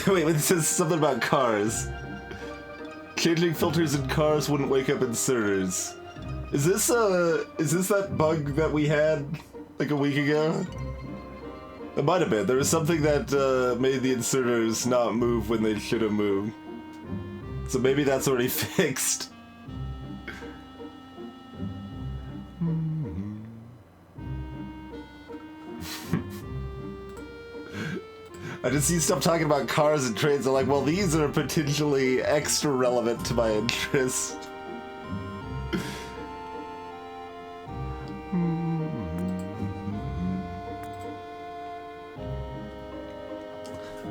Wait, it says something about cars. Changing filters in cars wouldn't wake up inserters. Is this that bug that we had like a week ago? It might have been. There was something that made the inserters not move when they should have moved. So maybe that's already fixed. I just see stuff talking about cars and trains. I'm like, well, these are potentially extra relevant to my interest.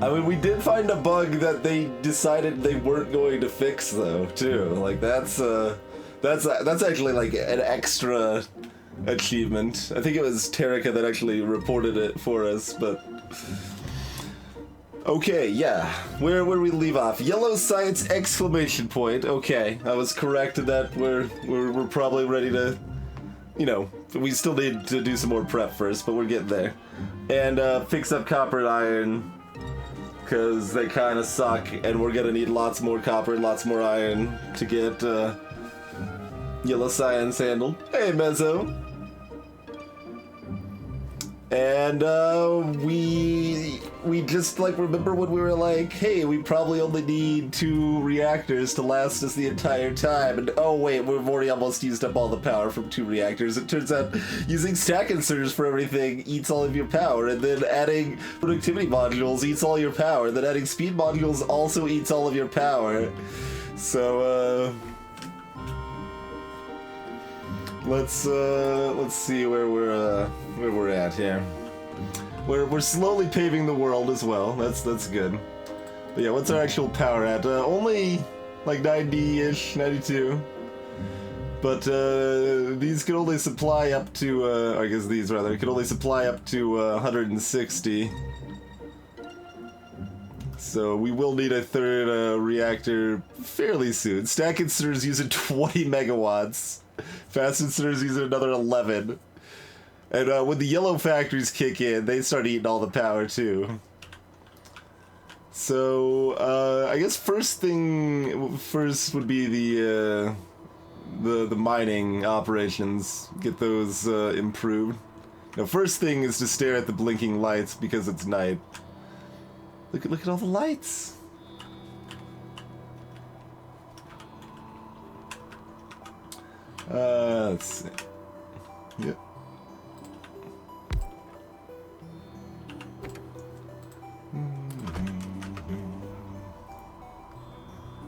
I mean, we did find a bug that they decided they weren't going to fix, though, too. Like, that's actually like an extra achievement. I think it was Tarika that actually reported it for us, but. Okay, yeah. Where we leave off? Yellow science exclamation point. Okay, I was correct in that we're probably ready to, you know, we still need to do some more prep first, but we're getting there. And fix up copper and iron, because they kind of suck, and we're gonna need lots more copper and lots more iron to get yellow science handled. Hey, Mezzo. And we just like remember when we were like, hey, we probably only need 2 reactors to last us the entire time, and oh wait, we've already almost used up all the power from 2 reactors. It turns out using stack inserters for everything eats all of your power, and then adding productivity modules eats all your power, then adding speed modules also eats all of your power. So let's see where we're at here. We're slowly paving the world as well. That's good. But yeah, what's our actual power at? Only like 90-ish, 92. But these could only supply up to I guess these rather could only supply up to 160. So we will need a 3rd reactor fairly soon. Stack inserters using 20 megawatts. Fast inserters using another 11. And when the yellow factories kick in, they start eating all the power too. So I guess first would be the mining operations. Get those improved. Now, first thing is to stare at the blinking lights because it's night. Look at all the lights. Let's see. Yep.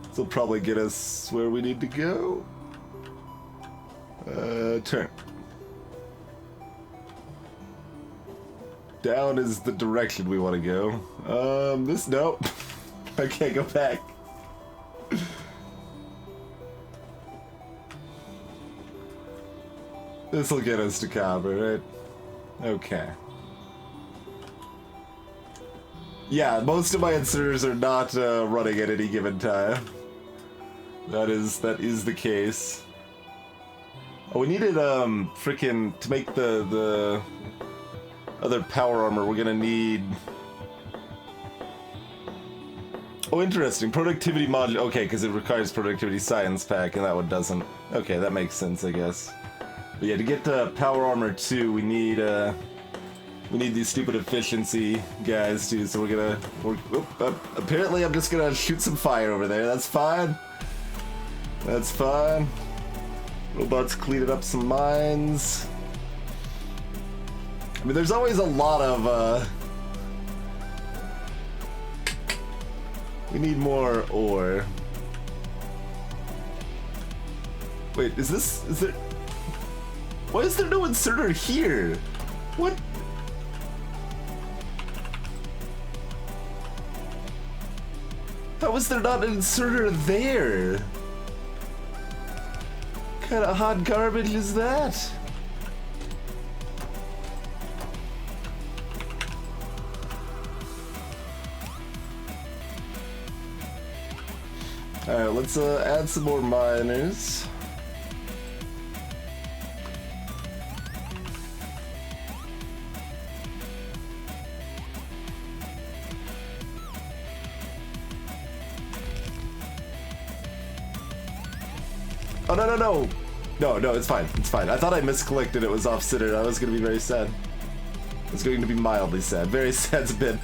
This will probably get us where we need to go. Turn. Down is the direction we want to go. Nope. I can't go back. This'll get us to copper, right? Okay. Yeah, most of my inserters are not running at any given time. That is the case. Oh, we needed frickin' to make the other power armor. We're gonna need. Oh, interesting. Productivity module. Okay, because it requires productivity science pack, and that one doesn't. Okay, that makes sense, I guess. But yeah, to get power armor 2, we need these stupid efficiency guys too. So apparently I'm just gonna shoot some fire over there. That's fine. That's fine. Robots cleaning up some mines. I mean, there's always a lot of we need more ore. Wait, is there? Why is there no inserter here? What? How is there not an inserter there? What kind of hot garbage is that? Alright, let's add some more miners. no, no, no! No, no, it's fine. It's fine. I thought I misclicked and it was off center. I was going to be very sad. It's going to be mildly sad. Very sad's a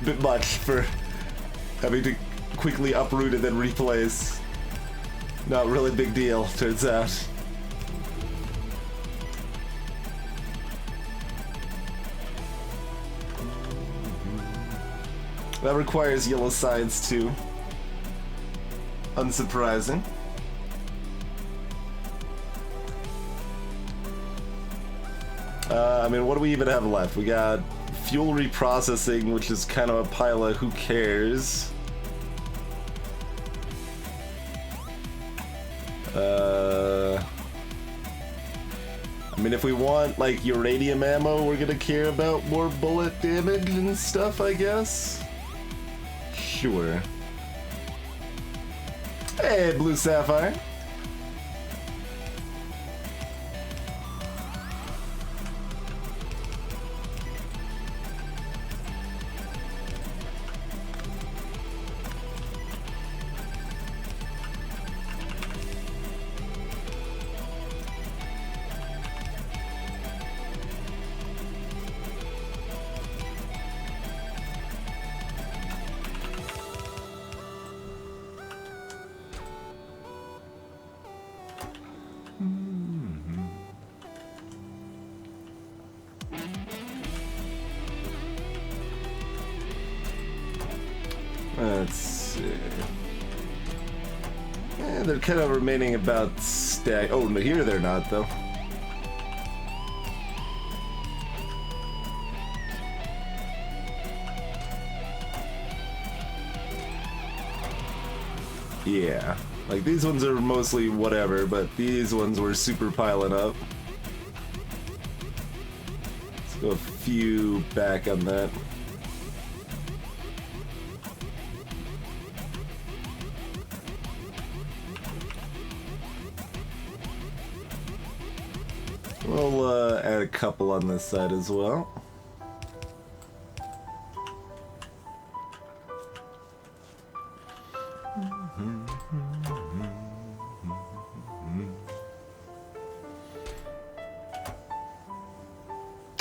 bit much for having to quickly uproot and then replace. Not really big deal, turns out. That requires yellow sides too. Unsurprising. I mean, what do we even have left? We got fuel reprocessing, which is kind of a pile of who cares. I mean, if we want, like, uranium ammo, we're gonna care about more bullet damage and stuff, I guess? Sure. Hey, Blue Sapphire. Let's see. They're kind of remaining about stack. Oh, no, here they're not, though. Yeah. Like, these ones are mostly whatever, but these ones were super piling up. Let's go a few back on that. We'll add a couple on this side as well.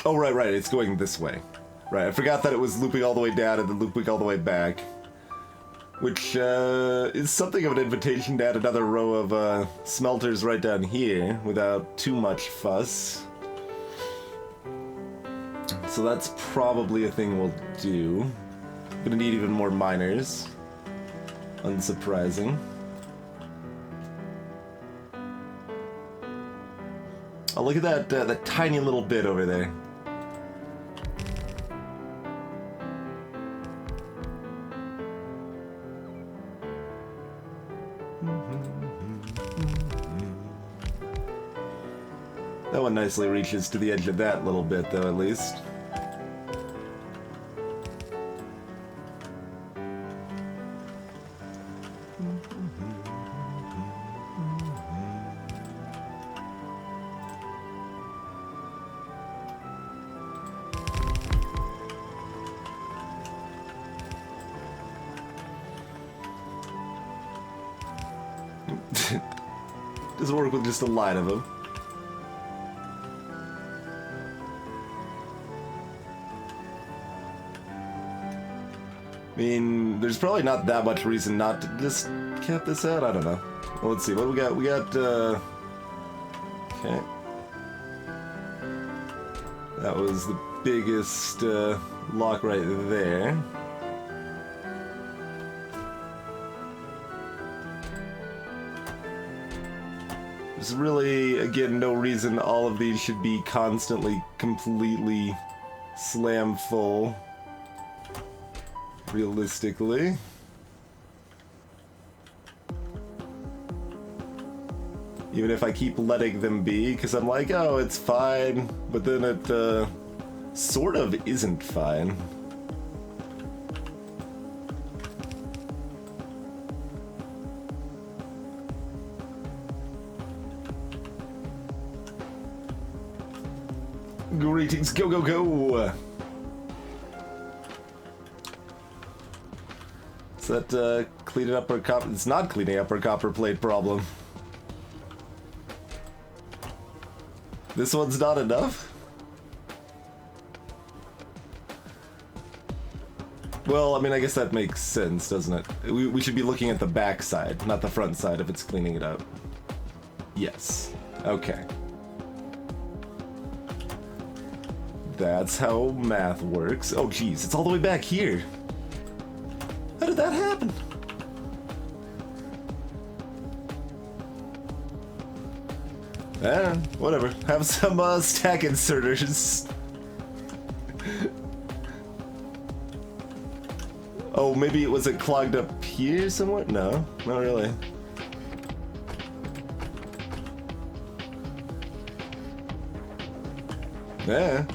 Oh, right, it's going this way. Right, I forgot that it was looping all the way down and then looping all the way back. Which is something of an invitation to add another row of smelters right down here without too much fuss. So that's probably a thing we'll do. Gonna need even more miners. Unsurprising. Oh, look at that, that tiny little bit over there. That one nicely reaches to the edge of that little bit, though, at least. Doesn't work with just a line of them. I mean, there's probably not that much reason not to just cap this out. I don't know. Well, let's see. What do we got? We got, okay. That was the biggest, lock right there. There's really, again, no reason all of these should be constantly, completely slam full. Realistically. Even if I keep letting them be, because I'm like, oh, it's fine, but then it, sort of isn't fine. Greetings, go, go, go! Is that, cleaning up our copper? It's not cleaning up our copper plate problem. This one's not enough? Well, I mean, I guess that makes sense, doesn't it? We should be looking at the back side, not the front side if it's cleaning it up. Yes. Okay. That's how math works. Oh, geez, it's all the way back here. How did that happen? Whatever. Have some stack inserters. Oh, maybe it was clogged up here somewhere? No, not really. Yeah.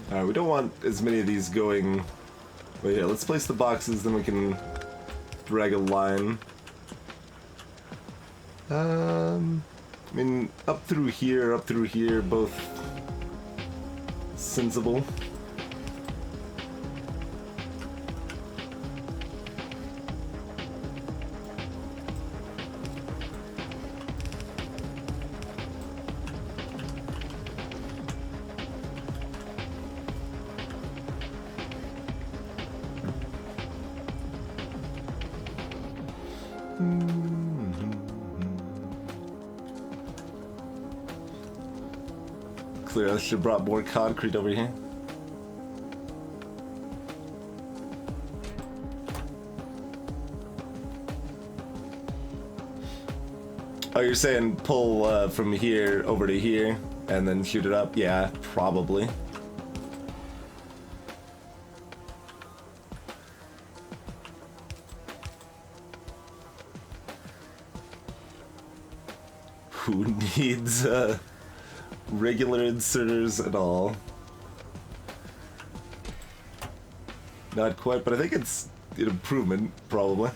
Alright, we don't want as many of these going... Wait, here, let's place the boxes, then we can drag a line. I mean, up through here, both sensible. Clear, I should have brought more concrete over here. Oh, you're saying pull from here over to here and then shoot it up? Yeah, probably. Who needs regular inserters at all? Not quite, but I think it's an improvement, probably.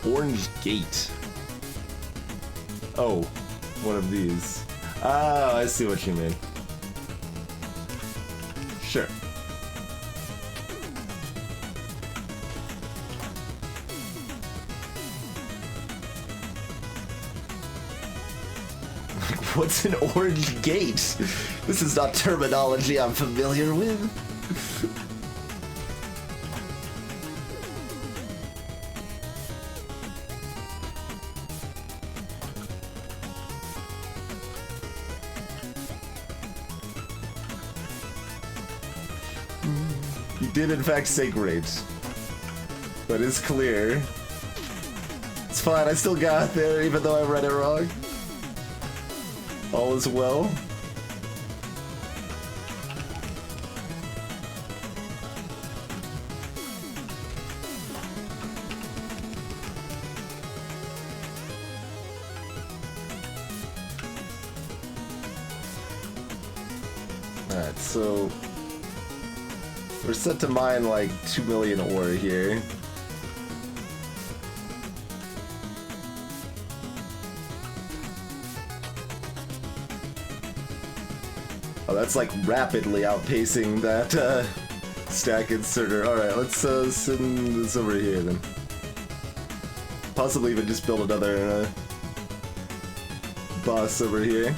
Orange gate. Oh, one of these. Ah, I see what you mean. Sure. What's an orange gate? This is not terminology I'm familiar with. You did in fact say great. That is clear. It's fine, I still got there even though I read it wrong. All is well. Alright, so we're set to mine like 2 million ore here. Oh, that's like rapidly outpacing that stack inserter. Alright, let's send this over here then. Possibly even just build another boss over here.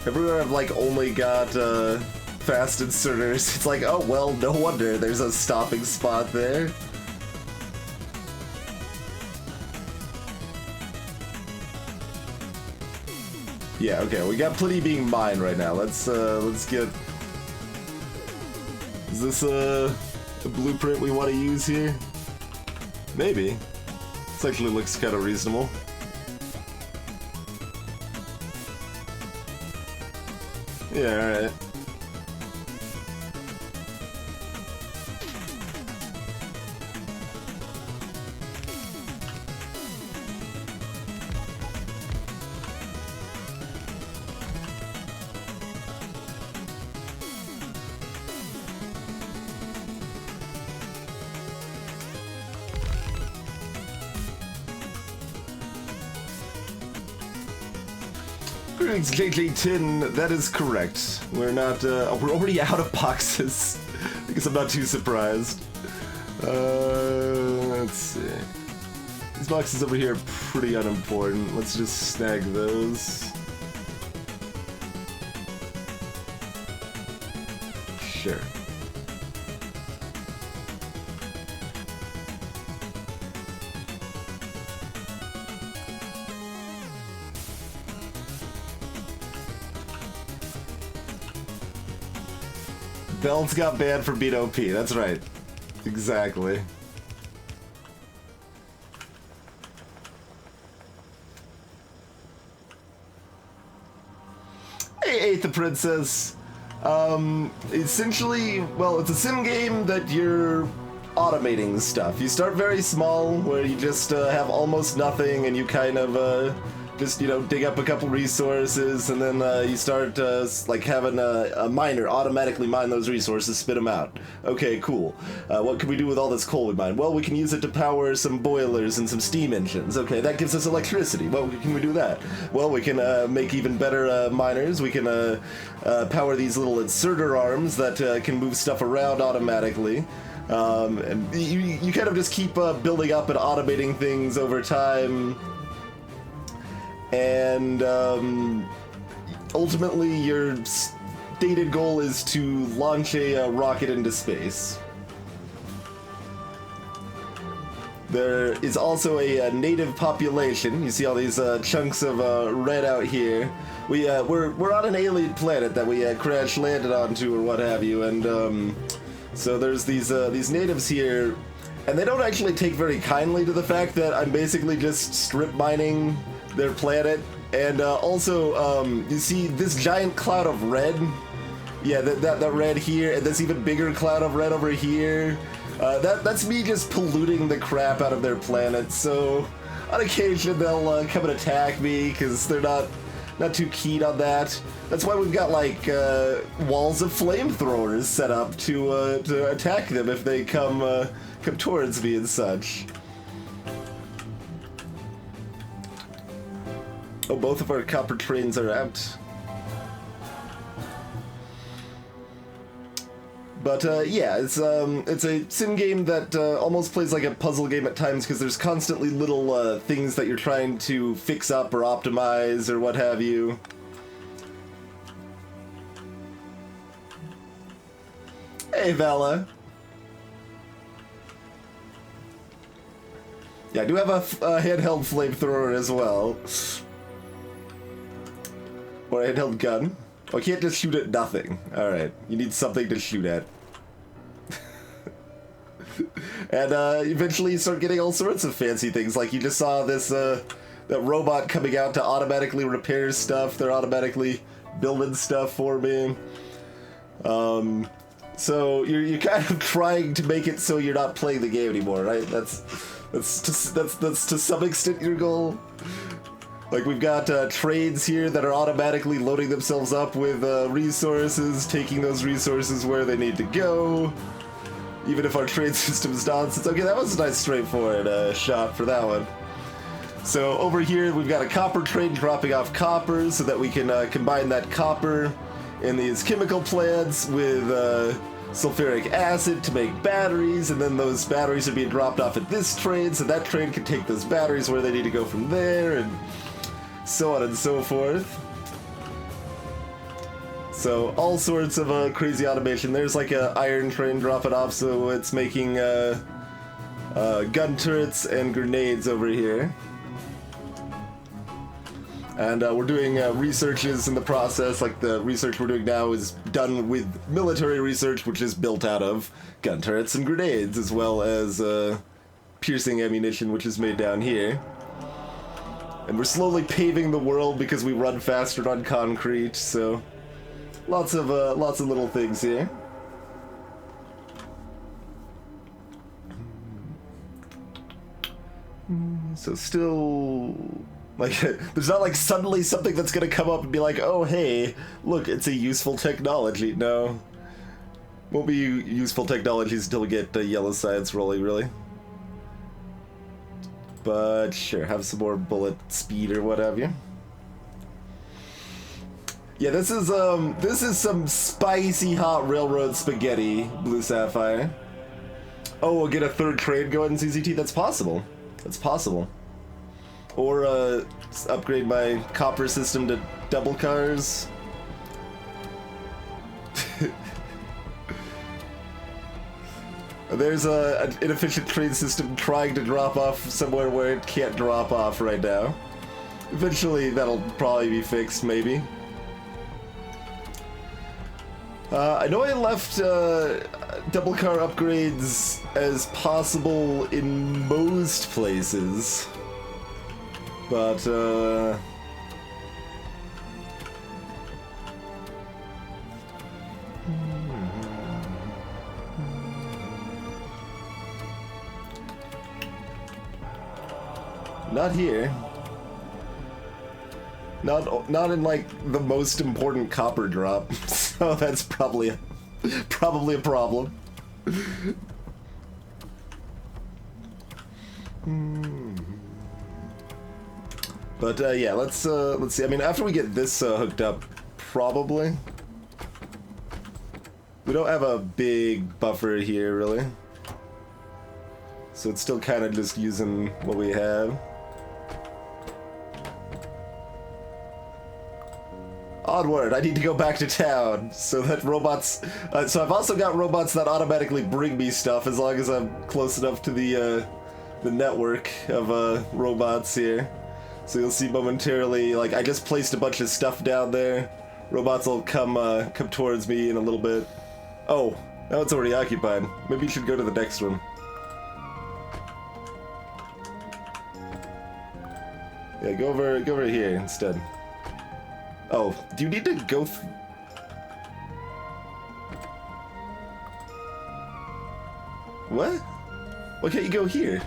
Everywhere I've like only got fast inserters, it's like, oh well, no wonder there's a stopping spot there. Yeah, okay, we got plenty being mined right now. Let's get... Is this a blueprint we want to use here? Maybe. This actually looks kind of reasonable. Yeah, alright. Greetings, JJ10. That is correct. We're not, we're already out of boxes. I guess I'm not too surprised. Let's see. These boxes over here are pretty unimportant. Let's just snag those. Sure. Belts got banned for being OP, that's right. Exactly. Hey, Eighth the Princess. Essentially, well, it's a sim game that you're automating stuff. You start very small, where you just have almost nothing, and you kind of, just, you know, dig up a couple resources, and then you start like having a miner automatically mine those resources, spit them out. Okay, cool. What can we do with all this coal we mine? Well, we can use it to power some boilers and some steam engines. Okay, that gives us electricity. What can we do with that? Well, we can make even better miners. We can power these little inserter arms that can move stuff around automatically. And you kind of just keep building up and automating things over time. And ultimately your stated goal is to launch a rocket into space. There is also a native population. You see all these chunks of red out here. We're on an alien planet that we crash landed onto or what have you, and so there's these natives here, and they don't actually take very kindly to the fact that I'm basically just strip mining their planet. And also you see this giant cloud of red? Yeah, that red here, and this even bigger cloud of red over here. That's me just polluting the crap out of their planet. So on occasion they'll come and attack me because they're not too keen on that. That's why we've got like walls of flamethrowers set up to attack them if they come towards me and such. Oh, both of our copper trains are out. But yeah, it's a sim game that almost plays like a puzzle game at times because there's constantly little things that you're trying to fix up or optimize or what have you. Hey, Vala. Yeah, I do have a handheld flamethrower as well. Or a handheld gun. Oh, I can't just shoot at nothing. Alright, you need something to shoot at. And eventually you start getting all sorts of fancy things, like you just saw this that robot coming out to automatically repair stuff. They're automatically building stuff for me. So you're kind of trying to make it so you're not playing the game anymore, right? That's to some extent your goal. Like, we've got trades here that are automatically loading themselves up with resources, taking those resources where they need to go. Even if our trade system's nonsense. Okay, that was a nice straightforward shot for that one. So over here, we've got a copper train dropping off copper so that we can combine that copper in these chemical plants with sulfuric acid to make batteries, and then those batteries are being dropped off at this train, so that train can take those batteries where they need to go from there, and so on and so forth. So all sorts of crazy automation. There's like a iron train dropping off, so it's making gun turrets and grenades over here. And we're doing researches in the process. Like the research we're doing now is done with military research, which is built out of gun turrets and grenades, as well as piercing ammunition, which is made down here. And we're slowly paving the world because we run faster on concrete, so lots of little things here. So still, like, there's not like suddenly something that's gonna come up and be like, oh hey, look, it's a useful technology. No, won't be useful technologies until we get yellow science rolling, really. But sure, have some more bullet speed or whatever. Yeah, this is some spicy hot railroad spaghetti, Blue Sapphire. Oh, we'll get a third train going in CCT? That's possible. That's possible. Or upgrade my copper system to double cars. There's an inefficient train system trying to drop off somewhere where it can't drop off right now. Eventually that'll probably be fixed, maybe. I know I left double car upgrades as possible in most places, but not here. Not in like the most important copper drop. So that's probably a problem. But yeah, let's see. I mean, after we get this hooked up, probably. We don't have a big buffer here, really. So it's still kind of just using what we have. Onward, I need to go back to town, so that robots... so I've also got robots that automatically bring me stuff as long as I'm close enough to the network of robots here. So you'll see momentarily, like, I just placed a bunch of stuff down there. Robots will come towards me in a little bit. Oh, now it's already occupied. Maybe you should go to the next one. Yeah, go over here instead. Oh, do you need to go what? Why can't you go here?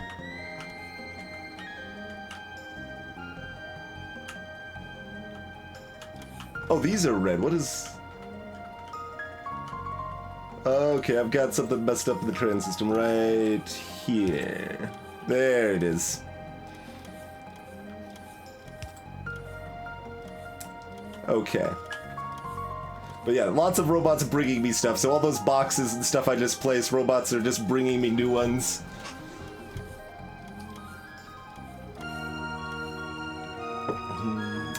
Oh, these are red. What is... Okay, I've got something messed up in the train system right here. There it is. Okay. But yeah, lots of robots bringing me stuff. So all those boxes and stuff I just placed, robots are just bringing me new ones.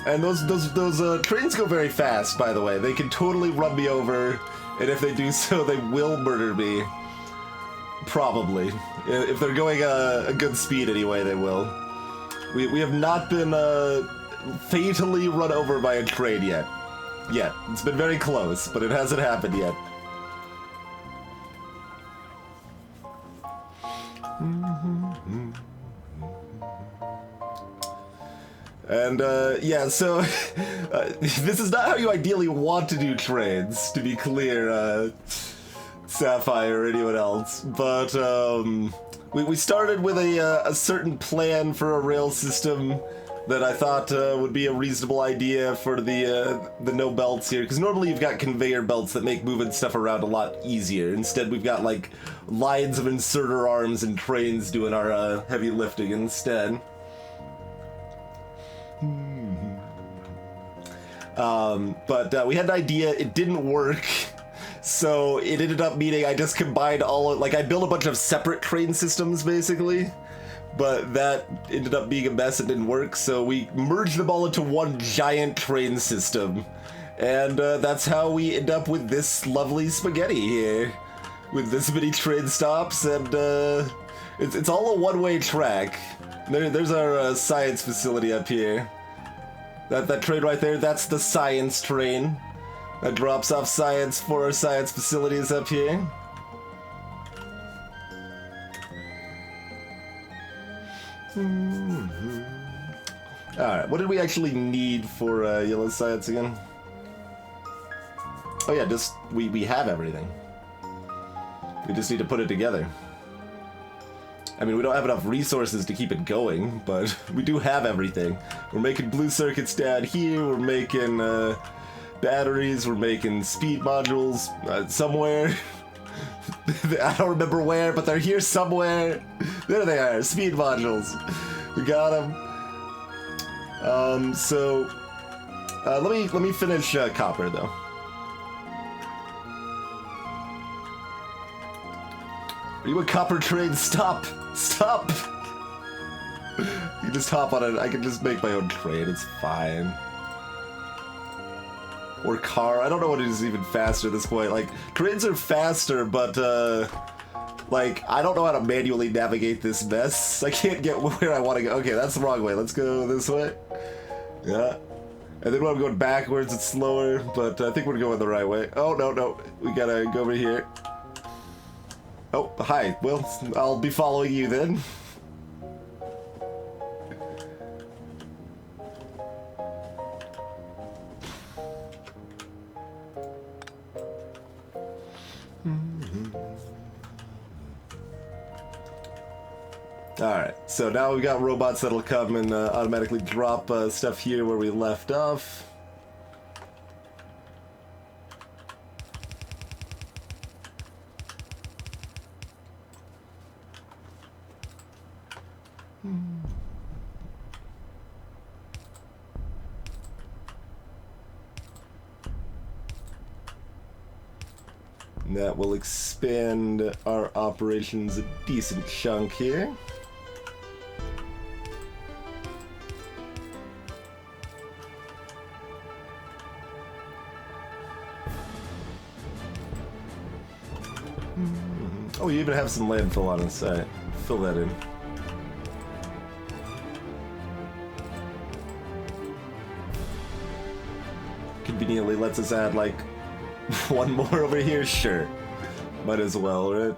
And those trains go very fast, by the way. They can totally run me over, and if they do so, they will murder me. Probably. If they're going a good speed anyway, they will. We have not been fatally run over by a train yet. It's been very close, but it hasn't happened yet. And yeah, so this is not how you ideally want to do trains, to be clear, Sapphire or anyone else. But we started with a certain plan for a rail system that I thought would be a reasonable idea for the no belts here, because normally you've got conveyor belts that make moving stuff around a lot easier. Instead, we've got like lines of inserter arms and trains doing our heavy lifting instead. But we had an idea, it didn't work, so it ended up meaning I just combined I built a bunch of separate train systems, basically. But that ended up being a mess and didn't work, so we merged them all into one giant train system. And that's how we end up with this lovely spaghetti here. With this many train stops, and it's all a one-way track. There's our science facility up here. That train right there, that's the science train. That drops off science for our science facilities up here. Alright, what did we actually need for yellow science again? Oh yeah, just, we have everything. We just need to put it together. I mean, we don't have enough resources to keep it going, but we do have everything. We're making blue circuits down here, we're making batteries, we're making speed modules somewhere. I don't remember where, but they're here somewhere. There they are, speed modules. We got them. Let me finish copper though. Are you a copper train? Stop! Stop! You just hop on it. I can just make my own train. It's fine. Or car. I don't know what is even faster at this point. Like, trains are faster, but, like, I don't know how to manually navigate this mess. I can't get where I want to go. Okay, that's the wrong way. Let's go this way. Yeah. And then when I'm going backwards, it's slower, but I think we're going the right way. Oh, no. We gotta go over here. Oh, hi. Well, I'll be following you then. Alright, so now we've got robots that'll come and automatically drop stuff here where we left off. And that will expand our operations a decent chunk here. Oh, you even have some landfill on the site. Fill that in. Conveniently lets us add like one more over here? Sure. Might as well, right?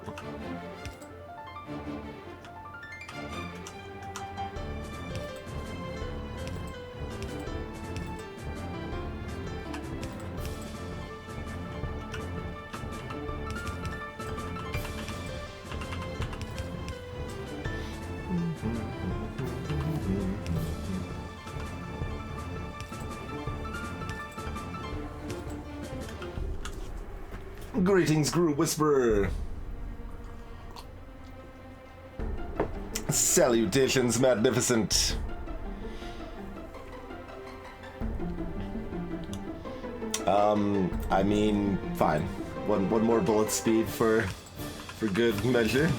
Greetings, Group Whisperer. Salutations, magnificent. I mean, fine. One more bullet speed for good measure.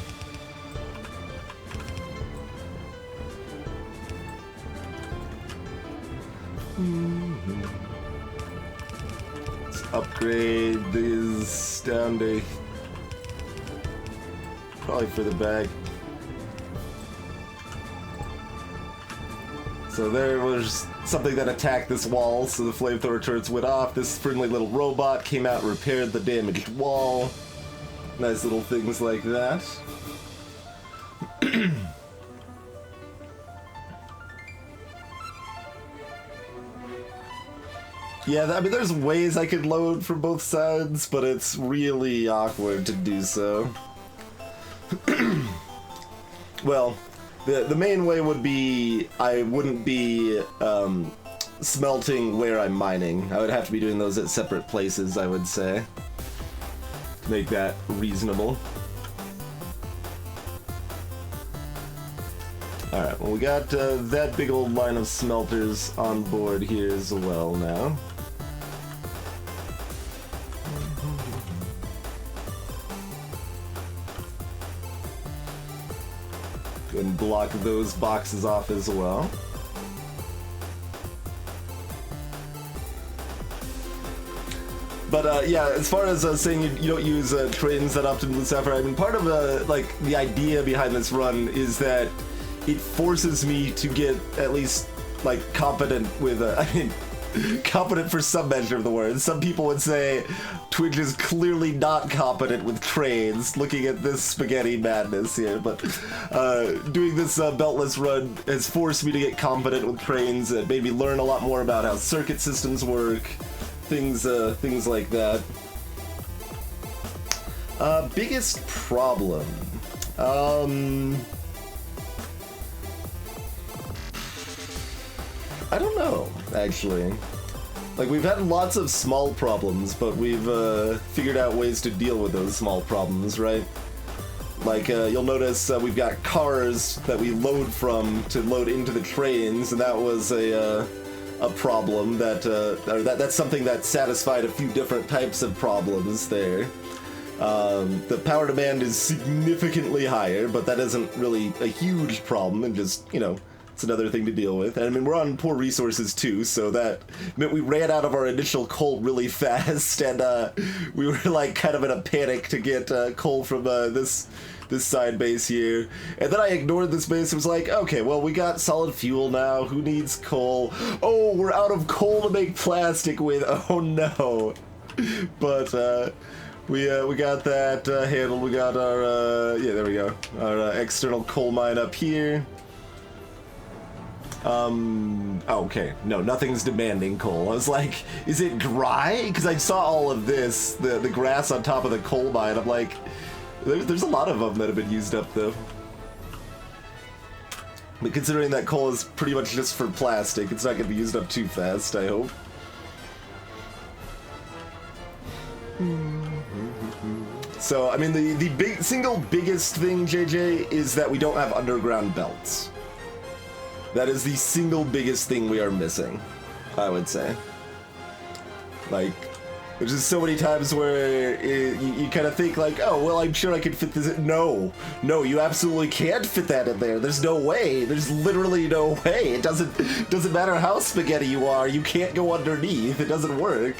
Upgrade these down to probably for the bag. So there was something that attacked this wall, so the flamethrower turrets went off. This friendly little robot came out and repaired the damaged wall. Nice little things like that. Yeah, I mean, there's ways I could load from both sides, but it's really awkward to do so. Well, the main way would be I wouldn't be smelting where I'm mining. I would have to be doing those at separate places, I would say, to make that reasonable. Alright, well, we got that big old line of smelters on board here as well now. And block those boxes off as well. But yeah, as far as saying you don't use trains that often with Sapphire, I mean, part of like the idea behind this run is that it forces me to get at least like competent with I mean, competent for some measure of the word. Some people would say Twitch is clearly not competent with trains, looking at this spaghetti madness here, but doing this beltless run has forced me to get competent with trains and made me learn a lot more about how circuit systems work, things like that. Biggest problem. I don't know, actually. Like, we've had lots of small problems, but we've figured out ways to deal with those small problems, right? Like, you'll notice we've got cars that we load from to load into the trains, and that was a problem that's something that satisfied a few different types of problems there. The power demand is significantly higher, but that isn't really a huge problem, and just, you know, it's another thing to deal with. And I mean, we're on poor resources too, so that meant we ran out of our initial coal really fast, and we were like kind of in a panic to get coal from this side base here. And then I ignored this base and was like, okay, well, we got solid fuel now. Who needs coal? Oh, we're out of coal to make plastic with. Oh no. But we got that handled. We got our yeah, there we go. Our external coal mine up here. Oh, okay. No, nothing's demanding coal. I was like, is it dry? Because I saw all of this, the grass on top of the coal mine. I'm like, there's a lot of them that have been used up, though. But considering that coal is pretty much just for plastic, it's not going to be used up too fast, I hope. So, I mean, the single biggest thing, JJ, is that we don't have underground belts. That is the single biggest thing we are missing, I would say. Like, there's just so many times where you kind of think like, oh, well, I'm sure I could fit this in. No, you absolutely can't fit that in there. There's no way. There's literally no way. It doesn't matter how spaghetti you are. You can't go underneath. It doesn't work.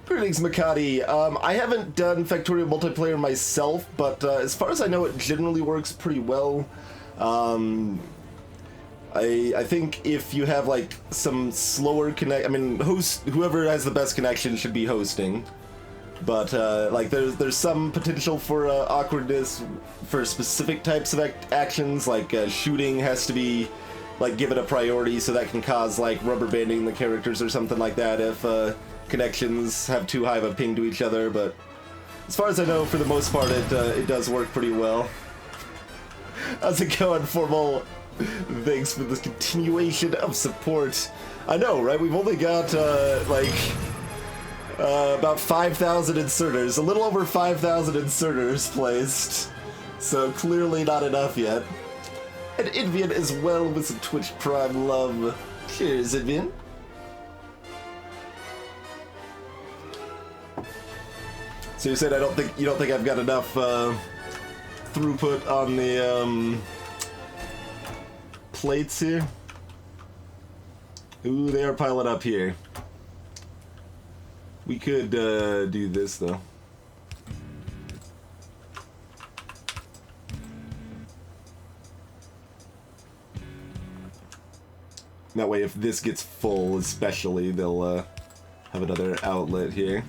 Greetings, Makati. I haven't done Factorio multiplayer myself, but as far as I know, it generally works pretty well. I think if you have like some slower connect, I mean, whoever has the best connection should be hosting. But like there's some potential for awkwardness for specific types of actions, like shooting has to be like given a priority, so that can cause like rubber banding the characters or something like that if connections have too high of a ping to each other. But as far as I know, for the most part, it does work pretty well. How's it going, Formal? Thanks for this continuation of support. I know, right? We've only got about 5,000 inserters, a little over 5,000 inserters placed, so clearly not enough yet. And Idvian as well with some Twitch Prime love. Cheers, Idvian. So you said you don't think I've got enough throughput on the plates here? Ooh, they are piling up here. We could do this though. That way, if this gets full, especially, they'll have another outlet here.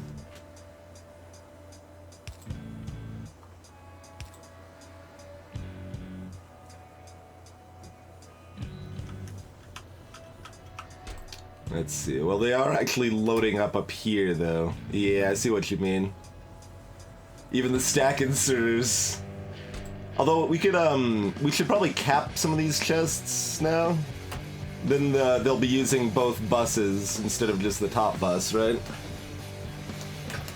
Let's see. Well, they are actually loading up here, though. Yeah, I see what you mean. Even the stack inserters. Although we could, we should probably cap some of these chests now. Then they'll be using both buses instead of just the top bus, right?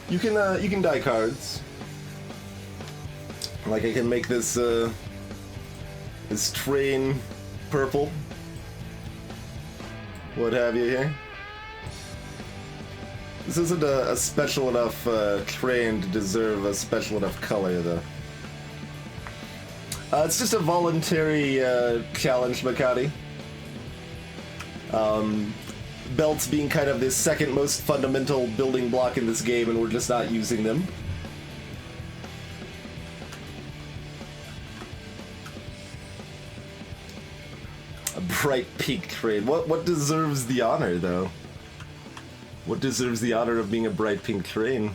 You can die cards. Like I can make this this train purple. What have you here? This isn't a special enough train to deserve a special enough color, though. It's just a voluntary challenge, Makati. Belts being kind of the second most fundamental building block in this game, and we're just not using them. A bright pink train. What deserves the honor, though? What deserves the honor of being a bright pink train?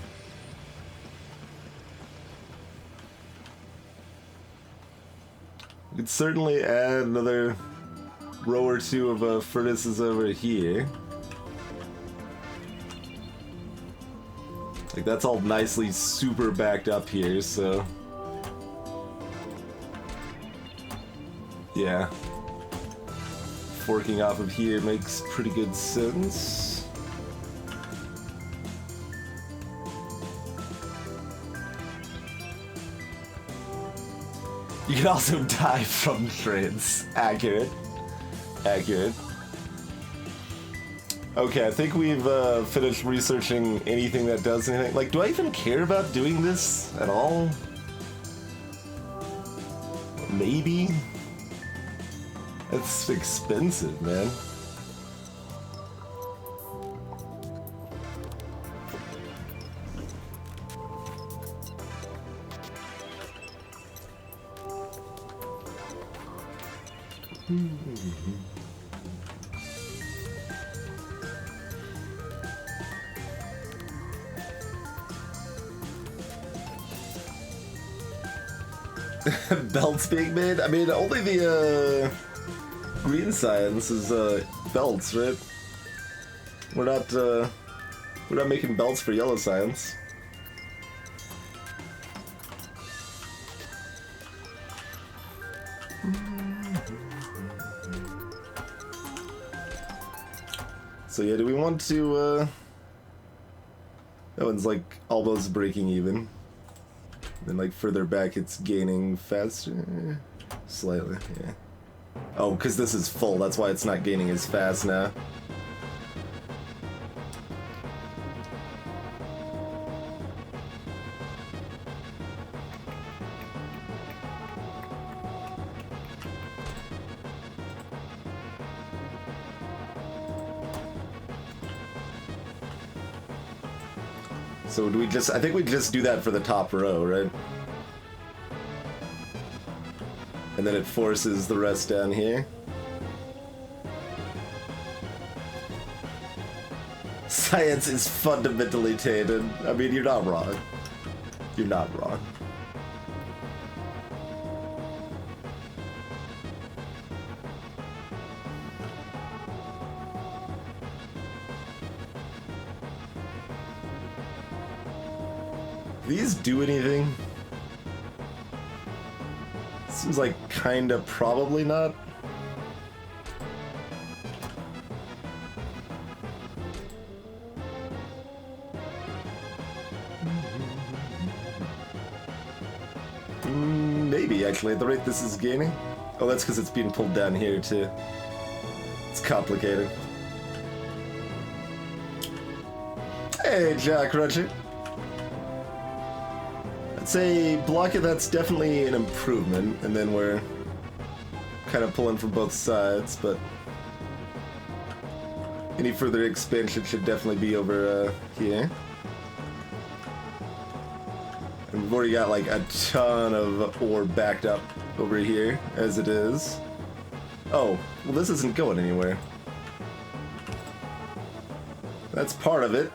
We could certainly add another row or two of furnaces over here. Like, that's all nicely super backed up here, so... yeah. Forking off of here makes pretty good sense. You can also die from trains. Accurate. Accurate. Okay, I think we've finished researching anything that does anything. Like, do I even care about doing this at all? Maybe? That's expensive, man. Belts being made? I mean, only the green science is belts, right? We're not making belts for yellow science. So yeah, do we want to that one's like almost breaking even. Then like further back it's gaining faster. Slightly, yeah. Oh, because this is full, that's why it's not gaining as fast now. So do we just, I think we just do that for the top row, right? And then it forces the rest down here. Science is fundamentally tainted. I mean, you're not wrong. You're not wrong. These do anything? Seems like kinda probably not. Maybe actually, at the rate this is gaining. Oh, that's because it's being pulled down here too. It's complicated. Hey, Jack Roger. I'd say block it, that's definitely an improvement, and then we're kind of pulling from both sides, but any further expansion should definitely be over here. And we've already got like a ton of ore backed up over here as it is. Oh, well this isn't going anywhere. That's part of it.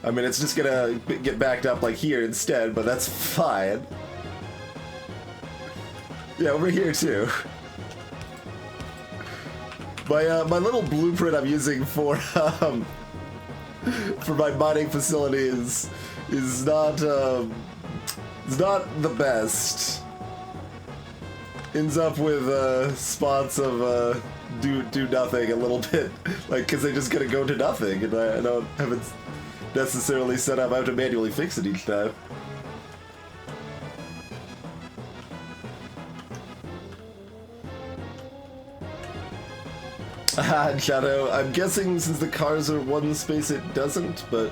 I mean, it's just gonna get backed up like here instead, but that's fine. Yeah, over here too. My little blueprint I'm using for my mining facility is not the best. Ends up with spots of do nothing a little bit, like because they're just gonna go to nothing, and I don't have it necessarily set up. I have to manually fix it each time. Shadow, I'm guessing since the cars are one space it doesn't, but...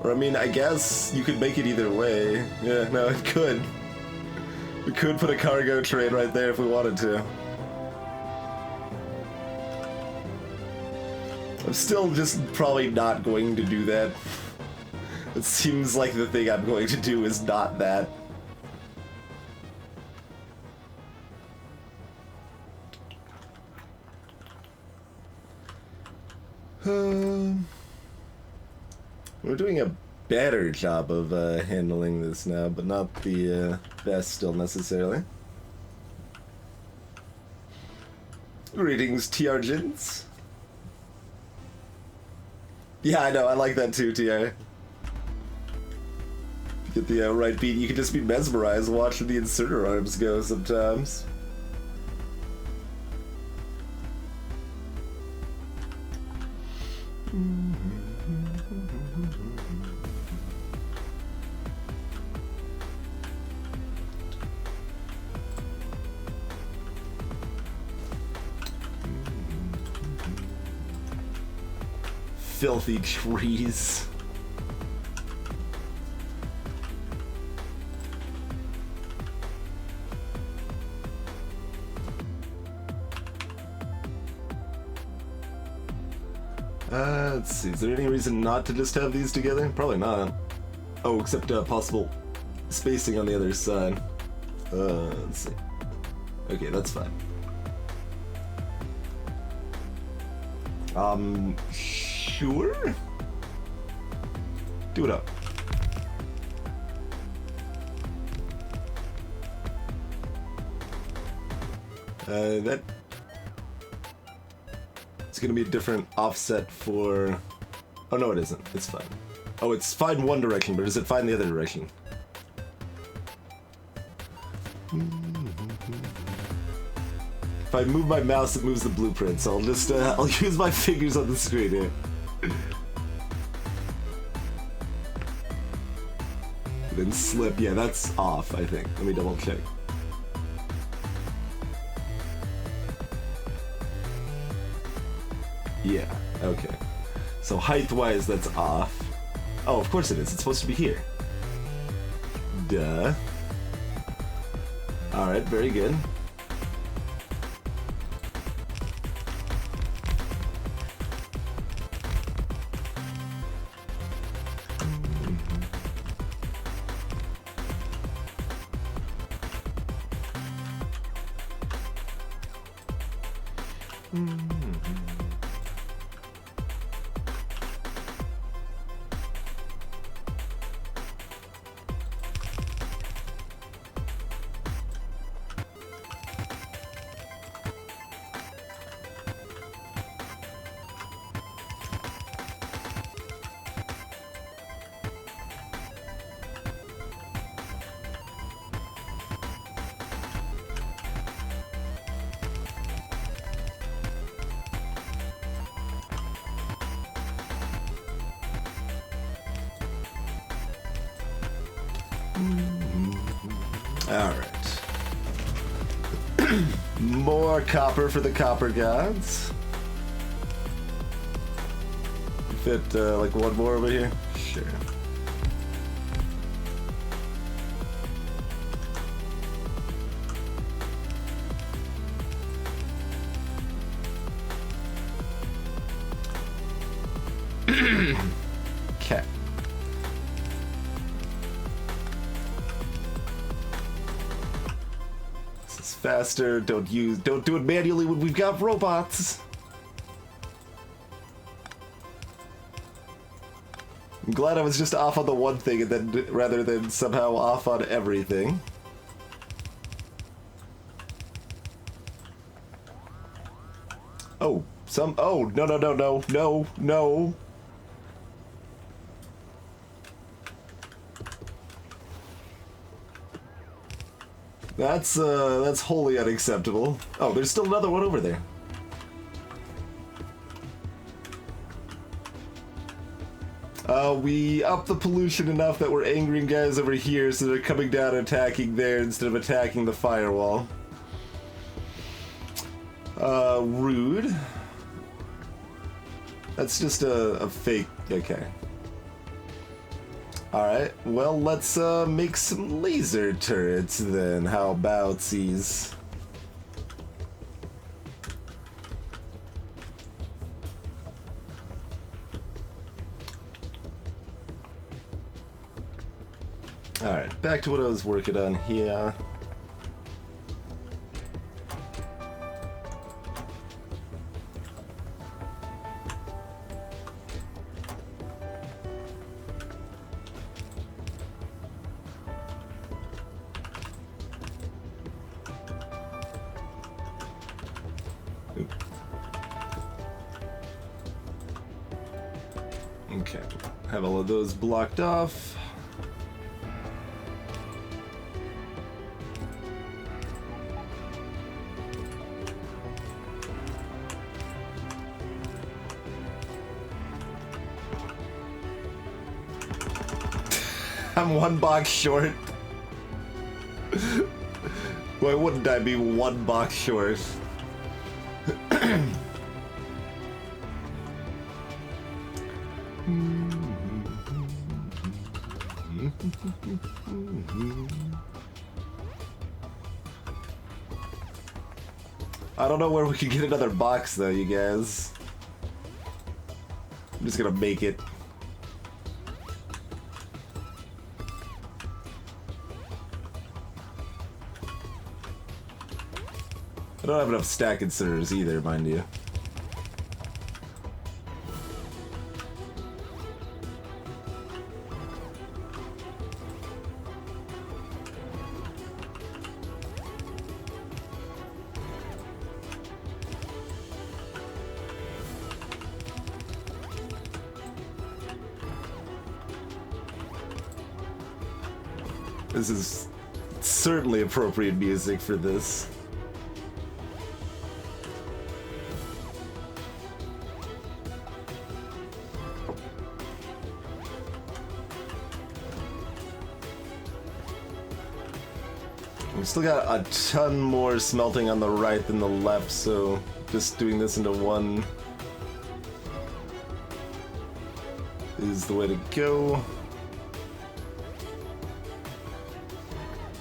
Or I mean, I guess you could make it either way. Yeah, no, it could. We could put a cargo train right there if we wanted to. I'm still just probably not going to do that. It seems like the thing I'm going to do is not that. We're doing a better job of handling this now, but not the best still necessarily. Greetings, TRGins. Yeah, I know, I like that too, TR. Get the right beat, you can just be mesmerized watching the inserter arms go sometimes. Filthy trees. Let's see, is there any reason not to just have these together? Probably not. Oh, except possible spacing on the other side. Let's see. Okay, that's fine. Sure? Do it up. That... It's gonna be a different offset for... Oh no, it isn't. It's fine. Oh, it's fine one direction, but does it fine the other direction? If I move my mouse, it moves the blueprint, so I'll just, I'll use my fingers on the screen here. Then slip, yeah, that's off, I think. Let me double check. Yeah, okay. So height-wise, that's off. Oh, of course it is. It's supposed to be here. Duh. Alright, very good. Alright. More copper for the copper gods. Fit, like one more over here? Sure. Okay. This is faster. Don't do it manually when we've got robots. I'm glad I was just off on the one thing and then rather than somehow off on everything. Oh, oh, no. That's wholly unacceptable. Oh, there's still another one over there. We upped the pollution enough that we're angering guys over here, so they're coming down and attacking there instead of attacking the firewall. Rude. That's just a fake... Okay. Alright, well, let's make some laser turrets then. How about these? Alright, back to what I was working on here. Okay, have all of those blocked off. I'm one box short. Why wouldn't I be one box short? I don't know where we could get another box though, you guys. I'm just gonna make it. I don't have enough stack inserters either, mind you. This is certainly appropriate music for this. We've still got a ton more smelting on the right than the left, so just doing this into one is the way to go.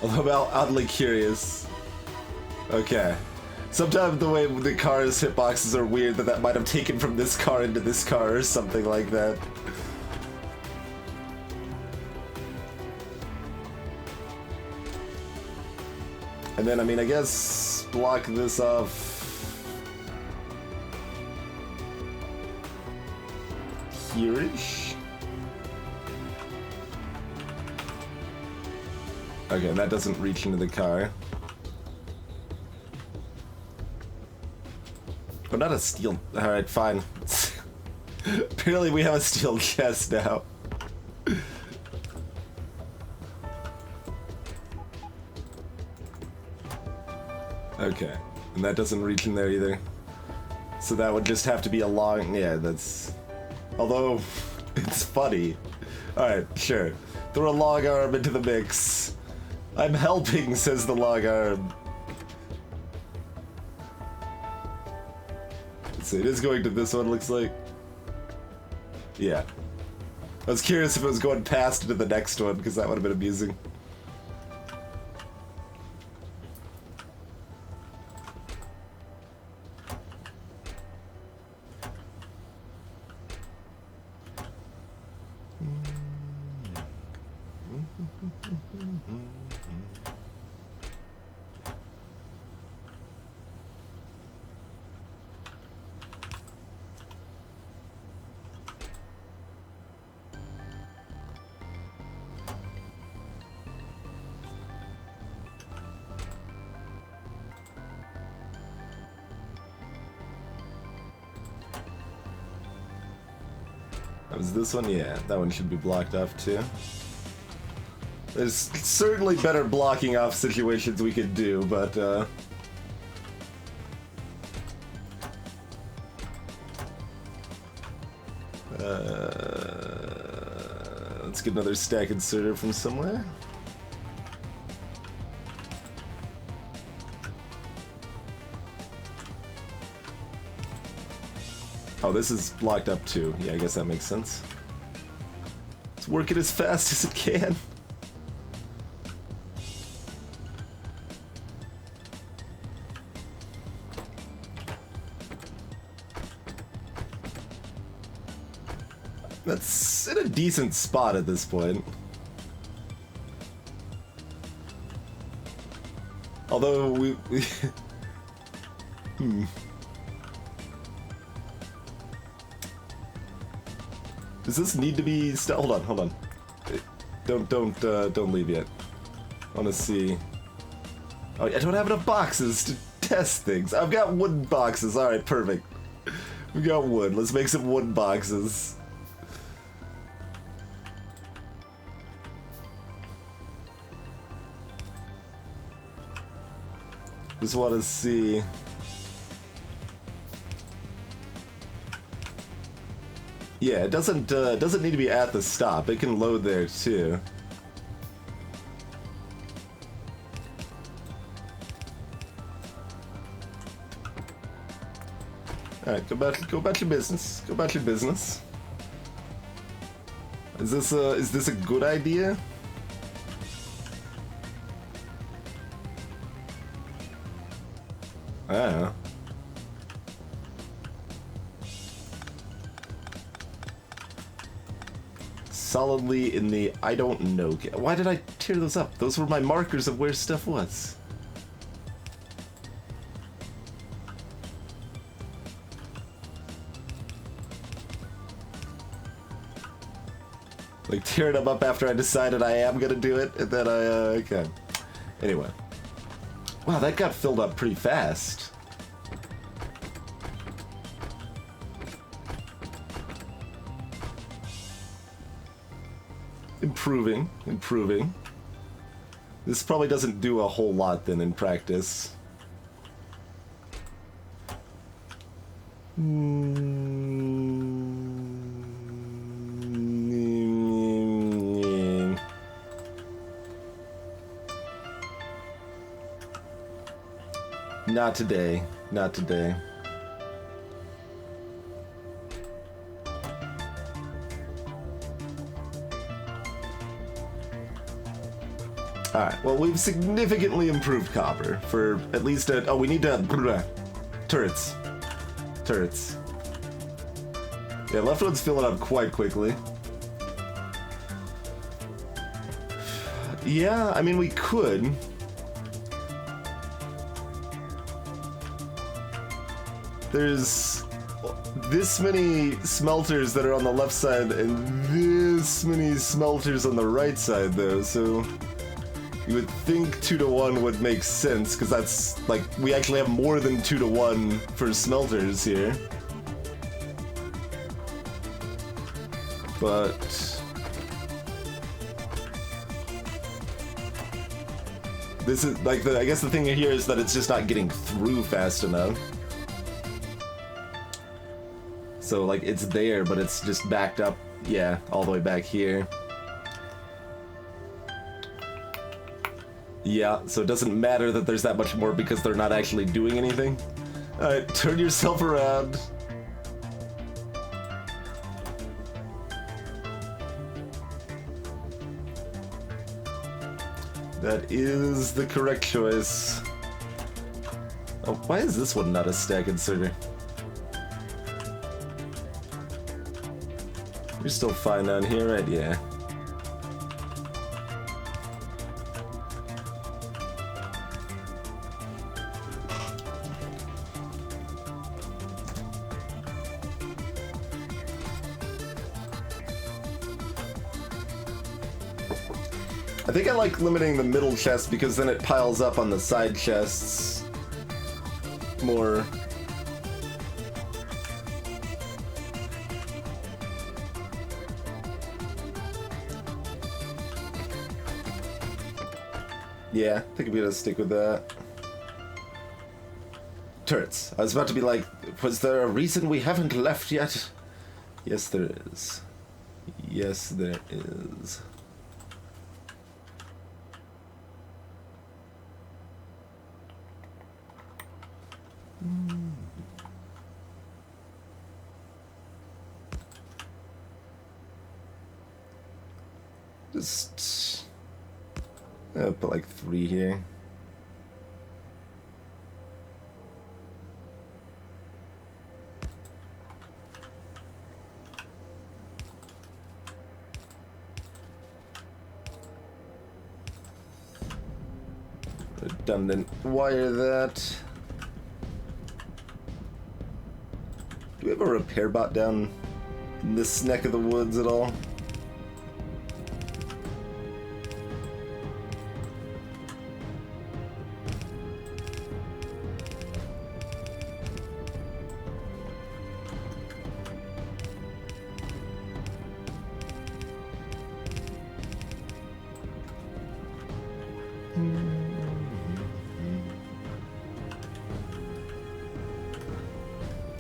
Although I'm oddly curious. Okay. Sometimes the way the car's hitboxes are weird, that might have taken from this car into this car or something like that. And then, I mean, I guess block this off here-ish. Okay, that doesn't reach into the car. But not a steel. Alright, fine. Apparently we have a steel chest now. Okay, and that doesn't reach in there either. So that would just have to be a long... Yeah, that's... Although, it's funny. Alright, sure. Throw a long arm into the mix. I'm helping, says the long arm. So it is going to this one, looks like. Yeah. I was curious if it was going past into the next one, because that would have been amusing. That was this one? Yeah, that one should be blocked off too. There's certainly better blocking off situations we could do, but let's get another stack inserter from somewhere. Oh, this is blocked up too. Yeah, I guess that makes sense. It's work it as fast as it can. That's in a decent spot at this point. Although we Does this need to be hold on, hold on. Don't leave yet. I wanna see. Oh, I don't have enough boxes to test things. I've got wooden boxes. Alright, perfect. We got wood. Let's make some wooden boxes. Just want to see. Yeah, it doesn't need to be at the stop. It can load there too. All right, go about your business. Go about your business. Is this a good idea? I don't know. Solidly in the I don't know. Why did I tear those up? Those were my markers of where stuff was. Like tearing them up after I decided I am gonna do it, and then okay. Anyway. Wow, that got filled up pretty fast. Improving. This probably doesn't do a whole lot then in practice. Not today. Not today. Alright, well, we've significantly improved copper for at least a... Oh, we need to... Turrets. Turrets. Yeah, left one's filling up quite quickly. Yeah, I mean, we could. There's this many smelters that are on the left side and this many smelters on the right side, though, so you would think 2 to 1 would make sense, because that's, like, we actually have more than 2 to 1 for smelters here. But... this is, like, I guess the thing here is that it's just not getting through fast enough. So, like, it's there, but it's just backed up, yeah, all the way back here. Yeah, so it doesn't matter that there's that much more because they're not actually doing anything. Alright, turn yourself around. That is the correct choice. Oh, why is this one not a stack inserter? You're still fine down here, right? Yeah. I think I like limiting the middle chest because then it piles up on the side chests more. Yeah, I think I'm gonna stick with that. Turrets. I was about to be like, was there a reason we haven't left yet? Yes, there is. Yes, there is. Just put like 3 here. Redundant wire that. Do we have a repair bot down in this neck of the woods at all?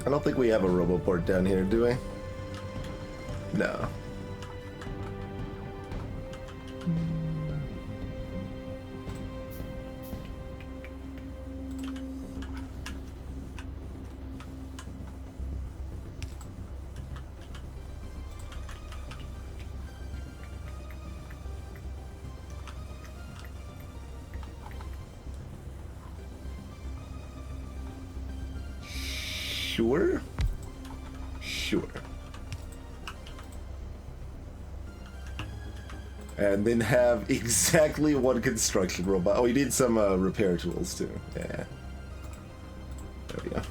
I don't think we have a roboport down here, do we? No. Sure? Sure. And then have exactly one construction robot. Oh, you need some repair tools too. Yeah. There we go.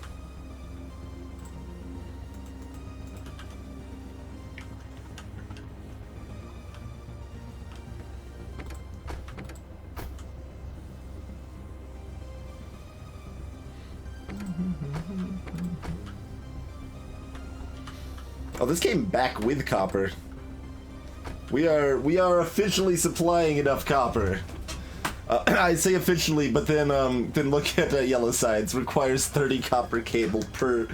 Oh, this came back with copper. We are officially supplying enough copper. I say officially, but then look at yellow sides. Requires 30 copper cable per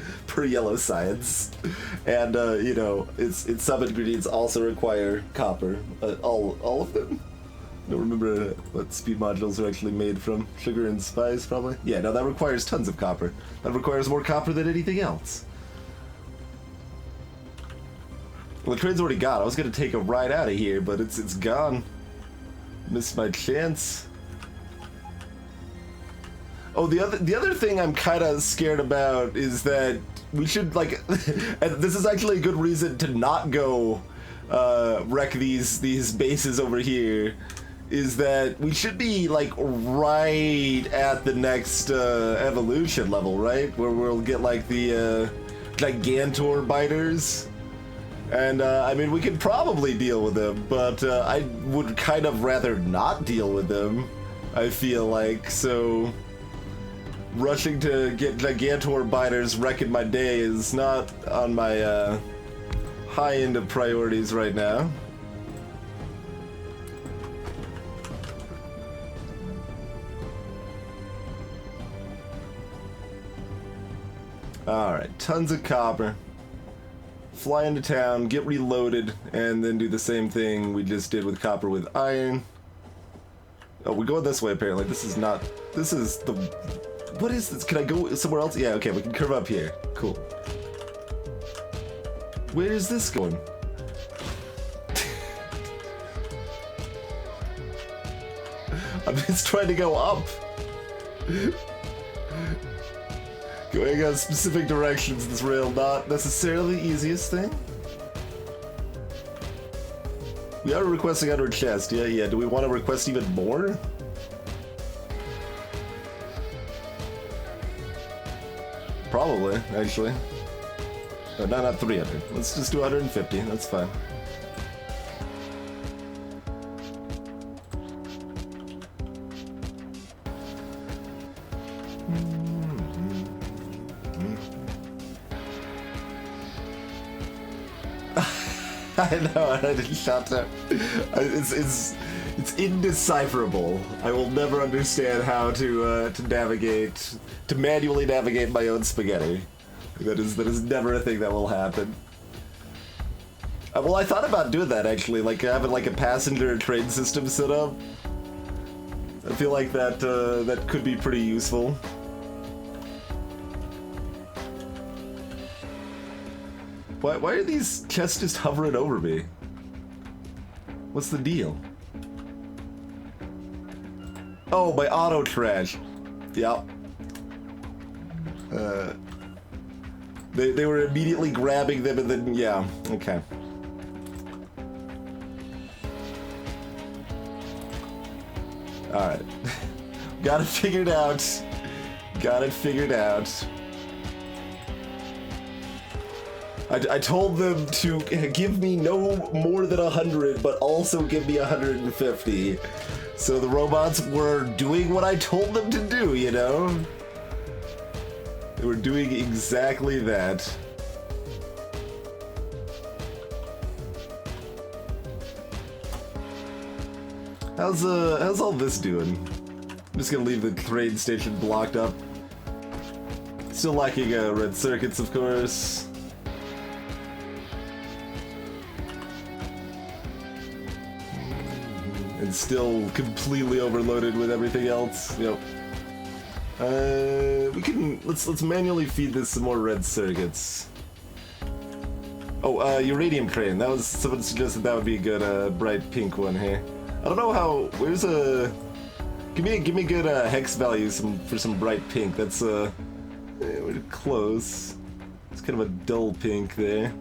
yellow sides, and you know its sub ingredients also require copper. All of them. I don't remember what speed modules are actually made from. Sugar and spice, probably. Yeah, no, that requires tons of copper. That requires more copper than anything else. Well, the train's already gone. I was gonna take a ride out of here, but it's gone. Missed my chance. Oh, the other thing I'm kind of scared about is that we should like, and this is actually a good reason to not go wreck these bases over here. Is that we should be like right at the next evolution level, right? Where we'll get like the Gigantor biters. And, I mean, we could probably deal with them, but I would kind of rather not deal with them, I feel like, so rushing to get Gigantor biters wrecking my day is not on my high end of priorities right now. Alright, tons of copper. Fly into town, get reloaded, and then do the same thing we just did with copper with iron. Oh, we're going this way apparently. This is not... This is the... What is this? Can I go somewhere else? Yeah, okay, we can curve up here. Cool. Where is this going? I'm just trying to go up. Going in specific directions, this rail, not necessarily the easiest thing. We are requesting under chest, yeah. Do we want to request even more? Probably, actually. No, not 300. Let's just do 150, that's fine. I know, I didn't shut up. It's indecipherable. I will never understand how to navigate, to manually navigate my own spaghetti. That is never a thing that will happen. Well, I thought about doing that actually, like having like a passenger train system set up. I feel like that that could be pretty useful. Why are these chests just hovering over me? What's the deal? Oh, my auto trash. Yep. They were immediately grabbing them and then, yeah, okay. Alright. Got it figured out. Got it figured out. I told them to give me no more than 100, but also give me 150. So the robots were doing what I told them to do, you know? They were doing exactly that. How's all this doing? I'm just gonna leave the train station blocked up. Still lacking red circuits, of course. And still completely overloaded with everything else. Yep. We can let's manually feed this some more red circuits. Oh, uranium crane. That was someone suggested that would be a good bright pink one here. I don't know how. Where's a? Give me good hex value for some bright pink. That's we're close. It's kind of a dull pink there.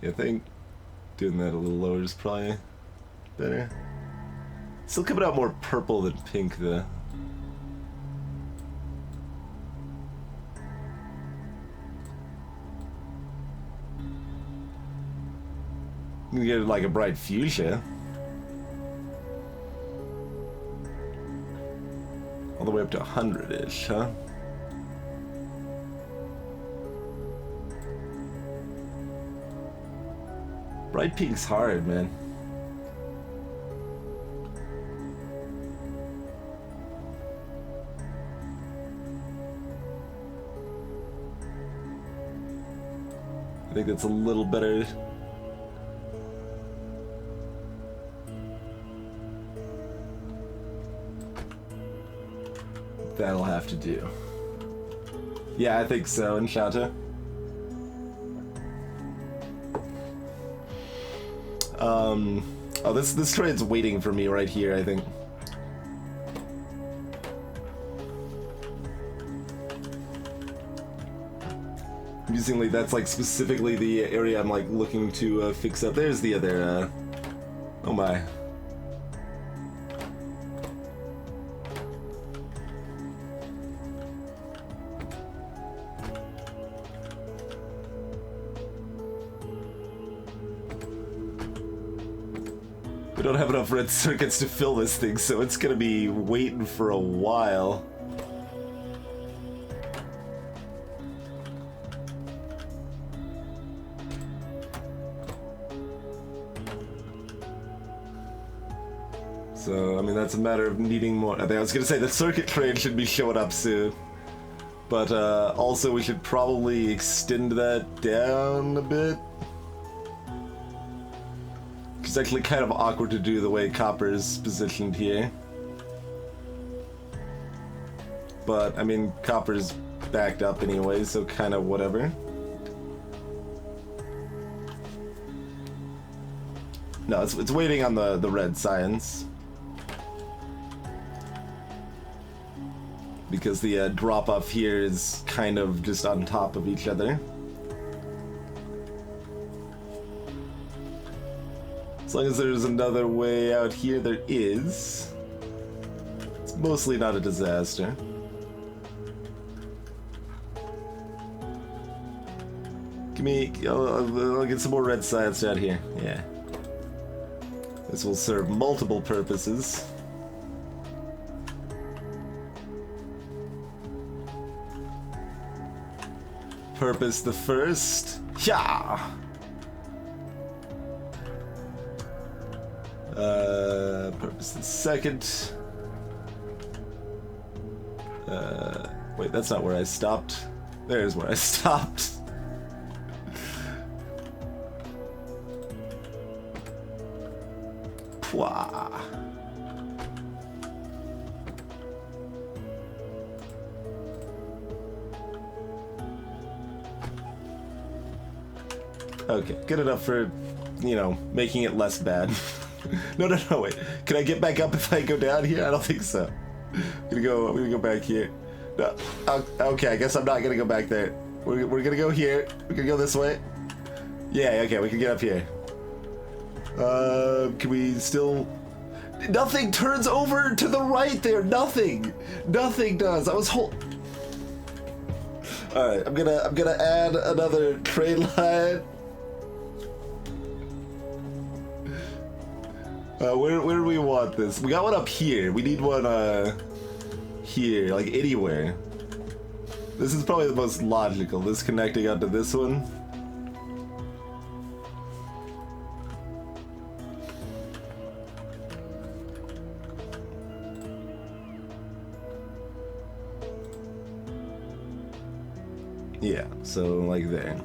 Yeah, I think doing that a little lower is probably better. Still coming out more purple than pink, though. You can get like a bright fuchsia. All the way up to 100-ish, huh? Bright pink's hard, man. I think that's a little better. That'll have to do. Yeah, I think so, Enchanta. Oh, this train's waiting for me right here, I think. Amusingly, that's like specifically the area I'm like looking to fix up. There's the other, oh my. We don't have enough red circuits to fill this thing, so it's gonna be waiting for a while. So, I mean, that's a matter of needing more. I was gonna say the circuit train should be showing up soon. But also we should probably extend that down a bit. It's actually kind of awkward to do the way copper is positioned here. But, I mean, copper's backed up anyway, so kind of whatever. No, it's waiting on the red science. Because the drop-off here is kind of just on top of each other. As long as there's another way out here, there is. It's mostly not a disaster. Give me, I'll get some more red science out here. Yeah. This will serve multiple purposes. Purpose the first. Yeah. Purpose and second. Wait, that's not where I stopped. There's where I stopped. Pwah. Okay, good enough for, you know, making it less bad. No, wait. Can I get back up if I go down here? I don't think so. I'm gonna go back here. No. Okay, I guess I'm not gonna go back there. We're gonna go here. We're gonna go this way. Yeah, okay, we can get up here. Can we still... Nothing turns over to the right there. Nothing does. I was Alright, I'm gonna add another train line. Where do we want this? We got one up here. We need one here, like anywhere. This is probably the most logical. This connecting onto this one. Yeah, so like there.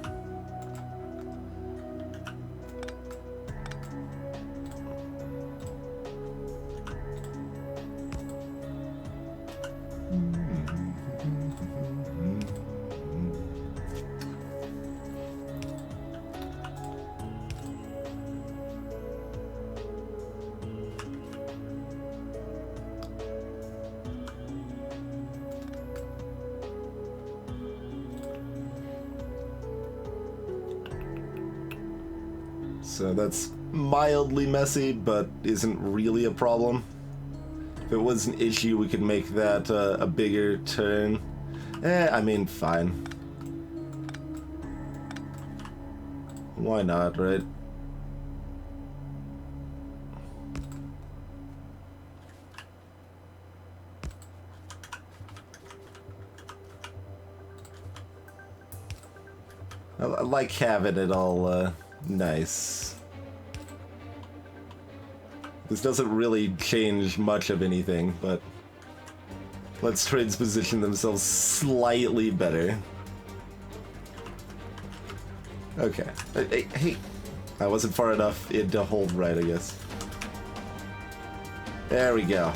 So that's mildly messy, but isn't really a problem. If it was an issue, we could make that a bigger turn. I mean, fine. Why not, right? I like having it all nice. This doesn't really change much of anything, but let's trains position themselves slightly better. Okay. Hey, I wasn't far enough in to hold right, I guess. There we go.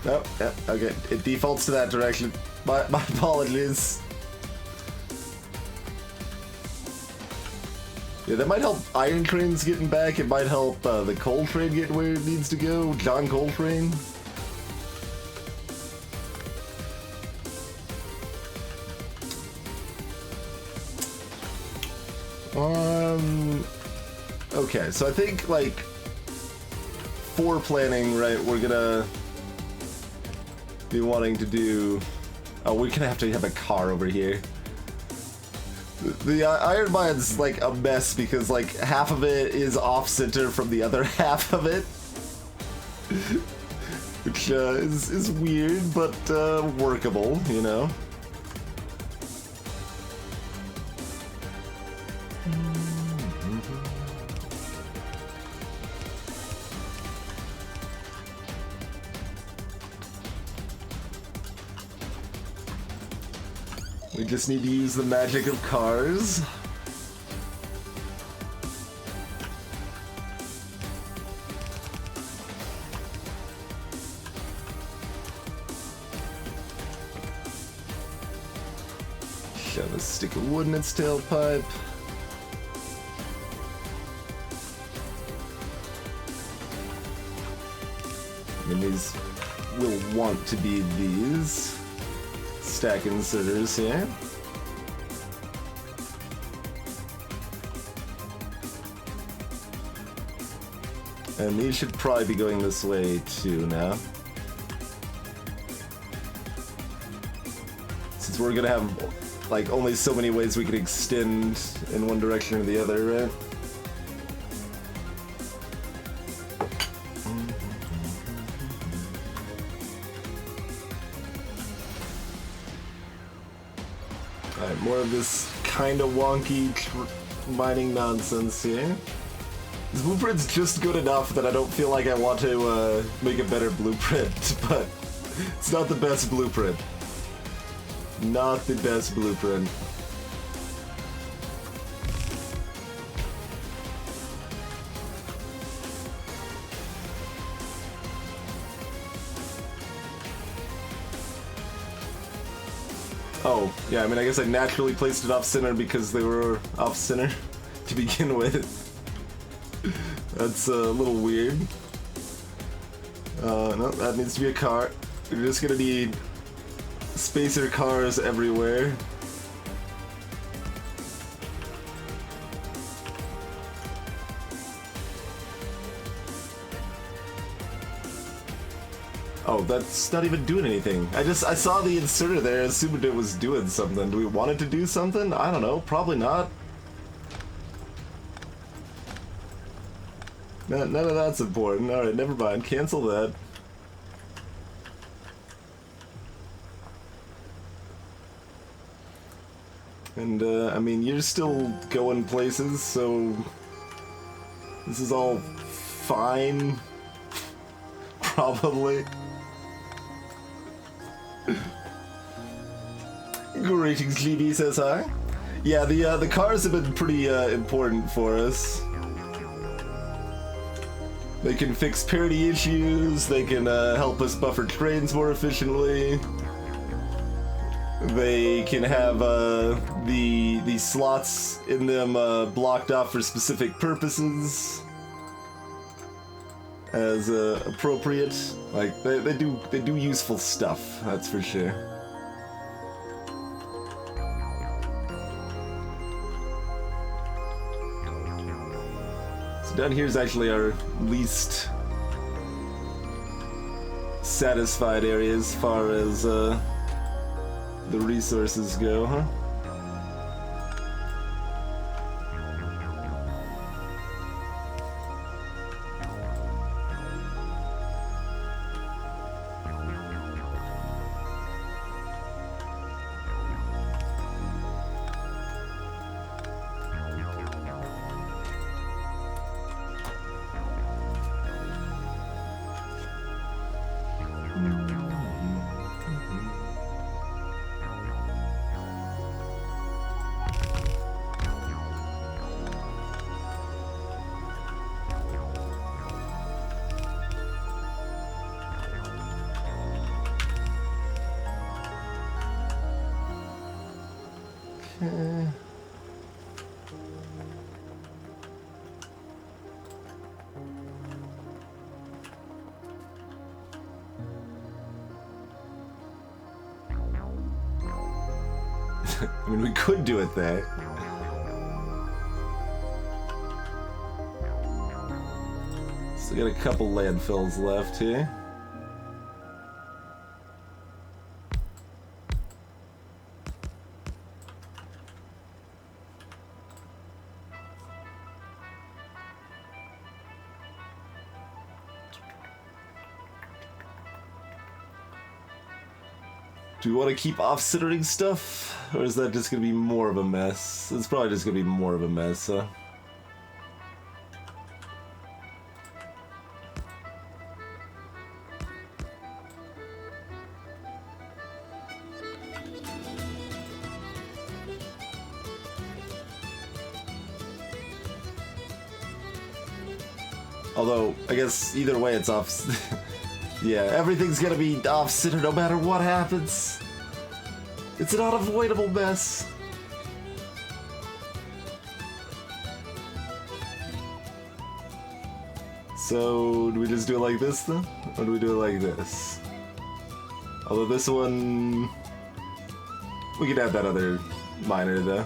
Oh, yeah, okay. It defaults to that direction. My apologies. Yeah, that might help Iron Train's getting back. It might help the Coal Train get where it needs to go. John Coltrane. Okay, so I think, like, for planning, right, we're gonna be wanting to do... Oh, we're gonna have to have a car over here. The Iron Mine's like a mess because like half of it is off-center from the other half of it. Which is weird, but workable, you know? We just need to use the magic of cars. Shove a stick of wood in its tailpipe. And these will want to be these. Stack inserters here. And these should probably be going this way too now. Since we're gonna have like only so many ways we can extend in one direction or the other, right? Alright, more of this kind of wonky mining nonsense here. This blueprint's just good enough that I don't feel like I want to make a better blueprint, but it's not the best blueprint. Not the best blueprint. Oh, yeah, I mean, I guess I naturally placed it off-center because they were off-center to begin with. That's a little weird. No, that needs to be a car. We're just gonna need spacer cars everywhere. Oh, that's not even doing anything. I saw the inserter there, assumed it was doing something. Do we want it to do something? I don't know, probably not. None of that's important. Alright, never mind. Cancel that. And, I mean, you're still going places, so this is all fine. Probably. Greetings, GB says hi. Yeah, the cars have been pretty important for us. They can fix parity issues, they can help us buffer trains more efficiently. They can have the slots in them blocked off for specific purposes as appropriate. Like they do useful stuff, that's for sure. Down here is actually our least satisfied area as far as the resources go, huh? I mean, we could do it there. Still got a couple landfills left here. Do we want to keep off-centering stuff? Or is that just going to be more of a mess? It's probably just going to be more of a mess, huh? Although, I guess either way it's off... Yeah, everything's gonna be off-center no matter what happens. It's an unavoidable mess. So, do we just do it like this then? Or do we do it like this? Although this one... We could add that other miner though.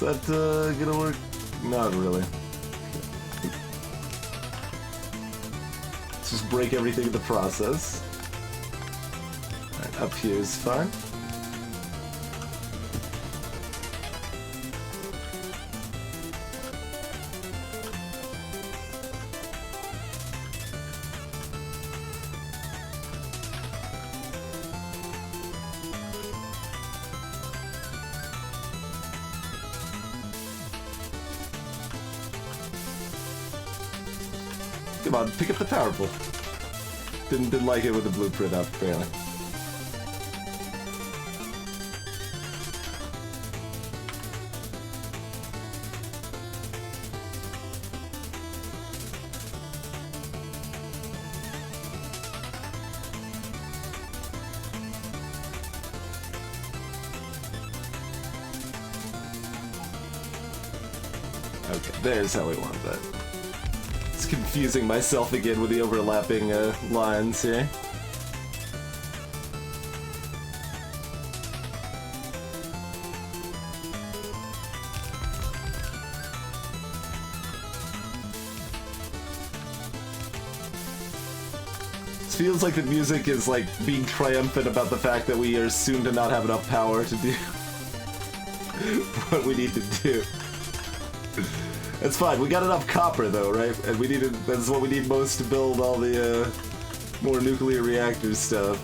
Is that gonna work? Not really. Let's just break everything in the process. Alright, up here is fine. Come on, pick up the power pole. Didn't like it with the blueprint up, apparently. Okay, there's how we want that. Confusing myself again with the overlapping lines here. This feels like the music is like being triumphant about the fact that we are soon to not have enough power to do what we need to do. It's fine, we got enough copper though, right? And we needed, that's what we need most to build all the more nuclear reactor stuff.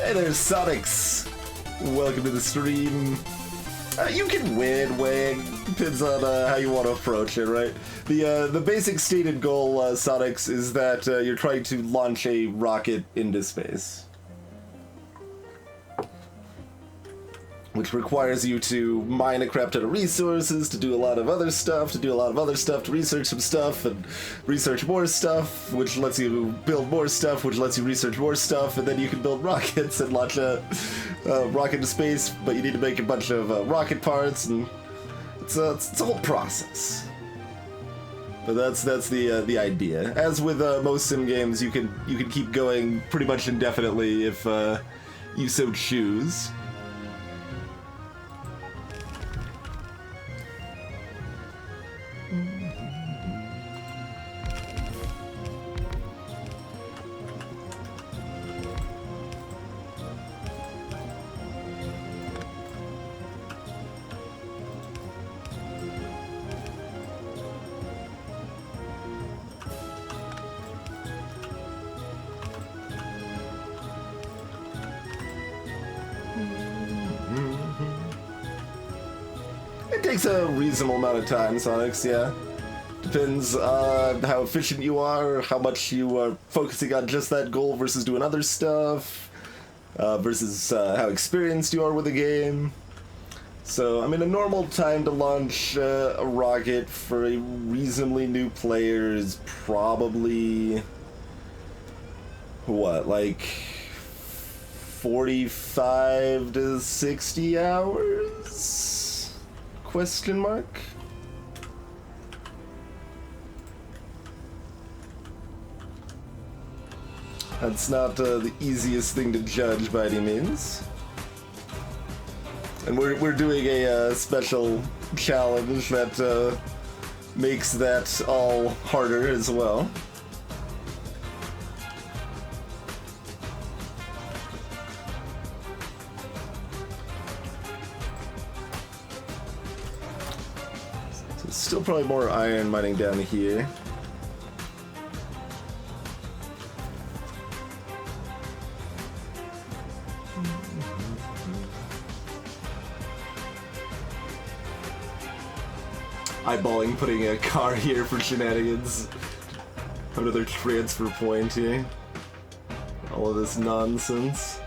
Hey there, Sonics! Welcome to the stream. You can win, Wang. Depends on how you want to approach it, right? The basic stated goal, Sonics, is that you're trying to launch a rocket into space. Which requires you to mine a crap ton of resources, to do a lot of other stuff, to research some stuff, and research more stuff, which lets you build more stuff, which lets you research more stuff, and then you can build rockets and launch a rocket into space, but you need to make a bunch of rocket parts, and it's a whole process. But that's the idea. As with most sim games, you can keep going pretty much indefinitely if you so choose. It takes a reasonable amount of time, Sonics, yeah. Depends on how efficient you are, how much you are focusing on just that goal versus doing other stuff, versus how experienced you are with the game. So, I mean, a normal time to launch a rocket for a reasonably new player is probably, what, like 45 to 60 hours? Question mark? That's not the easiest thing to judge by any means. And we're doing a special challenge that makes that all harder as well. Still probably more iron mining down here. Eyeballing putting a car here for shenanigans. Another transfer point here. All of this nonsense.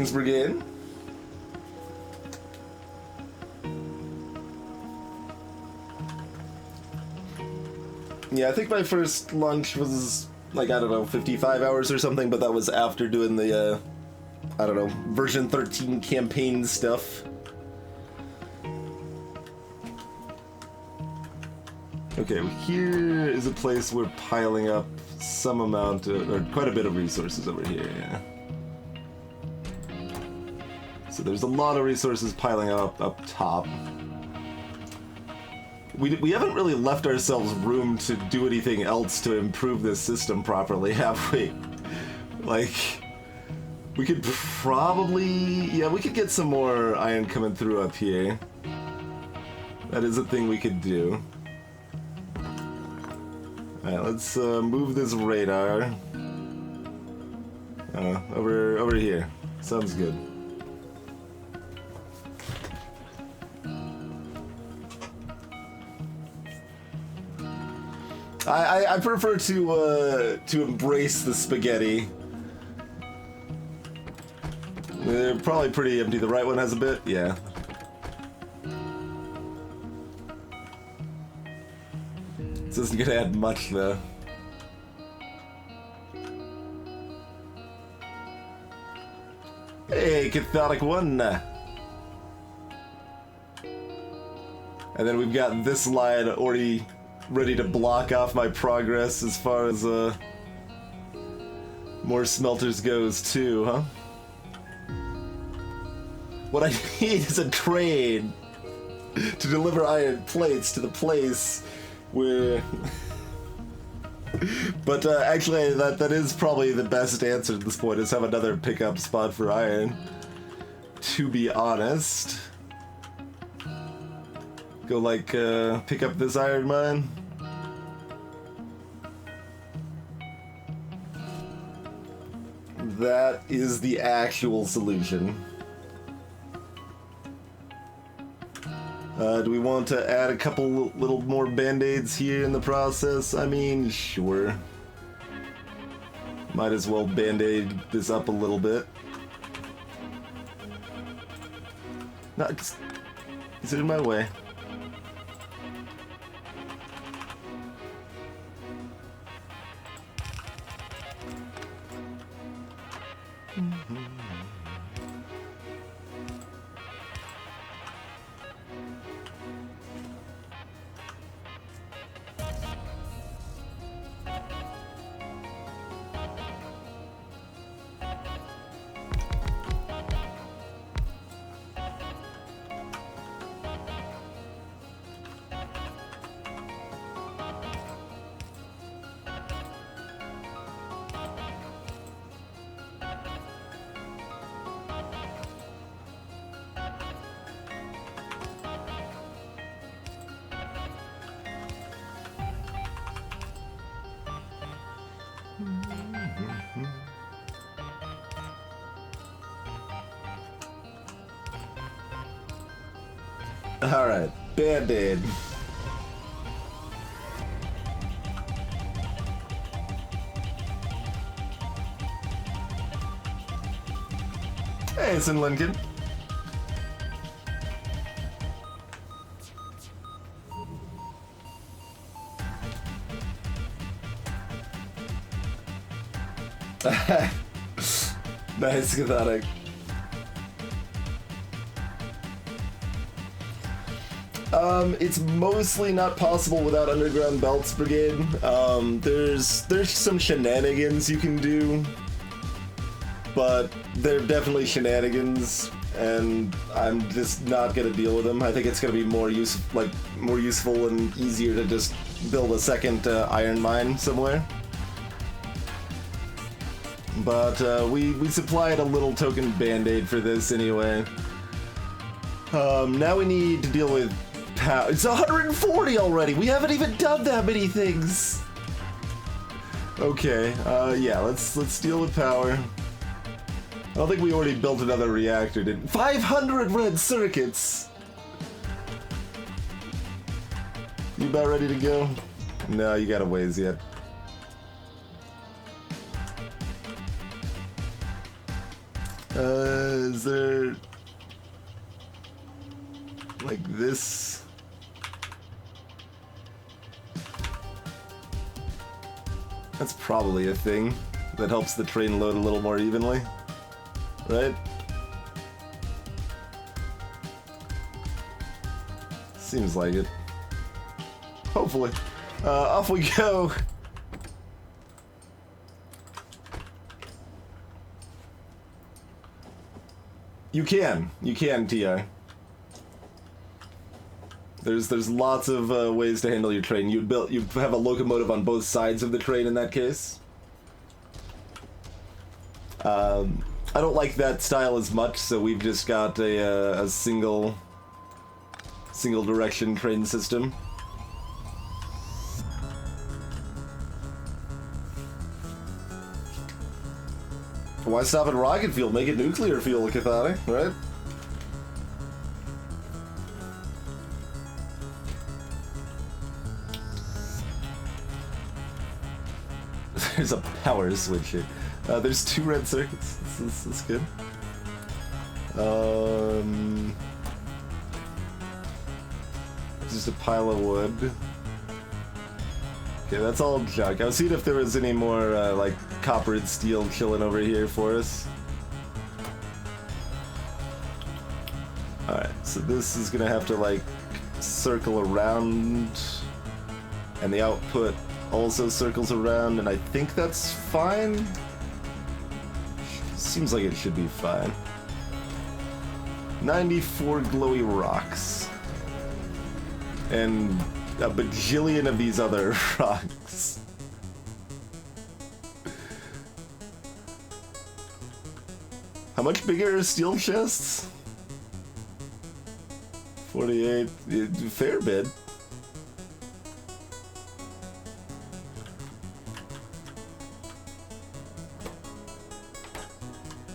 Greetings, Brigade. Yeah, I think my first lunch was, like, I don't know, 55 hours or something, but that was after doing the, I don't know, version 13 campaign stuff. Okay, here is a place we're piling up some amount, or quite a bit of resources over here, yeah. So there's a lot of resources piling up top. We haven't really left ourselves room to do anything else to improve this system properly, have we? Like, we could probably... Yeah, we could get some more iron coming through up here. That is a thing we could do. Alright, let's move this radar. Over here. Sounds good. I prefer to embrace the spaghetti. They're probably pretty empty. The right one has a bit, yeah. This isn't gonna add much though. Hey, Catholic one. And then we've got this line already ready to block off my progress as far as more smelters goes too, huh? What I need is a train to deliver iron plates to the place where... But actually that is probably the best answer at this point, is have another pickup spot for iron, to be honest. Go, like, pick up this iron mine. That is the actual solution. Do we want to add a couple little more band-aids here in the process? I mean, sure. Might as well band-aid this up a little bit. No, just... is it in my way? Alright, Band-Aid. Hey, it's in Lincoln. Nice, Cathartic. It's mostly not possible without Underground Belts Brigade. There's some shenanigans you can do, but they're definitely shenanigans, and I'm just not gonna deal with them. I think it's gonna be more useful and easier to just build a second iron mine somewhere. But we supplied a little token band-aid for this anyway. Now we need to deal with power. It's 140 already! We haven't even done that many things! Okay, yeah, let's deal with power. I don't think we already built another reactor, did we? 500 red circuits! You about ready to go? No, you got a ways yet. Is there... like this? That's probably a thing that helps the train load a little more evenly, right? Seems like it. Hopefully. Off we go! You can, TI. There's lots of ways to handle your train. You'd have a locomotive on both sides of the train in that case. I don't like that style as much, so we've just got a single direction train system. Why stop at rocket fuel? Make it nuclear fuel, Cathani, right? There's a power switch here. There's 2 red circuits. This is good. Just a pile of wood. Okay, that's all junk. I was seeing if there was any more, like, copper and steel chilling over here for us. Alright, so this is gonna have to, like, circle around, and the output also circles around, and I think that's fine? Seems like it should be fine. 94 glowy rocks. And a bajillion of these other rocks. How much bigger are steel chests? 48, fair bit.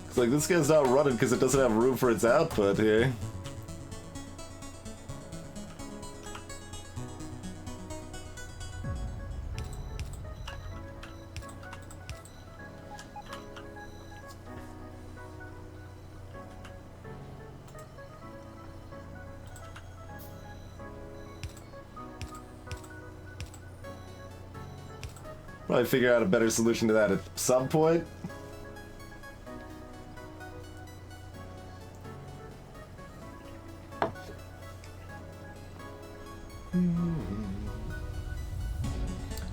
It's like this guy's not running because it doesn't have room for its output here. Probably figure out a better solution to that at some point.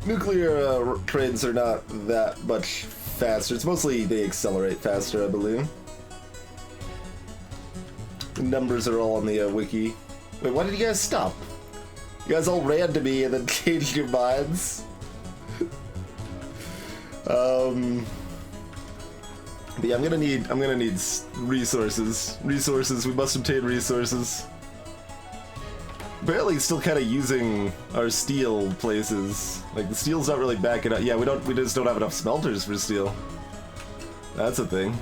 Nuclear trains are not that much faster. It's mostly they accelerate faster, I believe. The numbers are all on the wiki. Wait, why did you guys stop? You guys all ran to me and then changed your minds? But yeah, I'm gonna need resources. We must obtain resources. Apparently still kind of using our steel places. Like the steel's not really backing up. Yeah, we just don't have enough smelters for steel. That's a thing.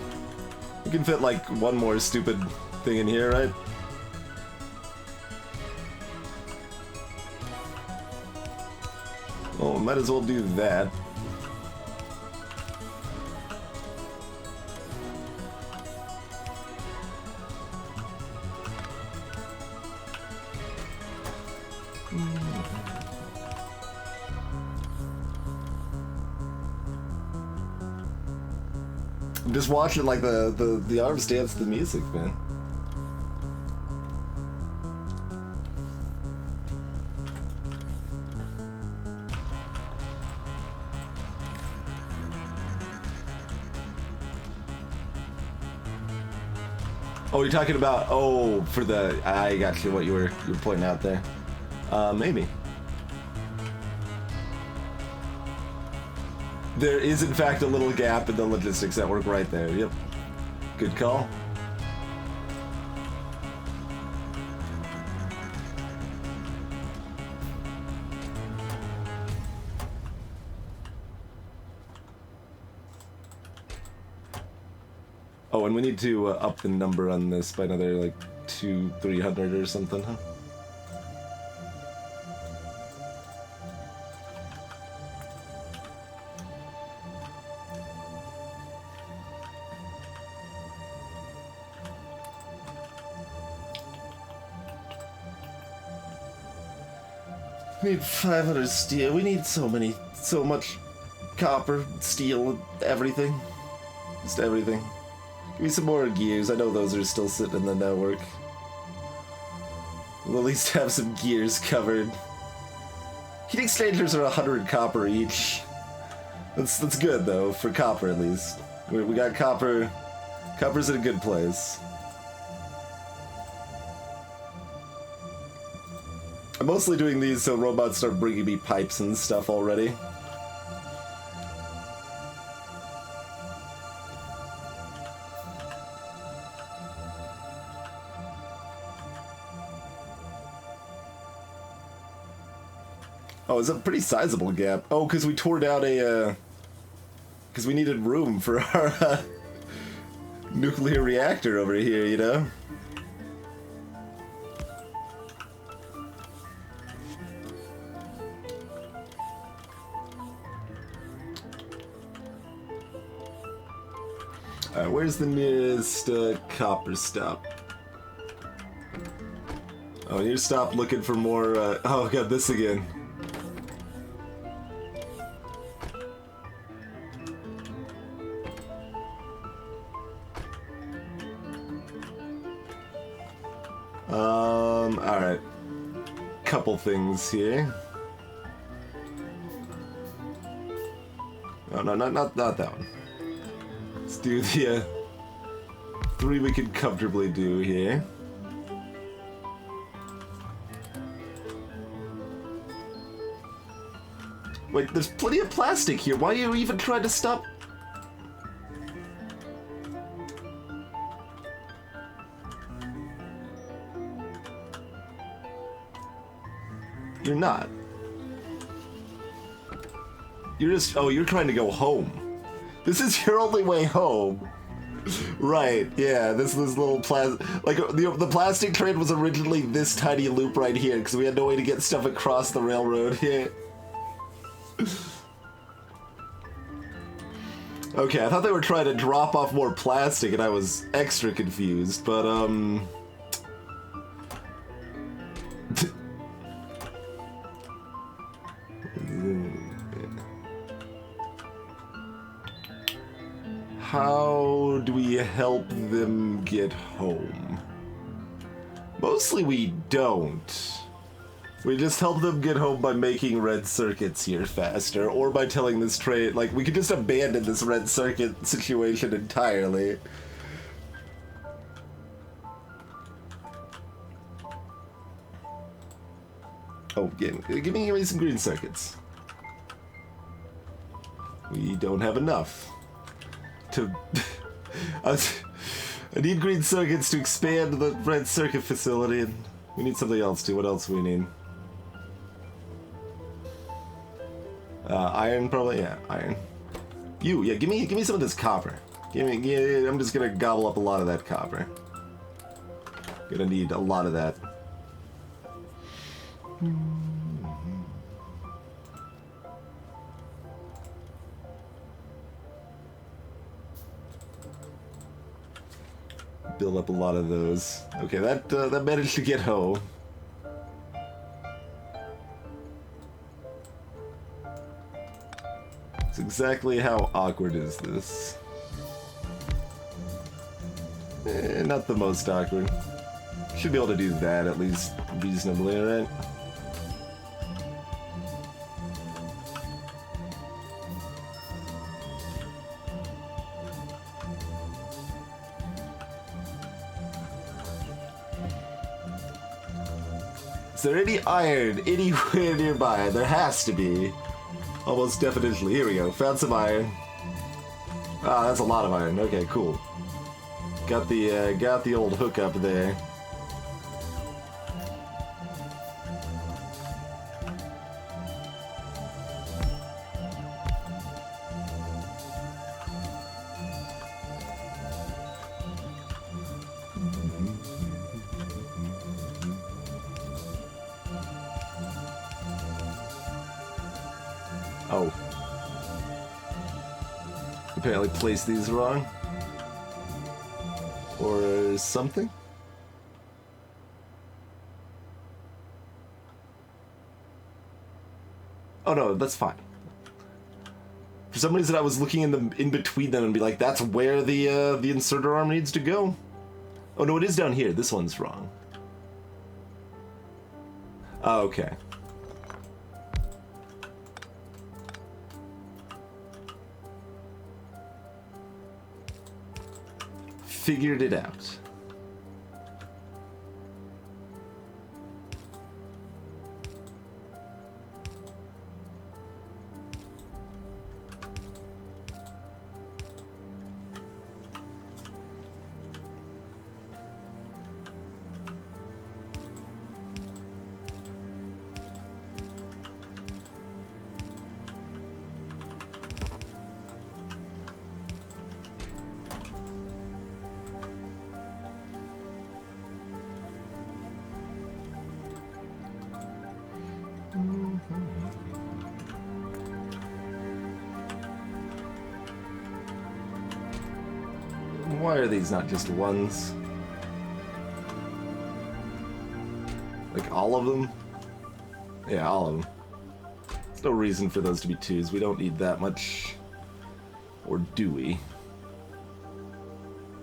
We can fit like one more stupid thing in here, right? Well, might as well do that. I'm just watching like the arms dance to the music, man. Oh, you're talking about, oh, for the, I got you what you were pointing out there. Maybe. There is, in fact, a little gap in the logistics network right there. Yep. Good call. Oh, and we need to up the number on this by another, like, 300 or something, huh? We need 500 steel. We need so much copper, steel, everything. Just everything. Give me some more gears. I know those are still sitting in the network. We'll at least have some gears covered. Heat exchangers are 100 copper each. That's good though, for copper at least. We got copper. Copper's in a good place. I'm mostly doing these so robots start bringing me pipes and stuff already. Oh, it's a pretty sizable gap. Oh, because we tore down a, because we needed room for our nuclear reactor over here, you know? Alright, where's the nearest copper stop? Oh, you stop looking for more, oh god, this again. Alright. Couple things here. Oh, no, not that one. Let's do the, 3 we could comfortably do here. Wait, there's plenty of plastic here. Why are you even trying to stop? You're not. You're just, oh, you're trying to go home. This is your only way home. Right, yeah, this little like, the plastic train was originally this tiny loop right here, because we had no way to get stuff across the railroad here. Okay, I thought they were trying to drop off more plastic, and I was extra confused, but, how do we help them get home? Mostly we don't. We just help them get home by making red circuits here faster, or by telling this train, like, we could just abandon this red circuit situation entirely. Oh, yeah, give me some green circuits. We don't have enough to... I need green circuits to expand the red circuit facility, and we need something else too. What else do we need? Iron, probably? Yeah, iron. Yeah, give me some of this copper. Yeah, I'm just gonna gobble up a lot of that copper. Gonna need a lot of that. Build up a lot of those. Okay, that managed to get home. It's exactly how awkward is this? Not the most awkward. Should be able to do that at least reasonably, right? Is there any iron anywhere nearby? There has to be. Almost definitely. Here we go. Found some iron. Ah, that's a lot of iron. Okay, cool. Got the old hookup there. Oh. Apparently placed these wrong. Or something? Oh no, that's fine. For some reason I was looking in between them and be like, that's where the inserter arm needs to go. Oh no, it is down here. This one's wrong. Oh, okay. Figured it out. Why are these not just ones? Like all of them? Yeah, all of them. There's no reason for those to be twos. We don't need that much. Or do we?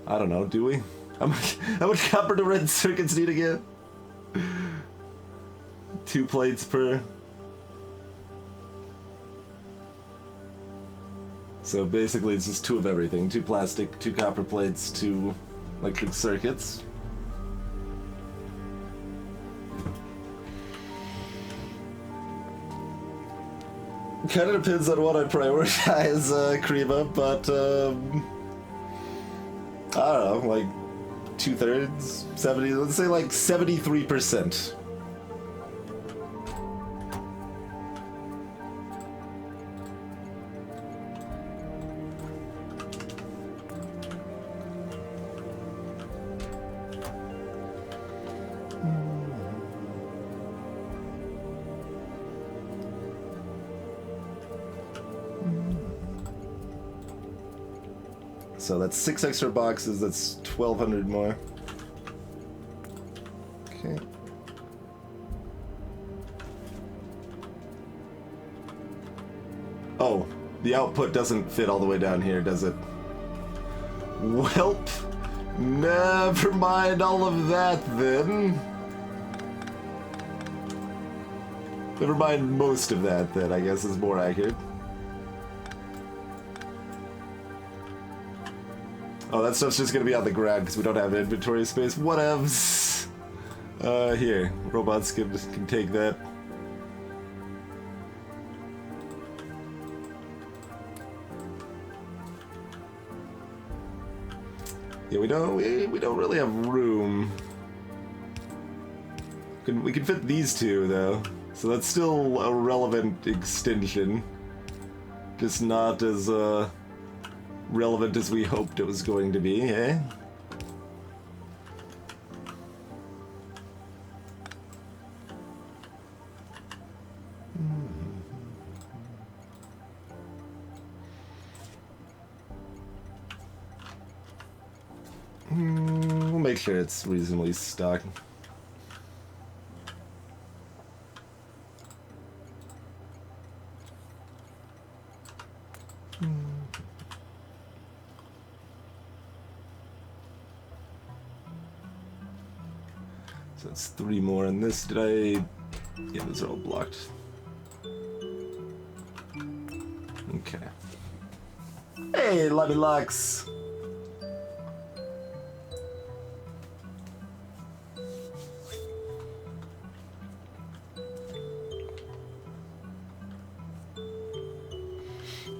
I don't know, do we? How much copper do red circuits need again? 2 plates per. So basically it's just 2 of everything. 2 plastic, 2 copper plates, 2 electric circuits. Kind of depends on what I prioritize, Krima, but I don't know, like 2/3, 70, let's say like 73%. So that's 6 extra boxes, that's 1,200 more. Okay. Oh, the output doesn't fit all the way down here, does it? Welp, never mind all of that then. Never mind most of that then, I guess is more accurate. Oh, that stuff's just gonna be on the ground because we don't have inventory space. Whatevs. Here, robots can take that. Yeah, we don't really have room. We can fit these 2 though, so that's still a relevant extension. Just not as relevant as we hoped it was going to be, eh? We'll make sure it's reasonably stocked. So that's 3 more in this. Did I... Yeah, those are all blocked. Okay. Hey, Lobby Lux!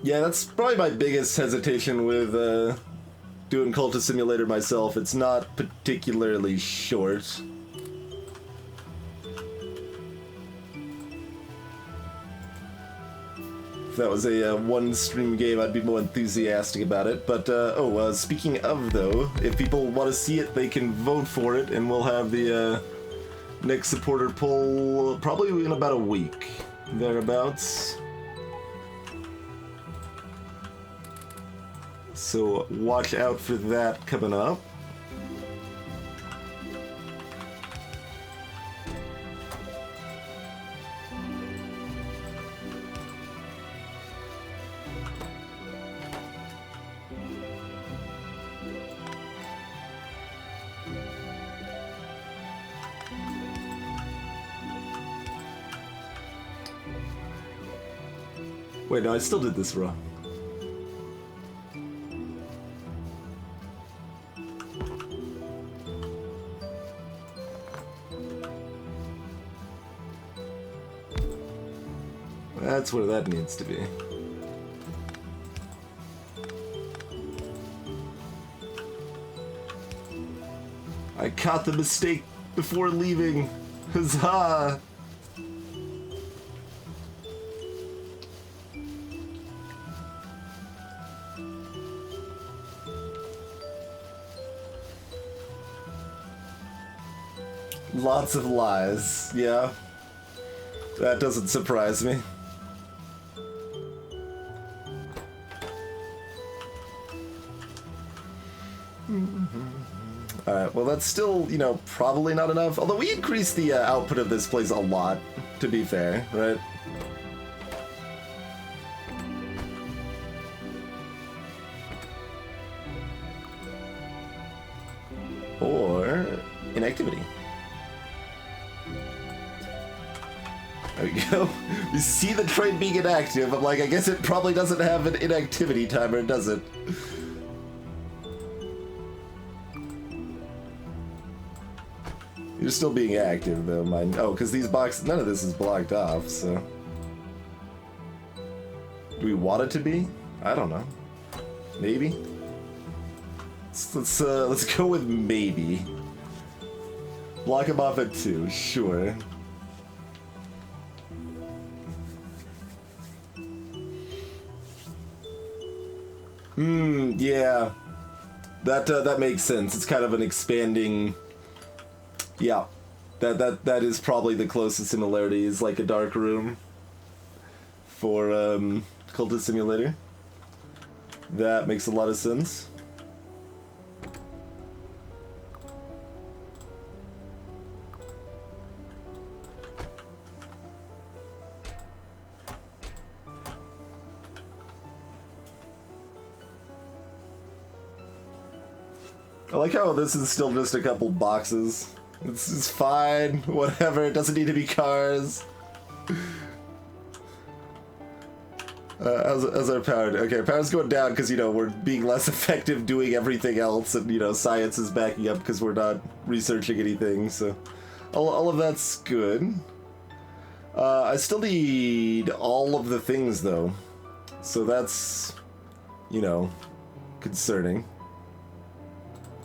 Yeah, that's probably my biggest hesitation with doing Cultist Simulator myself. It's not particularly short. If that was a one-stream game, I'd be more enthusiastic about it. But, speaking of, though, if people want to see it, they can vote for it, and we'll have the next supporter poll probably in about a week, thereabouts. So watch out for that coming up. Wait, no, I still did this wrong. That's where that needs to be. I caught the mistake before leaving. Huzzah! Lots of lies, yeah. That doesn't surprise me. Alright, well that's still, you know, probably not enough. Although we increased the output of this place a lot, to be fair, right? Or inactivity. There we go. You see the train being inactive. I'm like, I guess it probably doesn't have an inactivity timer, does it? You're still being active, though, mind. Oh, because these boxes, none of this is blocked off, so. Do we want it to be? I don't know. Maybe? Let's go with maybe. Block him off at 2, sure. Yeah. That makes sense. It's kind of an expanding. Yeah. That is probably the closest similarity, is like a dark room for Cultist Simulator. That makes a lot of sense. I like how this is still just a couple boxes. It's fine, whatever, it doesn't need to be cars. How's our power? Okay, power's going down because, you know, we're being less effective doing everything else, and, you know, science is backing up because we're not researching anything, so all of that's good. I still need all of the things, though, so that's, you know, concerning.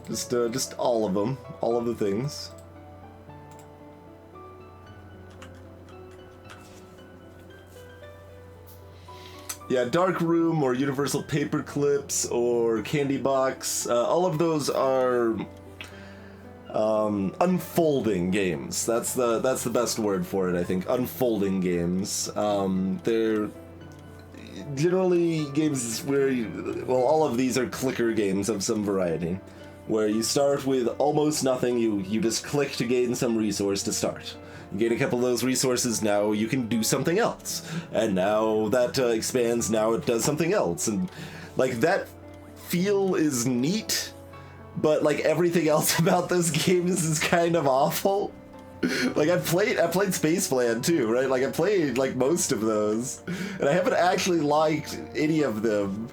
Just all of them, all of the things. Yeah, dark room or universal paper clips or candy box. All of those are unfolding games. That's the best word for it, I think. Unfolding games. They're generally games where well, all of these are clicker games of some variety, where you start with almost nothing. You just click to gain some resource to start. You gain a couple of those resources, now you can do something else. And now that expands, now it does something else. And, like, that feel is neat, but, like, everything else about those games is kind of awful. Like, I played Space Plan, too, right? Like, I played, like, most of those. And I haven't actually liked any of them,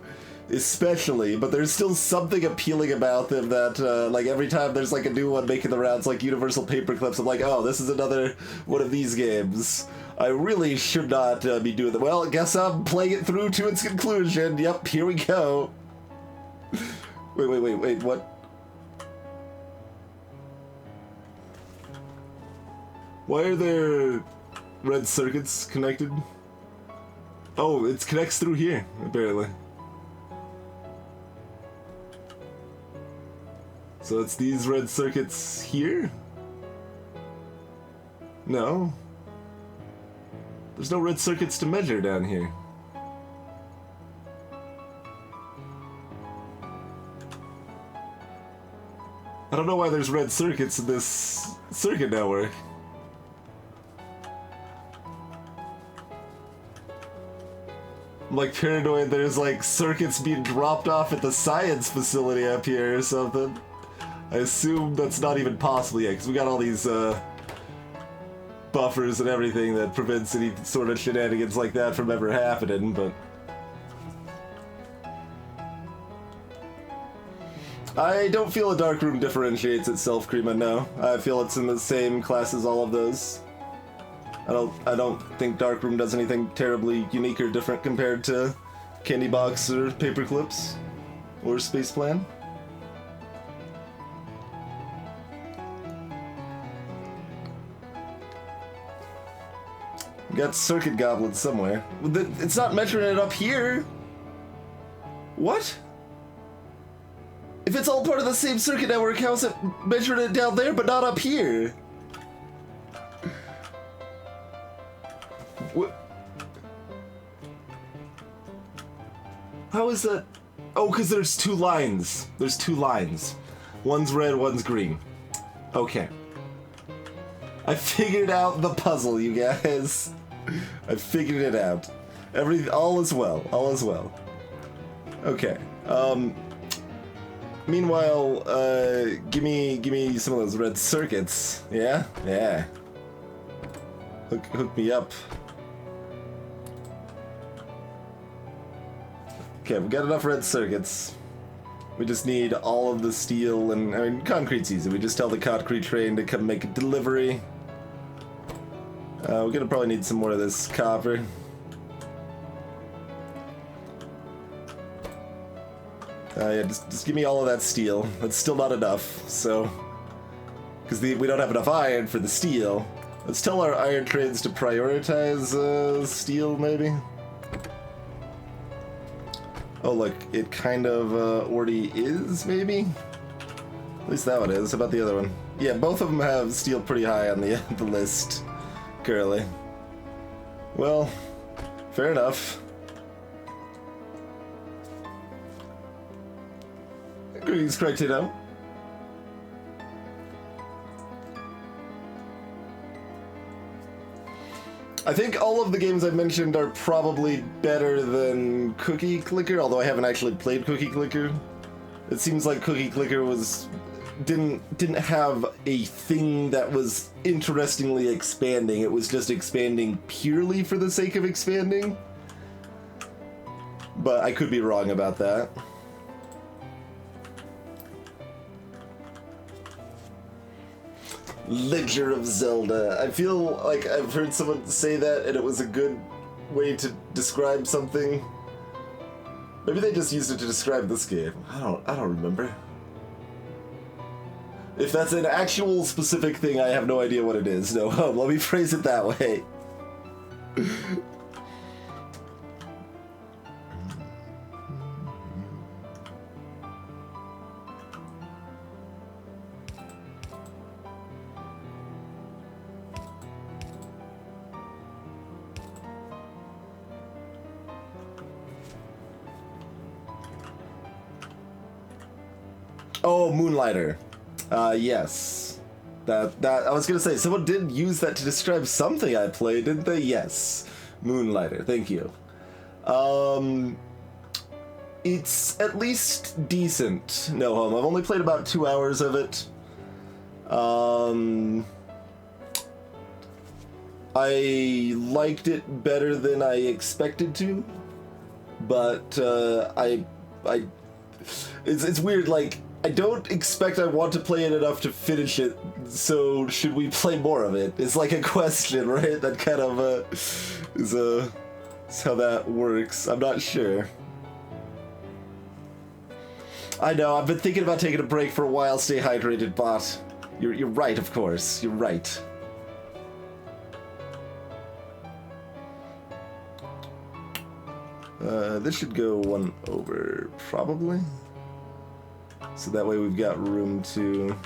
especially, but there's still something appealing about them that, like, every time there's, like, a new one making the rounds, like Universal Paperclips, I'm like, oh, this is another one of these games. I really should not be doing that. Well, I guess I'm playing it through to its conclusion. Yep, here we go. Wait, what? Why are there red circuits connected? Oh, it connects through here, apparently. So it's these red circuits here? No. There's no red circuits to measure down here. I don't know why there's red circuits in this circuit network. I'm like paranoid there's like circuits being dropped off at the science facility up here or something. I assume that's not even possible yet, because we got all these buffers and everything that prevents any sort of shenanigans like that from ever happening, but... I don't feel a dark room differentiates itself, Krima, no. I feel it's in the same class as all of those. I don't think dark room does anything terribly unique or different compared to Candy Box or Paper Clips or Space Plan. We got circuit goblins somewhere. It's not measuring it up here. What? If it's all part of the same circuit network, how's it measuring it down there but not up here? What? How is that? Oh, because there's two lines. There's two lines. One's red, one's green. Okay. I figured out the puzzle, you guys. I figured it out. All is well. All is well. Okay. Meanwhile, give me some of those red circuits. Yeah? Yeah. Hook me up. Okay, we've got enough red circuits. We just need all of the steel and, I mean, concrete's easy. We just tell the concrete train to come make a delivery. We're gonna probably need some more of this copper. Yeah, just give me all of that steel. That's still not enough, so... Because we don't have enough iron for the steel. Let's tell our iron trains to prioritize steel, maybe? Oh, look, it kind of already is, maybe? At least that one is. How about the other one? Yeah, both of them have steel pretty high on the, the list currently. Well, fair enough. Greetings, Cryptino. I think all of the games I mentioned are probably better than Cookie Clicker, although I haven't actually played Cookie Clicker. It seems like Cookie Clicker didn't have a thing that was interestingly expanding. It was just expanding purely for the sake of expanding. But I could be wrong about that. Ledger of Zelda. I feel like I've heard someone say that and it was a good way to describe something. Maybe they just used it to describe this game. I don't remember. If that's an actual specific thing, I have no idea what it is. No, let me phrase it that way. Oh, Moonlighter. Yes. That I was gonna say, someone did use that to describe something I played, didn't they? Yes. Moonlighter, thank you. It's at least decent, no homo. I've only played about 2 hours of it. I liked it better than I expected to, but it's weird, like, I don't expect I want to play it enough to finish it, so should we play more of it? It's like a question, right? That kind of is how that works. I'm not sure. I know, I've been thinking about taking a break for a while. Stay hydrated, bot. You're right, of course. You're right. This should go one over, probably. So that way we've got room to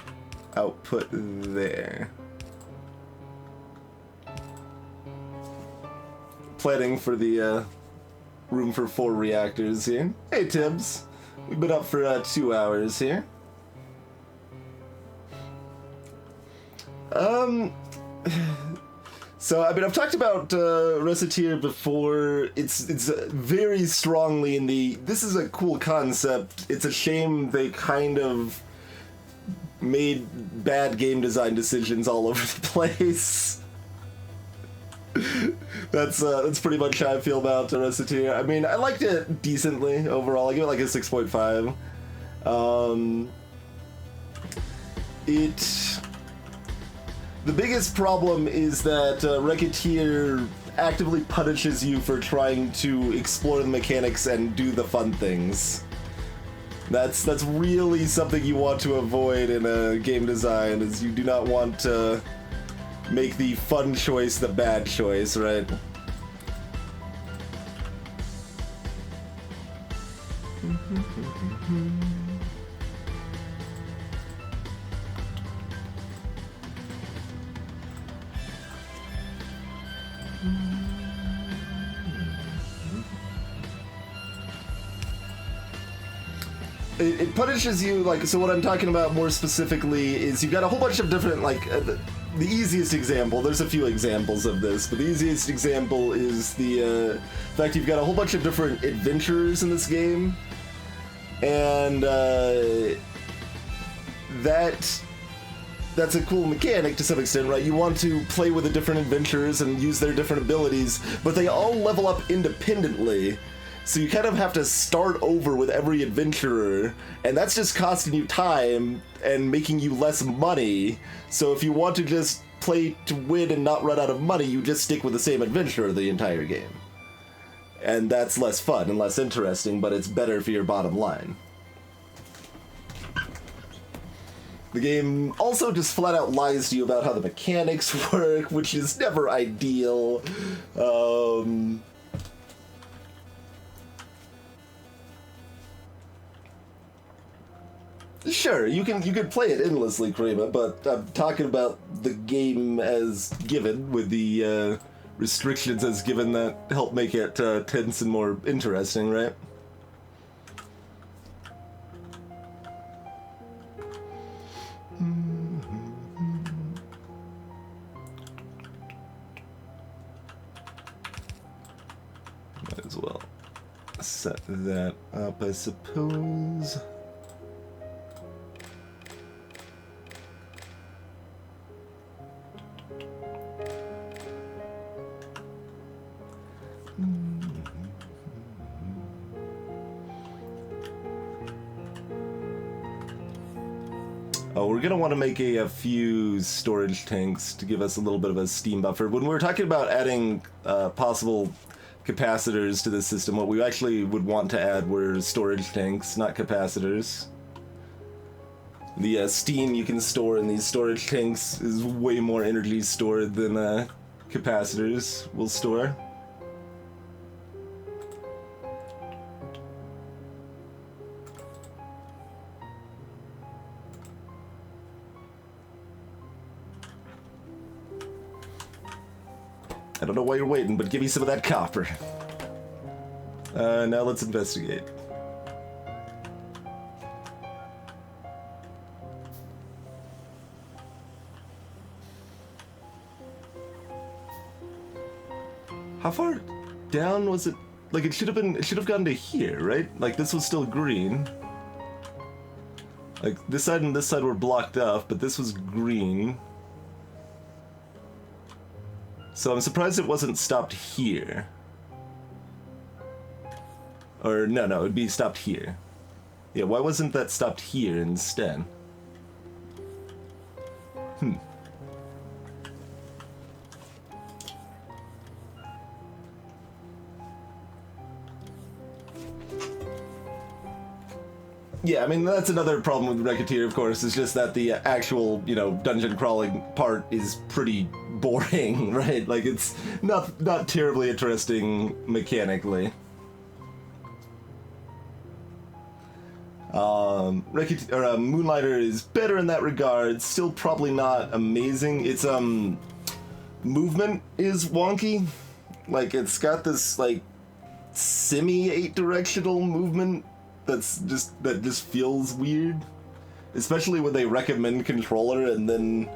output there. Planning for the room for 4 reactors here. Hey Tibbs, we've been up for 2 hours here. So, I mean, I've talked about Reciteer before. It's very strongly in the, this is a cool concept. It's a shame they kind of made bad game design decisions all over the place. That's pretty much how I feel about Reciteer. I mean, I liked it decently overall. I give it like a 6.5. The biggest problem is that Reciteer actively punishes you for trying to explore the mechanics and do the fun things. That's really something you want to avoid in a game design, is you do not want to make the fun choice the bad choice, right? It punishes you, like, so what I'm talking about more specifically is you've got a whole bunch of different, like, the easiest example, there's a few examples of this, but the easiest example is the fact you've got a whole bunch of different adventurers in this game, and that's a cool mechanic to some extent, right? You want to play with the different adventurers and use their different abilities, but they all level up independently. So you kind of have to start over with every adventurer, and that's just costing you time and making you less money. So if you want to just play to win and not run out of money, you just stick with the same adventurer the entire game. And that's less fun and less interesting, but it's better for your bottom line. The game also just flat out lies to you about how the mechanics work, which is never ideal. Sure, you can play it endlessly, Krima, but I'm talking about the game as given, with the restrictions as given that help make it tense and more interesting, right? Might as well set that up, I suppose. Oh, we're going to want to make a few storage tanks to give us a little bit of a steam buffer. When we were talking about adding possible capacitors to the system, what we actually would want to add were storage tanks, not capacitors. The steam you can store in these storage tanks is way more energy stored than capacitors will store. I don't know why you're waiting, but give me some of that copper. Now let's investigate. How far down was it? Like, it should have gone to here, right? Like, this was still green. Like, this side and this side were blocked off, but this was green. So I'm surprised it wasn't stopped here. Or, no, it would be stopped here. Yeah, why wasn't that stopped here instead? Yeah, I mean, that's another problem with Reciteer, of course, is just that the actual, dungeon crawling part is pretty boring, right? Like, it's not terribly interesting mechanically. Moonlighter is better in that regard, still probably not amazing. Its, movement is wonky. Like, it's got this, like, semi-8-directional movement that just feels weird, especially when they recommend controller and then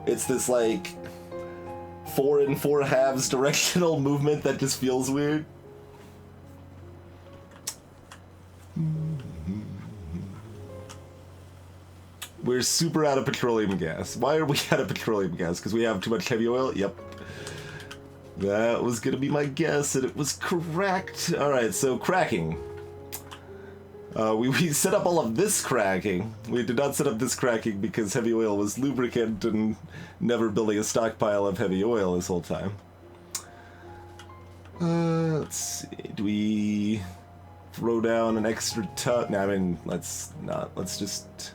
it's this like 4 and 4 halves directional movement that just feels weird. We're super out of petroleum gas. Why are we out of petroleum gas? Because we have too much heavy oil? Yep. That was gonna be my guess, and it was correct. Alright, so cracking. We set up all of this cracking. We did not set up this cracking because heavy oil was lubricant and never building a stockpile of heavy oil this whole time. Let's see. Do we throw down an extra ton? No, I mean, let's not. Let's just...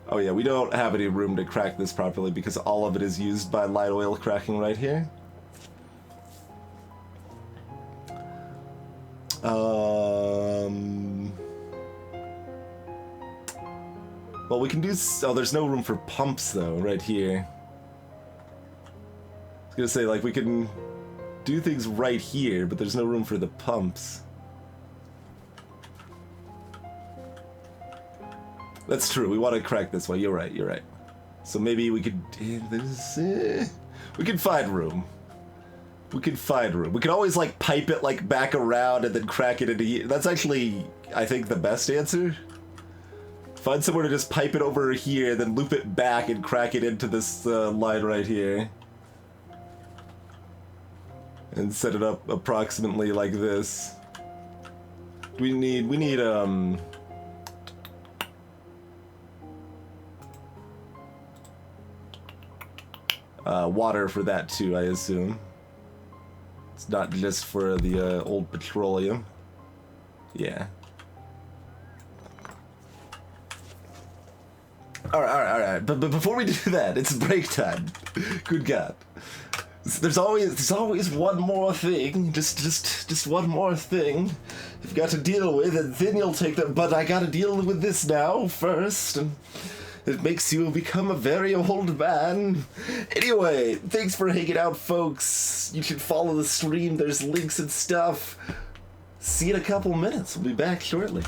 Oh yeah, we don't have any room to crack this properly because all of it is used by light oil cracking right here. Well, we can do... Oh, there's no room for pumps, though, right here. I was gonna say, like, we can do things right here, but there's no room for the pumps. That's true, we want to crack this way. You're right, you're right. So maybe we could... we could find room. We could find room. We could always, like, pipe it, like, back around and then crack it into here. That's actually, I think, the best answer. Find somewhere to just pipe it over here, then loop it back and crack it into this line right here. And set it up approximately like this. We need, water for that too, I assume. It's not just for the old petroleum. Yeah. Alright. But before we do that, it's break time. Good God. There's always one more thing. Just one more thing you've got to deal with, and then you'll take that. But I gotta deal with this now first. And it makes you become a very old man. Anyway, thanks for hanging out, folks. You should follow the stream. There's links and stuff. See you in a couple minutes. We'll be back shortly.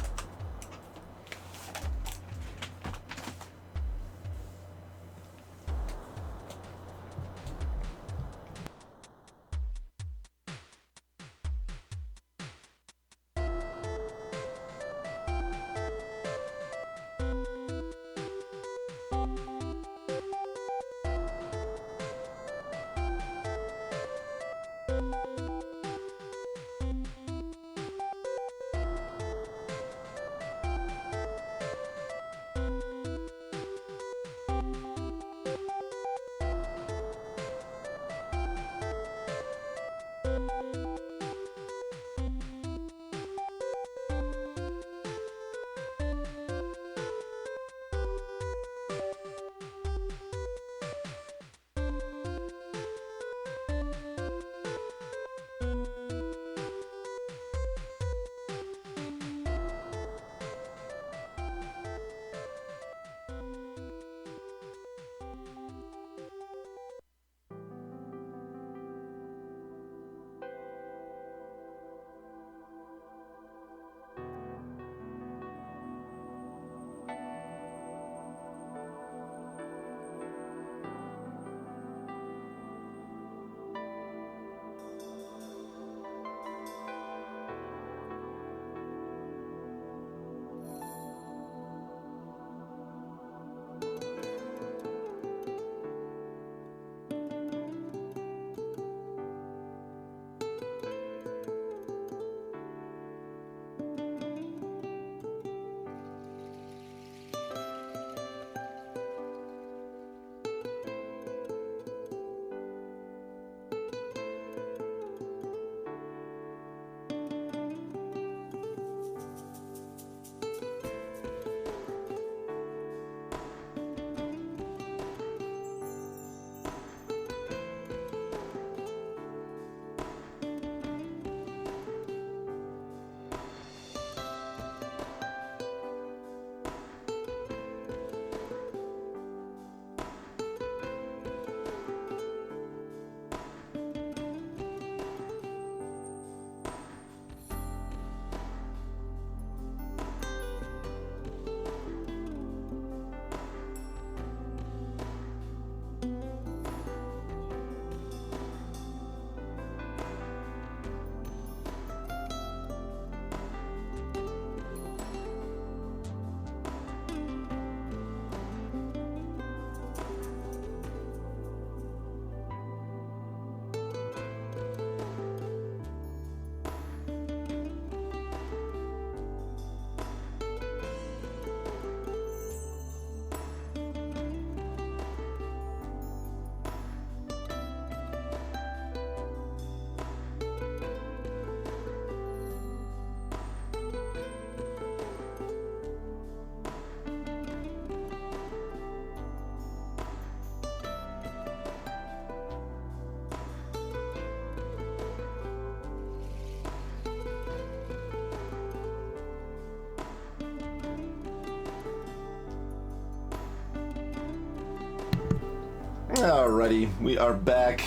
Alrighty, we are back.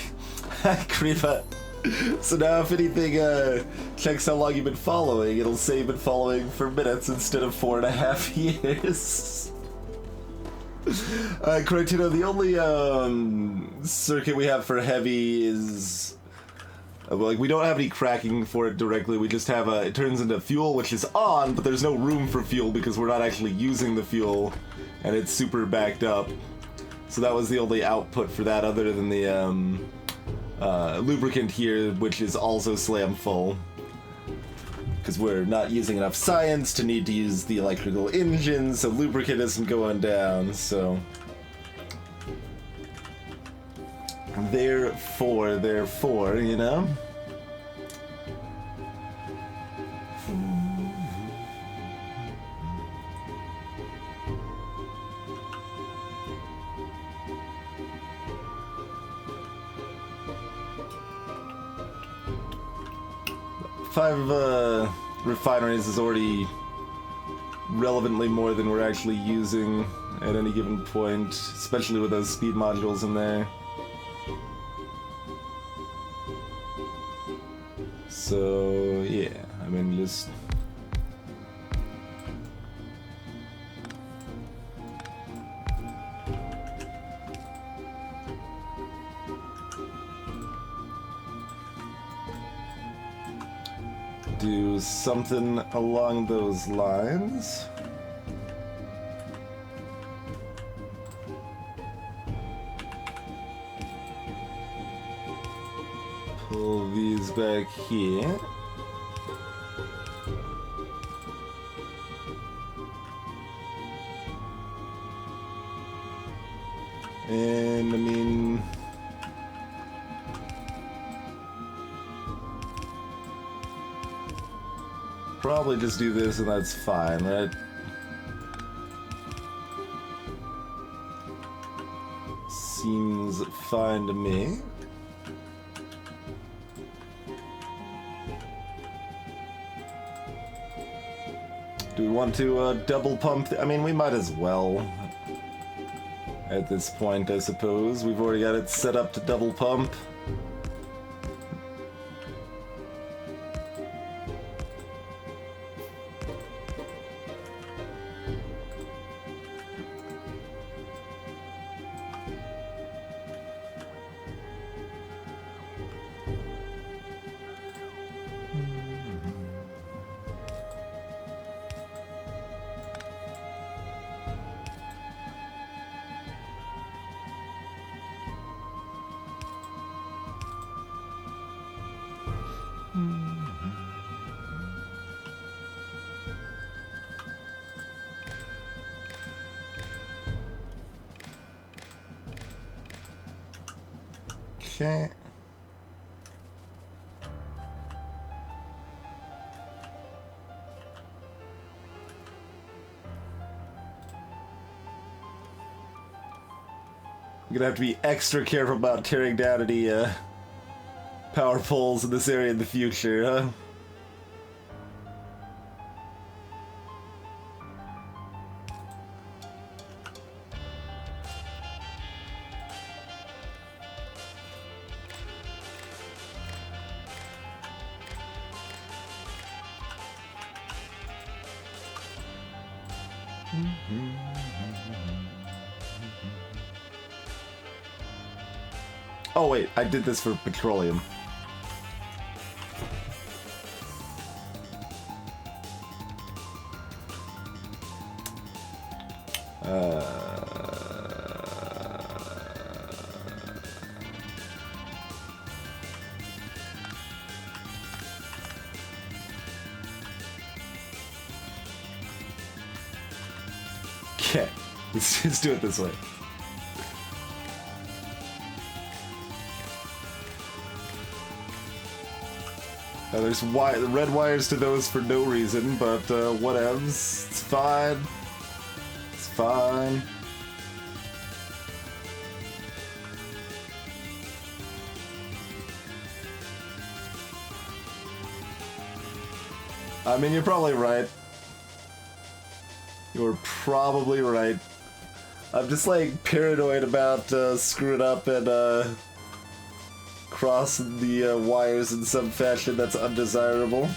Kriva. So now if anything checks how long you've been following, it'll say you've been following for minutes instead of 4.5 years. Correct, you know, the only circuit we have for heavy is... like, we don't have any cracking for it directly, we just have it turns into fuel, which is on, but there's no room for fuel because we're not actually using the fuel, and it's super backed up. So that was the only output for that other than the lubricant here, which is also slam full. Because we're not using enough science to need to use the electrical engine, so lubricant isn't going down, so... Therefore, you know? Five refineries is already relevantly more than we're actually using at any given point, especially with those speed modules in there. So, yeah, I mean, just... do something along those lines. Pull these back here. And I mean... probably just do this and that's fine, right? Seems fine to me. Do we want to double pump? I mean, we might as well. At this point, I suppose. We've already got it set up to double pump. Okay. I'm gonna have to be extra careful about tearing down any power poles in this area in the future, huh? Oh wait, I did this for petroleum. Okay, let's do it this way. There's red wires to those for no reason, but whatevs. It's fine. It's fine. I mean, you're probably right. You're probably right. I'm just like paranoid about screwing up and crossing the wires in some fashion that's undesirable.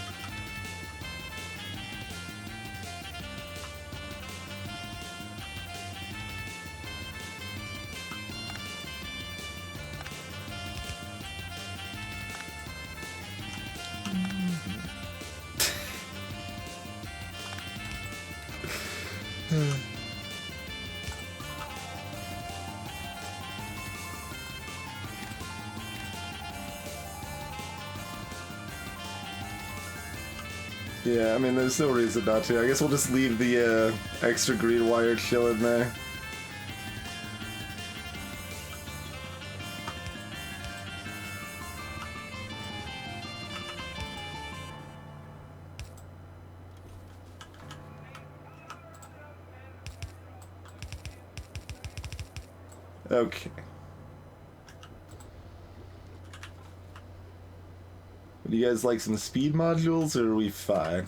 Yeah, I mean, there's no reason not to. I guess we'll just leave the extra green wire chilling there. Okay. Do you guys like some speed modules, or are we fine?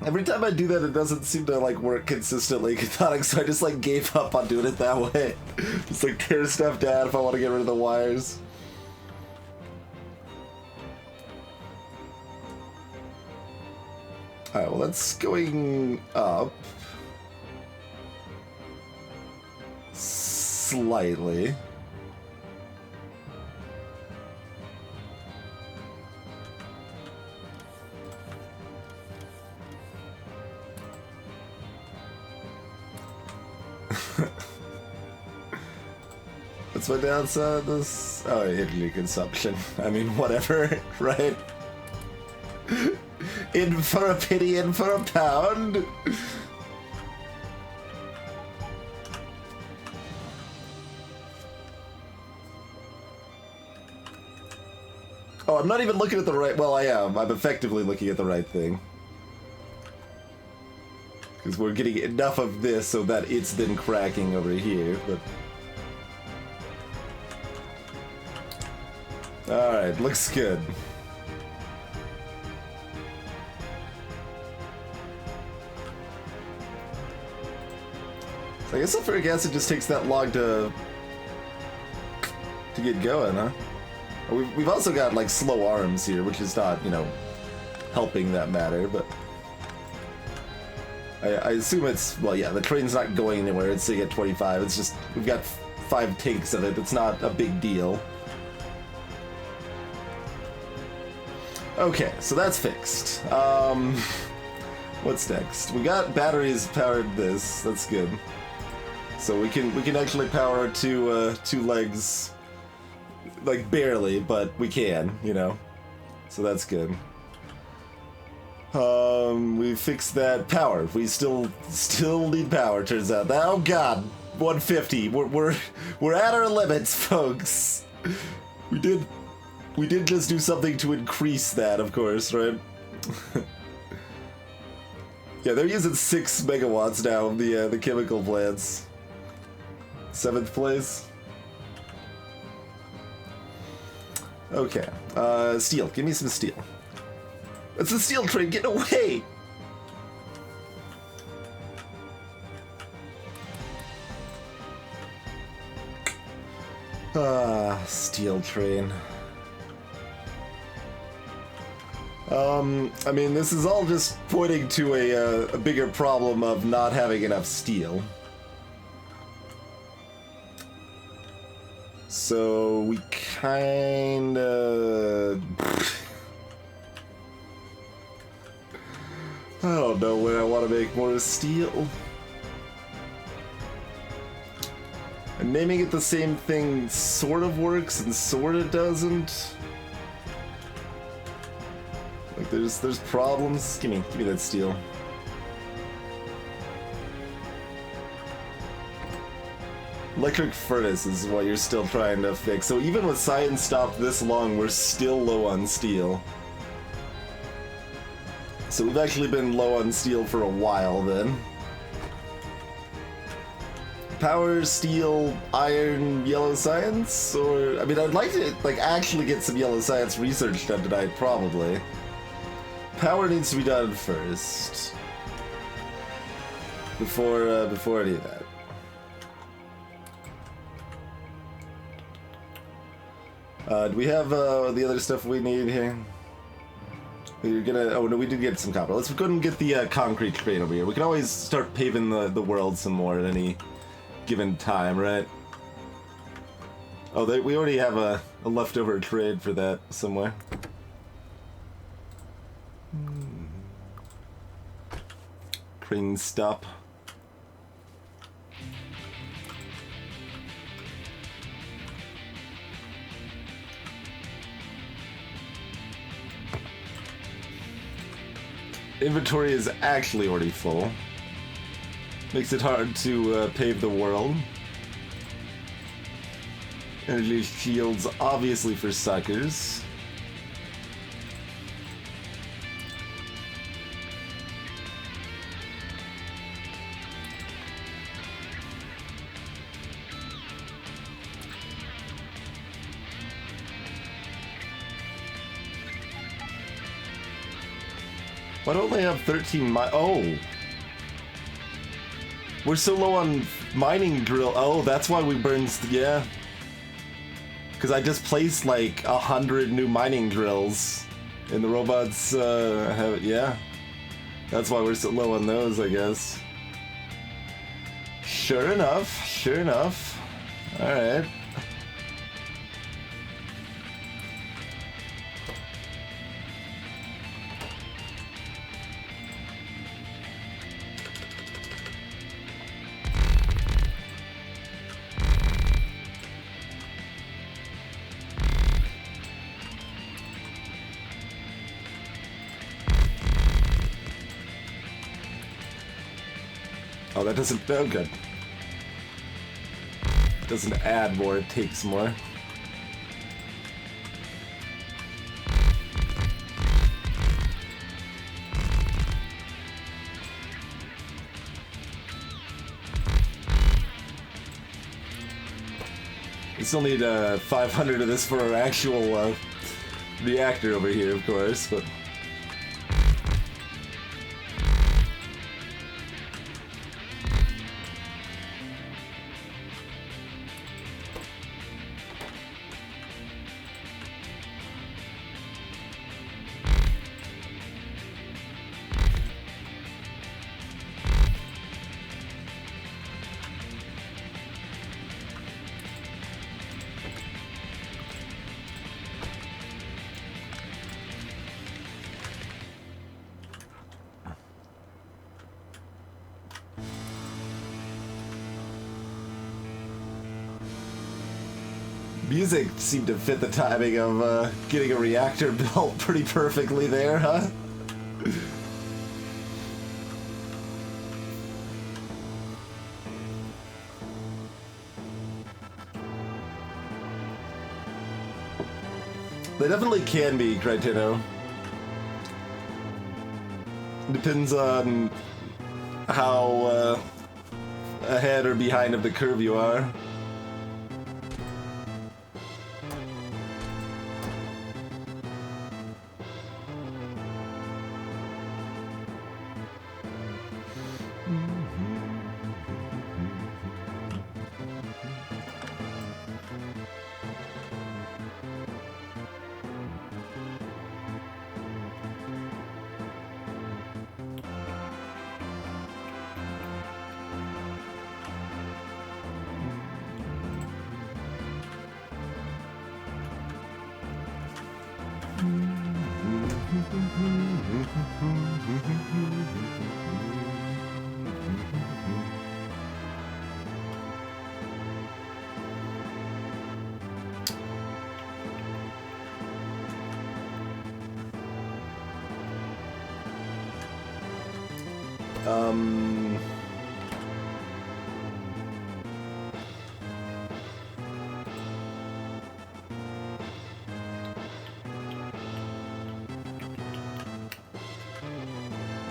Every time I do that, it doesn't seem to like work consistently, Cathonic, so I just like gave up on doing it that way. Just like tear stuff down if I want to get rid of the wires. Alright, well that's going up. Slightly. What's my downside of this? Oh, energy consumption. I mean, whatever, right? In for a penny, in for a pound. Oh, I'm not even looking at the right... Well, I am. I'm effectively looking at the right thing. Because we're getting enough of this so that it's then cracking over here, but... Alright, looks good. So I guess sulfuric acid just takes that long to get going, huh? We've also got, like, slow arms here, which is not, you know, helping that matter, but... I assume it's... Well, yeah, the train's not going anywhere. It's sitting at 25. It's just... We've got 5 takes of it. It's not a big deal. Okay, so that's fixed. What's next? We got batteries powered this. That's good. So we can actually power two legs... Like, barely, but we can, you know. So that's good. We fixed that power. We still need power, turns out. Oh god, 150. We're at our limits, folks. We did just do something to increase that, of course, right? Yeah, they're using 6 megawatts now, the chemical plants. 7th place. Okay, steel. Give me some steel. It's a steel train. Get away! Steel train. I mean, this is all just pointing to a bigger problem of not having enough steel. So we kinda... I don't know where I want to make more steel. And naming it the same thing sort of works and sort of doesn't. Like there's problems. Give me that steel. Electric furnace is what you're still trying to fix. So even with science stopped this long, we're still low on steel. So we've actually been low on steel for a while then. Power, steel, iron, yellow science? Or, I mean, I'd like to, like, actually get some yellow science research done tonight, probably. Power needs to be done first. Before any of that. Do we have the other stuff we need here? We're gonna. Oh no, we did get some copper. Let's go and get the concrete crane over here. We can always start paving the world some more at any given time, right? Oh, we already have a leftover trade for that somewhere. Crane stop. Inventory is actually already full. Makes it hard to pave the world. Energy shields, obviously for suckers. Why don't they have 13 Oh! We're so low on mining drill. Oh, that's why we burned... Yeah. Because I just placed like 100 new mining drills. And the robots have it. Yeah. That's why we're so low on those, I guess. Sure enough. Sure enough. Alright. Oh, that doesn't... Oh, good. It doesn't add more, it takes more. We still need 500 of this for our actual reactor over here, of course, but... Music seemed to fit the timing of getting a reactor built pretty perfectly there, huh? They definitely can be, Critino. Depends on how ahead or behind of the curve you are.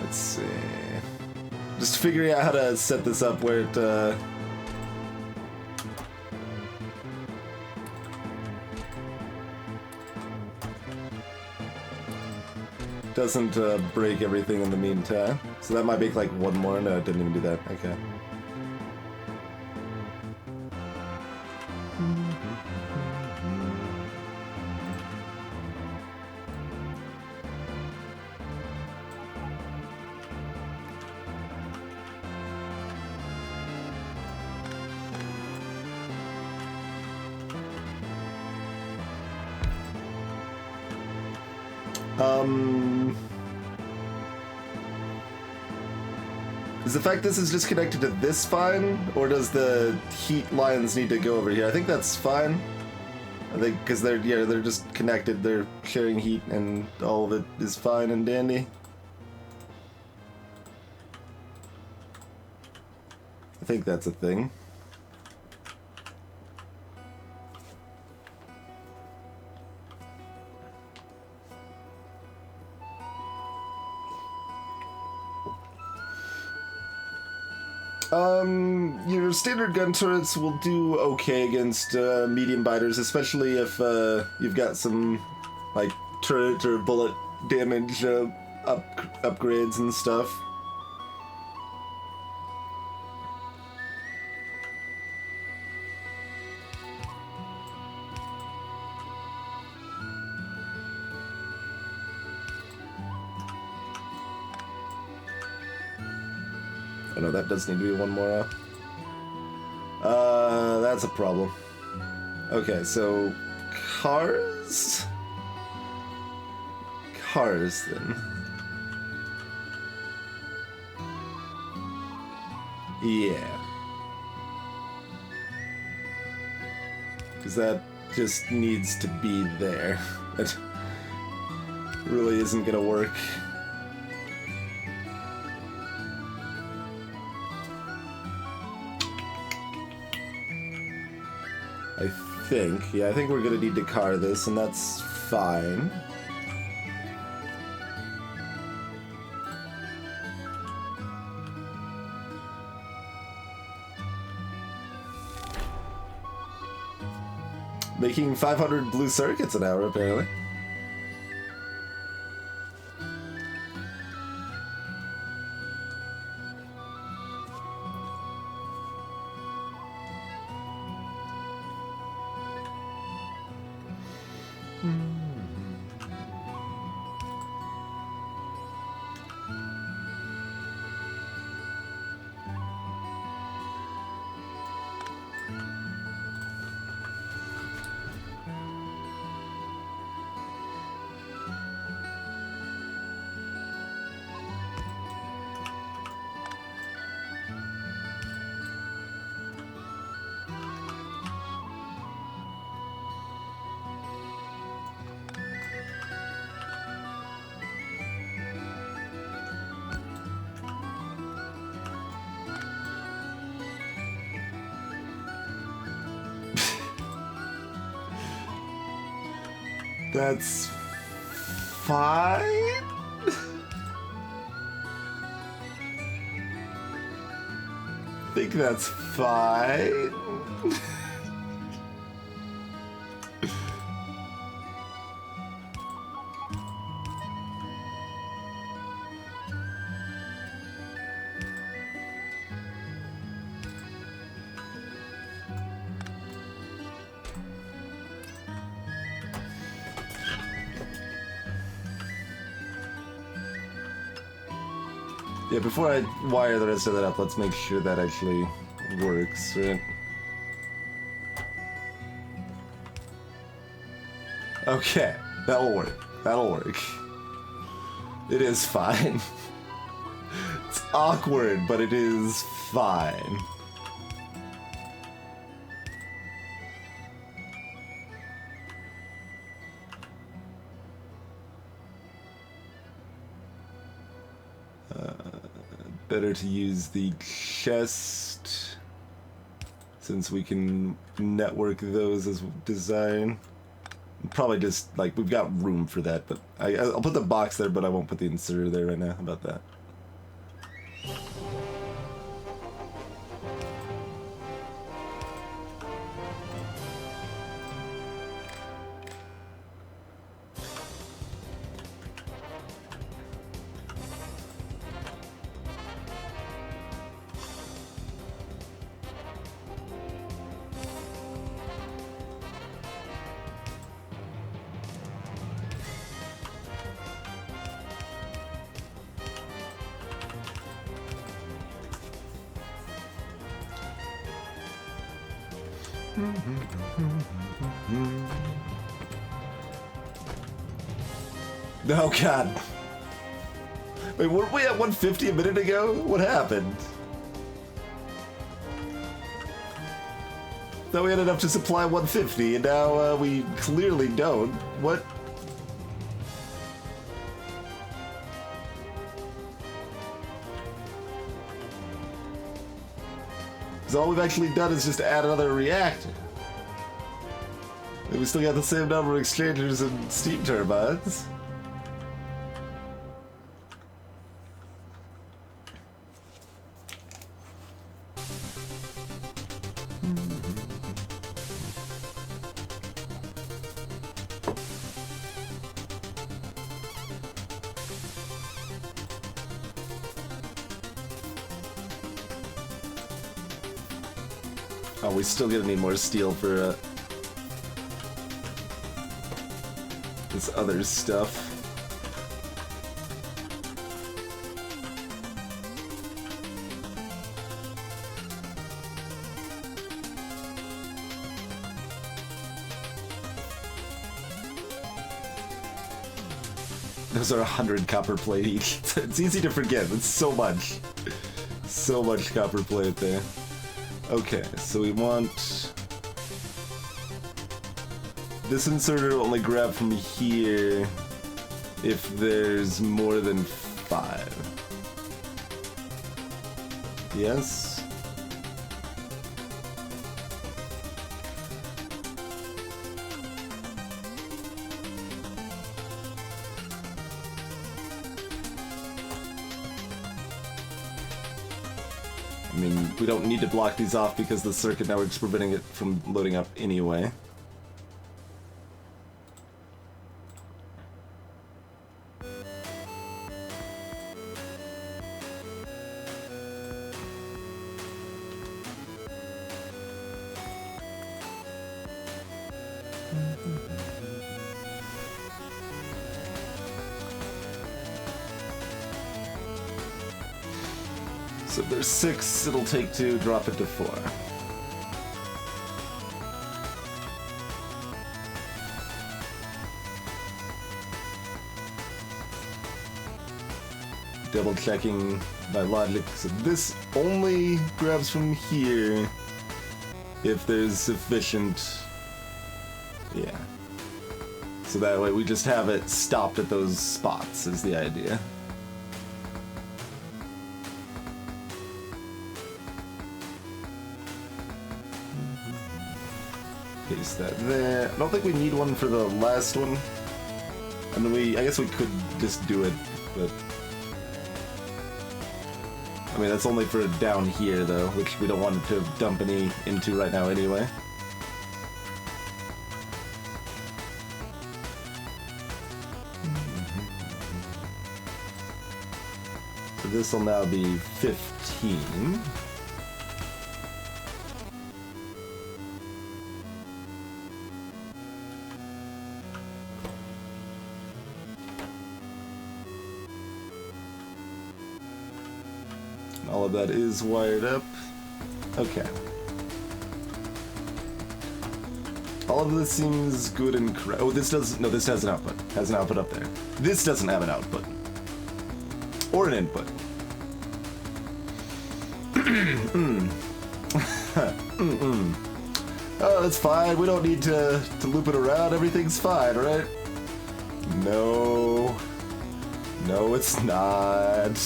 Let's see. Just figuring out how to set this up where it, doesn't break everything in the meantime. So that might make like one more. No, it didn't even do that. Okay. Is the fact this is just connected to this fine, or does the heat lines need to go over here? I think that's fine. I think because they're just connected. They're sharing heat, and all of it is fine and dandy. I think that's a thing. Your standard gun turrets will do okay against medium biters, especially if you've got some like turret or bullet damage upgrades and stuff. Oh no, that does need to be one more. That's a problem. Okay, so cars? Cars, then. Yeah. Because that just needs to be there. It really isn't gonna work. I think we're gonna need to car this, and that's fine. Making 500 blue circuits an hour, apparently. That's fine. I think that's fine. Yeah, before I wire the rest of that up, let's make sure that actually works, right? Okay, that'll work. That'll work. It is fine. It's awkward, but it is fine. Better to use the chest, since we can network those as design. Probably just, like, we've got room for that, but I'll put the box there, but I won't put the inserter there right now. How about that? Oh god. Wait, weren't we at 150 a minute ago? What happened? Thought we had enough to supply 150, and now we clearly don't. What? So all we've actually done is just add another reactor. And we still got the same number of exchangers and steam turbines. Oh, we still gonna need more steel for this other stuff. Those are 100 copper plate each. It's easy to forget. It's so much. So much copper plate there. Okay, so we want... This inserter will only grab from here if there's more than 5. Yes? I mean, we don't need to block these off because the circuit network's preventing it from loading up anyway. So if there's 6, it'll take 2, drop it to 4. Double checking my logic. So this only grabs from here if there's sufficient. Yeah. So that way we just have it stopped at those spots is the idea. Paste that there. I don't think we need one for the last one. I mean, I guess we could just do it, but... I mean, that's only for down here, though, which we don't want to dump any into right now anyway. So this will now be 15. All of that is wired up. Okay. All of this seems good and correct. Oh, this does. No, this has an output. Has an output up there. This doesn't have an output. Or an input. Oh, that's fine. We don't need to loop it around. Everything's fine, right? No. No, it's not.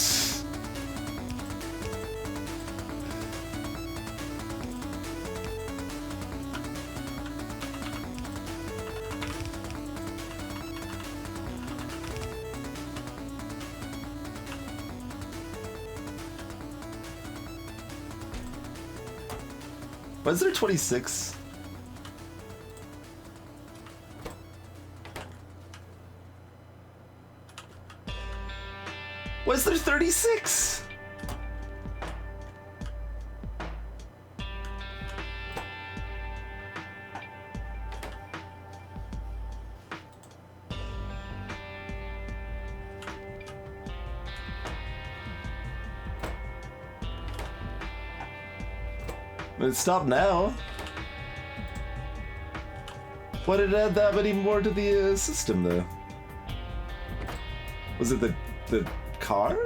Why is there 26? Why is there 36? But it stopped now. Why did it add that many more to the system, though? Was it the car?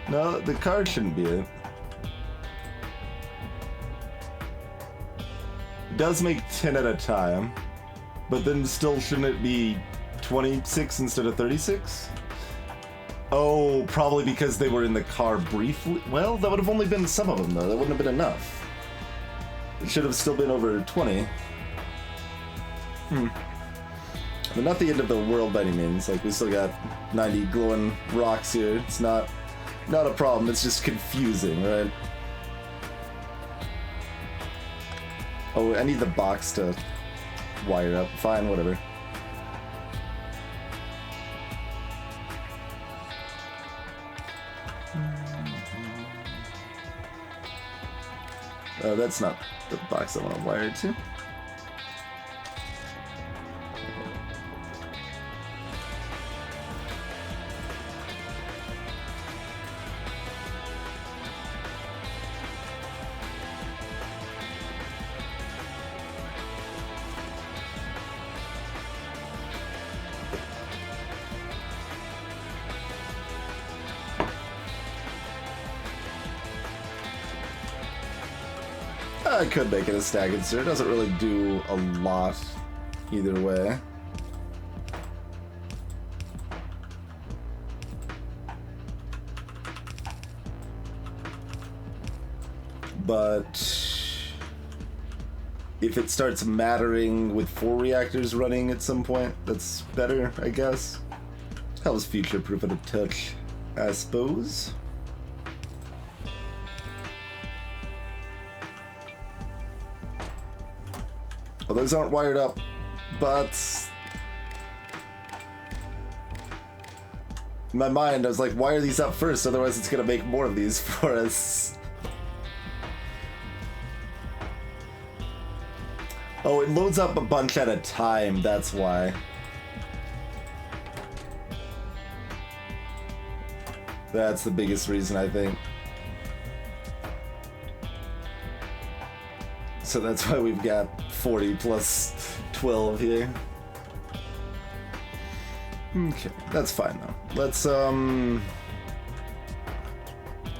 No, the car shouldn't be it. It does make 10 at a time, but then still shouldn't it be 26 instead of 36? Oh, probably because they were in the car briefly. Well, that would have only been some of them, though. That wouldn't have been enough. It should have still been over 20. But not the end of the world by any means. Like, we still got 90 glowing rocks here. It's not a problem. It's just confusing, right? Oh, I need the box to wire up. Fine, whatever. That's not the box I want to wire it to. I could make it a stack insert. It doesn't really do a lot either way. But if it starts mattering with 4 reactors running at some point, that's better, I guess. That was future-proof at a touch, I suppose. Well, those aren't wired up, but in my mind I was like, wire these up first, otherwise it's gonna make more of these for us. Oh, it loads up a bunch at a time, that's why. That's the biggest reason, I think. So that's why we've got 40 plus 12 here. Okay, that's fine though. Let's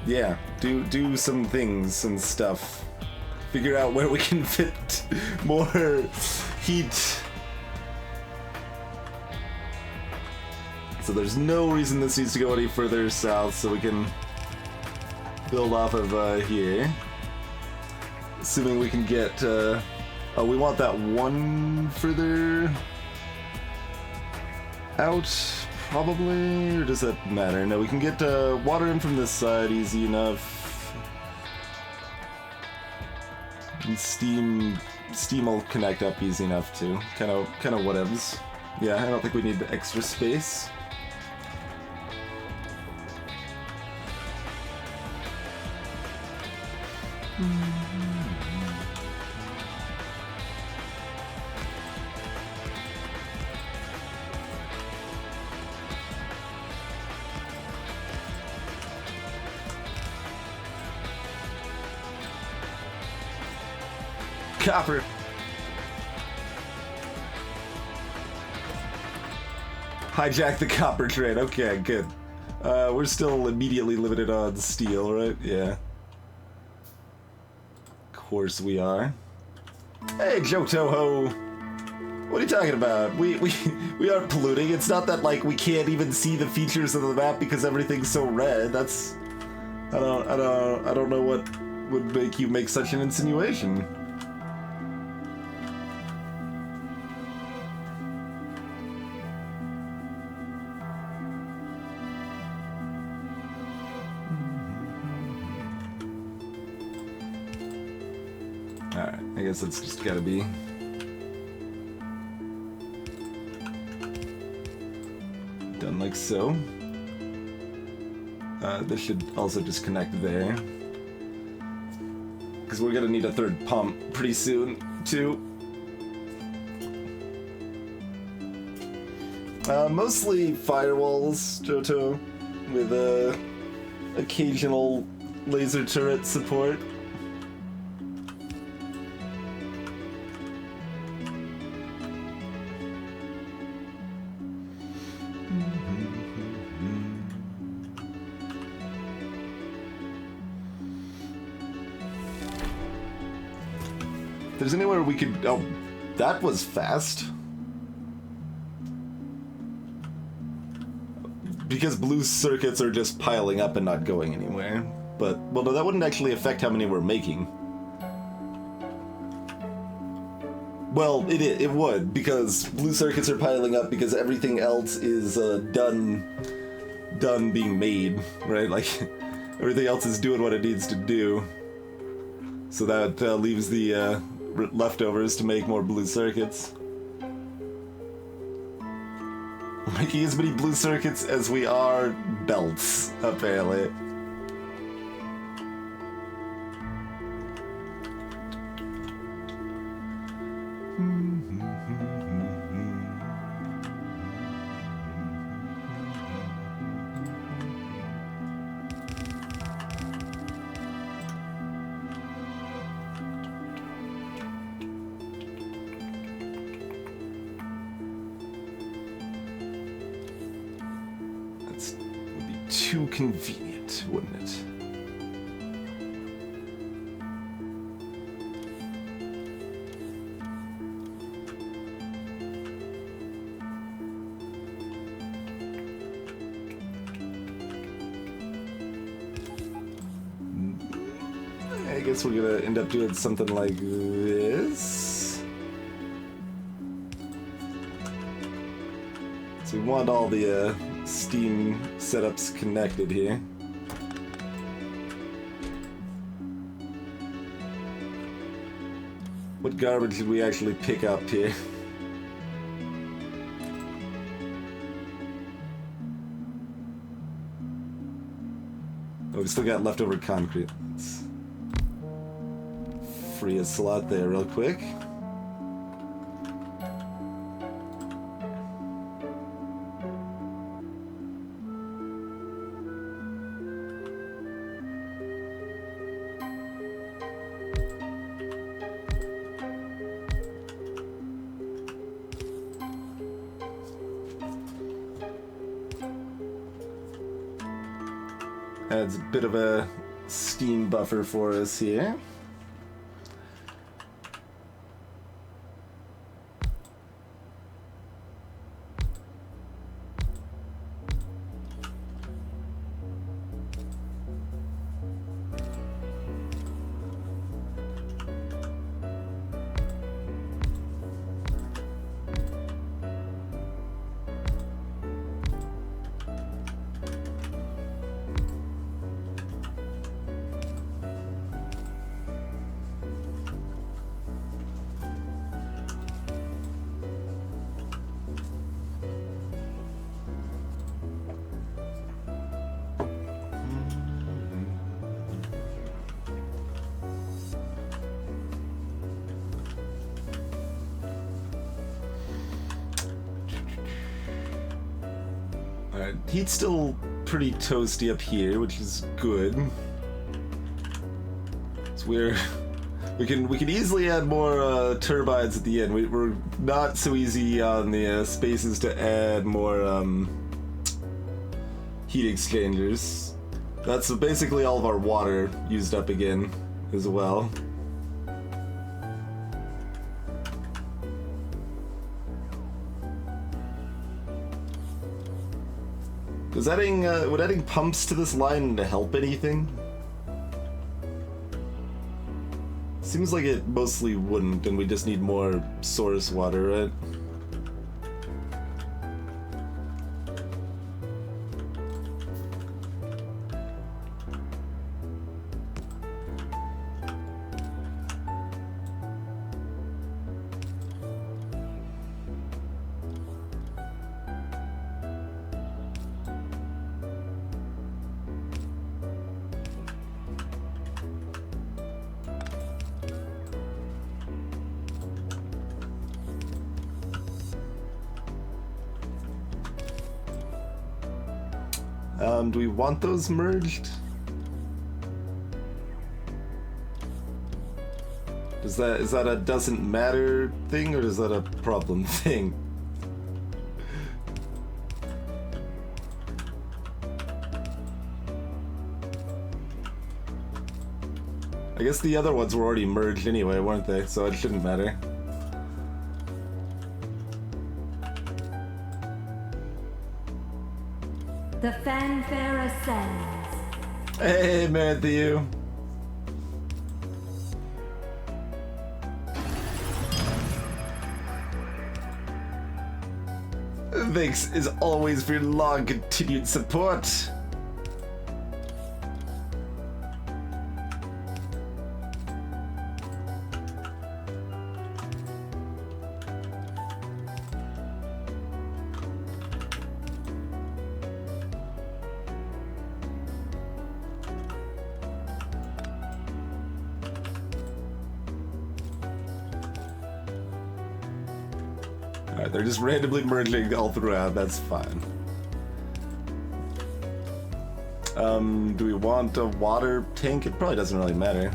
yeah, do some things and stuff. Figure out where we can fit more heat. So there's no reason this needs to go any further south, so we can build off of here. Assuming we can get, oh, we want that one further out, probably, or does that matter? No, we can get water in from this side easy enough. And steam will connect up easy enough too. Kind of whatevs. Yeah, I don't think we need the extra space. Copper. Hijack the copper train. Okay, good. We're still immediately limited on steel, right? Yeah. Of course we are. Hey, Joe Toho. What are you talking about? We aren't polluting. It's not that like we can't even see the features of the map because everything's so red. That's I don't know what would make you make such an insinuation. Alright, I guess it's just gotta be. Done like so. This should also just connect there. Because we're gonna need a third pump pretty soon, too. Mostly firewalls, Johto, with occasional laser turret support. there's anywhere we could... Oh, that was fast. Because blue circuits are just piling up and not going anywhere. But, well, no, that wouldn't actually affect how many we're making. Well, it would, because blue circuits are piling up because everything else is done being made, right? Like, everything else is doing what it needs to do. So that leaves the leftovers to make more blue circuits. We're making as many blue circuits as we are belts, apparently. Would be too convenient, wouldn't it? I guess we're gonna end up doing something like this. So we want all the Steam setups connected here. What garbage did we actually pick up here? Oh, we still got leftover concrete. Let's free a slot there real quick. Adds a bit of a steam buffer for us here. Alright, heat's still pretty toasty up here, which is good. So we can easily add more turbines at the end. We're not so easy on the spaces to add more heat exchangers. That's basically all of our water used up again as well. Would adding pumps to this line help anything? Seems like it mostly wouldn't, and we just need more source water, right? Do we want those merged? Is that a doesn't matter thing, or is that a problem thing? I I guess the other ones were already merged anyway, weren't they? So it shouldn't matter. The fanfare ascends. Hey, Matthew. Thanks as always for your long continued support. Alright, they're just randomly merging all throughout, that's fine. Do we want a water tank? It probably doesn't really matter.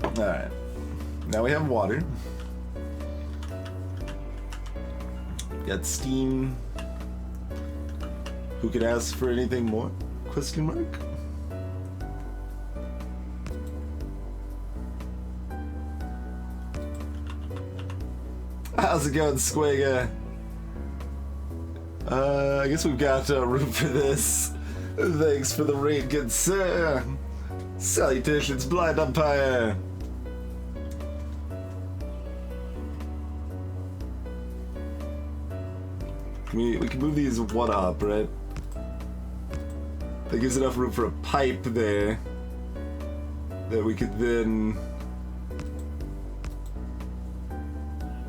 Alright. Now we have water. Got steam. Who could ask for anything more? Question mark? How's it going, Squigga? I guess we've got room for this. Thanks for the raid, good sir. Salutations, Blind Umpire. We can move these one up, right? That gives enough room for a pipe there that we could then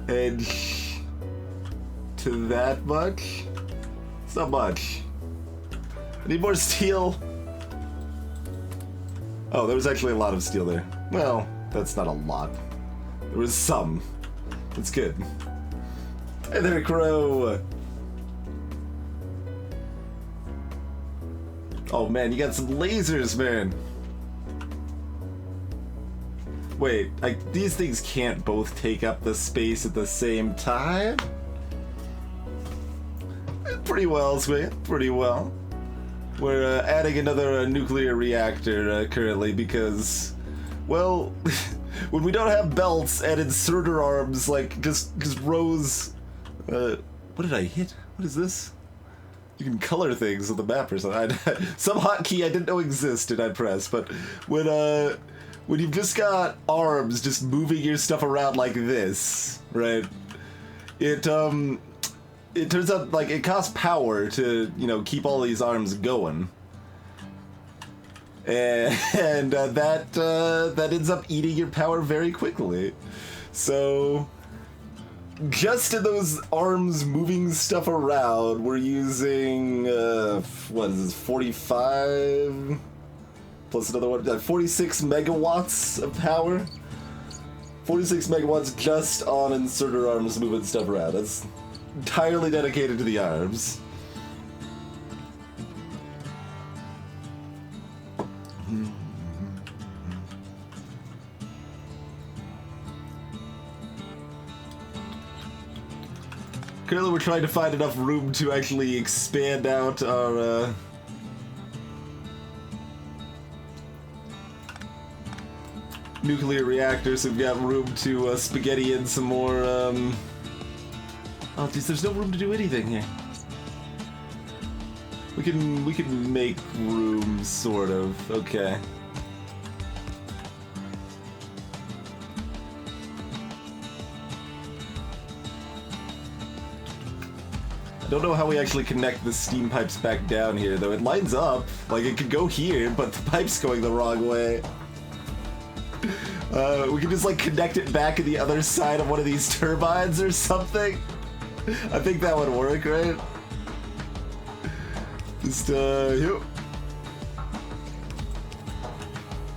edge to that much. It's not much. I need more steel. Oh, there was actually a lot of steel there. Well, that's not a lot. There was some. That's good. Hey there, Crow. Oh man, you got some lasers, man. Wait, these things can't both take up the space at the same time? Pretty well, Sway. Pretty well. We're adding another nuclear reactor currently because, well, when we don't have belts and inserter arms, like just rows. What did I hit? What is this? You can color things on the map or something. Some hotkey I didn't know existed I pressed, but when you've just got arms just moving your stuff around like this, right? It turns out like it costs power to, you know, keep all these arms going. And that ends up eating your power very quickly. So just in those arms moving stuff around, we're using what is this, 45 plus another one, 46 megawatts of power. 46 megawatts just on inserter arms moving stuff around. That's entirely dedicated to the arms. Currently we're trying to find enough room to actually expand out our nuclear reactor, so we've got room to spaghetti in some more oh geez, there's no room to do anything here. We can make room, sort of. Okay. I don't know how we actually connect the steam pipes back down here, though. It lines up. Like, it could go here, but the pipe's going the wrong way. We can just, like, connect it back to the other side of one of these turbines or something. I think that would work, right? Just, here.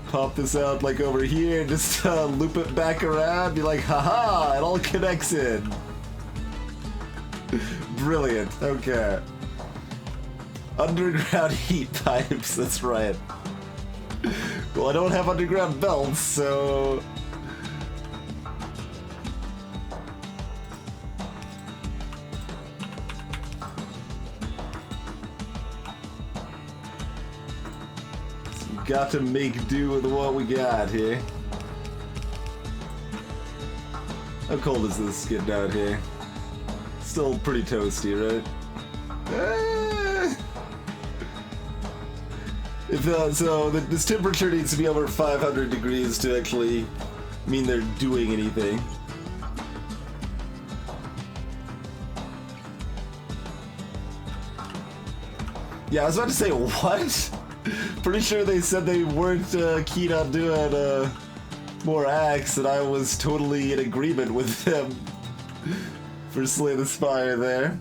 Pop this out, like, over here, and just loop it back around. Be like, haha, it all connects in. Brilliant, okay. Underground heat pipes, that's right. Well, I don't have underground belts, so... got to make do with what we got here. How cold is this getting out here? Still pretty toasty, right? This temperature needs to be over 500 degrees to actually mean they're doing anything. Yeah, I was about to say, what? Pretty sure they said they weren't keen on doing more acts, and I was totally in agreement with them for Slay the Spire there.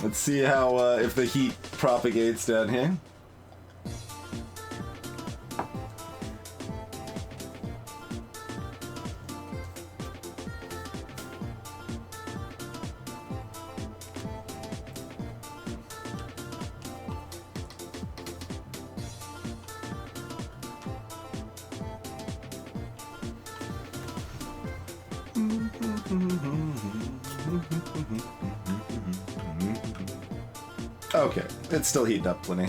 Let's see how, if the heat propagates down here. Okay, it's still heating up plenty.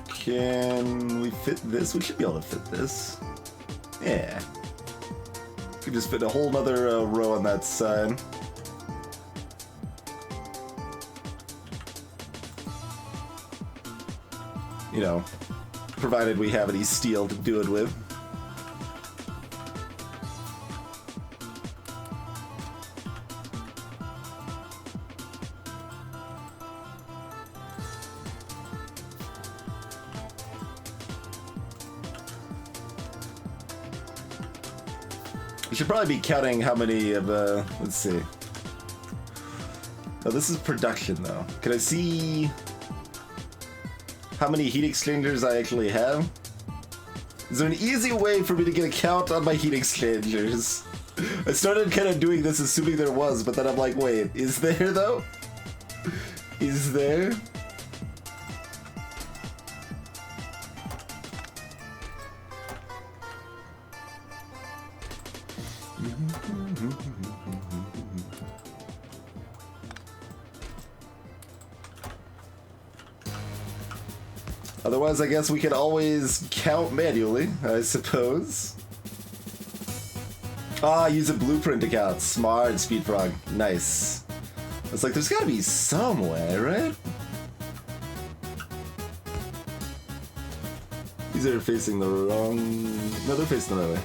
Can we fit this? We should be able to fit this. Yeah. Could just fit a whole nother row on that side. You know, provided we have any steel to do it with. We should probably be counting how many of, let's see. Oh, this is production, though. Can I see how many heat exchangers I actually have? Is there an easy way for me to get a count on my heat exchangers? I started kind of doing this assuming there was, but then I'm like, wait, is there, though? Is there? Otherwise, I guess we could always count manually, I suppose. Ah, use a blueprint to count. Smart, Speedfrog. Nice. It's like, there's gotta be some way, right? These are facing the wrong... No, they're facing the right way.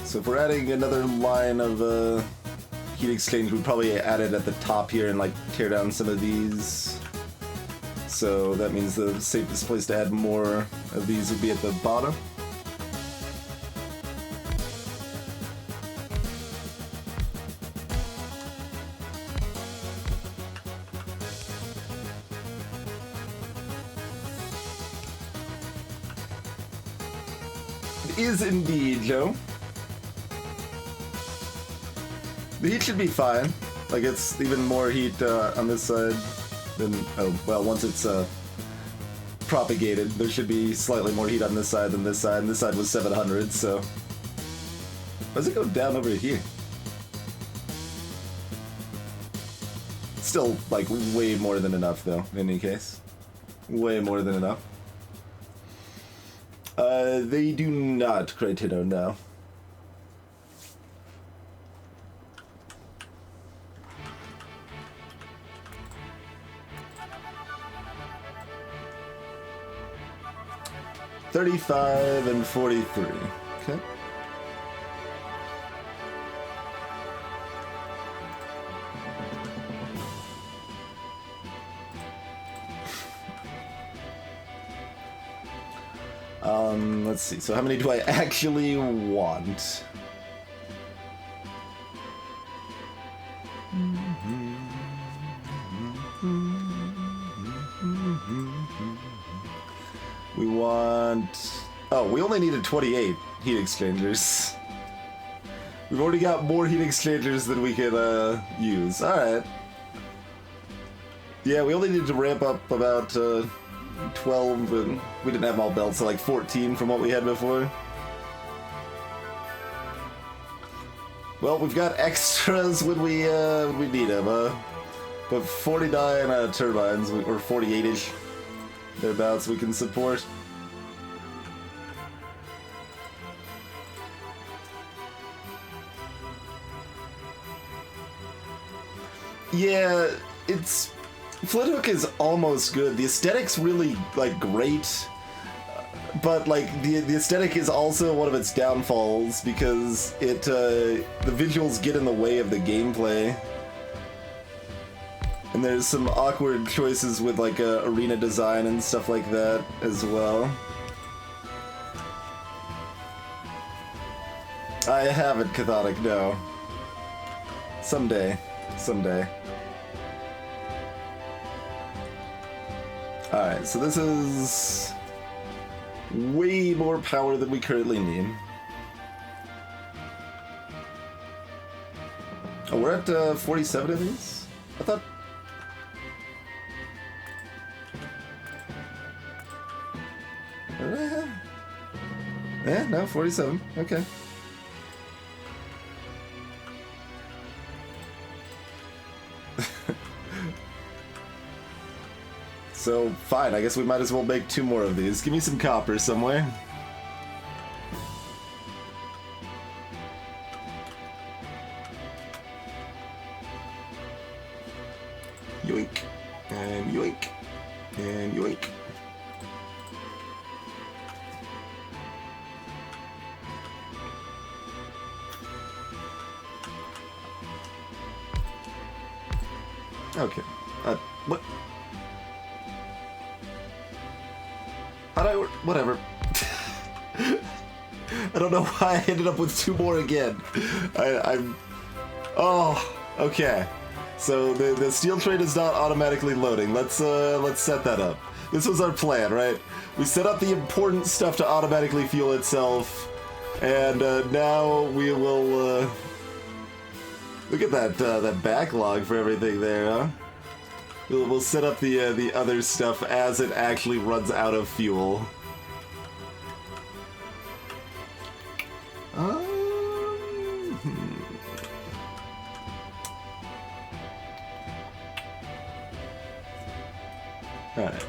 So if we're adding another line of heat exchange, we'd probably add it at the top here and like tear down some of these. So that means the safest place to add more of these would be at the bottom. It is indeed, Joe. The heat should be fine. Like, it's even more heat on this side than... Oh, well, once it's propagated, there should be slightly more heat on this side than this side, and this side was 700, so... Why does it go down over here? Still, like, way more than enough, though, in any case. Way more than enough. They do not, Critino, no. 35 and 43. Okay. Let's see. So how many do I actually want? We want... Oh, we only needed 28 heat exchangers. We've already got more heat exchangers than we can use. Alright. Yeah, we only needed to ramp up about 12, but we didn't have them all built, so like 14 from what we had before. Well, we've got extras when we need them, but 49 turbines, or 48-ish, thereabouts, we can support. Yeah, it's... Flint Hook is almost good. The aesthetic's really, like, great. But, like, the aesthetic is also one of its downfalls because it, the visuals get in the way of the gameplay. And there's some awkward choices with, like, arena design and stuff like that as well. I haven't, Cathodic, no. Someday. Someday. Alright, so this is way more power than we currently need. Oh, we're at 47 of these? I thought... What did I have? Eh, no, 47. Okay. So, fine, I guess we might as well make 2 more of these. Give me some copper somewhere. Yoink. And yoink. And yoink. Okay. What? Whatever. I don't know why I ended up with 2 more again. I'm... Oh, okay. So the steel train is not automatically loading. Let's set that up. This was our plan, right? We set up the important stuff to automatically fuel itself, and now we will look at that backlog for everything there, huh? We'll set up the other stuff as it actually runs out of fuel. Alright.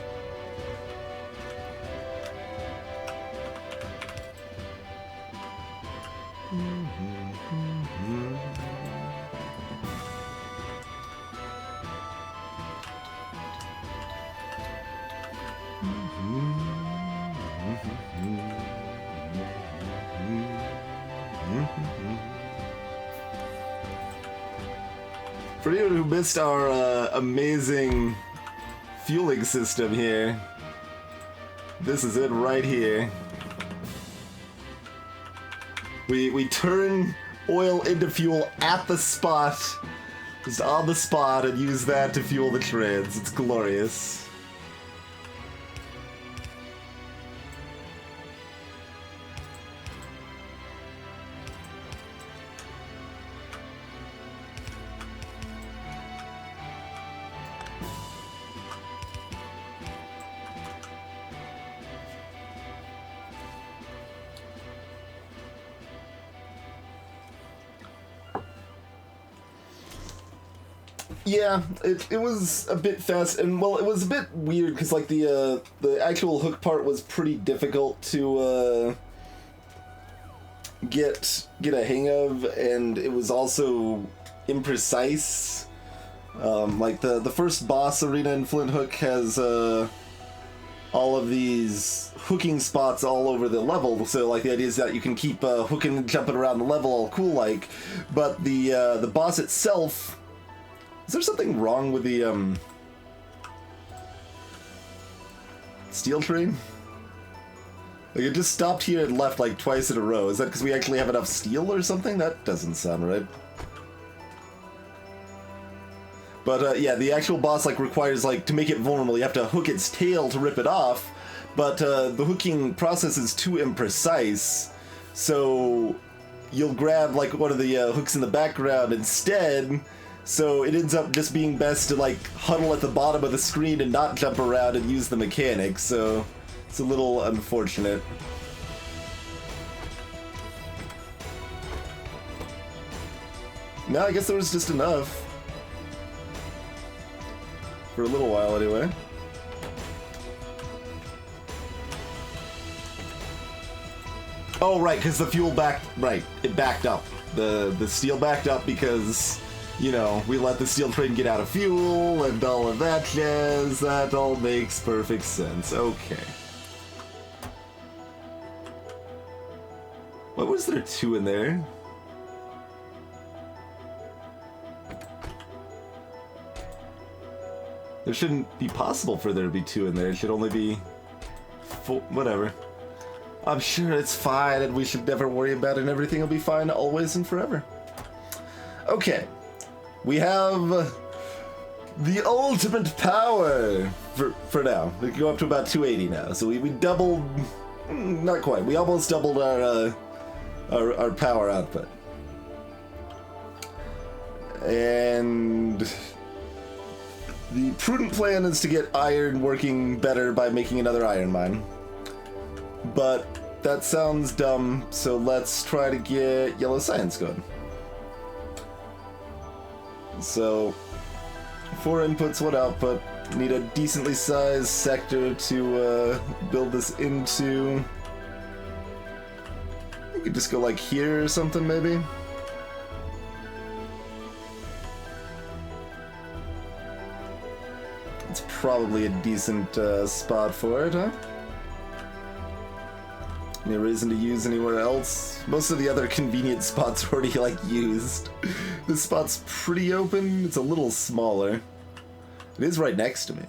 For anyone who missed our amazing fueling system here, this is it right here. We turn oil into fuel at the spot, just on the spot, and use that to fuel the trains. It's glorious. Yeah, it was a bit fast, and well, it was a bit weird because like the actual hook part was pretty difficult to get a hang of, and it was also imprecise. Like the first boss arena in Flint Hook has all of these hooking spots all over the level. So like the idea is that you can keep hooking and jumping around the level all cool like, but the boss itself, is there something wrong with the steel train? Like it just stopped here and left like twice in a row. Is that because we actually have enough steel or something? That doesn't sound right. But yeah, the actual boss like requires like to make it vulnerable, you have to hook its tail to rip it off. But the hooking process is too imprecise, so you'll grab like one of the hooks in the background instead. So it ends up just being best to like huddle at the bottom of the screen and not jump around and use the mechanics. So it's a little unfortunate. No, I guess there was just enough. For a little while, anyway. Oh, right, because the fuel it backed up. The steel backed up because, you know, we let the steel train get out of fuel and all of that jazz. That all makes perfect sense. Okay. What was there 2 in there? There shouldn't be possible for there to be 2 in there. It should only be 4. Whatever. I'm sure it's fine and we should never worry about it and everything will be fine always and forever. Okay. We have the ultimate power for now. We can go up to about 280 now. So we doubled... Not quite. We almost doubled our power output. And... The prudent plan is to get iron working better by making another iron mine. But that sounds dumb, so let's try to get yellow science going. So, 4 inputs, 1 output. Need a decently sized sector to build this into. We could just go like here or something, maybe. It's probably a decent spot for it, huh? Any reason to use anywhere else? Most of the other convenient spots are already, like, used. This spot's pretty open. It's a little smaller. It is right next to me.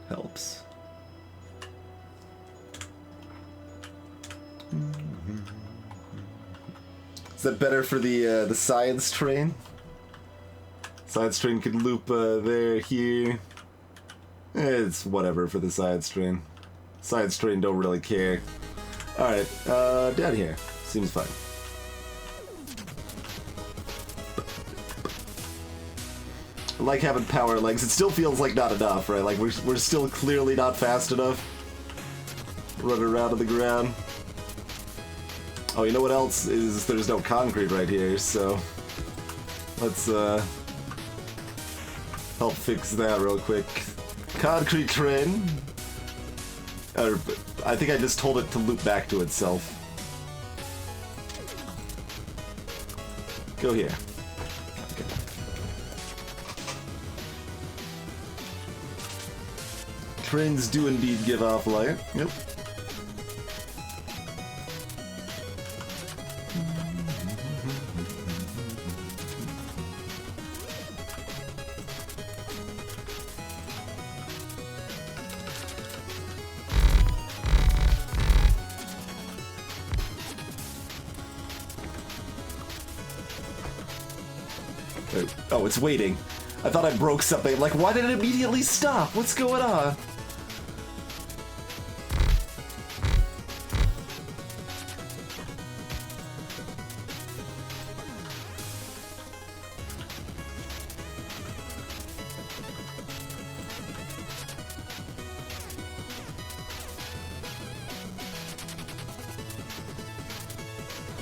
Helps. Is that better for the science train? Science train could loop there, here. It's whatever for the science train. Science train don't really care. Alright, down here. Seems fine. I like having power legs. It still feels like not enough, right? Like we're still clearly not fast enough. Running around on the ground. Oh, you know what else is? There's no concrete right here, so let's help fix that real quick. Concrete train. Or, I think I just told it to loop back to itself. Go here. Okay. Trains do indeed give off light. Yep. Oh, it's waiting. I thought I broke something. Like, why did it immediately stop? What's going on?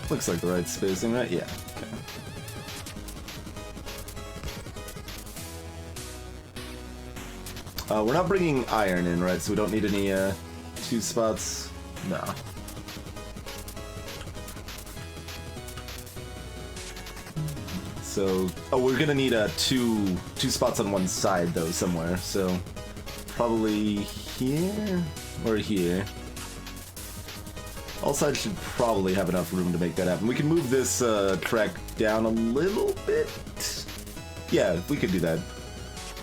Looks like the right spacing, right? Yeah. Okay. We're not bringing iron in, right? So we don't need any 2 spots. No. So, oh, we're gonna need two spots on one side though somewhere. So probably here or here. All sides should probably have enough room to make that happen. We can move this track down a little bit. Yeah, we could do that.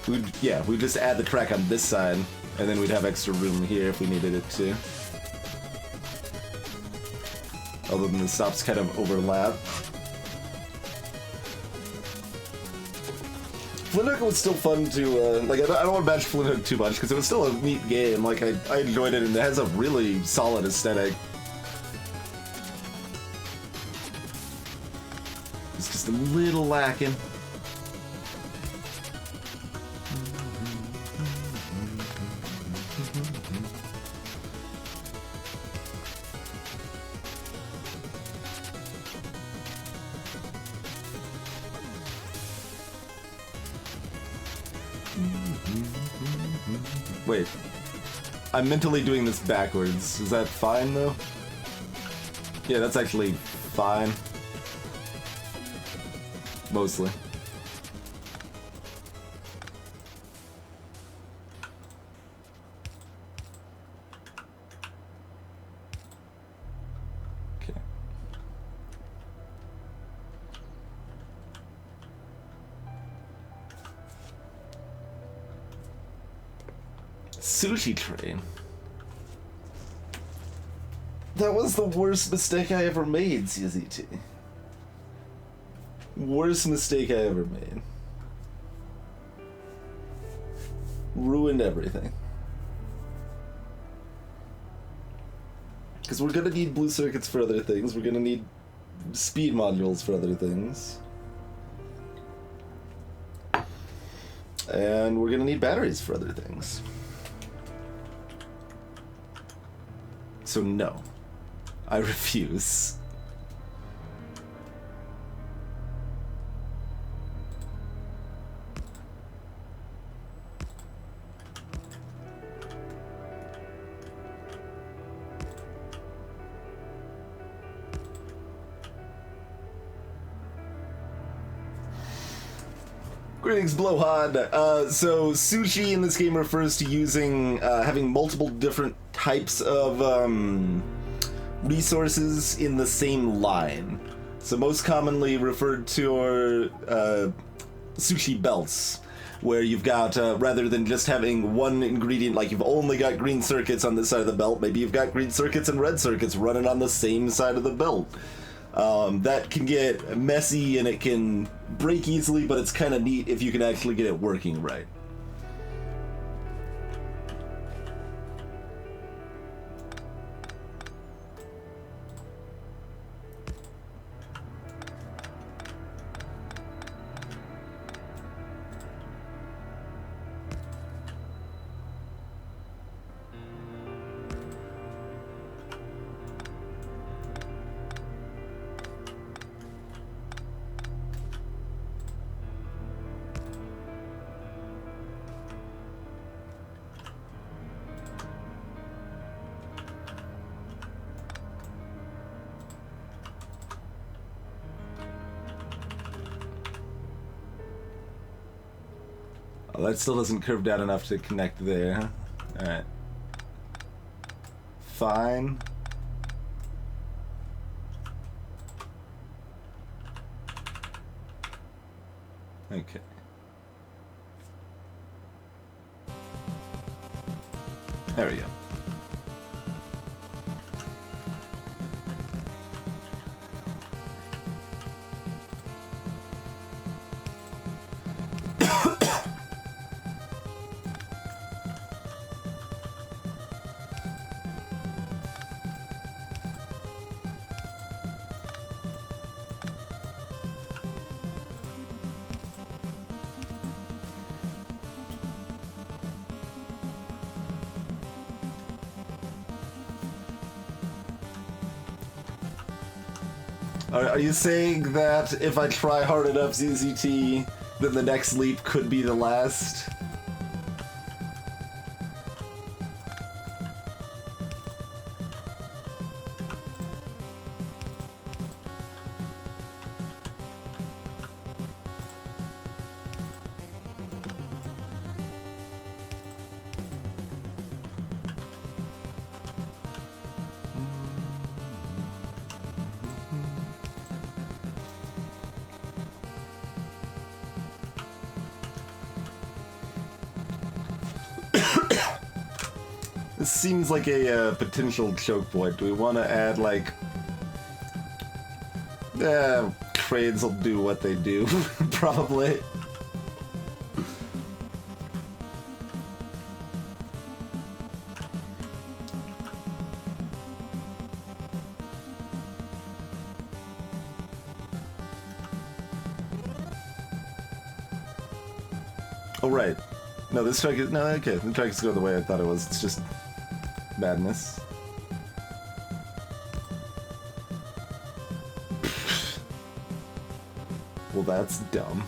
We'd just add the track on this side, and then we'd have extra room here if we needed it to. Other than the stops kind of overlap. Flint Hook was still fun to, like, I don't want to bash Flint Hook too much, because it was still a neat game. Like, I enjoyed it, and it has a really solid aesthetic. It's just a little lacking. Wait, I'm mentally doing this backwards. Is that fine, though? Yeah, that's actually fine. Mostly. Okay. Sushi train. That was the worst mistake I ever made, CZT. Worst mistake I ever made. Ruined everything. Because we're gonna need blue circuits for other things. We're gonna need speed modules for other things. And we're gonna need batteries for other things. So no, I refuse. Greetings, Blowhod. So sushi in this game refers to using, having multiple different types of resources in the same line. So most commonly referred to are sushi belts, where you've got, rather than just having one ingredient, like you've only got green circuits on this side of the belt, maybe you've got green circuits and red circuits running on the same side of the belt. That can get messy and it can break easily, but it's kind of neat if you can actually get it working right. Oh, that still doesn't curve down enough to connect there, huh? Alright. Fine. Okay. There we go. Are you saying that if I try hard enough, ZZT, then the next leap could be the last? This seems like a potential choke point. Do we want to add, like... Cranes will do what they do, probably. Oh, right. No, this track is... No, okay. The track is going the way I thought it was. It's just... madness. Well, that's dumb.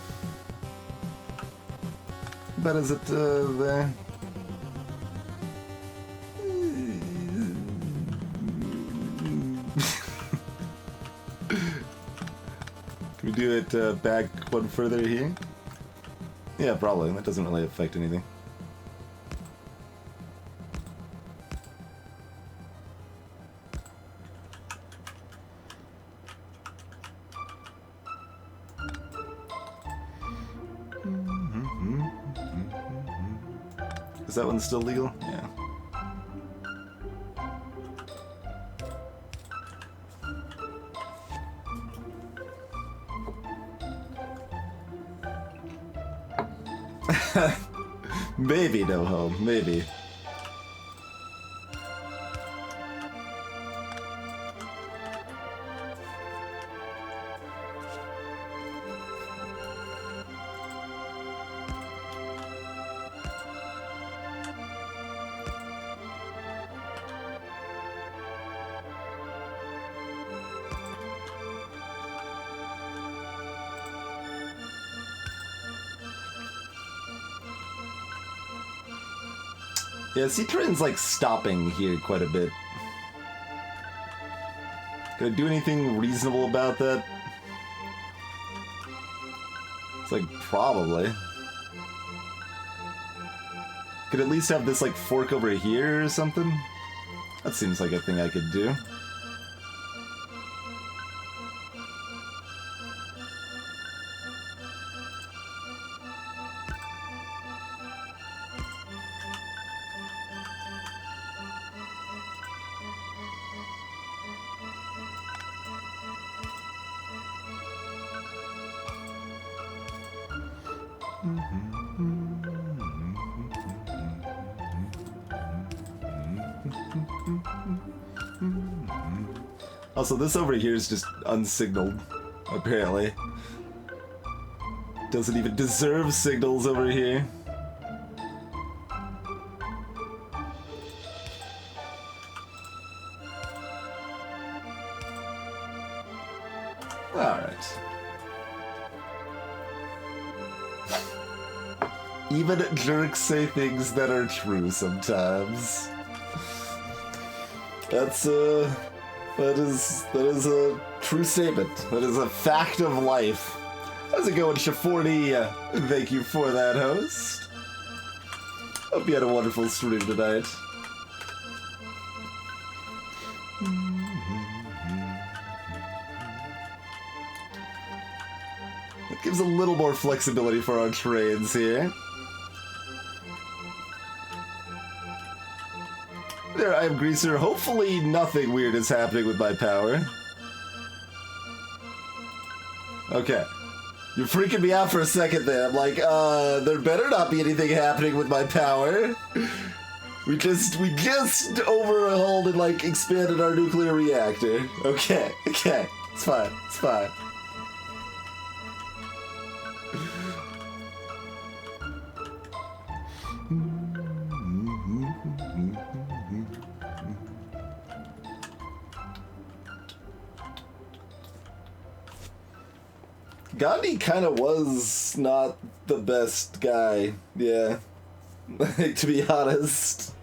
But is it, there? Can we do it, back one further here? Yeah, probably. That doesn't really affect anything. Is that one still legal? Yeah. Maybe no home, maybe. Yeah, C-Train's like stopping here quite a bit. Can I do anything reasonable about that? It's like, probably. Could at least have this like fork over here or something? That seems like a thing I could do. Also, this over here is just unsignaled, apparently. Doesn't even deserve signals over here. Alright. Even jerks say things that are true sometimes. That is a true statement. That is a fact of life. How's it going, Shaforty? Thank you for that, host. Hope you had a wonderful stream tonight. It gives a little more flexibility for our trades here. There, I am Greaser. Hopefully nothing weird is happening with my power. Okay. You're freaking me out for a second there. I'm like, there better not be anything happening with my power. We just overhauled and, like, expanded our nuclear reactor. Okay, it's fine, it's fine. Gandhi kind of was not the best guy, yeah, to be honest.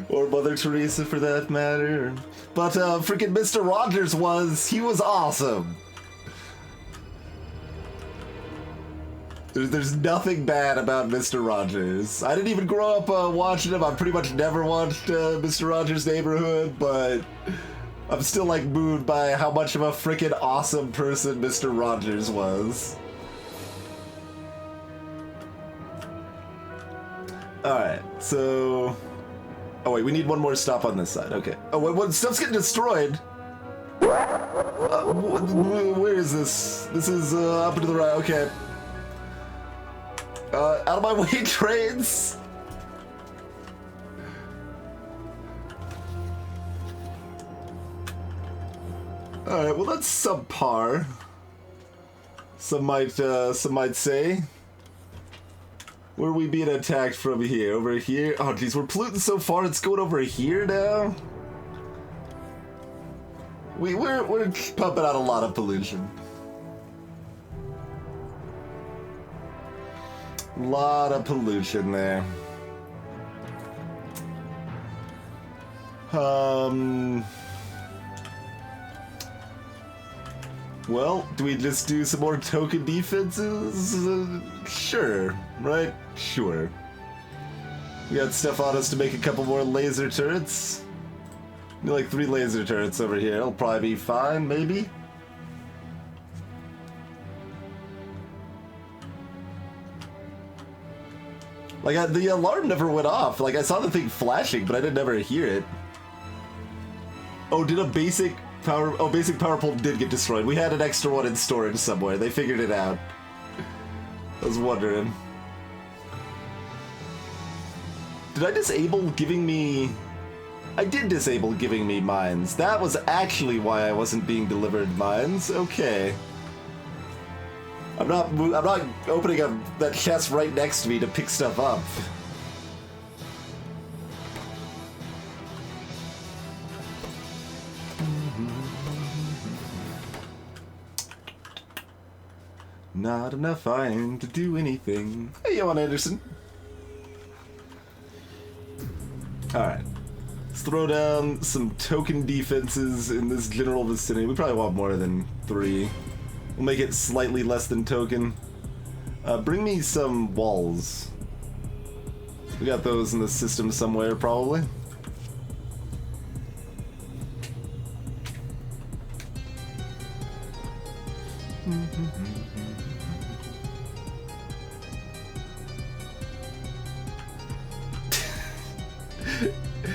Or Mother Teresa for that matter. But freaking Mr. Rogers he was awesome. There's nothing bad about Mr. Rogers. I didn't even grow up watching him. I pretty much never watched Mr. Rogers' Neighborhood, but I'm still like moved by how much of a freaking awesome person Mr. Rogers was. Alright, so Oh wait, we need one more stop on this side. Okay. Oh, what stuff's getting destroyed? Where is this? This is up and to the right. Okay. Out of my way, trains. All right. Well, that's subpar. Some might say. Where are we being attacked from here? Over here? Oh, geez, we're polluting so far. It's going over here now. We're pumping out a lot of pollution. Lot of pollution there. Well, do we just do some more token defenses? Sure, right? Sure. We got stuff on us to make a couple more laser turrets. Like 3 laser turrets over here. It'll probably be fine, maybe. Like, the alarm never went off. Like, I saw the thing flashing, but I didn't ever hear it. Oh, did a basic power... Oh, basic power pole did get destroyed. We had an extra one in storage somewhere. They figured it out. I was wondering. Did I disable giving me... I did disable giving me mines. That was actually why I wasn't being delivered mines. Okay. I'm not opening up that chest right next to me to pick stuff up. Not enough iron to do anything. Hey, Johan Anderson. Alright. Let's throw down some token defenses in this general vicinity. We probably want more than 3. We'll make it slightly less than token. Bring me some walls. We got those in the system somewhere, probably.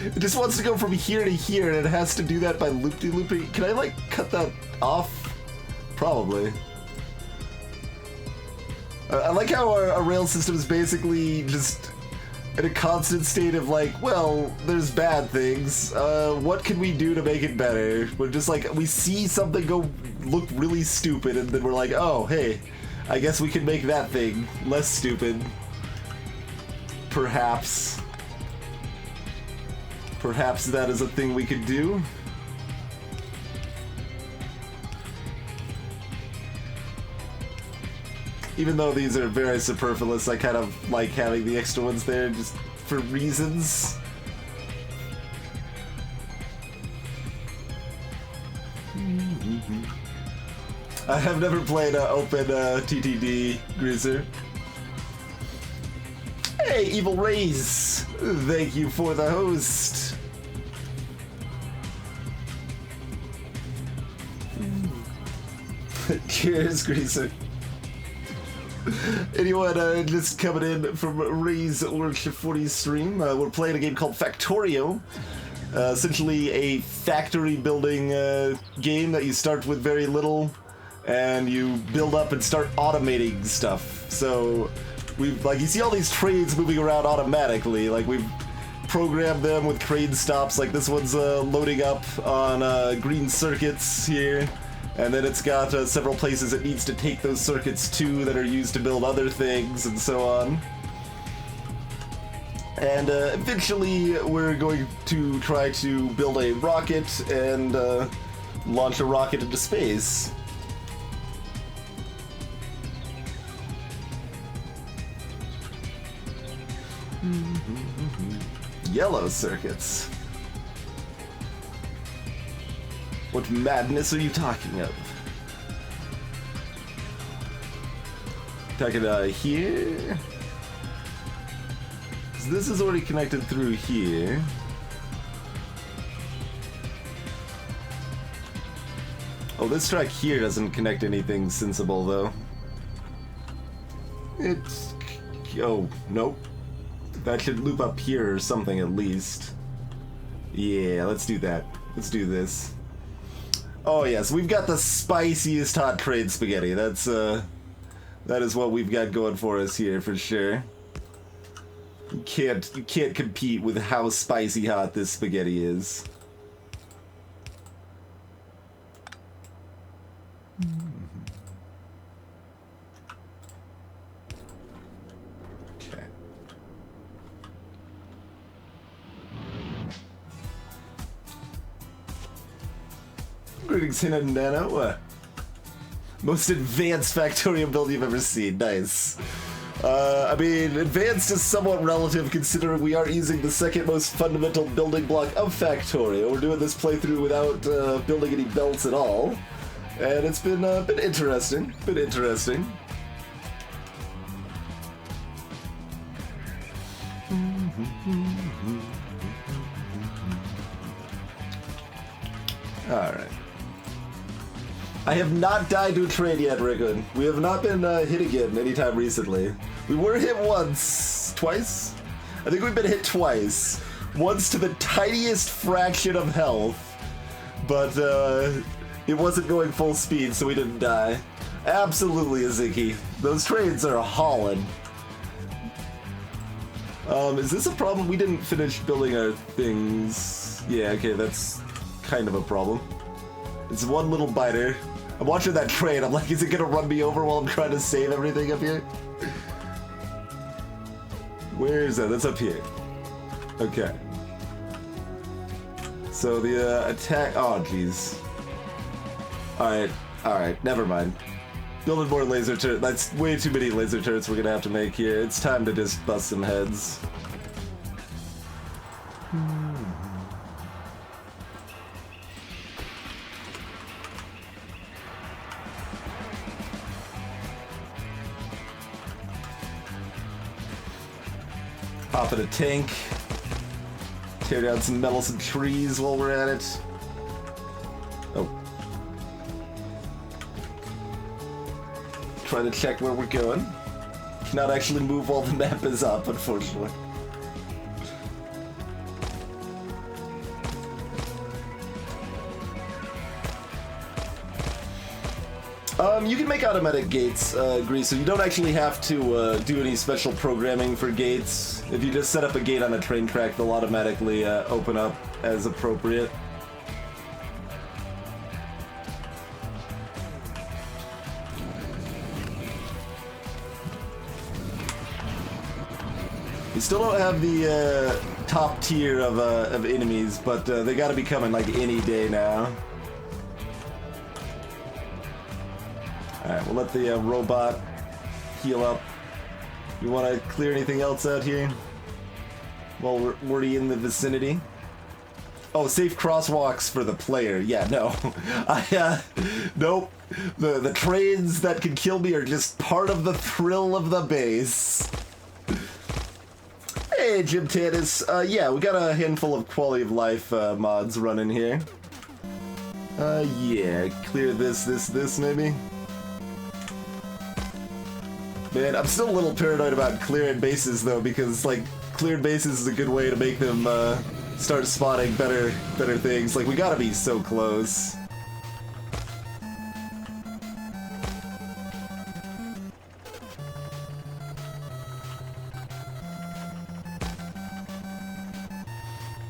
It just wants to go from here to here, and it has to do that by loop-de-looping. Can I, like, cut that off? Probably. I like how our rail system is basically just in a constant state of like, well, there's bad things. What can we do to make it better? We're just like, we see something go look really stupid, and then we're like, oh, hey, I guess we can make that thing less stupid. Perhaps. Perhaps that is a thing we could do. Even though these are very superfluous, I kind of like having the extra ones there just for reasons. I have never played open TTD, Greaser. Hey, Evil Rays! Thank you for the host. Cheers, Greaser. Anyone just coming in from Ray's Orange 40 stream, we're playing a game called Factorio. Essentially a factory building game that you start with very little and you build up and start automating stuff. So we've, like, you see all these trains moving around automatically, like we've programmed them with crane stops. Like this one's loading up on green circuits here. And then it's got several places it needs to take those circuits to that are used to build other things and so on. And eventually we're going to try to build a rocket and launch a rocket into space. Yellow circuits. What madness are you talking of? Talking here? So this is already connected through here. Oh, this track here doesn't connect anything sensible, though. It's... oh, nope. That should loop up here or something, at least. Yeah, let's do that. Let's do this. Oh yes, we've got the spiciest hot trade spaghetti. That's that is what we've got going for us here for sure. You can't compete with how spicy hot this spaghetti is. Okay. Greetings, Hina and Nano. Most advanced Factorio build you've ever seen. Nice. I mean, advanced is somewhat relative considering we are using the second most fundamental building block of Factorio. We're doing this playthrough without building any belts at all. And it's been interesting. Been interesting. Alright. I have not died to a trade yet, Rickon. We have not been hit again anytime recently. We were hit once. Twice? I think we've been hit twice. Once to the tiniest fraction of health. But it wasn't going full speed, so we didn't die. Absolutely, Aziki. Those trades are hauling. Is this a problem? We didn't finish building our things. Yeah, okay, that's kind of a problem. It's one little biter. I'm watching that trade. I'm like, is it gonna run me over while I'm trying to save everything up here? Where is that? That's up here. Okay. So the attack. Oh, jeez. Alright, never mind. Building more laser turrets. That's way too many laser turrets we're gonna have to make here. It's time to just bust some heads. Pop in a tank. Tear down some metals and trees while we're at it. Oh. Trying to check where we're going. Cannot actually move while the map is up, unfortunately. You can make automatic gates, Grease, so you don't actually have to do any special programming for gates. If you just set up a gate on a train track, they'll automatically open up as appropriate. We still don't have the top tier of enemies, but they gotta be coming like any day now. Alright, we'll let the robot heal up. You want to clear anything else out here? While we're already in the vicinity? Oh, safe crosswalks for the player. Yeah, no. Nope. The trades that can kill me are just part of the thrill of the base. Hey, Jim Tanis. Yeah, we got a handful of quality of life mods running here. Yeah, clear this maybe? Man, I'm still a little paranoid about clearing bases though, because like cleared bases is a good way to make them start spotting better things. Like we gotta be so close.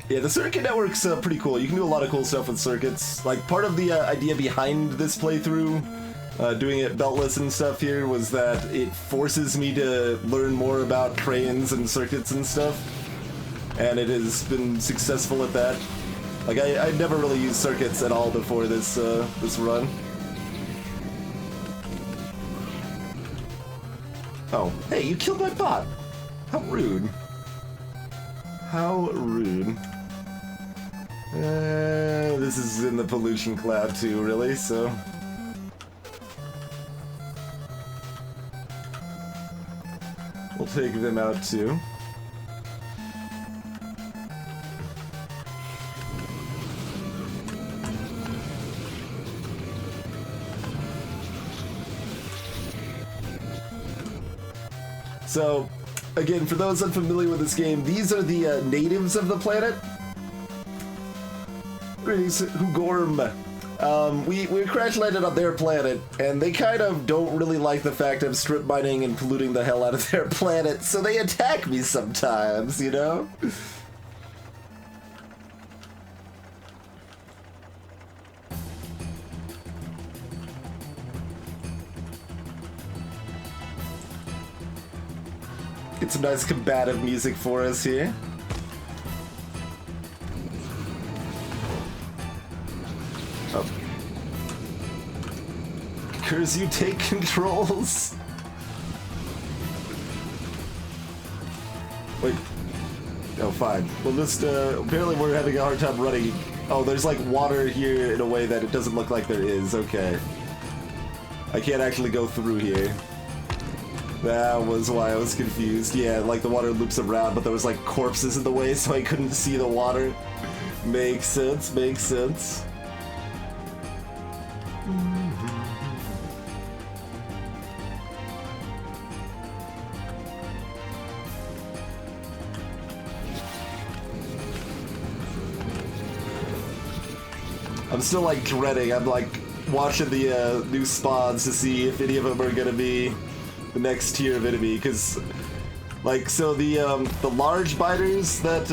Yeah, the circuit network's pretty cool. You can do a lot of cool stuff with circuits. Like part of the idea behind this playthrough, doing it beltless and stuff here, was that it forces me to learn more about trains and circuits and stuff, and it has been successful at that. Like I never really used circuits at all before this this run. Oh, hey, you killed my bot! How rude. How rude. This is in the pollution cloud too, really, so... We'll take them out too. So, again, for those unfamiliar with this game, these are the natives of the planet. Greetings, Hugorm. We crash landed on their planet, and they kind of don't really like the fact I'm strip mining and polluting the hell out of their planet, so they attack me sometimes, you know? Get some nice combative music for us here. Oh. Curse, you take controls. Wait. Oh, fine. Well, just, apparently we're having a hard time running. Oh, there's like water here in a way that it doesn't look like there is. Okay. I can't actually go through here. That was why I was confused. Yeah, like the water loops around, but there was like corpses in the way, so I couldn't see the water. Makes sense, makes sense. I'm still like dreading. I'm like watching the new spawns to see if any of them are gonna be the next tier of enemy. Because, like, so the large biters that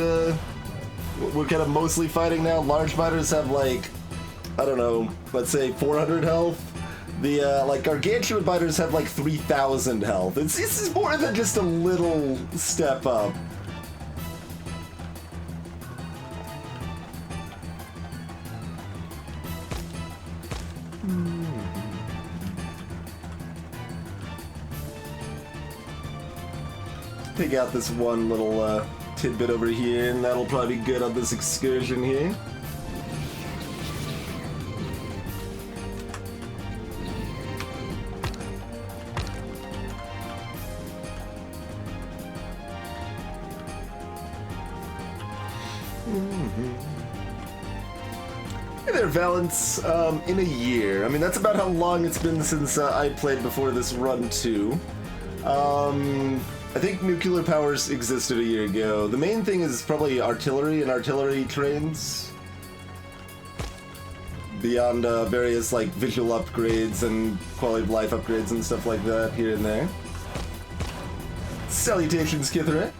we're kind of mostly fighting now. Large biters have like, I don't know, let's say 400 health. The like gargantuan biters have like 3,000 health. It's more than just a little step up. Take out this one little tidbit over here, and that'll probably be good on this excursion here. Hey there, Valence. In a year. I mean, that's about how long it's been since I played before this run, too. I think nuclear powers existed a year ago. The main thing is probably artillery and artillery trains. Beyond various like visual upgrades and quality of life upgrades and stuff like that here and there. Salutations, Kithra.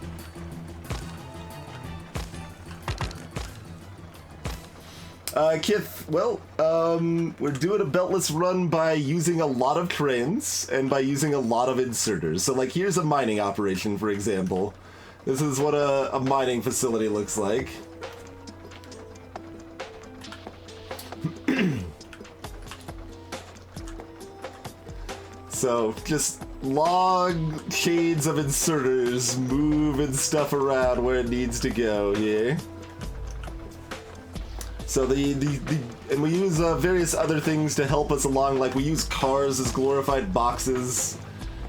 Kith, well, we're doing a beltless run by using a lot of trains and by using a lot of inserters. So, like, here's a mining operation, for example. This is what a mining facility looks like. So, just long shades of inserters moving stuff around where it needs to go here. So and we use various other things to help us along, like we use cars as glorified boxes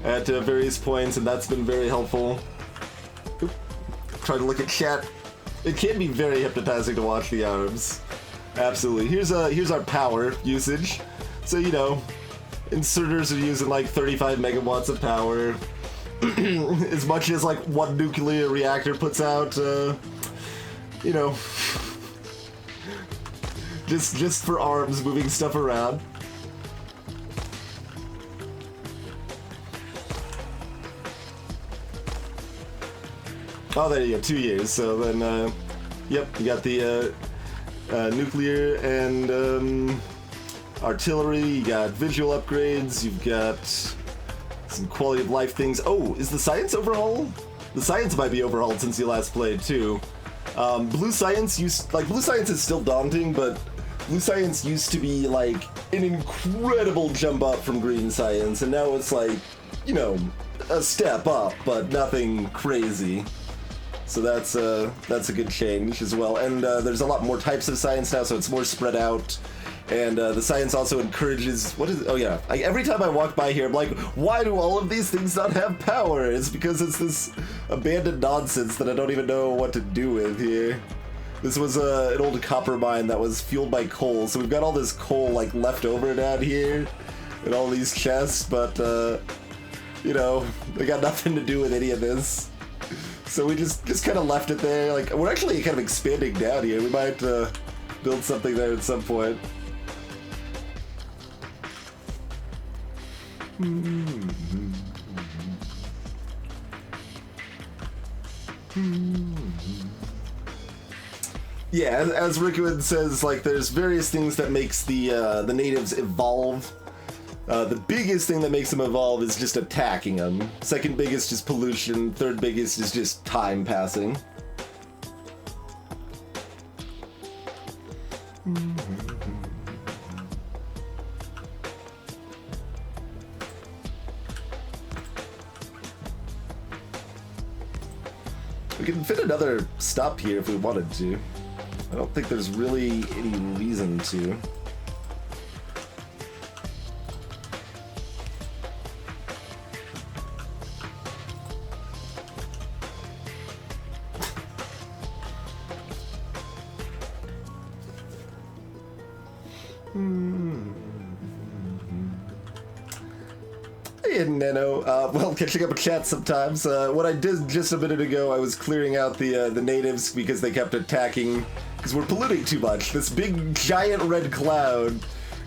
at various points, and that's been very helpful. Oop. Try to look at chat. It can be very hypnotizing to watch the arms. Absolutely. Here's our power usage. So, you know, inserters are using like 35 megawatts of power. As much as like one nuclear reactor puts out, you know, just for arms moving stuff around. Oh, there you go, 2 years. So then, yep, you got the nuclear and artillery. You got visual upgrades. You've got some quality of life things. Oh, is the science overhaul? The science might be overhauled since you last played too. Blue science blue science is still daunting, but blue science used to be like an incredible jump up from green science, and now it's like, you know, a step up, but nothing crazy. So that's a good change as well. And there's a lot more types of science now, so it's more spread out. And the science also encourages, oh yeah, every time I walk by here, I'm like, why do all of these things not have power? It's because it's this abandoned nonsense that I don't even know what to do with here. This was an old copper mine that was fueled by coal, so we've got all this coal like left over down here in all these chests, but you know, they got nothing to do with any of this. So we just kind of left it there. Like, we're actually kind of expanding down here. We might build something there at some point. Yeah, as Rikuin says, like there's various things that makes the natives evolve. The biggest thing that makes them evolve is just attacking them. Second biggest is pollution. Third biggest is just time passing. We can fit another stop here if we wanted to. I don't think there's really any reason to. Hey, Nano. Well, catching up with chat sometimes. What I did just a minute ago, I was clearing out the natives because they kept attacking, because we're polluting too much. This big, giant red cloud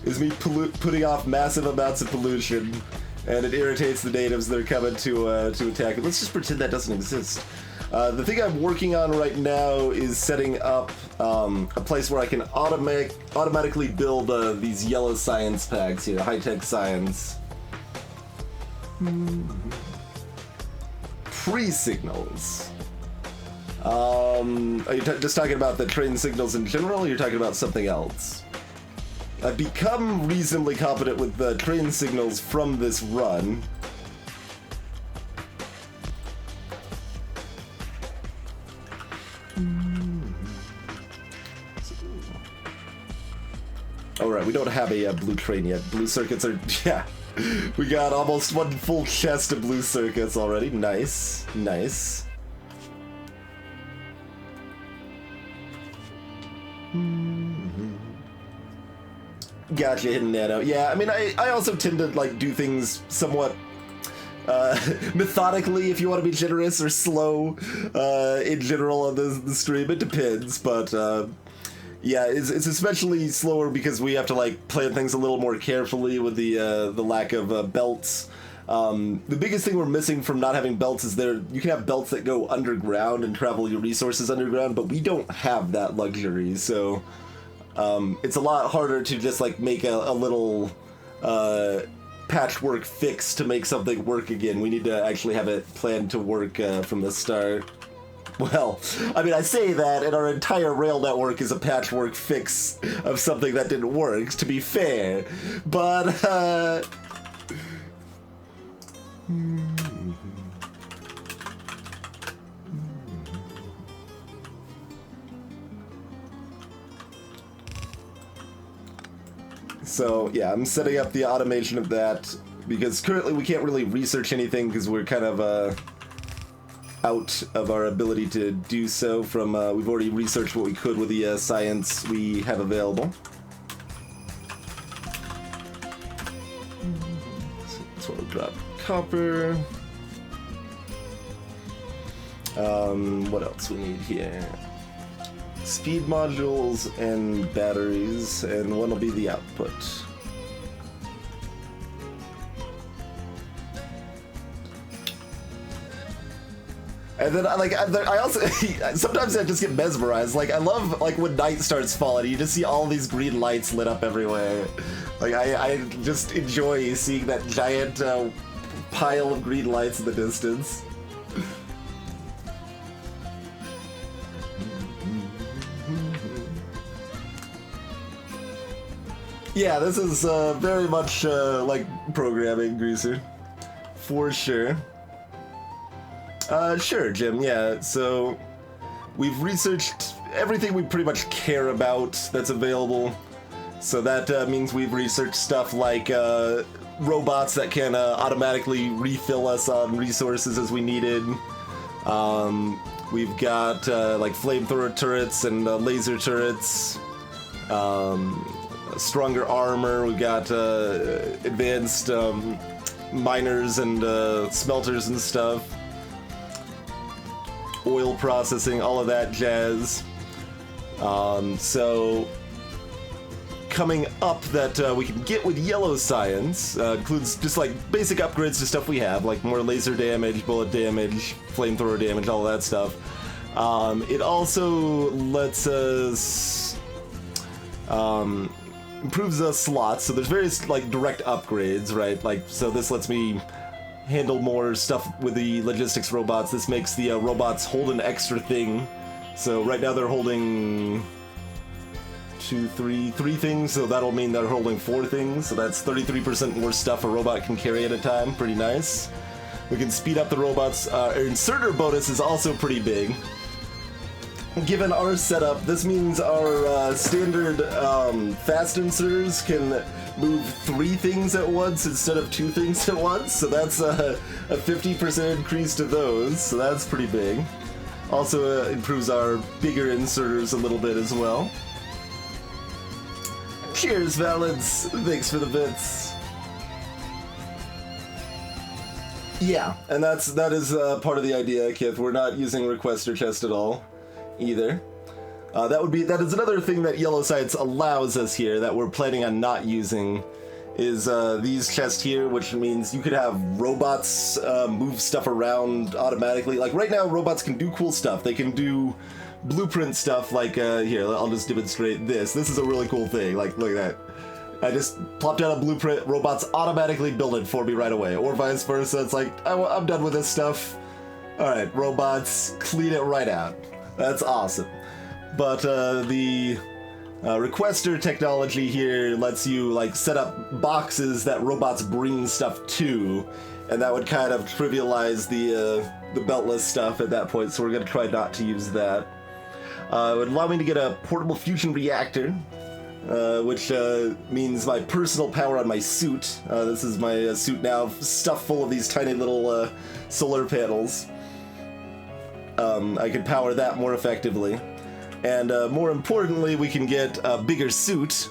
is me putting off massive amounts of pollution, and it irritates the natives that are coming to attack it. Let's just pretend that doesn't exist. The thing I'm working on right now is setting up a place where I can automatically build these yellow science packs here, high-tech science. Pre-signals. Are you just talking about the train signals in general, or you're talking about something else? I've become reasonably competent with the train signals from this run. Alright, we don't have a blue train yet. Blue circuits are... yeah. We got almost one full chest of blue circuits already. Nice. Nice. Gotcha, Hidden Nano. Yeah, I mean, I also tend to, like, do things somewhat methodically, if you want to be generous, or slow in general on the stream. It depends, but yeah, it's especially slower because we have to like plan things a little more carefully with the lack of belts. The biggest thing we're missing from not having belts is you can have belts that go underground and travel your resources underground, but we don't have that luxury, so it's a lot harder to just like make a little patchwork fix to make something work again. We need to actually have it planned to work from the start. Well, I mean, I say that, and our entire rail network is a patchwork fix of something that didn't work, to be fair. But, so, yeah, I'm setting up the automation of that, because currently we can't really research anything, because we're kind of, out of our ability to do so from, we've already researched what we could with the science we have available. So we'll drop copper. What else we need here? Speed modules and batteries, and one will be the output. And then, like, I also, sometimes I just get mesmerized. Like, I love, like, when night starts falling, you just see all these green lights lit up everywhere. Like, I just enjoy seeing that giant pile of green lights in the distance. Yeah, this is very much like programming, Greaser. For sure. Sure, Jim, yeah, so we've researched everything we pretty much care about that's available. So that means we've researched stuff like robots that can automatically refill us on resources as we needed. We've got like flamethrower turrets and laser turrets, stronger armor. We've got advanced miners and smelters and stuff. Oil processing, all of that jazz. So coming up that we can get with yellow science. Includes just like basic upgrades to stuff we have, like more laser damage, bullet damage, flamethrower damage, all that stuff. It also lets us improves slots, so there's various like direct upgrades, right? Like, so this lets me handle more stuff with the logistics robots. This makes the robots hold an extra thing. So right now they're holding three things, so that'll mean they're holding 4 things. So that's 33% more stuff a robot can carry at a time. Pretty nice. We can speed up the robots. Our inserter bonus is also pretty big. Given our setup, this means our standard fast inserters can move 3 things at once instead of 2 things at once, so that's a 50% increase to those, so that's pretty big. Also improves our bigger inserters a little bit as well. Cheers, Valence! Thanks for the bits. Yeah, and that is part of the idea, Kith. We're not using requester chest at all, either. That is another thing that Yellow Science allows us here that we're planning on not using, is these chests here, which means you could have robots move stuff around automatically. Like right now, robots can do cool stuff. They can do blueprint stuff like, here, I'll just demonstrate this. This is a really cool thing. Like, look at that. I just plopped down a blueprint, robots automatically build it for me right away. Or vice versa, it's like, I'm done with this stuff. Alright, robots, clean it right out. That's awesome. But the requester technology here lets you like set up boxes that robots bring stuff to, and that would kind of trivialize the beltless stuff at that point, so we're going to try not to use that. It would allow me to get a portable fusion reactor, which means my personal power on my suit. This is my suit now, stuffed full of these tiny little solar panels. I can power that more effectively. And more importantly, we can get a bigger suit,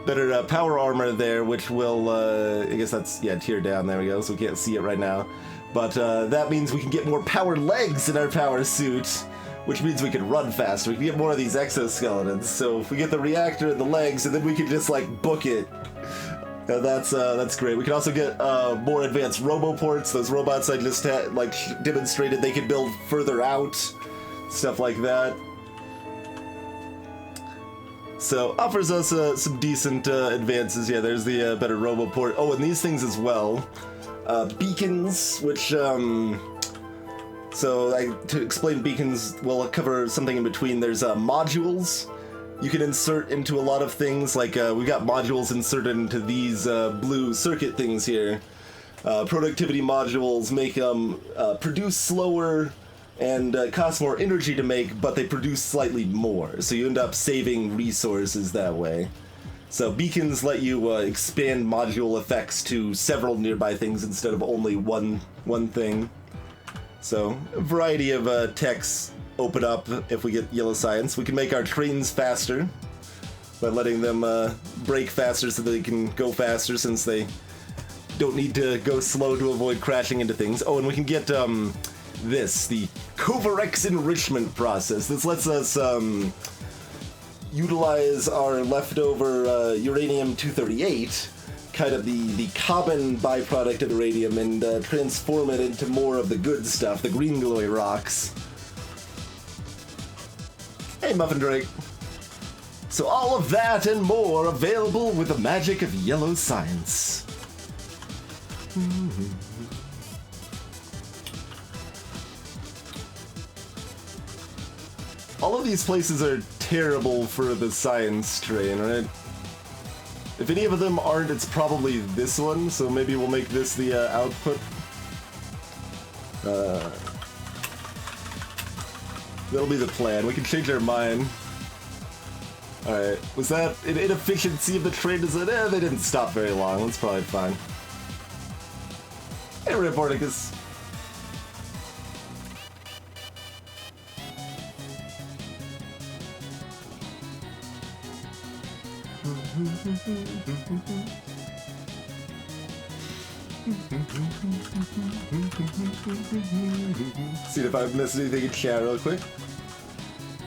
better power armor there, which will, I guess that's, yeah, tear down, there we go, so we can't see it right now. But that means we can get more power legs in our power suit, which means we can run faster. We can get more of these exoskeletons. So if we get the reactor and the legs, and then we can just, like, book it. That's great. We can also get more advanced roboports. Those robots I just had, like, demonstrated they could build further out, stuff like that. So offers us some decent advances. Yeah, there's the better roboport. Oh, and these things as well. Beacons, which so to explain beacons, we'll cover something in between. There's modules you can insert into a lot of things. Like we got modules inserted into these blue circuit things here. Productivity modules make them produce slower and cost more energy to make, but they produce slightly more, so you end up saving resources that way. So beacons let you expand module effects to several nearby things instead of only one thing. So a variety of techs open up if we get yellow science. We can make our trains faster by letting them brake faster so they can go faster, since they don't need to go slow to avoid crashing into things. Oh, and we can get the Covarex enrichment process. This lets us utilize our leftover uranium-238, kind of the common byproduct of the radium, and transform it into more of the good stuff, the green glowy rocks. Hey, Muffin Drake. So all of that and more available with the magic of yellow science. All of these places are terrible for the science train, right? If any of them aren't, it's probably this one, so maybe we'll make this the output. That'll be the plan. We can change our mind. Alright, was that an inefficiency of the train design? They didn't stop very long. That's probably fine. Hey, Reporticus. See if I've missed anything in chat real quick.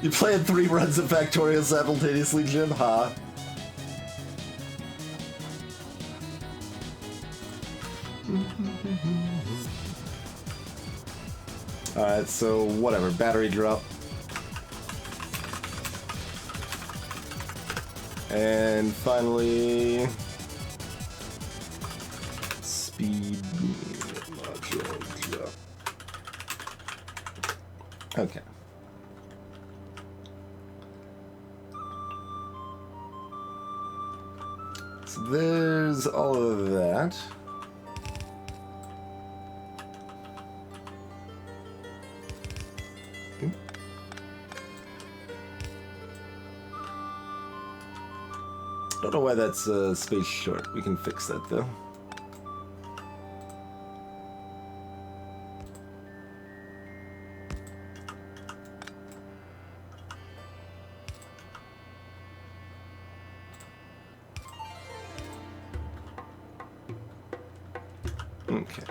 You played 3 runs of Factorio simultaneously, Jim? Huh? Alright, so whatever. Battery drop. And finally... Speed module drop. Okay. So there's all of that. Don't know why that's space short. We can fix that though. Okay.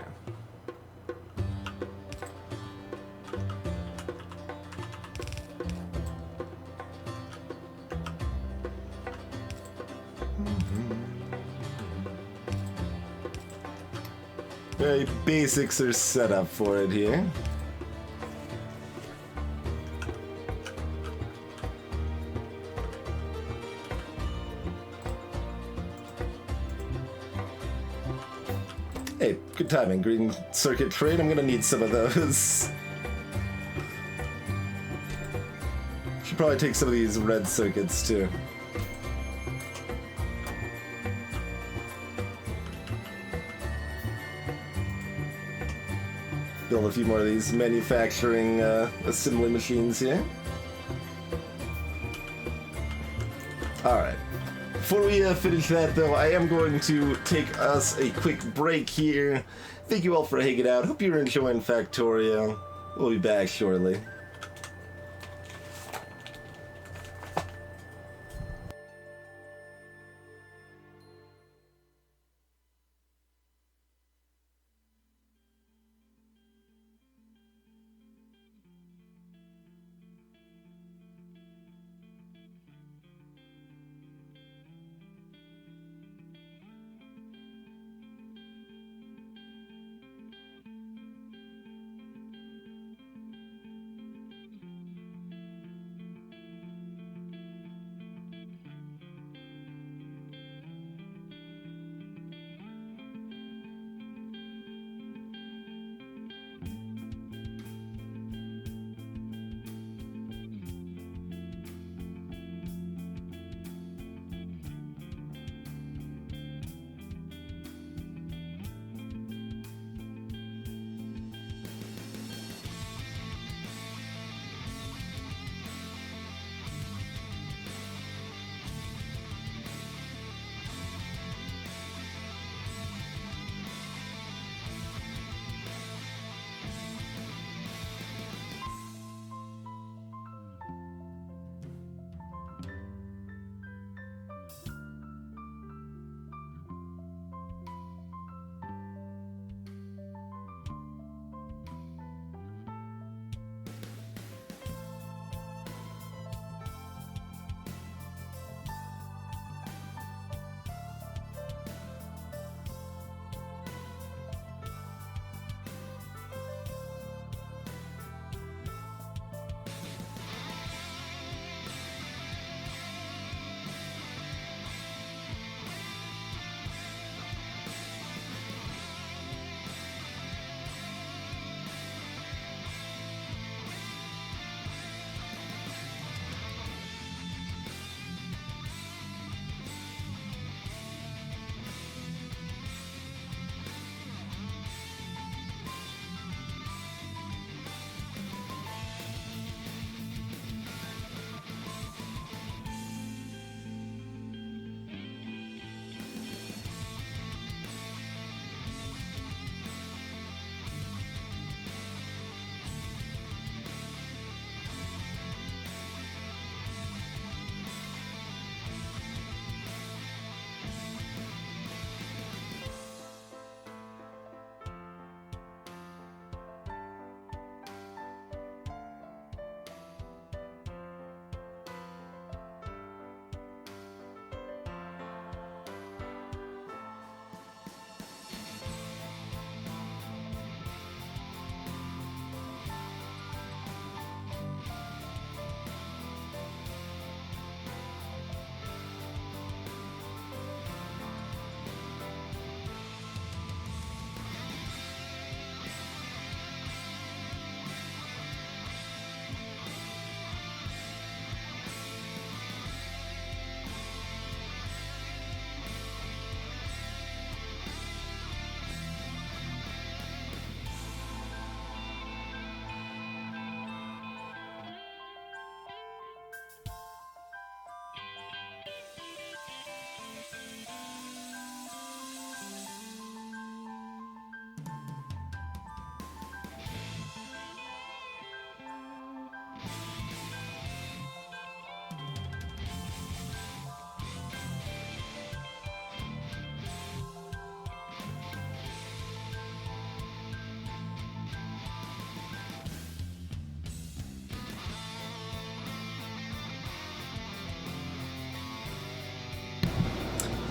Very basics are set up for it here. Hey, good timing. Green circuit trade. I'm gonna need some of those. Should probably take some of these red circuits too. Build a few more of these manufacturing assembly machines here. Alright. Before we finish that though, I am going to take us a quick break here. Thank you all for hanging out. Hope you're enjoying Factorio. We'll be back shortly.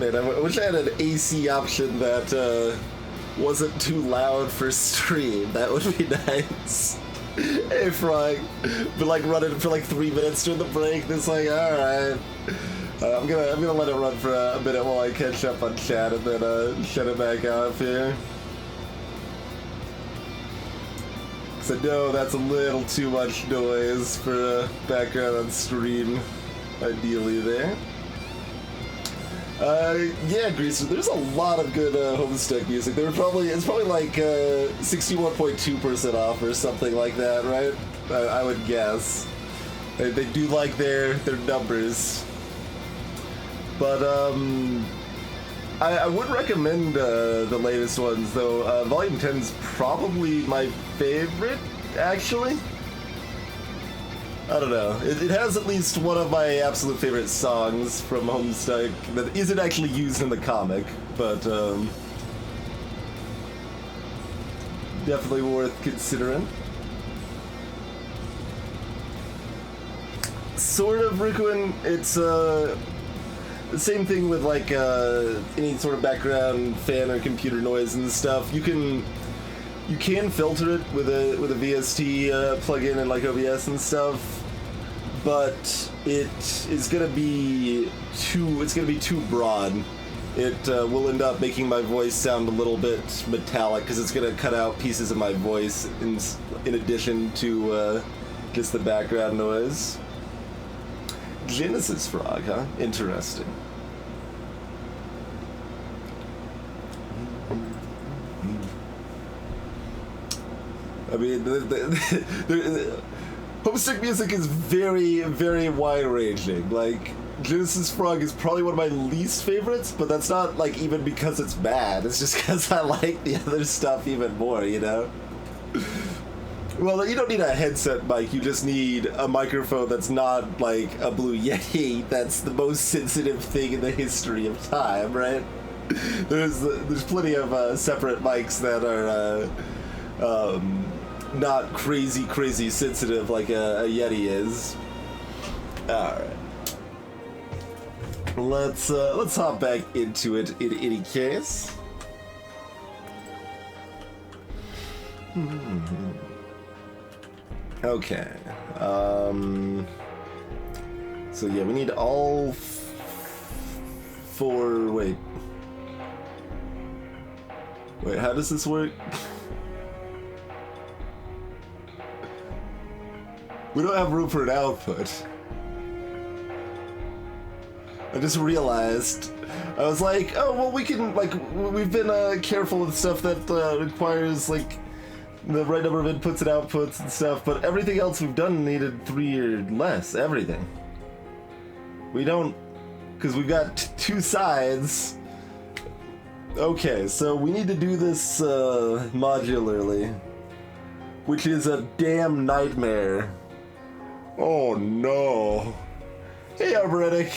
Man, I wish I had an AC option that wasn't too loud for stream. That would be nice. Hey, Frog. But like running for like 3 minutes during the break. It's like, all right. I'm gonna let it run for a minute while I catch up on chat and then shut it back off here. Cause I know that's a little too much noise for background on stream. Ideally there. Yeah, Greaser, there's a lot of good Homestuck music. It's probably like 61.2% off or something like that, right? I would guess. They do like their numbers. But I would recommend the latest ones though. Volume 10's probably my favorite, actually. I don't know. It has at least one of my absolute favorite songs from Homestuck that isn't actually used in the comic, but definitely worth considering. Sort of, Rikuin. It's the same thing with like any sort of background fan or computer noise and stuff. You can filter it with a VST plugin and like OBS and stuff. But it is gonna be too broad. It will end up making my voice sound a little bit metallic because it's gonna cut out pieces of my voice in addition to just the background noise. Genesis Frog, huh? Interesting. I mean, Homestuck music is very, very wide-ranging. Like, Genesis Frog is probably one of my least favorites, but that's not, like, even because it's bad. It's just because I like the other stuff even more, you know? Well, you don't need a headset mic, you just need a microphone that's not, like, a Blue Yeti. That's the most sensitive thing in the history of time, right? There's plenty of separate mics that are, not crazy sensitive like a Yeti is. Alright. Let's hop back into it in any case. Okay. So yeah, we need all four. Wait, how does this work? We don't have room for an output. I just realized. I was like, oh, well, we can, like, we've been careful with stuff that requires, like, the right number of inputs and outputs and stuff, but everything else we've done needed 3 or less. Everything. We don't, because we've got two sides. Okay, so we need to do this modularly, which is a damn nightmare. Oh no. Hey, Arboretic.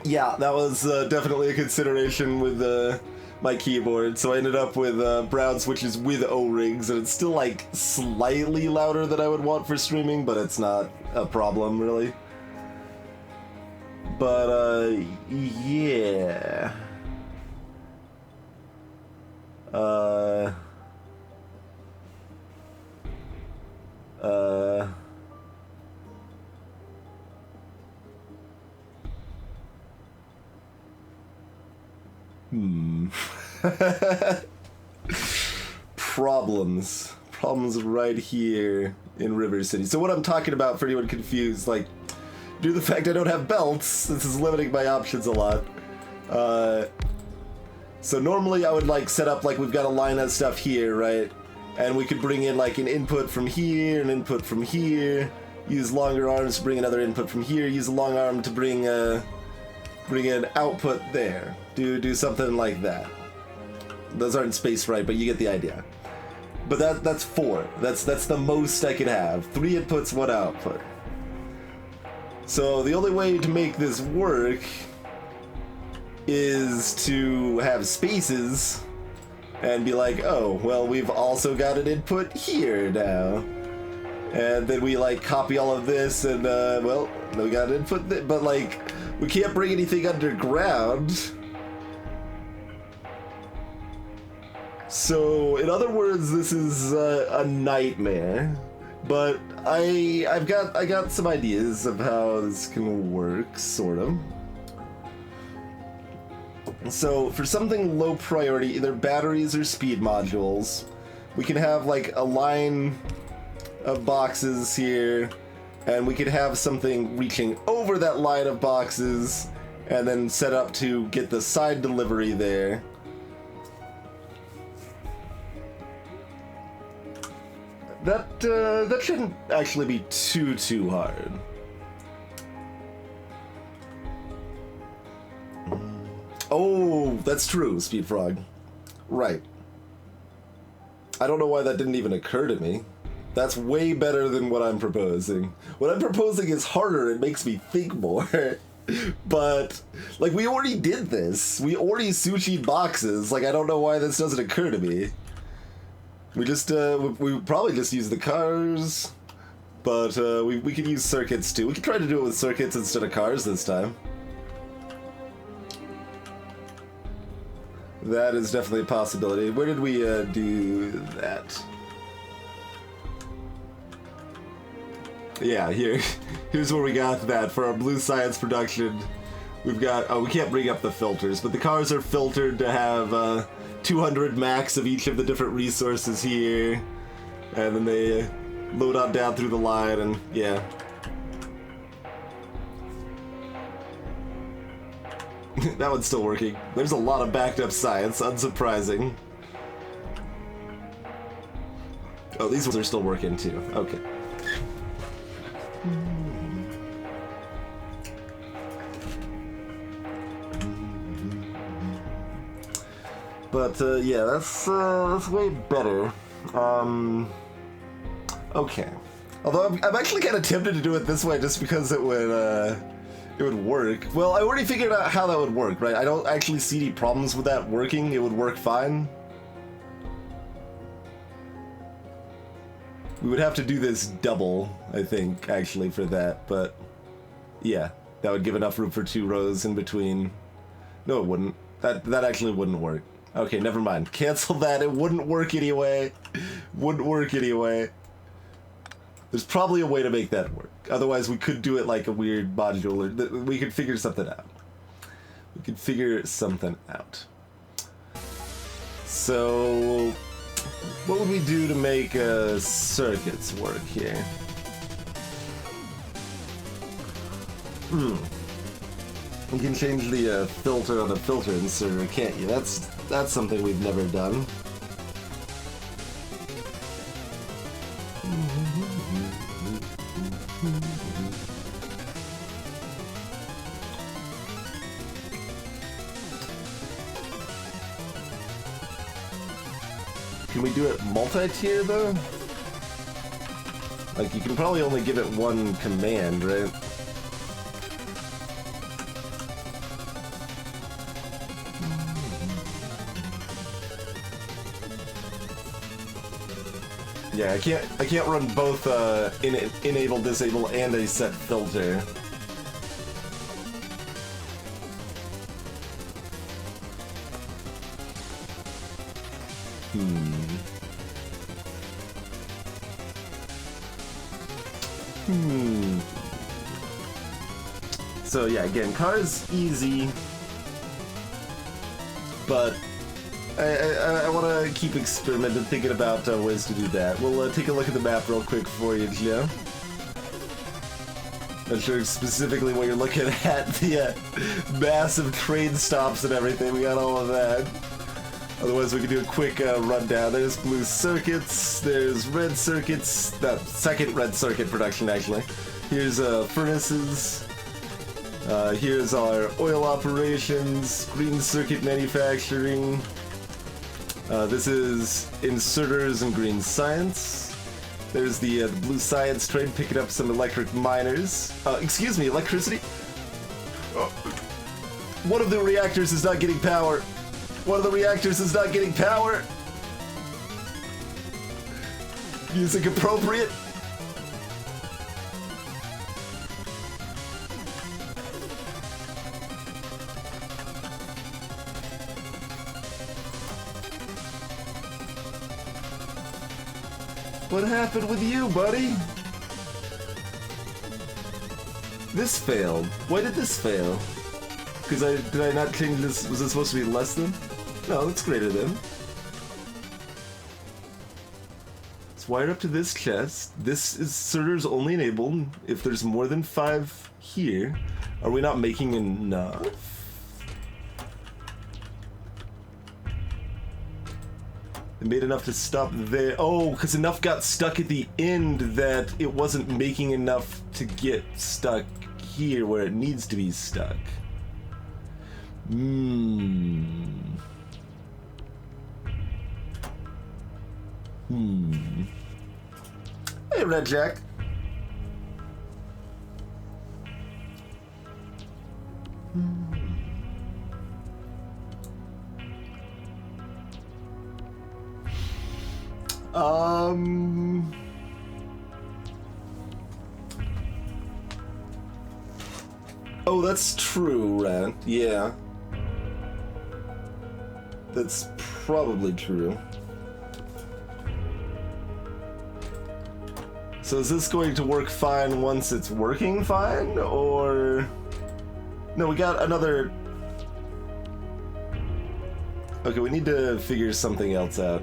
Yeah, that was definitely a consideration with my keyboard. So I ended up with brown switches with O-rings, and it's still like slightly louder than I would want for streaming, but it's not a problem really. But yeah. Problems right here in River City. So what I'm talking about, for anyone confused, like, due to the fact I don't have belts, this is limiting my options a lot. So normally I would like set up like we've got a line of stuff here, right? And we could bring in like an input from here, an input from here, use longer arms to bring another input from here, use a long arm to bring an output there. Do something like that. Those aren't spaced right, but you get the idea. But that's 4. That's the most I could have. 3 inputs, 1 output. So the only way to make this work is to have spaces and be like, oh, well, we've also got an input here now. And then we like copy all of this and well, we got input, but like we can't bring anything underground. So in other words, this is a nightmare. But I got some ideas of how this can work, sort of. So for something low priority, either batteries or speed modules, we can have like a line of boxes here, and we could have something reaching over that line of boxes and then set up to get the side delivery there. That shouldn't actually be too hard. Oh, that's true, Speed Frog. Right. I don't know why that didn't even occur to me. That's way better than what I'm proposing. What I'm proposing is harder, it makes me think more. But, like, we already did this. We already sushi'd boxes. Like, I don't know why this doesn't occur to me. We just, we probably just use the cars. But, we could use circuits, too. We could try to do it with circuits instead of cars this time. That is definitely a possibility. Where did we do that? Yeah, here's where we got that. For our Blue Science production, we've got... Oh, we can't bring up the filters, but the cars are filtered to have 200 max of each of the different resources here. And then they load on down through the line, and yeah. That one's still working. There's a lot of backed up science, unsurprising. Oh, these ones are still working too. Okay. But yeah, that's way better. Okay. Although I'm actually kind of tempted to do it this way just because it would work. Well, I already figured out how that would work, right? I don't actually see any problems with that working. It would work fine. We would have to do this double, I think, actually, for that. But, yeah. That would give enough room for 2 rows in between. No, it wouldn't. That actually wouldn't work. Okay, never mind. Cancel that. It wouldn't work anyway. Wouldn't work anyway. There's probably a way to make that work. Otherwise, we could do it like a weird module, or we could figure something out. We could figure something out. So, what would we do to make circuits work here? You can change the filter on the filter inserter, can't you? That's something we've never done. Can we do it multi-tier though? Like, you can probably only give it one command, right? Yeah, I can't run both enable, disable, and a set filter. So yeah, again, cars easy, but I want to keep experimenting, thinking about ways to do that. We'll take a look at the map real quick for you, Joe. Not sure specifically what you're looking at, the massive train stops and everything. We got all of that. Otherwise, we can do a quick rundown. There's blue circuits, there's red circuits, the second red circuit production, actually. Here's furnaces. Here's our oil operations, green circuit manufacturing. This is inserters and green science. There's the blue science train picking up some electric miners. Excuse me, electricity? One of the reactors is not getting power. One of the reactors is not getting power. Music appropriate. What happened with you, buddy? This failed. Why did this fail? Because did I not change this? Was it supposed to be less than? No, it's greater than. It's wired up to this chest. This is inserter's only enabled if there's more than 5 here. Are we not making enough? It made enough to stop there. Oh, because enough got stuck at the end that it wasn't making enough to get stuck here where it needs to be stuck. Hey, Red Jack. Oh, that's true, Rat. Yeah. That's probably true. So is this going to work fine once it's working fine, or... No, we got another... Okay, we need to figure something else out.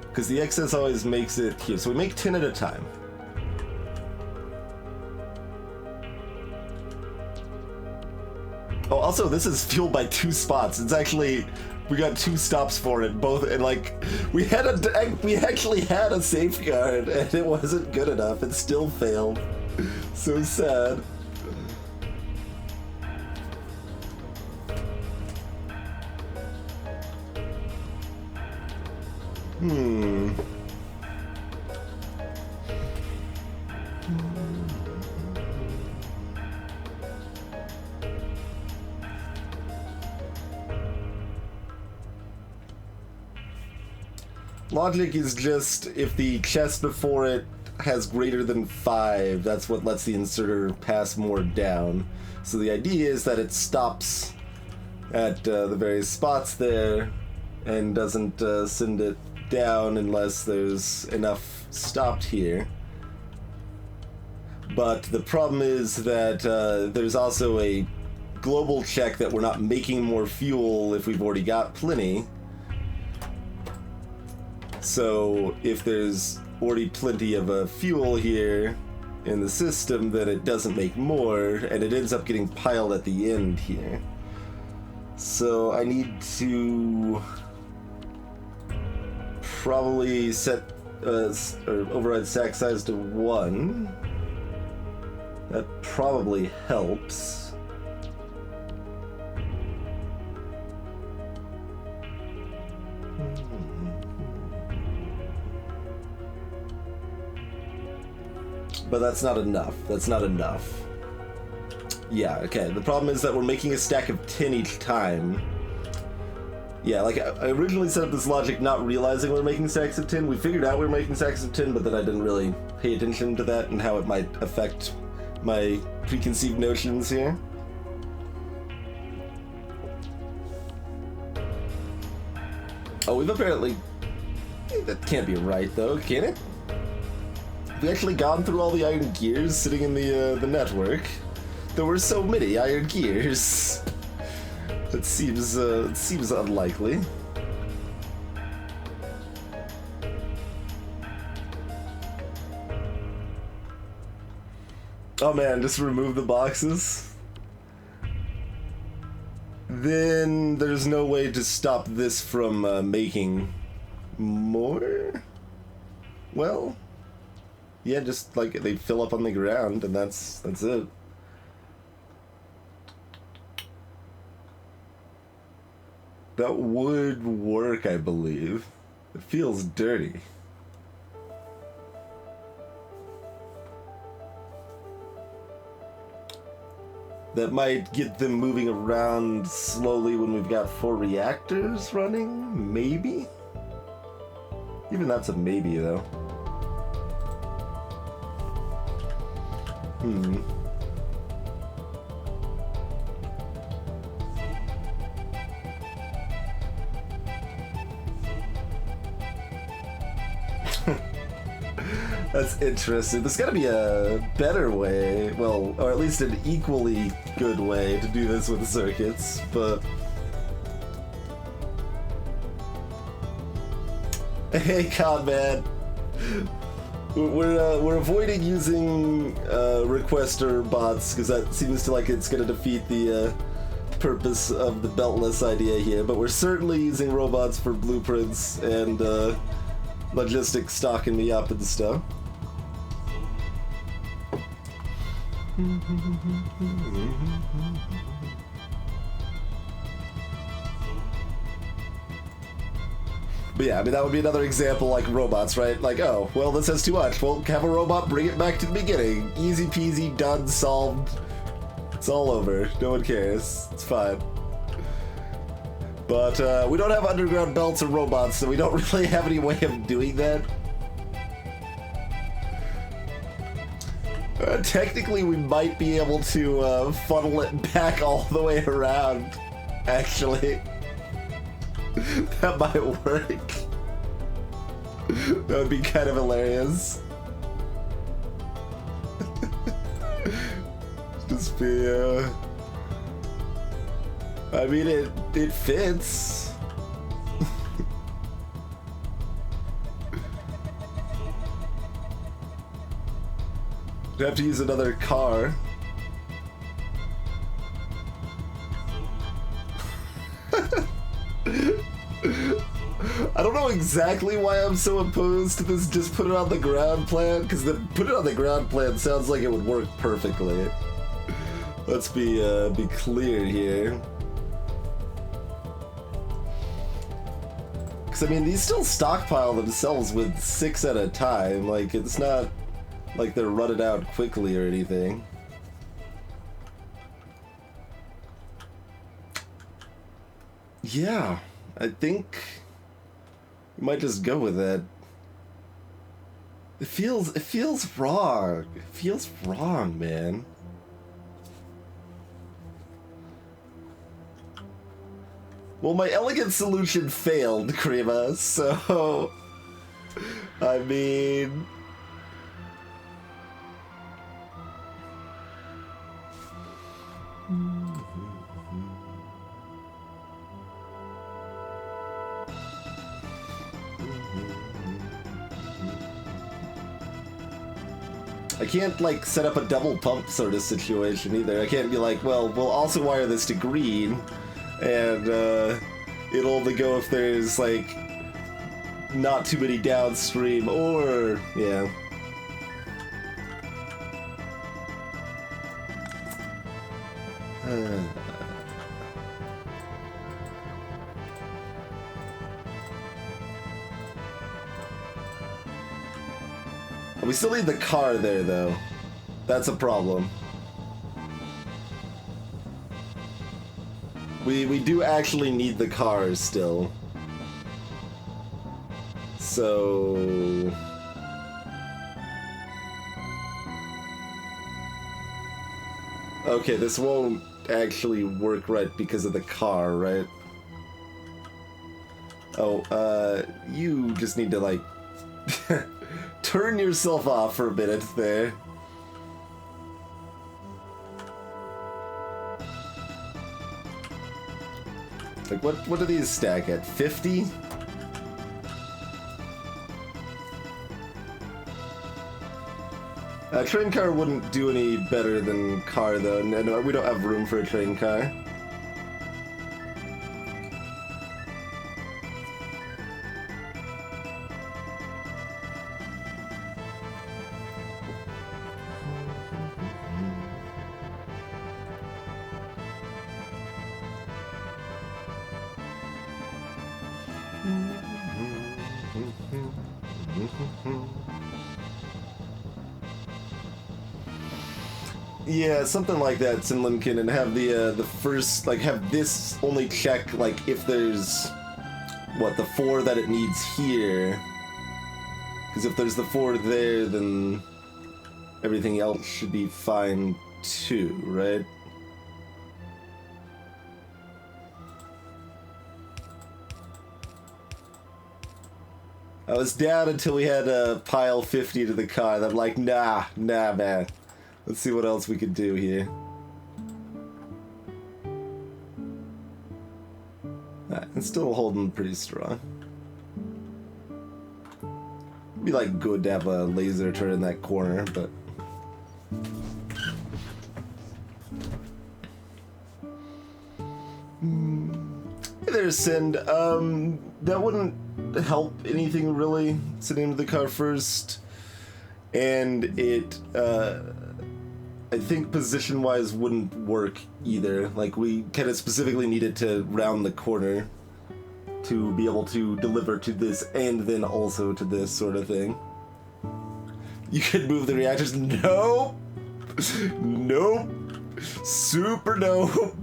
Because the excess always makes it here. So we make 10 at a time. Oh, also, this is fueled by 2 spots. It's actually... We got 2 stops for it, both, and like, we actually had a safeguard, and it wasn't good enough. It still failed. So sad. Logic is just if the chest before it has greater than 5, that's what lets the inserter pass more down. So the idea is that it stops at the various spots there and doesn't send it down unless there's enough stopped here. But the problem is that there's also a global check that we're not making more fuel if we've already got plenty. So if there's already plenty of fuel here in the system, then it doesn't make more, and it ends up getting piled at the end here. So I need to probably set or override stack size to 1. That probably helps. But that's not enough. That's not enough. Yeah, okay. The problem is that we're making a stack of 10 each time. Yeah, like, I originally set up this logic not realizing we're making stacks of 10. We figured out we were making stacks of 10, but then I didn't really pay attention to that and how it might affect my preconceived notions here. Oh, we've apparently... That can't be right, though, can it? We actually gone through all the iron gears sitting in the network. There were so many iron gears. It seems unlikely. Oh man, just remove the boxes. Then there's no way to stop this from making more? Well... Yeah, just like they fill up on the ground, and that's it. That would work, I believe. It feels dirty. That might get them moving around slowly when we've got 4 reactors running, maybe? Even that's a maybe, though. That's interesting. There's gotta be a better way, well, or at least an equally good way to do this with circuits, but... Hey, Conman! We're avoiding using requester bots, because that seems to like it's gonna defeat the purpose of the beltless idea here, but we're certainly using robots for blueprints and logistics stocking me up and stuff. But yeah, I mean, that would be another example like robots, right? Like, oh, well, this has too much. Well, have a robot bring it back to the beginning. Easy peasy, done, solved. It's all over. No one cares. It's fine. But we don't have underground belts or robots, so we don't really have any way of doing that. Technically, we might be able to funnel it back all the way around, actually. That might work. That would be kind of hilarious. Just be, I mean, it fits. We'd have to use another car. I don't know exactly why I'm so opposed to this just put it on the ground plan, because the put it on the ground plan sounds like it would work perfectly. Let's be clear here. Because I mean, these still stockpile themselves with 6 at a time. Like, it's not like they're running out quickly or anything. Yeah, I think we might just go with that. It feels wrong. It feels wrong, man. Well, my elegant solution failed, Krima, so I mean, I can't, like, set up a double pump sort of situation either. I can't be like, well, we'll also wire this to green, and it'll only go if there's, like, not too many downstream, or, yeah. We still need the car there, though. That's a problem. We do actually need the cars still. So... okay, this won't actually work right because of the car, right? Oh, you just need to, like... turn yourself off for a minute there. Like, what do these stack at? 50? Train car wouldn't do any better than car, though, and we don't have room for a train car. Yeah, something like that, Sinlimkin, and have the first, like, have this only check, like, if there's, what, the 4 that it needs here. Because if there's the 4 there, then everything else should be fine too, right? I was down until we had to pile 50 to the car, and I'm like, nah, man. Let's see what else we can do here. Alright, it's still holding pretty strong. It'd be like good to have a laser turn in that corner, but... Hey there, Sind. That wouldn't help anything really, sitting into the car first. And it, I think position-wise wouldn't work either. Like, we kind of specifically needed to round the corner to be able to deliver to this and then also to this sort of thing. You could move the reactors. Nope! Nope! Super nope!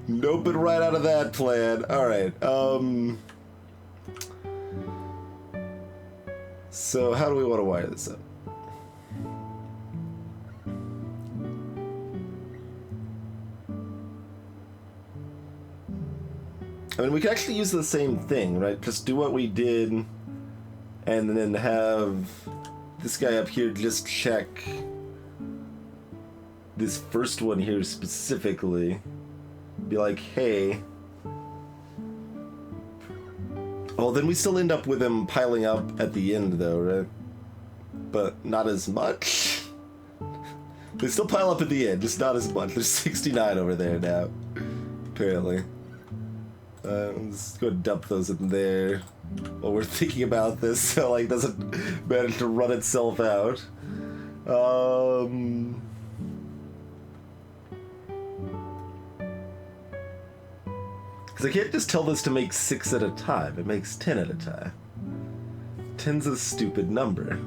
Nope it right out of that plan. Alright, so how do we want to wire this up? I mean, we could actually use the same thing, right? Just do what we did, and then have this guy up here just check this first one here specifically. Be like, hey. Well, then we still end up with him piling up at the end, though, right? But not as much. They still pile up at the end, just not as much. There's 69 over there now, apparently. Let's go dump those in there while we're thinking about this, so like doesn't manage to run itself out. Because I can't just tell this to make 6 at a time. It makes 10 at a time. 10's a stupid number.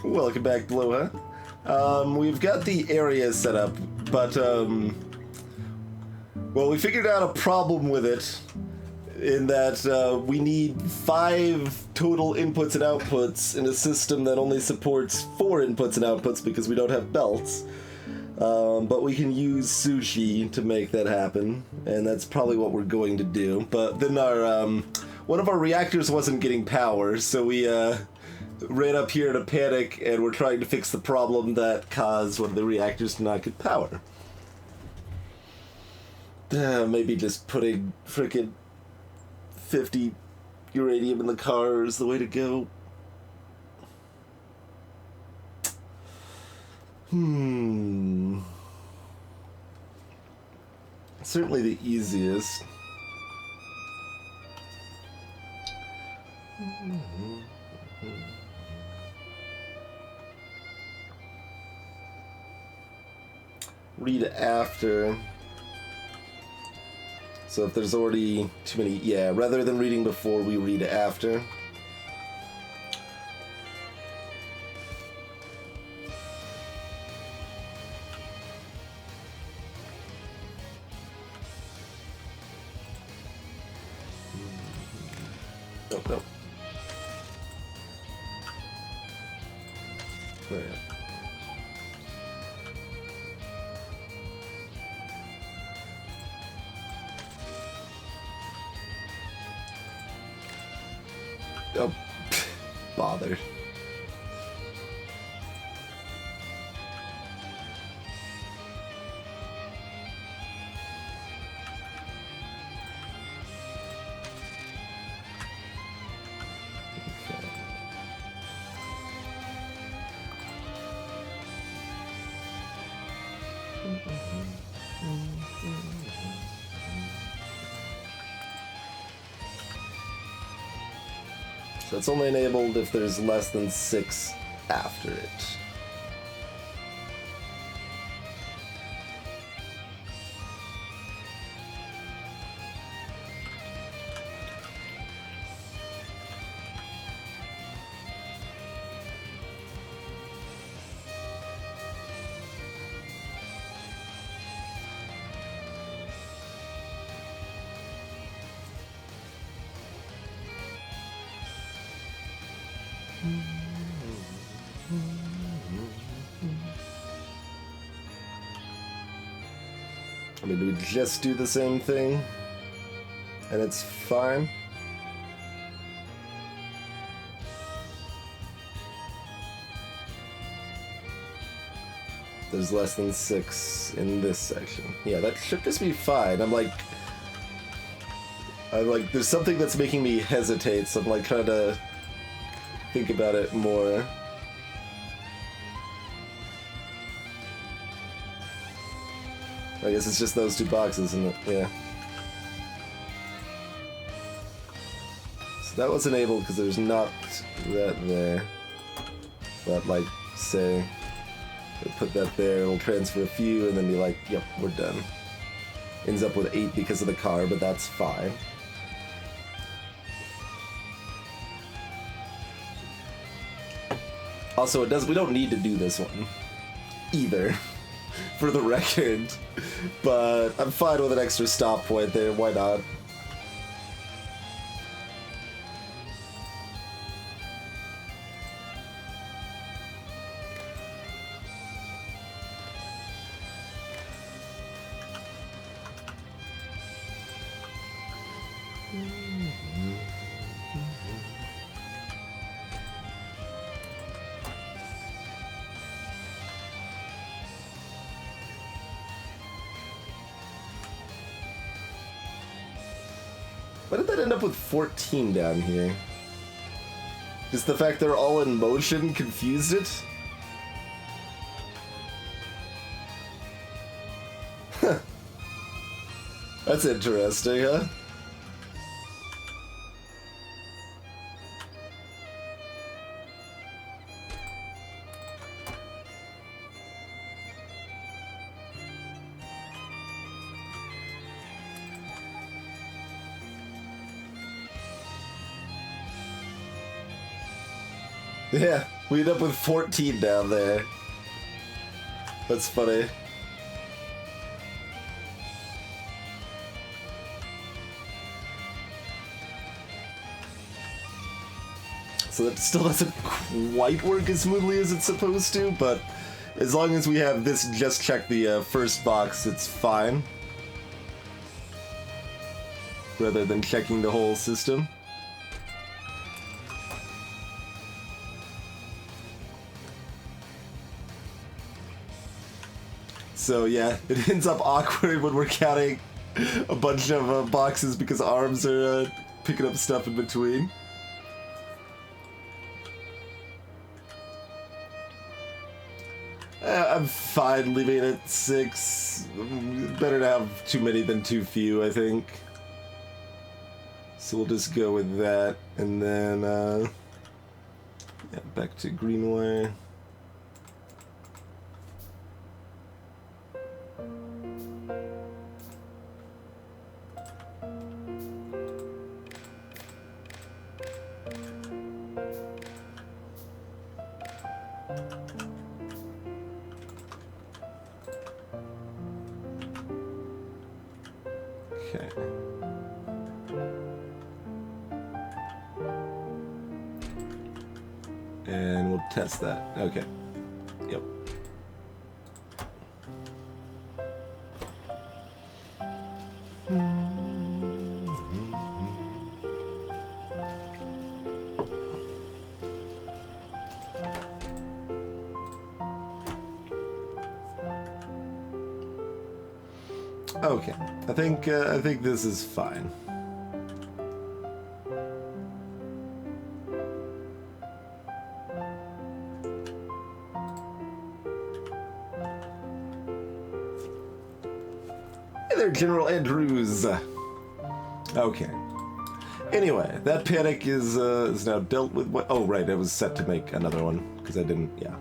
Welcome back, Bloha. We've got the area set up, but, well, we figured out a problem with it in that we need 5 total inputs and outputs in a system that only supports 4 inputs and outputs because we don't have belts. But we can use sushi to make that happen, and that's probably what we're going to do. But then our one of our reactors wasn't getting power, so we ran up here in a panic, and we're trying to fix the problem that caused one of the reactors to not get power. Maybe just putting frickin' 50 uranium in the car is the way to go. Certainly the easiest. Read after. So if there's already too many, yeah, rather than reading before, we read after. Oh, no. There. Oh, bother. So it's only enabled if there's less than 6 after it. I mean, do we just do the same thing? And it's fine? There's less than 6 in this section. Yeah, that should just be fine. I'm like, there's something that's making me hesitate, so I'm like trying to think about it more. I guess it's just those 2 boxes, isn't it? Yeah. So that was enabled because there's not that there. But like, say, we put that there, we'll transfer a few, and then be like, yep, we're done. Ends up with 8 because of the car, but that's fine. Also, we don't need to do this one either, for the record. But I'm fine with an extra stop point there, why not? Why did that end up with 14 down here? Is the fact they're all in motion confused it? Huh. That's interesting, huh? Yeah, we end up with 14 down there. That's funny. So that still doesn't quite work as smoothly as it's supposed to, but as long as we have this just check the first box, it's fine. Rather than checking the whole system. So yeah, it ends up awkward when we're counting a bunch of boxes because arms are picking up stuff in between. I'm fine leaving it at 6. Better to have too many than too few, I think. So we'll just go with that, and then yeah, back to Greenway. Okay. And we'll test that. Okay. Yep. Okay. I think this is fine. Hey there, General Andrews. Okay. Anyway, that panic is now dealt with. What? Oh, right. I was set to make another one because I didn't. Yeah.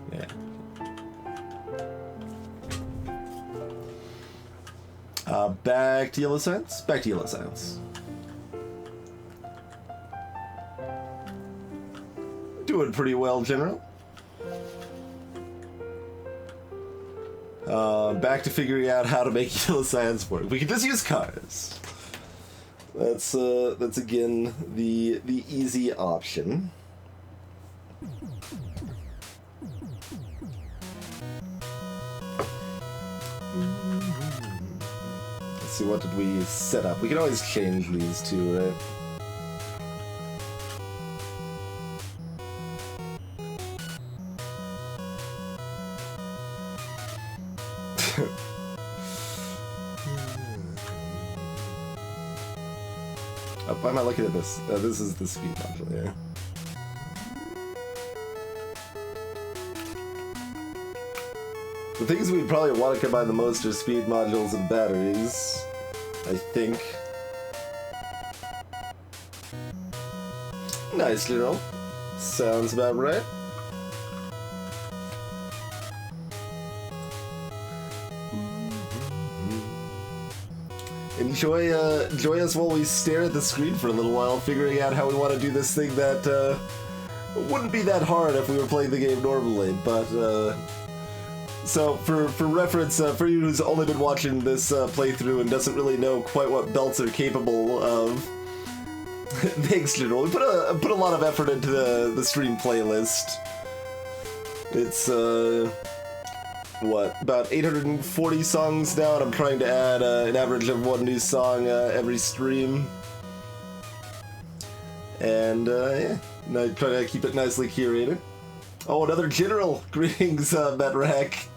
Back to yellow science. Back to yellow science. Doing pretty well, General. Back to figuring out how to make yellow science work. We can just use cars. That's again the easy option. see, what did we set up? We can always change these two, right? Oh, why am I looking at this? This is the speed module, yeah. The things we'd probably want to combine the most are speed modules and batteries, I think. Nice, General. Sounds about right. Enjoy us while we stare at the screen for a little while, figuring out how we want to do this thing that wouldn't be that hard if we were playing the game normally, but so for reference, for you who's only been watching this playthrough and doesn't really know quite what belts are capable of, thanks, General. We put a lot of effort into the stream playlist. It's what, about 840 songs now, and I'm trying to add an average of one new song every stream. And yeah, I try to keep it nicely curated. Oh, another General! Greetings, Metrak.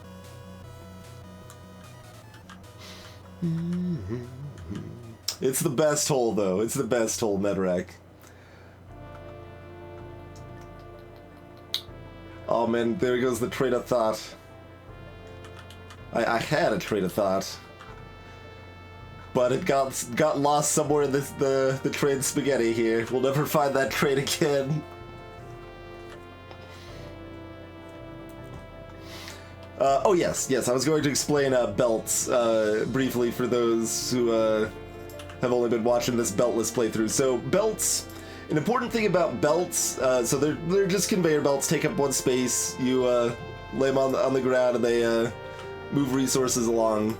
It's the best hole, though. It's the best hole, Metrak. Oh man, there goes the train of thought. I had a train of thought, but it got lost somewhere in the train spaghetti here. We'll never find that train again. Oh yes, I was going to explain belts briefly for those who have only been watching this beltless playthrough. So belts, an important thing about belts, so they're just conveyor belts, take up one space, you lay them on the ground and they move resources along.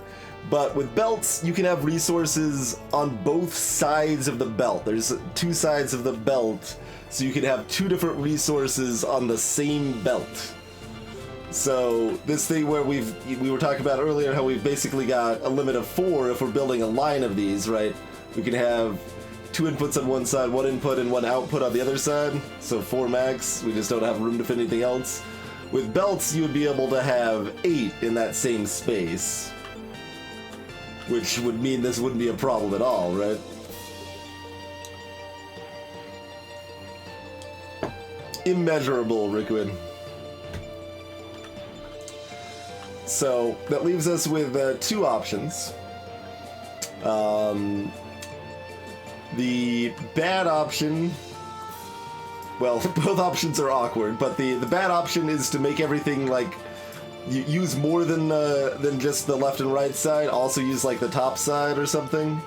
But with belts, you can have resources on both sides of the belt. There's two sides of the belt, so you can have two different resources on the same belt. So this thing where we were talking about earlier, how we've basically got a limit of 4 if we're building a line of these, right? We can have 2 inputs on one side, 1 input and 1 output on the other side, so 4 max. We just don't have room to fit anything else. With belts, you would be able to have 8 in that same space, which would mean this wouldn't be a problem at all, right? Immeasurable, Rickwin. So that leaves us with 2 options. The bad option, well, both options are awkward, but the bad option is to make everything like you use more than just the left and right side. Also use like the top side or something.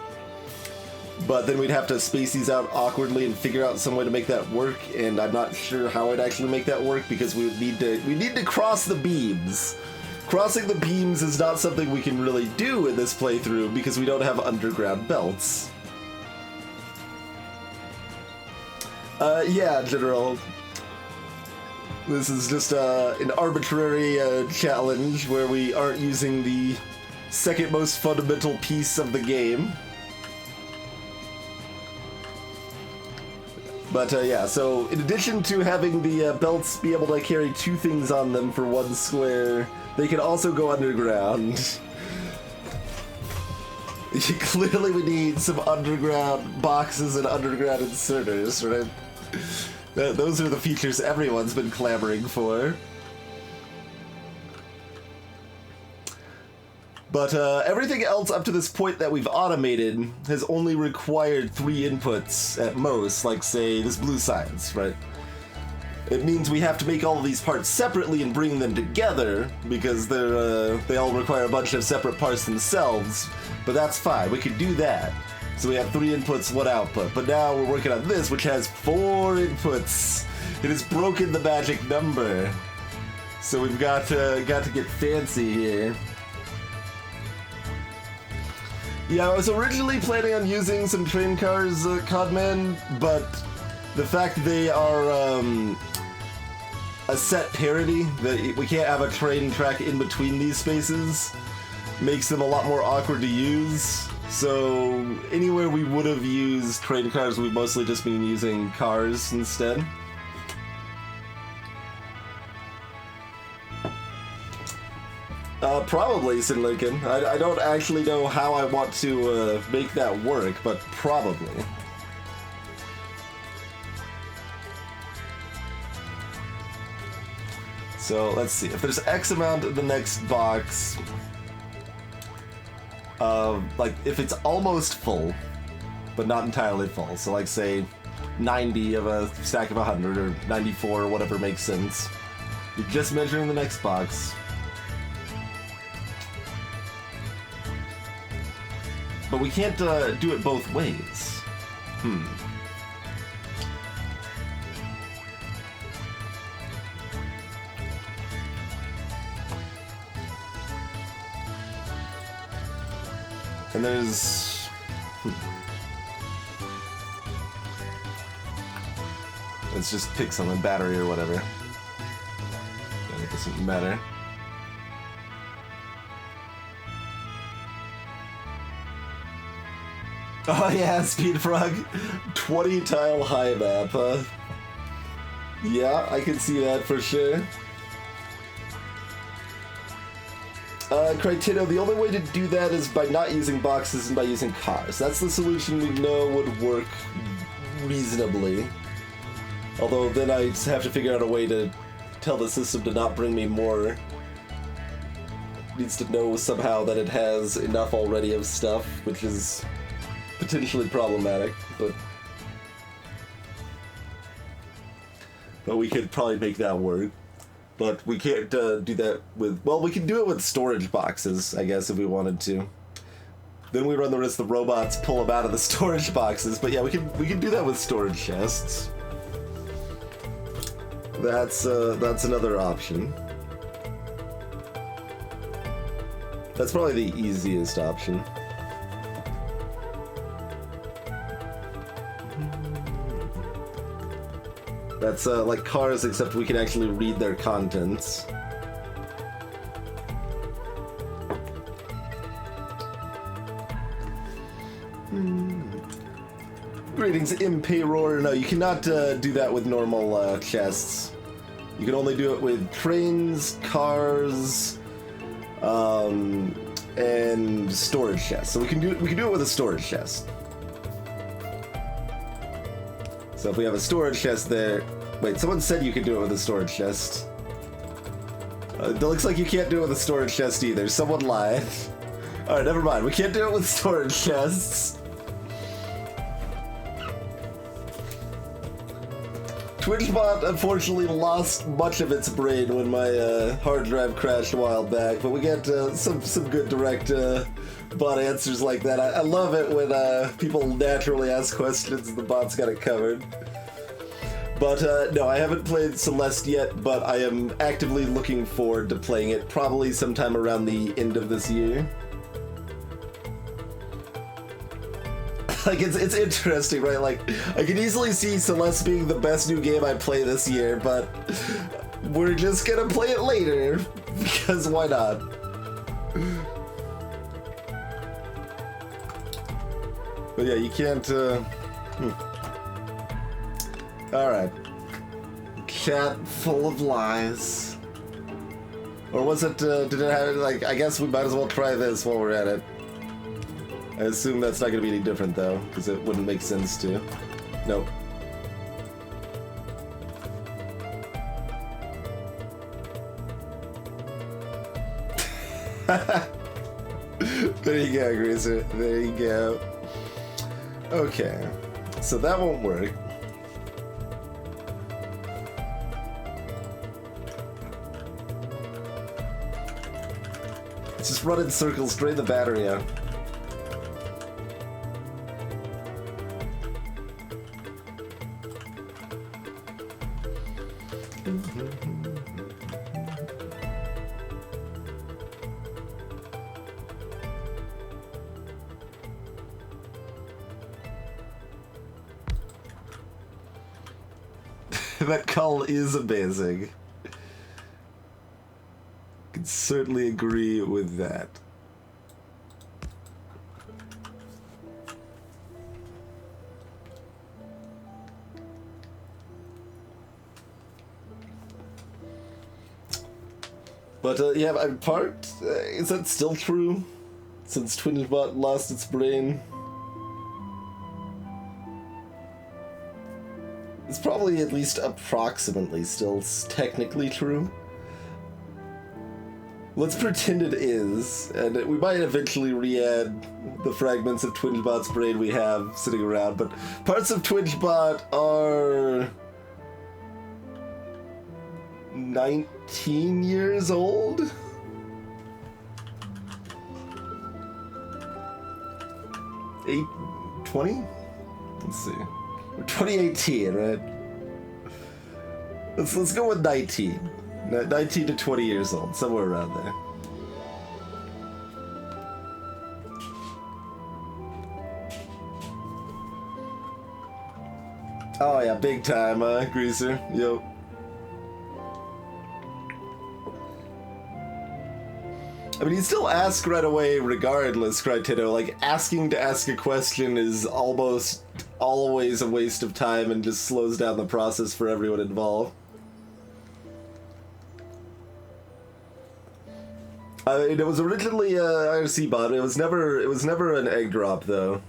But then we'd have to space these out awkwardly and figure out some way to make that work. And I'm not sure how I'd actually make that work because we need to cross the beams. Crossing the beams is not something we can really do in this playthrough because we don't have underground belts. Yeah, General. This is just an arbitrary challenge where we aren't using the second most fundamental piece of the game. But yeah, so in addition to having the belts be able to carry 2 things on them for 1 square, they can also go underground. Clearly we need some underground boxes and underground inserters, right? Those are the features everyone's been clamoring for. But everything else up to this point that we've automated has only required 3 inputs at most, like say this blue science, right? It means we have to make all of these parts separately and bring them together because they all require a bunch of separate parts themselves, but that's fine, we can do that. So we have 3 inputs, 1 output, but now we're working on this, which has 4 inputs. It has broken the magic number. So we've got to get fancy here. Yeah, I was originally planning on using some train cars, Codman, but the fact they are a set parity, that we can't have a train track in between these spaces, makes them a lot more awkward to use. So anywhere we would have used trading cards, we've mostly just been using cars instead. Probably, Sid Lincoln. I don't actually know how I want to make that work, but probably. So let's see. If there's X amount in the next box, like if it's almost full, but not entirely full. So like say 90 of a stack of 100 or 94 or whatever makes sense. You're just measuring the next box. But we can't do it both ways. And there's... Let's just pick something, battery or whatever. And it doesn't matter. Oh yeah, Speed Frog. 20 tile high map, huh? Yeah, I can see that for sure. Critino, the only way to do that is by not using boxes and by using cars. That's the solution we know would work reasonably. Although then I have to figure out a way to tell the system to not bring me more. It needs to know somehow that it has enough already of stuff, which is potentially problematic, but we could probably make that work. But we can't do that with... Well, we can do it with storage boxes, I guess, if we wanted to. Then we run the risk the robots pull them out of the storage boxes. But yeah, we can do that with storage chests. That's another option. That's probably the easiest option. That's like cars, except we can actually read their contents. Greetings, Impayroar. No, you cannot do that with normal chests. You can only do it with trains, cars, and storage chests. So we can do it with a storage chest. So if we have a storage chest there... Wait, someone said you could do it with a storage chest. It looks like you can't do it with a storage chest either. Someone lied. Alright, never mind. We can't do it with storage chests. TwitchBot unfortunately lost much of its brain when my hard drive crashed a while back, but we get some good direct bot answers like that. I love it when people naturally ask questions and the bot's got it covered. But no, I haven't played Celeste yet, but I am actively looking forward to playing it, probably sometime around the end of this year. Like, it's interesting, right? Like, I can easily see Celeste being the best new game I play this year, but we're just gonna play it later, because why not? But yeah, you can't, Alright. Cat full of lies. Or was it, did it have, like, I guess we might as well try this while we're at it. I assume that's not going to be any different, though, because it wouldn't make sense to. Nope. There you go, Greaser. There you go. Okay. So that won't work. Let's just run in circles, drain the battery out. That call is amazing. Can certainly agree with that. But yeah, part is that still true? Since Twinbot lost its brain, it's probably at least approximately still technically true. Let's pretend it is, and we might eventually re-add the fragments of Twinbot's brain we have sitting around, but parts of Twinbot are 19 years old? Eight, 20? Let's see. We're 2018, right? Let's go with 19. 19 to 20 years old, somewhere around there. Oh yeah, big time, Greaser. Yo. I mean, you still ask right away regardless, Crytito. Like, asking to ask a question is almost always a waste of time and just slows down the process for everyone involved. It was originally a IRC bot. It was never an egg drop though.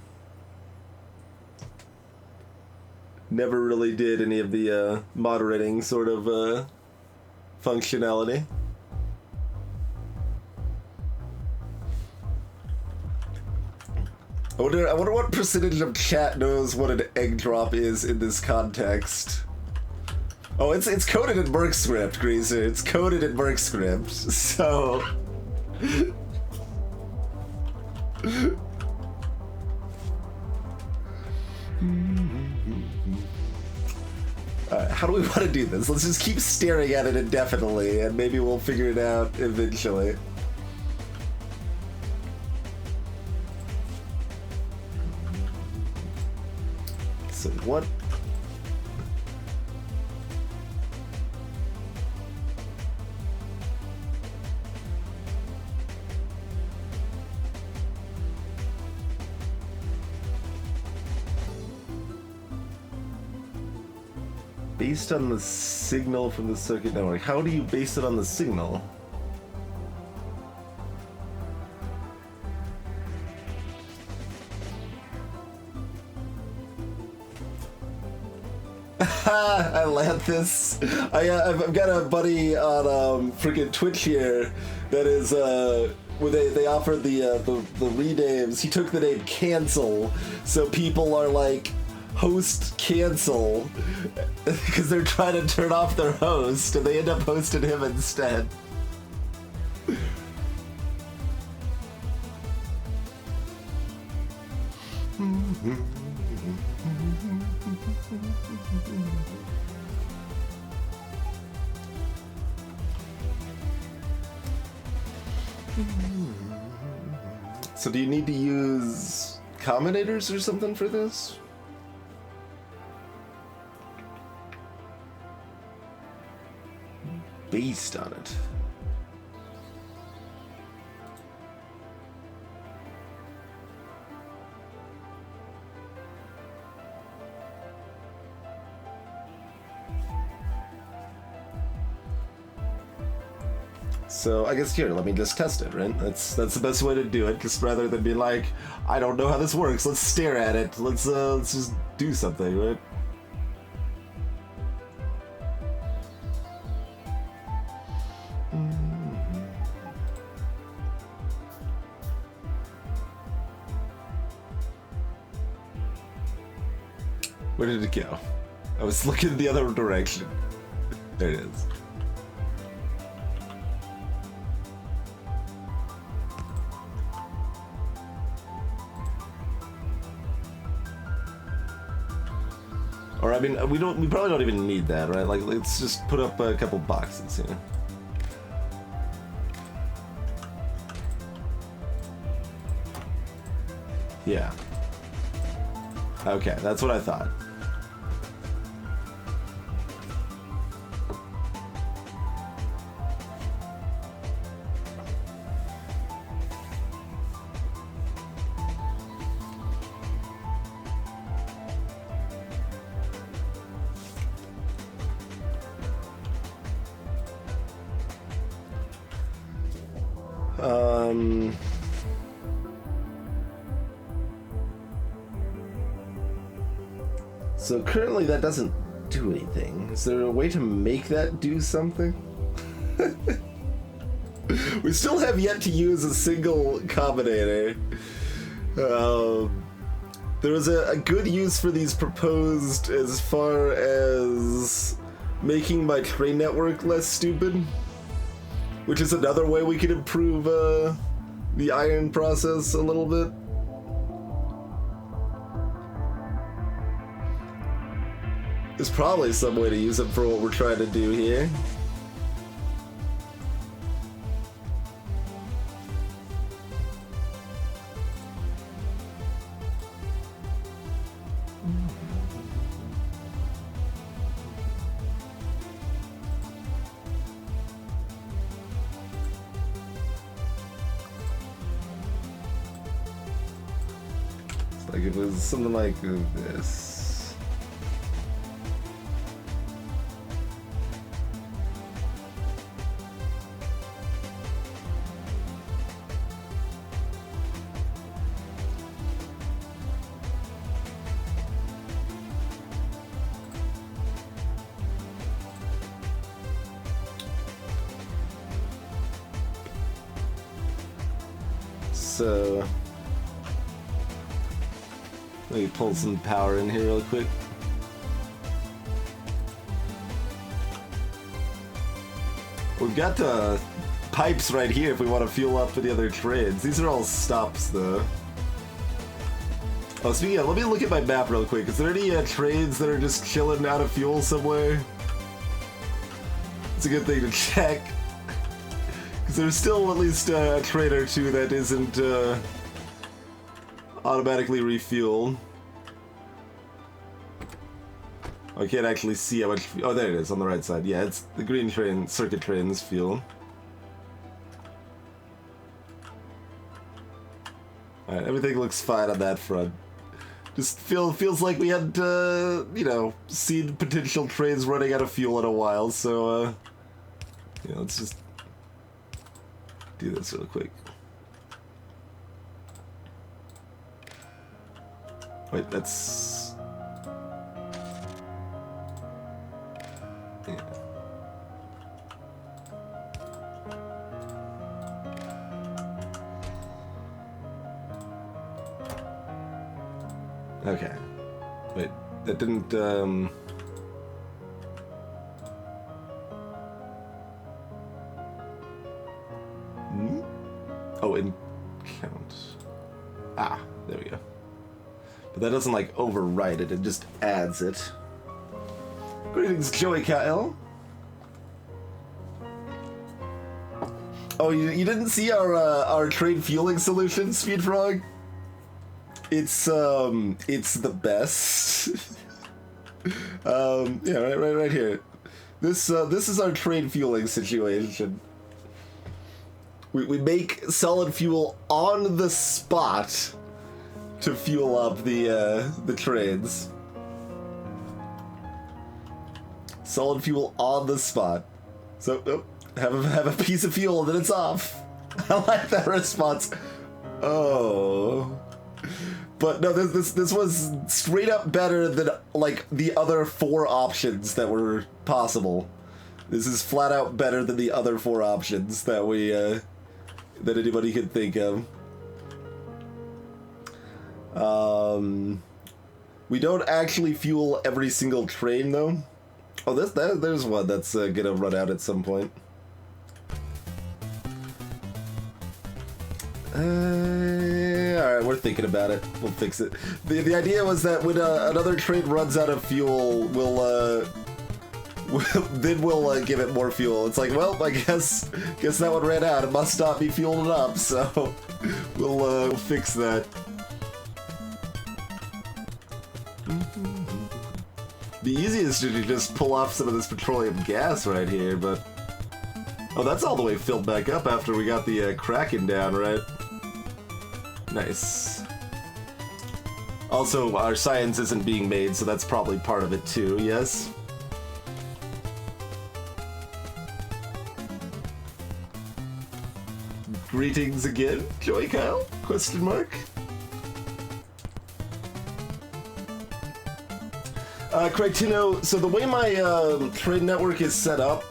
Never really did any of the moderating sort of functionality. I wonder what percentage of chat knows what an egg drop is in this context. Oh, it's coded in Merc script, Greaser. It's coded in Merc script, so. How do we want to do this? Let's just keep staring at it indefinitely, and maybe we'll figure it out eventually. So what? Based on the signal from the circuit network. How do you base it on the signal? I land this. I've got a buddy on freaking Twitch here that is where they offered the renames. He took the name Cancel, so people are like host cancel because they're trying to turn off their host, and they end up hosting him instead. So do you need to use combinators or something for this? Based on it. So I guess here, let me just test it, right? That's the best way to do it, because rather than be like, I don't know how this works, let's stare at it. Let's just do something, right? Where did it go? I was looking the other direction. There it is. Or I mean, we probably don't even need that, right? Like, let's just put up a couple boxes here. Yeah. Okay, that's what I thought. So currently that doesn't do anything. Is there a way to make that do something? We still have yet to use a single combinator. There was a good use for these proposed as far as making my train network less stupid, which is another way we could improve the iron process a little bit. There's probably some way to use it for what we're trying to do here. It's like it was something like this. So, let me pull some power in here real quick. We've got pipes right here if we want to fuel up for the other trains. These are all stops, though. Oh, speaking of, let me look at my map real quick. Is there any trains that are just chilling out of fuel somewhere? It's a good thing to check. Because there's still at least a train or two that isn't automatically refueled. I can't actually see how much. Oh, there it is on the right side. Yeah, it's the green train, circuit train's fuel. Alright, everything looks fine on that front. Just feels like we hadn't, you know, seen potential trains running out of fuel in a while, so, yeah, let's just do this real quick. Wait, that's... Yeah. Okay. Wait, that didn't, Oh, in count. Ah, there we go. But that doesn't, like, override it, it just adds it. Greetings, Joey Kyle. Oh, you didn't see our trade fueling solution, Speedfrog? It's the best. Yeah, right here. This is our trade fueling situation. We make solid fuel on the spot to fuel up the trains. Solid fuel on the spot. So have a piece of fuel and then it's off. I like that response. Oh. But no, this was straight up better than like the other 4 options that were possible. This is flat out better than the other 4 options that we that anybody could think of. We don't actually fuel every single train though. Oh, there's one that's gonna run out at some point. Alright, we're thinking about it. We'll fix it. The idea was that when another train runs out of fuel, we'll give it more fuel. It's like, well, I guess that one ran out. It must not be fueled up, so we'll fix that. The easiest is to just pull off some of this petroleum gas right here, but... Oh, that's all the way filled back up after we got the Kraken down, right? Nice. Also, our science isn't being made, so that's probably part of it too, yes? Greetings again, Joy Kyle? Question mark. Craigtino, so the way my trade network is set up,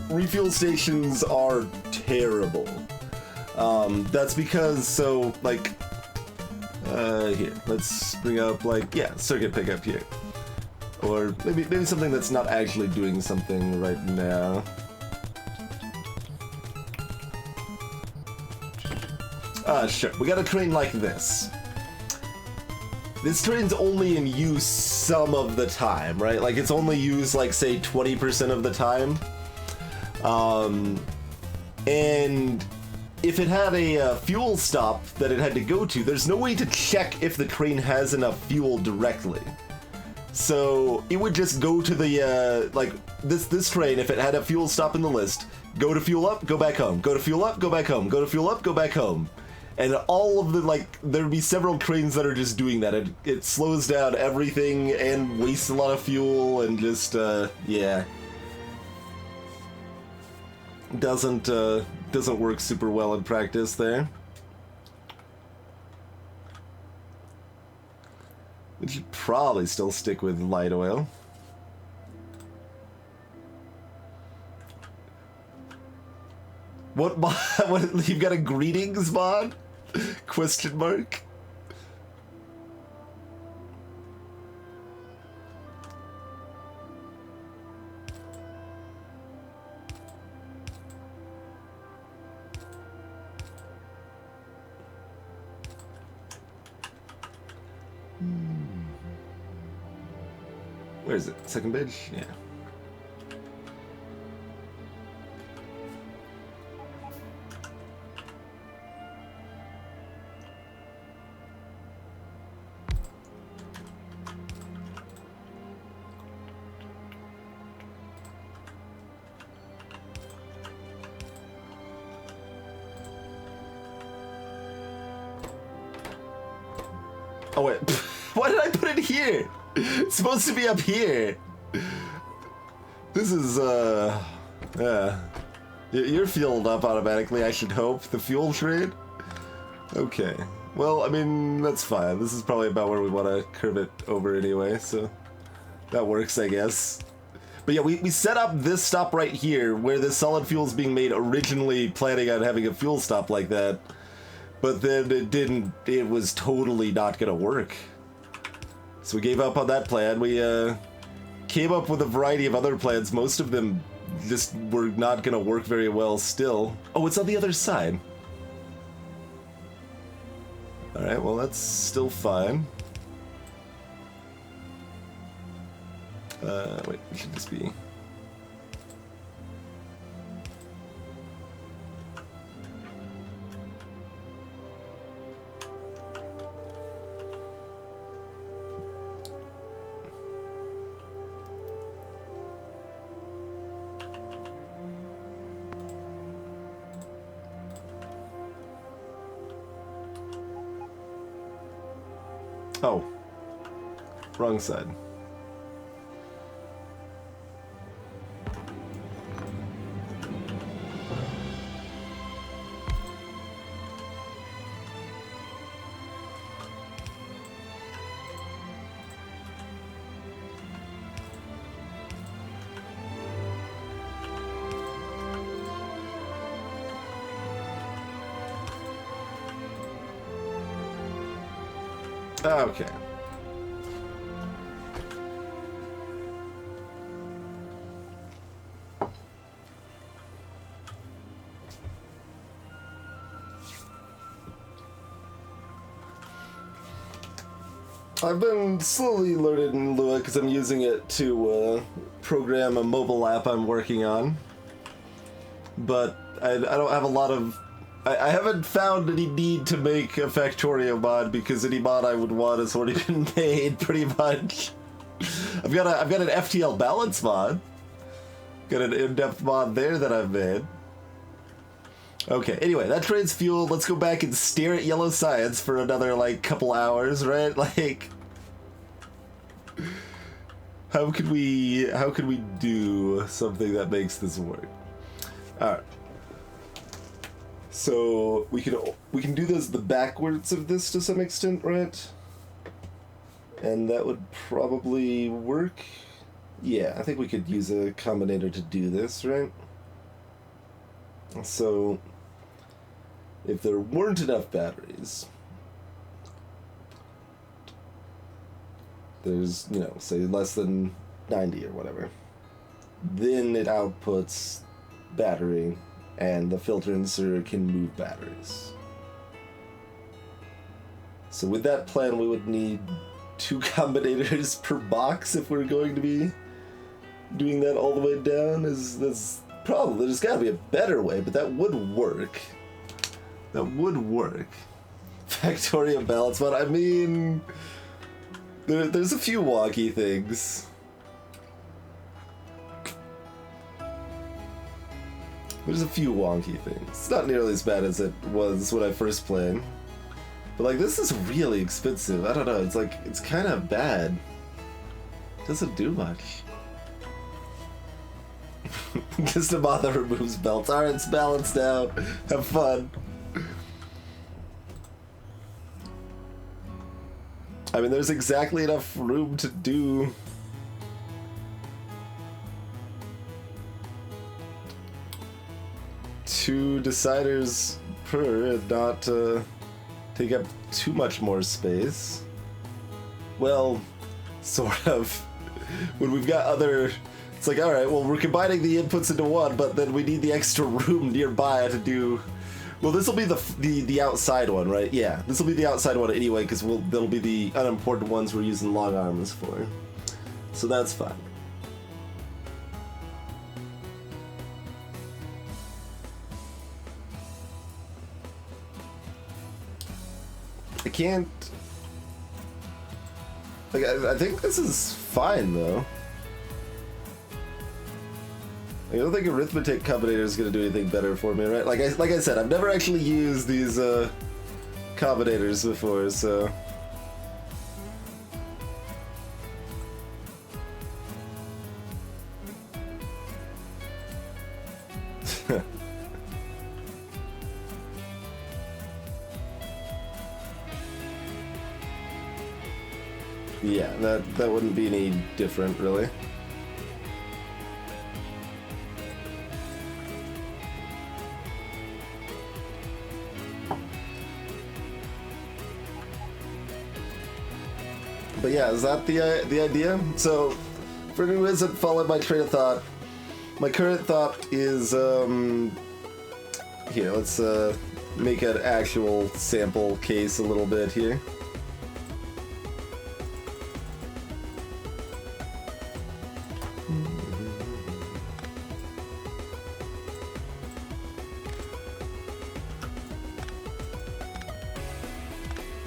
refuel stations are terrible. That's because, so, like, here, let's bring up, like, yeah, circuit pickup here. Or maybe something that's not actually doing something right now. Sure, we got a train like this. This train's only in use some of the time, right? Like, it's only used, like, say, 20% of the time. And if it had a fuel stop that it had to go to, there's no way to check if the train has enough fuel directly. So it would just go to the, like, this train, if it had a fuel stop in the list, go to fuel up, go back home, go to fuel up, go back home, go to fuel up, go back home. And all of the, like, there'd be several trains that are just doing that. It slows down everything and wastes a lot of fuel and just, yeah. Doesn't work super well in practice there. We should probably still stick with light oil. What mod? What, you've got a greetings mod? Question mark. Where is it? Second page? Yeah. Oh wait, why did I put it here? It's supposed to be up here. This is, yeah. You're fueled up automatically, I should hope. The fuel trade? Okay. Well, I mean, that's fine. This is probably about where we want to curve it over anyway, so that works, I guess. But yeah, we set up this stop right here where the solid fuel's being made, originally planning on having a fuel stop like that. But then it didn't, it was totally not gonna work. So we gave up on that plan. We came up with a variety of other plans. Most of them just were not gonna work very well still. Oh, it's on the other side. Alright, well that's still fine. Wait, it should just be... Oh, wrong side. Okay. I've been slowly learning Lua because I'm using it to program a mobile app I'm working on. But I don't have a lot of... I haven't found any need to make a Factorio mod because any mod I would want has already been made, pretty much. I've got an FTL balance mod. Got an in-depth mod there that I've made. Okay, anyway, that train's fueled. Let's go back and stare at yellow science for another, like, couple hours, right? Like... How could we do something that makes this work? Alright. So we can do this the backwards of this to some extent, right? And that would probably work. Yeah, I think we could use a combinator to do this, right? So if there weren't enough batteries, there's, you know, say less than 90 or whatever, then it outputs battery, and the filter inserter can move batteries. So with that plan, we would need 2 combinators per box if we're going to be doing that all the way down. There's gotta be a better way, but that would work. That would work. Factorio balance, but I mean, there's a few wonky things. There's a few wonky things. It's not nearly as bad as it was when I first played. But like, this is really expensive. I don't know, it's like, it's kind of bad. It doesn't do much. Just a bother removes belts. Alright, it's balanced now. Have fun. I mean, there's exactly enough room to do... two deciders per and not take up too much more space. Well, sort of. When we've got other... It's like, alright, well, we're combining the inputs into one, but then we need the extra room nearby to do... Well, this will be the outside one, right? Yeah, this will be the outside one anyway, because they'll be the unimportant ones we're using long arms for. So that's fine. I can't... Like, I think this is fine, though. I don't think arithmetic combinator is going to do anything better for me, right? Like I said, I've never actually used these combinators before, so... Yeah, that wouldn't be any different, really. But yeah, is that the idea? So, for anyone who hasn't followed my train of thought, my current thought is, here, let's make an actual sample case a little bit here.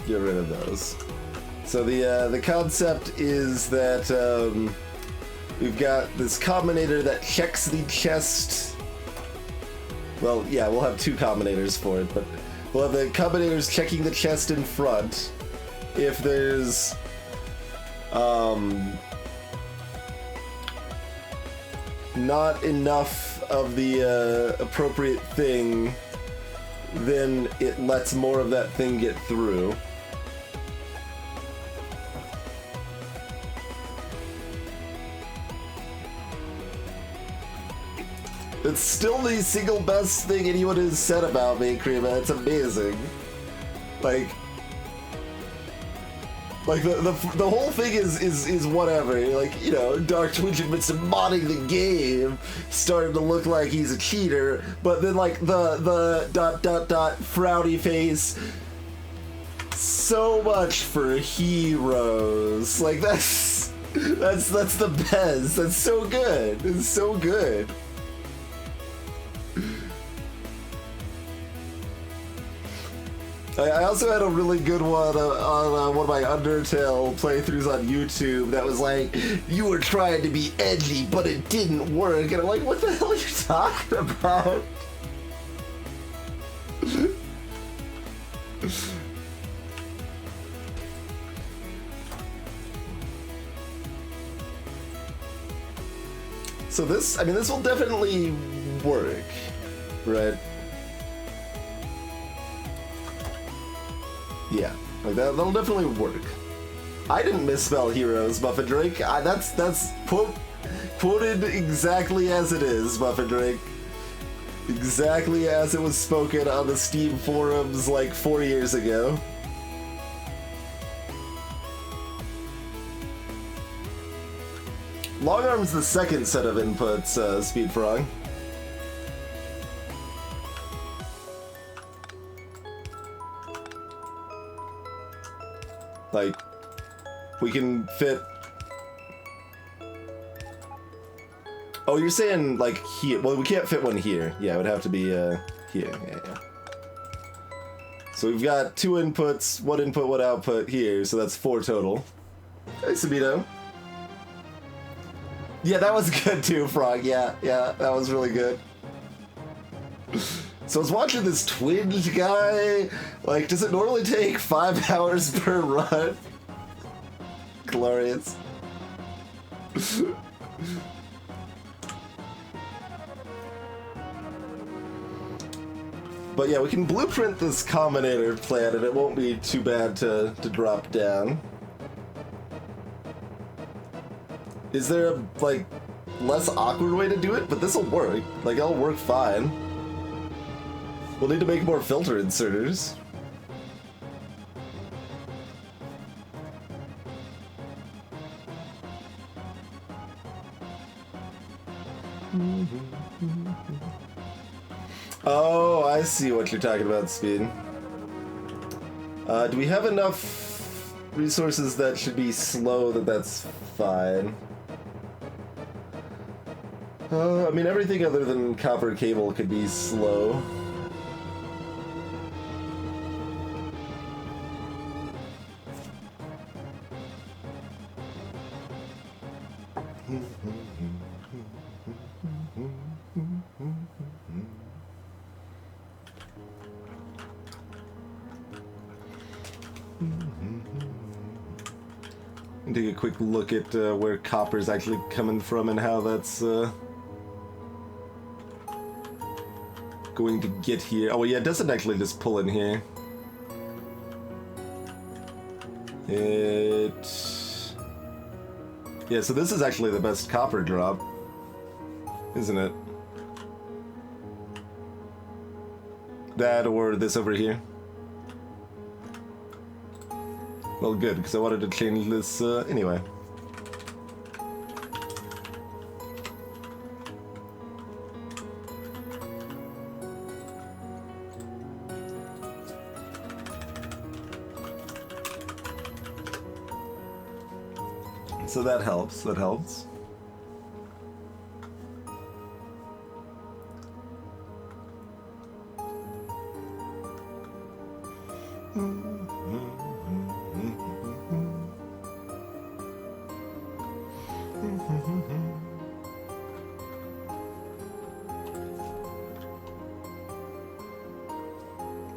Get rid of those. So the concept is that we've got this combinator that checks the chest. Well, yeah, we'll have 2 combinators for it, but we'll have the combinators checking the chest in front. If there's not enough of the appropriate thing, then it lets more of that thing get through. It's still the single best thing anyone has said about me, Krima. It's amazing. Like the whole thing is whatever. Like, you know, Dark Twitch admits to modding the game, starting to look like he's a cheater, but then like the ... frowny face. So much for heroes. Like that's the best. That's so good. It's so good. I also had a really good one on one of my Undertale playthroughs on YouTube that was like, you were trying to be edgy, but it didn't work. And I'm like, what the hell are you talking about? So this, I mean, this will definitely work, right? Yeah, like that'll definitely work. I didn't misspell heroes, Muffin Drake. That's quoted exactly as it is, Muffin Drake. Exactly as it was spoken on the Steam forums like 4 years ago. Long arm's the second set of inputs, Speed Frog. Like, we can fit... Oh, you're saying, like, here. Well, we can't fit one here. Yeah, it would have to be, here. Yeah. So we've got 2 inputs, 1 input, 1 output here, so that's 4 total. Hey, Sabito. Yeah, that was good too, Frog. Yeah, that was really good. So I was watching this Twinge guy. Like, does it normally take 5 hours per run? Glorious. But yeah, we can blueprint this combinator plan and it won't be too bad to drop down. Is there a, like, less awkward way to do it? But this'll work. Like, it'll work fine. We'll need to make more filter inserters. Oh, I see what you're talking about, Speed. Do we have enough resources that should be slow that's fine? I mean, everything other than copper cable could be slow. Take a quick look at where copper's actually coming from and how that's going to get here. Oh yeah, it doesn't actually just pull in here. Yeah, so this is actually the best copper drop, isn't it? That or this over here. Well, good, because I wanted to change this anyway. So that helps, that helps.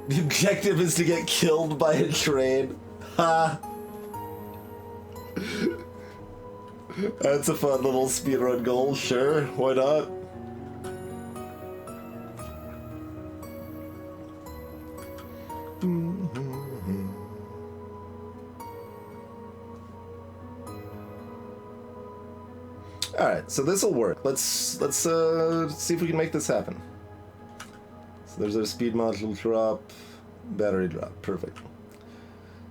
The objective is to get killed by a train. Ha! That's a fun little speedrun goal, sure, why not? Alright, so this'll work. Let's see if we can make this happen. So there's our speed module drop, battery drop, perfect.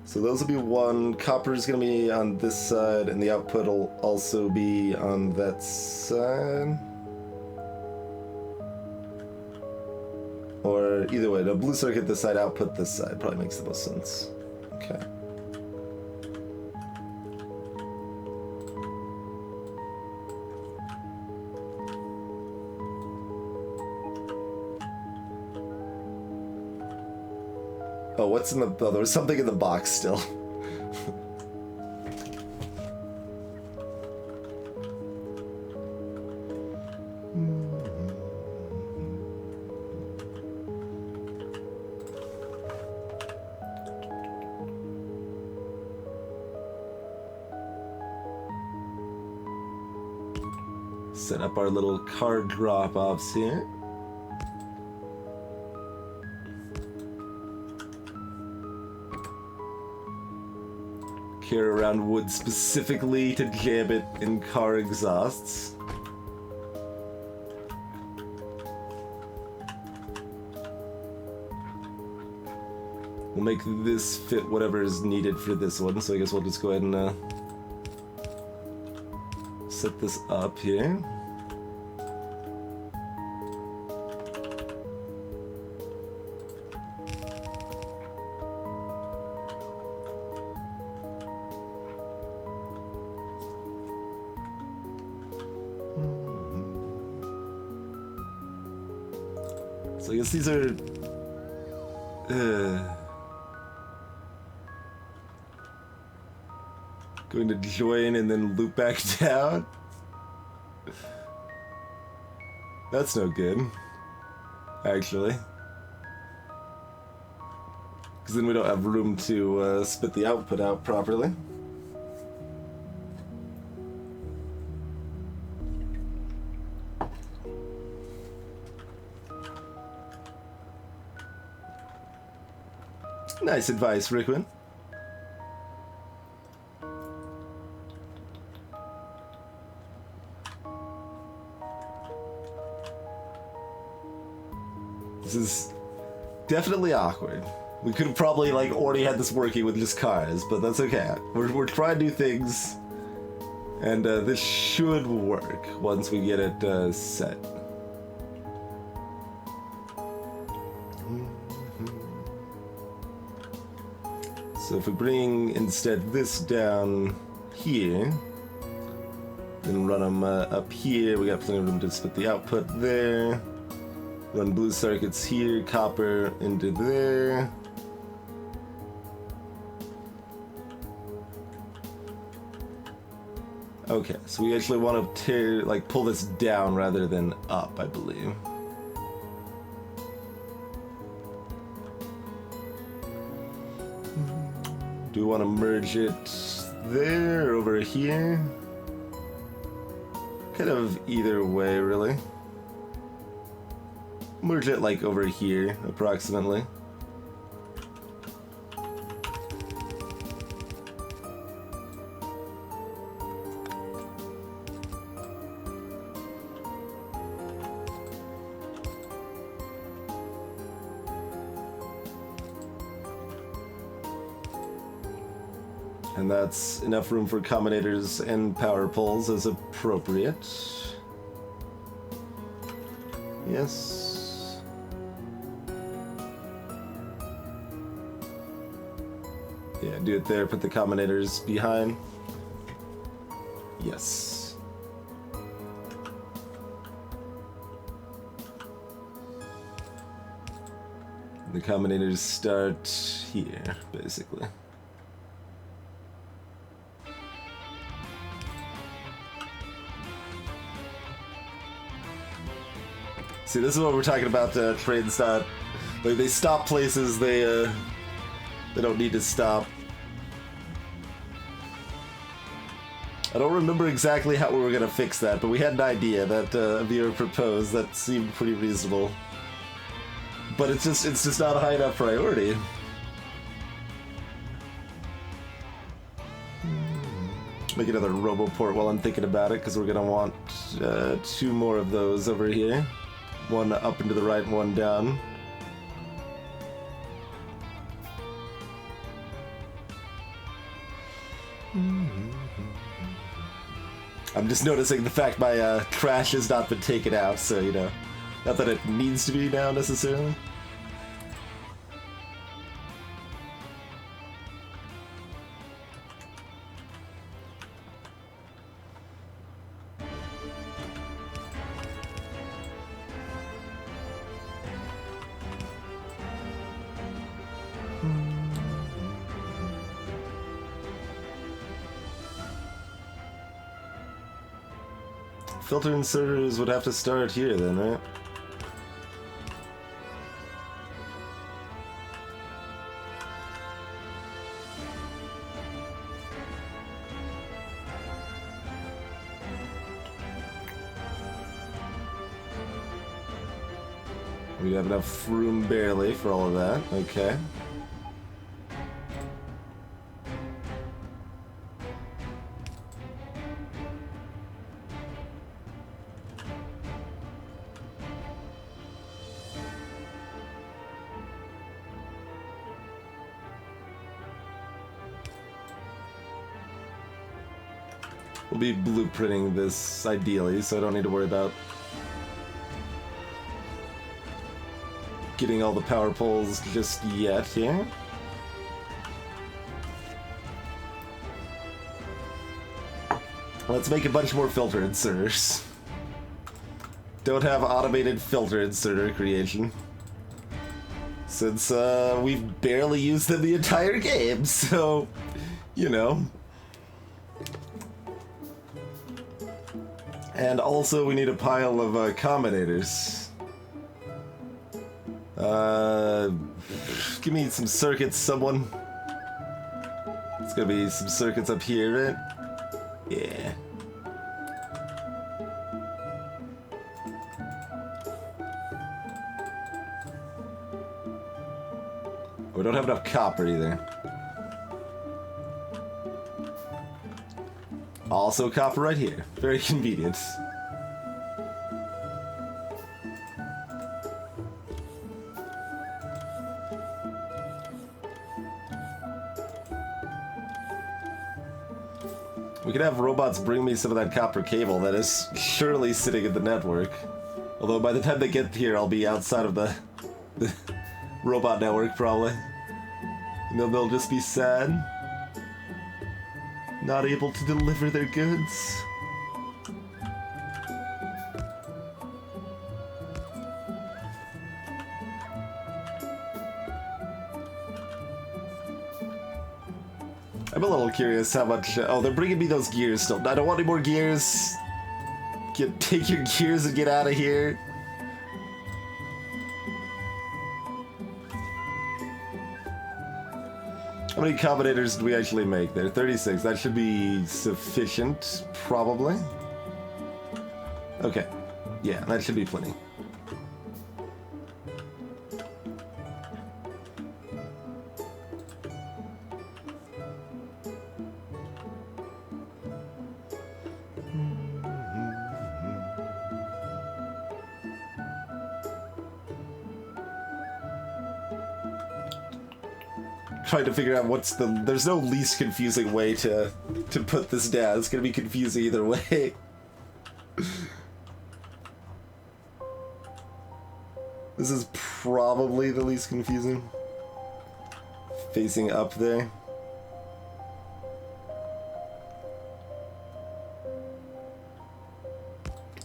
So those will be 1. Copper is going to be on this side, and the output will also be on that side. Or either way, no, blue circuit this side, output this side. Probably makes the most sense. Okay. Oh, what's in the... Oh, there was something in the box still. Set up our little card drop-offs here. carry around wood specifically to jam it in car exhausts. We'll make this fit whatever is needed for this one, so I guess we'll just go ahead and set this up here. So I guess these are going to join and then loop back down. That's no good, actually. Because then we don't have room to spit the output out properly. Nice advice, Rickman. This is definitely awkward. We could have probably like already had this working with just cars, but that's okay. We're trying new things, and this should work once we get it set. So if we bring instead this down here, then run them up here, we got plenty of room to split the output there. Run blue circuits here, copper into there. Okay, so we actually want to pull this down rather than up, I believe. Do we want to merge it there or over here? Kind of either way, really. Merge it like over here, approximately. And that's enough room for combinators and power poles as appropriate. Yes. Yeah, do it there, put the combinators behind. Yes. The combinators start here, basically. See, this is what we're talking about. Trains that like they stop places they don't need to stop. I don't remember exactly how we were gonna fix that, but we had an idea that a viewer proposed that seemed pretty reasonable. But it's just not a high enough priority. Make another RoboPort while I'm thinking about it, because we're gonna want 2 more of those over here. One up and to the right, and one down. I'm just noticing the fact my trash has not been taken out, so you know, not that it needs to be now necessarily. Filter inserters would have to start here then, right? We have enough room barely for all of that, okay. We'll be blueprinting this ideally, so I don't need to worry about getting all the power poles just yet here. Let's make a bunch more filter inserters. Don't have automated filter inserter creation, since we've barely used them the entire game, so, you know. And also we need a pile of combinators. Give me some circuits, someone. It's gonna be some circuits up here, right? Yeah. We don't have enough copper either. Also copper right here. Very convenient. We could have robots bring me some of that copper cable that is surely sitting in the network. Although by the time they get here, I'll be outside of the robot network, probably. And then they'll just be sad. Not able to deliver their goods. I'm a little curious how much... oh, they're bringing me those gears still. I don't want any more gears. Take your gears and get out of here. How many combinators did we actually make there? 36. That should be sufficient, probably. Okay. Yeah, that should be plenty. Trying to figure out what's the... there's no least confusing way to put this down. It's gonna be confusing either way. This is probably the least confusing. Facing up there.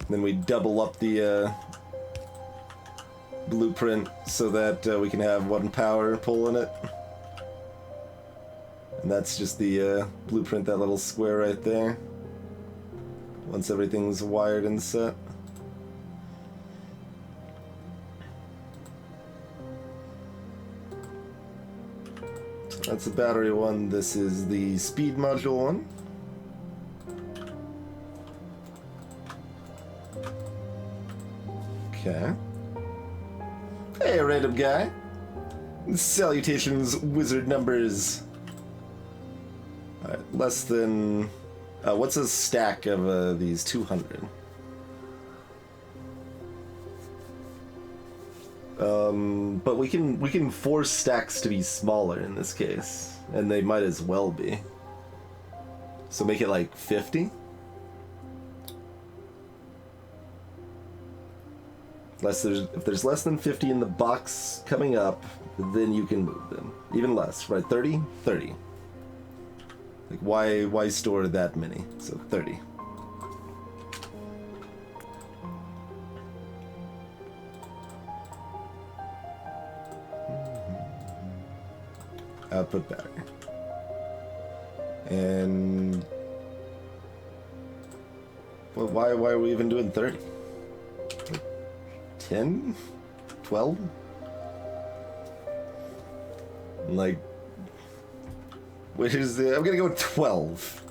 Then we double up the blueprint so that we can have one power pole in it. And that's just the blueprint, that little square right there. Once everything's wired and set. So that's the battery one. This is the speed module one. Okay. Hey, random guy. Salutations, wizard numbers. Alright, less than... what's a stack of these? 200. But we can force stacks to be smaller in this case, and they might as well be. So make it like 50? If there's less than 50 in the box coming up, then you can move them. Even less, right? 30? 30. Like, why store that many? So 30. Output battery. And... well, why are we even doing 30? 10? 12? Like... which is I'm gonna go with 12.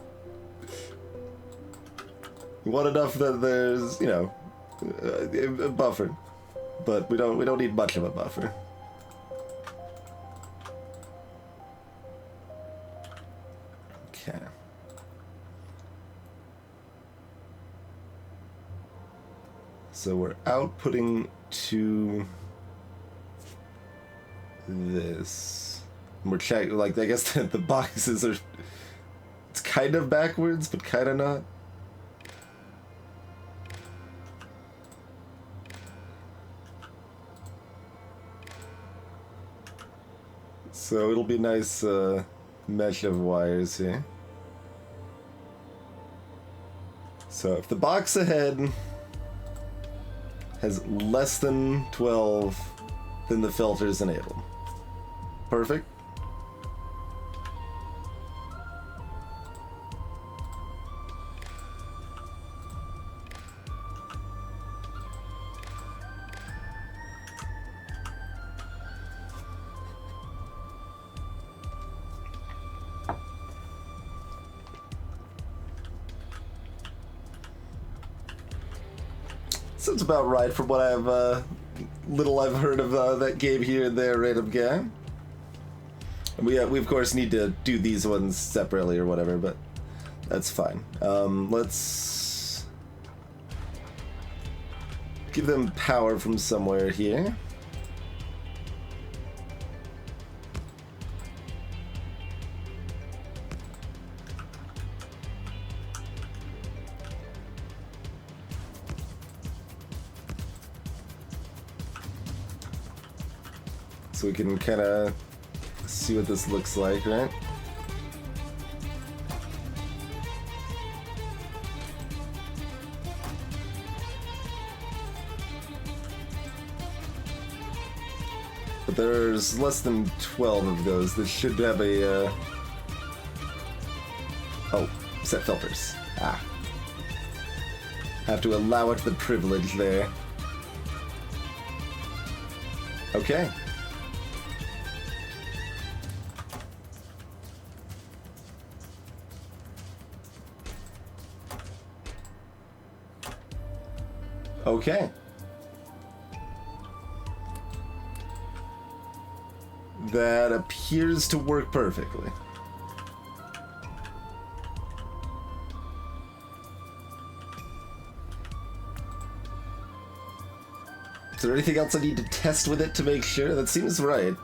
You want enough that there's, you know, a buffer, but we don't need much of a buffer. Okay. So we're outputting to this. We're checking, like, I guess the boxes are... it's kind of backwards, but kind of not. So it'll be a nice mesh of wires here. So if the box ahead has less than 12, then the filter is enabled. Perfect. Sounds about right from what little I've heard of that game here and there, random game. And we of course need to do these ones separately or whatever, but that's fine. Let's give them power from somewhere here. So we can kind of see what this looks like, right? But there's less than 12 of those. This should have a... Oh, set filters. Ah. Have to allow it the privilege there. Okay. Okay. That appears to work perfectly. Is there anything else I need to test with it to make sure? That seems right.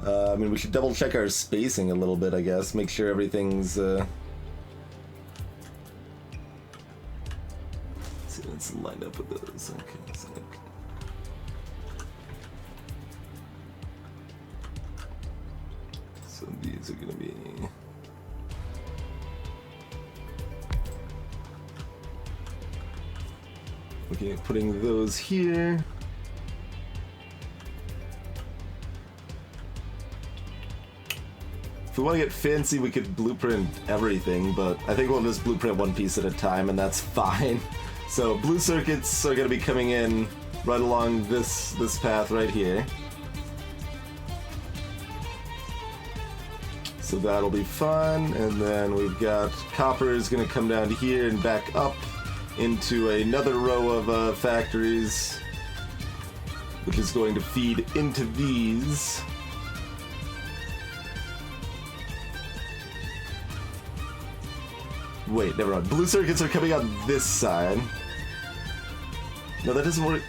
I mean, we should double check our spacing a little bit, I guess. Make sure everything's... Let's line up with those. Okay, so these are gonna be... Okay, putting those here. If we want to get fancy, we could blueprint everything, but I think we'll just blueprint one piece at a time, and that's fine. So blue circuits are going to be coming in right along this path right here. So that'll be fun, and then we've got copper is going to come down here and back up into another row of factories, which is going to feed into these. Wait, never mind. Blue circuits are coming on this side. No, that doesn't work.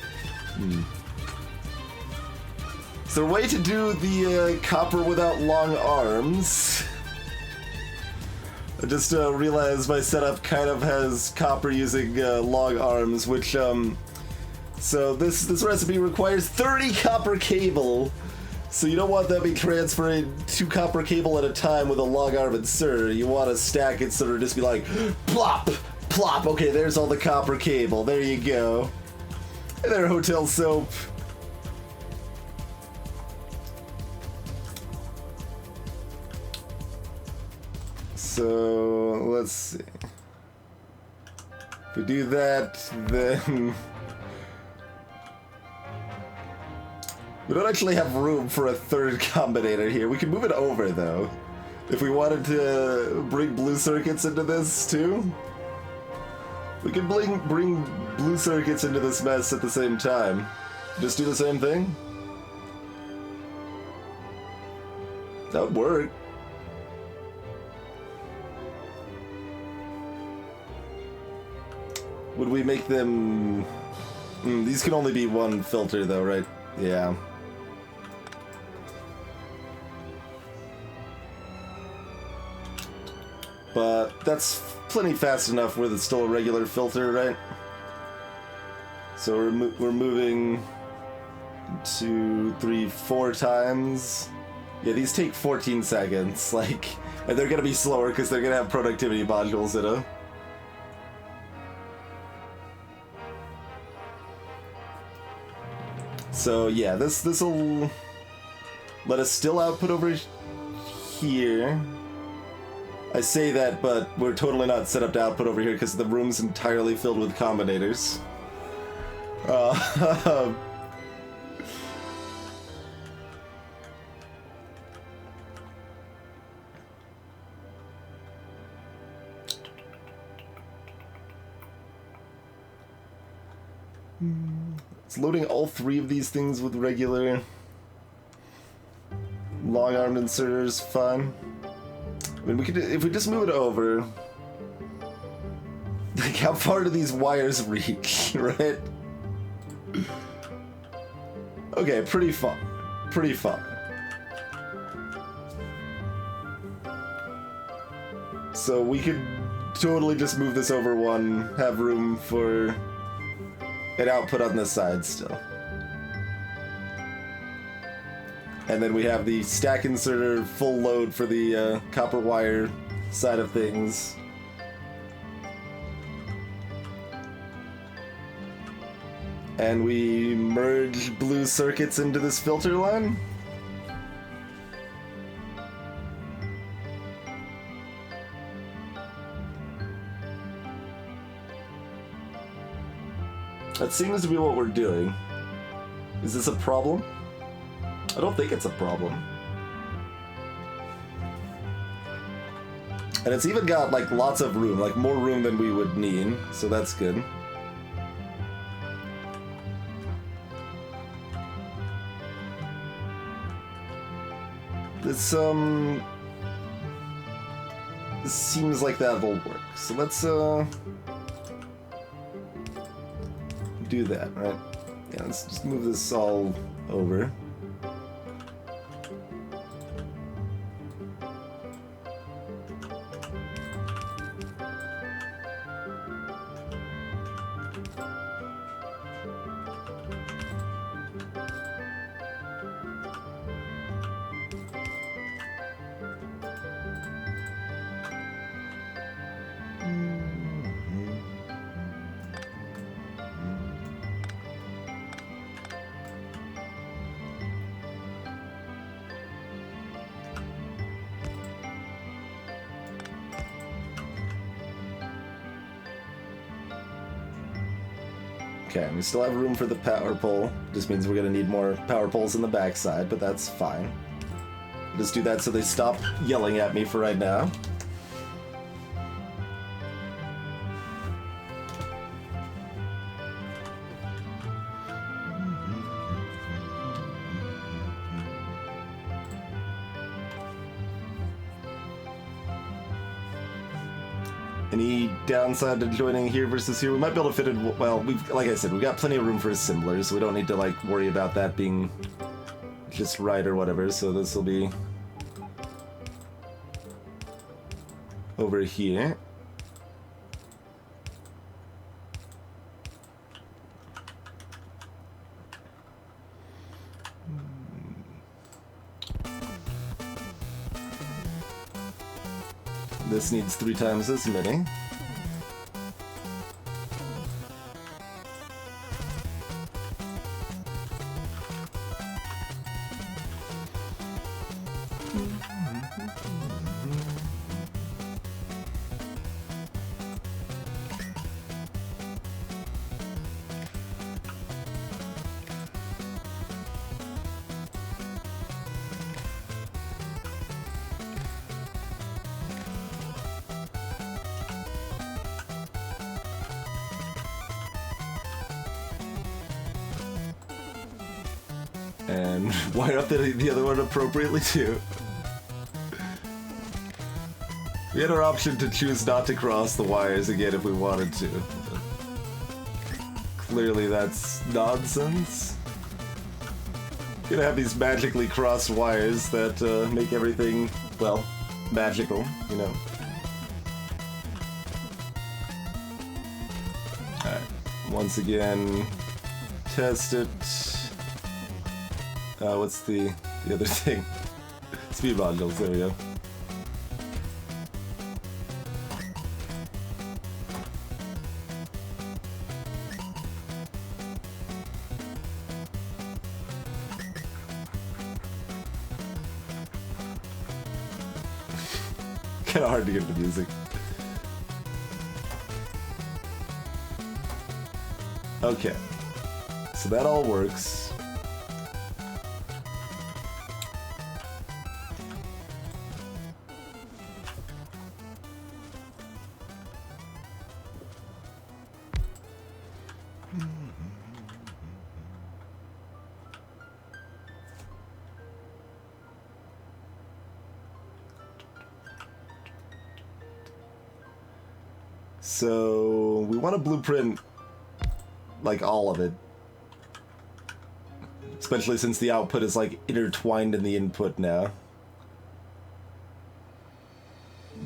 Is there a way to do the copper without long arms? I just realized my setup kind of has copper using long arms, which, so this recipe requires 30 copper cable. So you don't want that to be transferring 2 copper cable at a time with a long arm insert. You want to stack it so it'll just be like, plop, plop. Okay, there's all the copper cable. There you go. Hey there, Hotel Soap. So, let's see. If we do that, then... We don't actually have room for a third combinator here. We can move it over, though. If we wanted to bring blue circuits into this, too. We can bring blue circuits into this mess at the same time. Just do the same thing. That would work. Would we make them... these can only be one filter, though, right? Yeah. But that's plenty fast enough where it's still a regular filter, right? So we're moving 2, 3, 4 times. Yeah, these take 14 seconds, like, and they're gonna be slower because they're gonna have productivity modules in them. So yeah, this'll let us still output over here. I say that, but we're totally not set up to output over here because the room's entirely filled with combinators. It's loading all 3 of these things with regular long-armed inserters. Fun. I mean, we could, if we just move it over. Like, how far do these wires reach, right? Okay, pretty far. Pretty far. So we could totally just move this over one, have room for an output on this side still. And then we have the stack inserter full load for the copper wire side of things. And we merge blue circuits into this filter line. That seems to be what we're doing. Is this a problem? I don't think it's a problem. And it's even got, like, lots of room, like more room than we would need, so that's good. This seems like that'll work. So let's do that, right? Yeah, let's just move this all over. Okay, we still have room for the power pole. Just means we're gonna need more power poles in the backside, but that's fine. Just do that so they stop yelling at me for right now. Any downside to joining here versus here? We might be able to fit in. Well, like I said, we've got plenty of room for assemblers, so we don't need to like worry about that being just right or whatever. So this will be over here. This needs 3 times as many. And wire up the other one appropriately too. We had our option to choose not to cross the wires again if we wanted to. But clearly that's nonsense. Gonna have these magically crossed wires that make everything, well, magical, you know. Alright, once again, test it. What's the other thing? Speed modules, there we go. Kinda hard to get the music. Okay. So that all works. So we want to blueprint like all of it, especially since the output is like intertwined in the input now.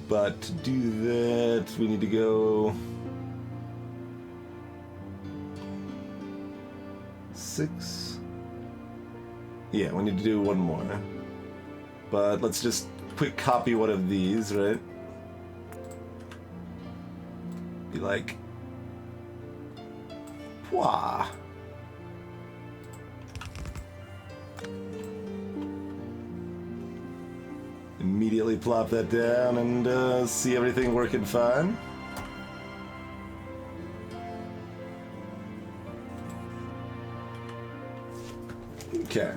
But to do that, we need to go 6. Yeah, we need to do one more. But let's just quick copy one of these, right? Be like, wah. Immediately plop that down and see everything working fine. Okay.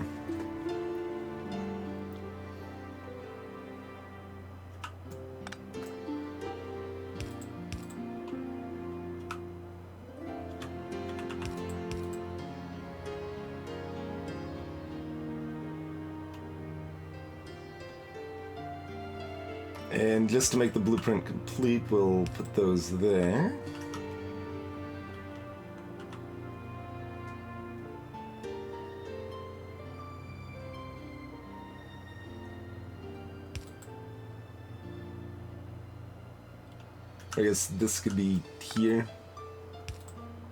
And just to make the blueprint complete, we'll put those there. I guess this could be here.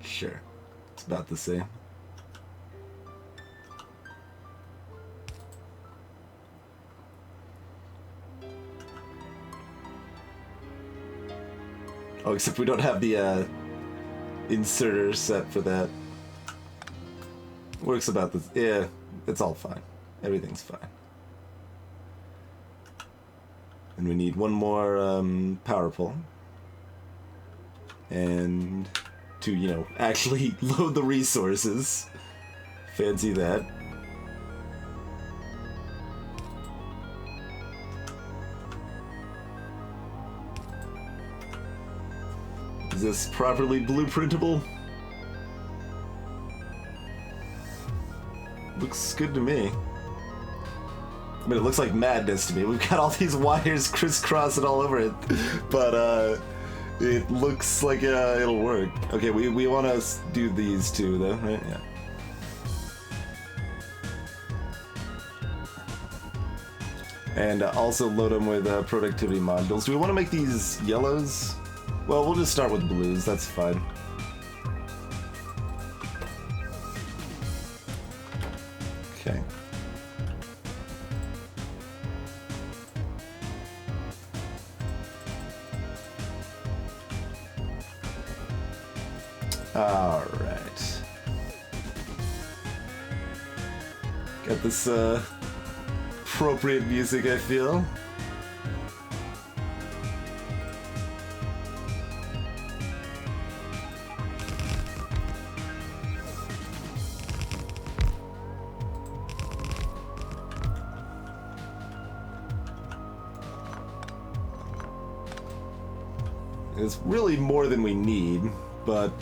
Sure. It's about the same. Oh, except we don't have the inserter set for that. Works about this. Yeah, it's all fine. Everything's fine. And we need one more power pole. And to, you know, actually load the resources. Fancy that. Is this properly blueprintable? Looks good to me. I mean, it looks like madness to me. We've got all these wires crisscrossing all over it, but it looks like it'll work. Okay, we want to do these two though, right? Yeah. And also load them with productivity modules. Do we want to make these yellows? Well, we'll just start with blues, that's fine. Okay. Alright. Got this appropriate music, I feel. It's really more than we need, but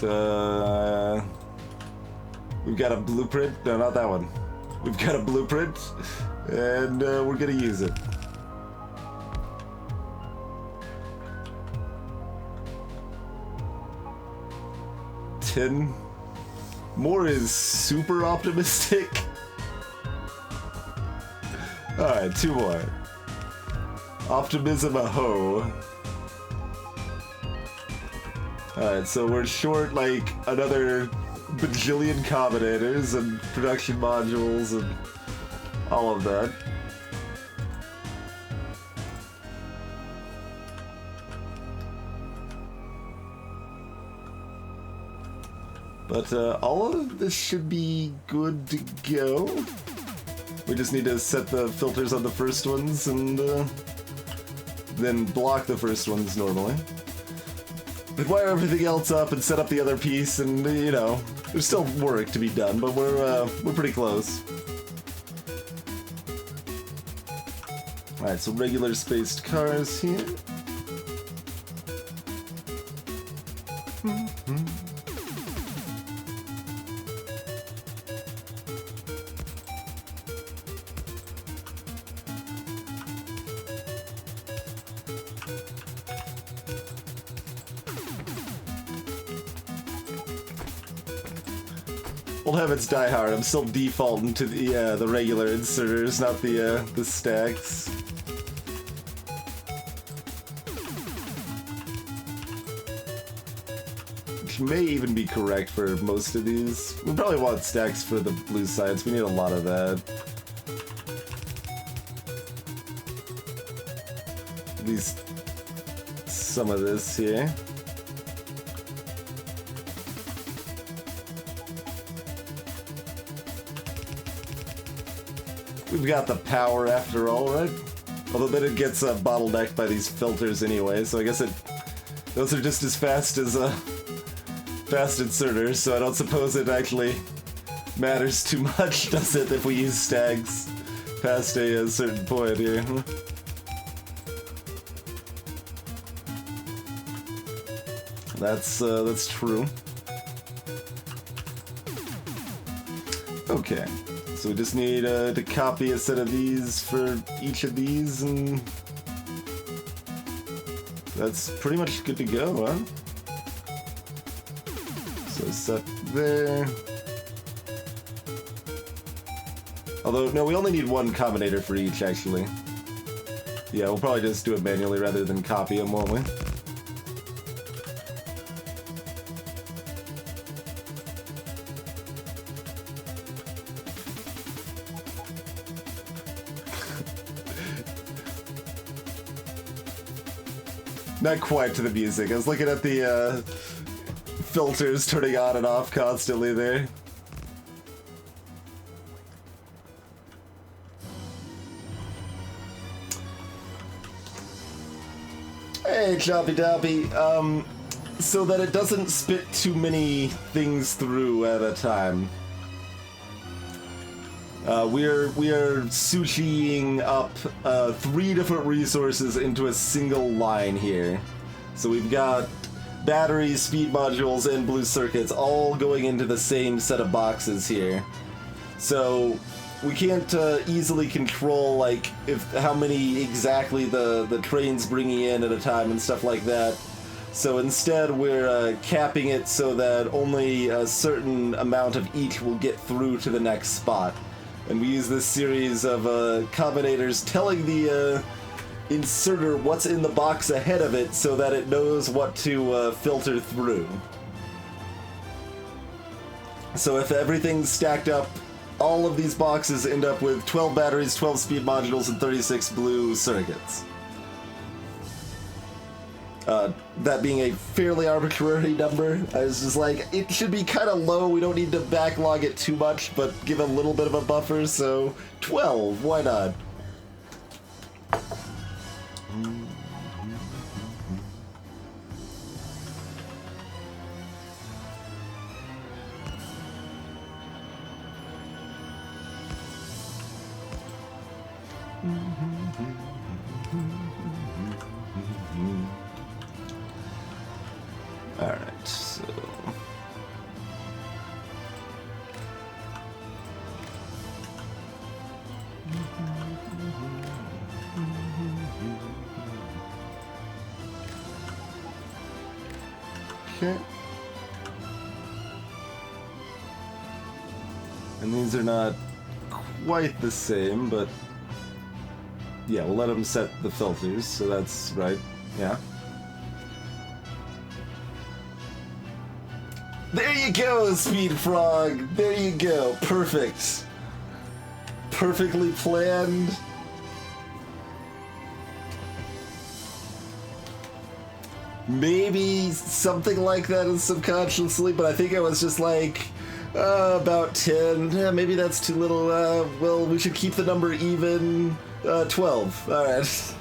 we've got a blueprint. No, not that one. We've got a blueprint, and we're gonna use it. More is super optimistic. Alright, 2 more. Optimism a hoe. Alright, so we're short like another bajillion combinators and production modules and all of that. But all of this should be good to go. We just need to set the filters on the first ones and then block the first ones normally. Then wire everything else up and set up the other piece, and you know, there's still work to be done, but we're pretty close. All right, so regular spaced cars here. Old habits die hard. I'm still defaulting to the regular inserters, not the stacks. Which may even be correct for most of these. We probably want stacks for the blue sides. We need a lot of that. At least some of this here. We've got the power after all, right? Although then it gets bottlenecked by these filters anyway, so I guess those are just as fast as fast inserters, so I don't suppose it actually matters too much, does it, if we use stacks past a certain point here? That's true. Okay. So we just need to copy a set of these for each of these, and that's pretty much good to go, huh? So set there. Although, no, we only need one combinator for each, actually. Yeah, we'll probably just do it manually rather than copy them, won't we? Not quite to the music. I was looking at the filters turning on and off constantly there. Hey, Choppy Doppy. So that it doesn't spit too many things through at a time. We are sushiing up 3 different resources into a single line here. So we've got batteries, speed modules, and blue circuits all going into the same set of boxes here. So we can't easily control like how many exactly the train's bringing in at a time and stuff like that. So instead we're capping it so that only a certain amount of each will get through to the next spot. And we use this series of combinators telling the inserter what's in the box ahead of it so that it knows what to filter through. So if everything's stacked up, all of these boxes end up with 12 batteries, 12 speed modules, and 36 blue circuits. That being a fairly arbitrary number, I was just like, it should be kind of low, we don't need to backlog it too much, but give a little bit of a buffer, so 12, why not? Alright, so... Okay. And these are not quite the same, but... Yeah, we'll let them set the filters, so that's right. Yeah. There you go, Speed Frog. There you go. Perfect. Perfectly planned. Maybe something like that is subconsciously, but I think I was just like, about 10. Maybe that's too little. Well, we should keep the number even. 12. Alright.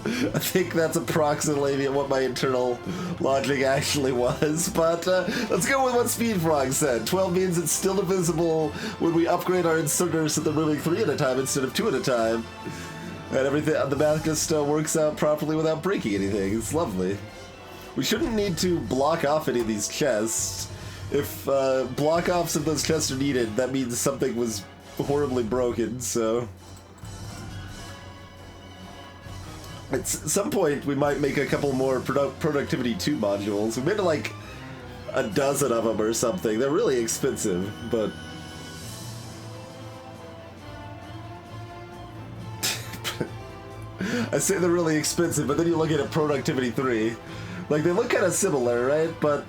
I think that's approximately what my internal logic actually was, but let's go with what Speed Frog said. 12 means it's still divisible when we upgrade our inserters so they're moving 3 at a time instead of 2 at a time. And everything, the math just works out properly without breaking anything. It's lovely. We shouldn't need to block off any of these chests. If block-offs of those chests are needed, that means something was horribly broken, so... At some point, we might make a couple more Productivity 2 modules. We made like a dozen of them or something. They're really expensive, but... I say they're really expensive, but then you look at a Productivity 3. Like, they look kind of similar, right? But...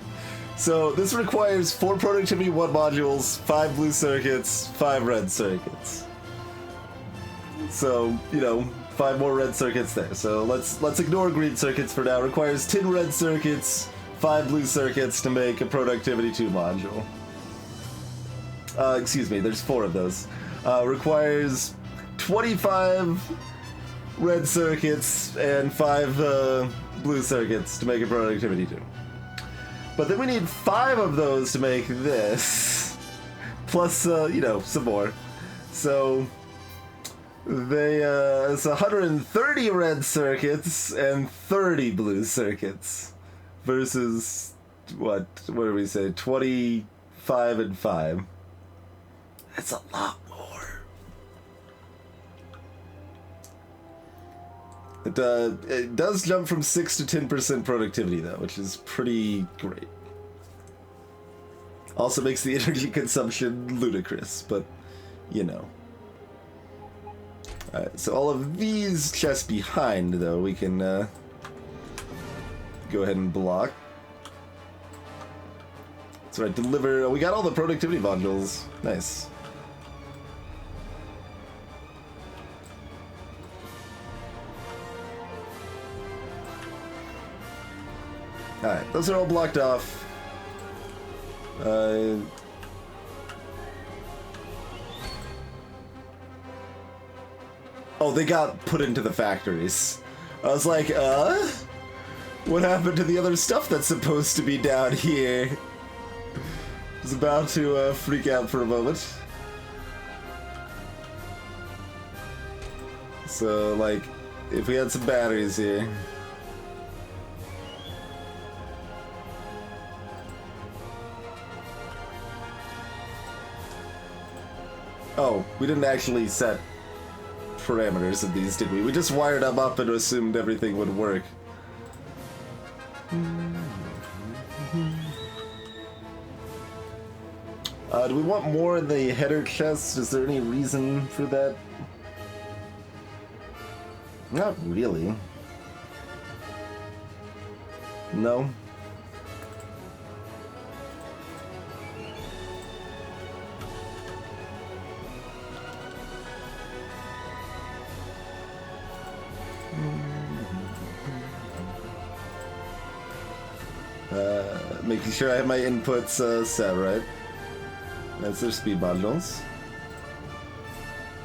So, this requires 4 Productivity 1 modules, 5 blue circuits, 5 red circuits. So, you know... 5 more red circuits there. So let's ignore green circuits for now. Requires 10 red circuits, 5 blue circuits to make a Productivity 2 module. Excuse me, there's 4 of those. Requires 25 red circuits and 5 blue circuits to make a Productivity 2. But then we need 5 of those to make this. Plus, you know, some more. So... it's 130 red circuits and 30 blue circuits versus what do we say, 25 and 5. That's a lot more. It does jump from 6 to 10% productivity though, which is pretty great. Also makes the energy consumption ludicrous, but you know. Alright, so all of these chests behind, though, we can go ahead and block. That's right, deliver. We got all the productivity modules. Nice. Alright, those are all blocked off. Oh, they got put into the factories. I was like, what happened to the other stuff that's supposed to be down here? I was about to freak out for a moment. So, like, if we had some batteries here. Oh, we didn't actually set parameters of these, did we? We just wired them up and assumed everything would work. Do we want more in the header chest? Is there any reason for that? Not really. No. Making sure I have my inputs set right. That's their speed modules.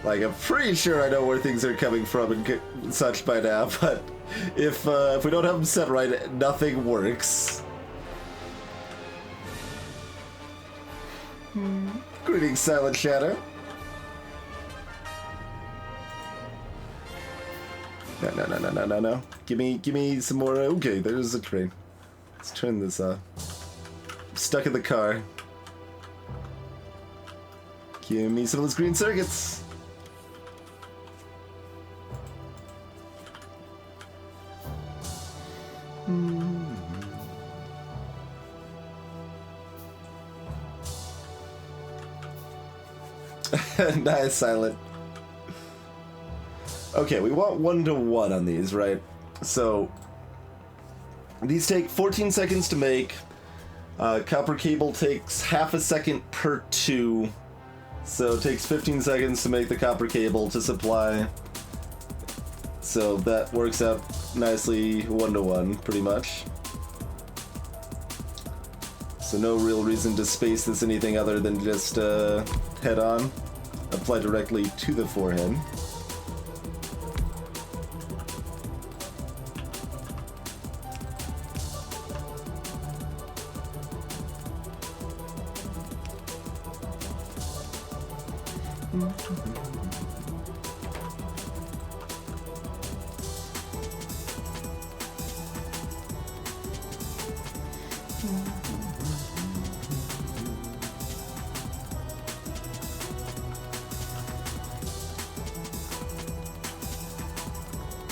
Like, I'm pretty sure I know where things are coming from and such by now, but if we don't have them set right, nothing works. Greetings, Silent Shadow. No. Give me some more. Okay, there's a train. Let's turn this off. I'm stuck in the car. Give me some of those green circuits. Nice, Silent. Okay, we want 1-to-1 on these, right? So these take 14 seconds to make. Copper cable takes half a second per 2, so it takes 15 seconds to make the copper cable to supply. So that works out nicely 1-to-1, pretty much. So no real reason to space this anything other than just head on, apply directly to the forehead.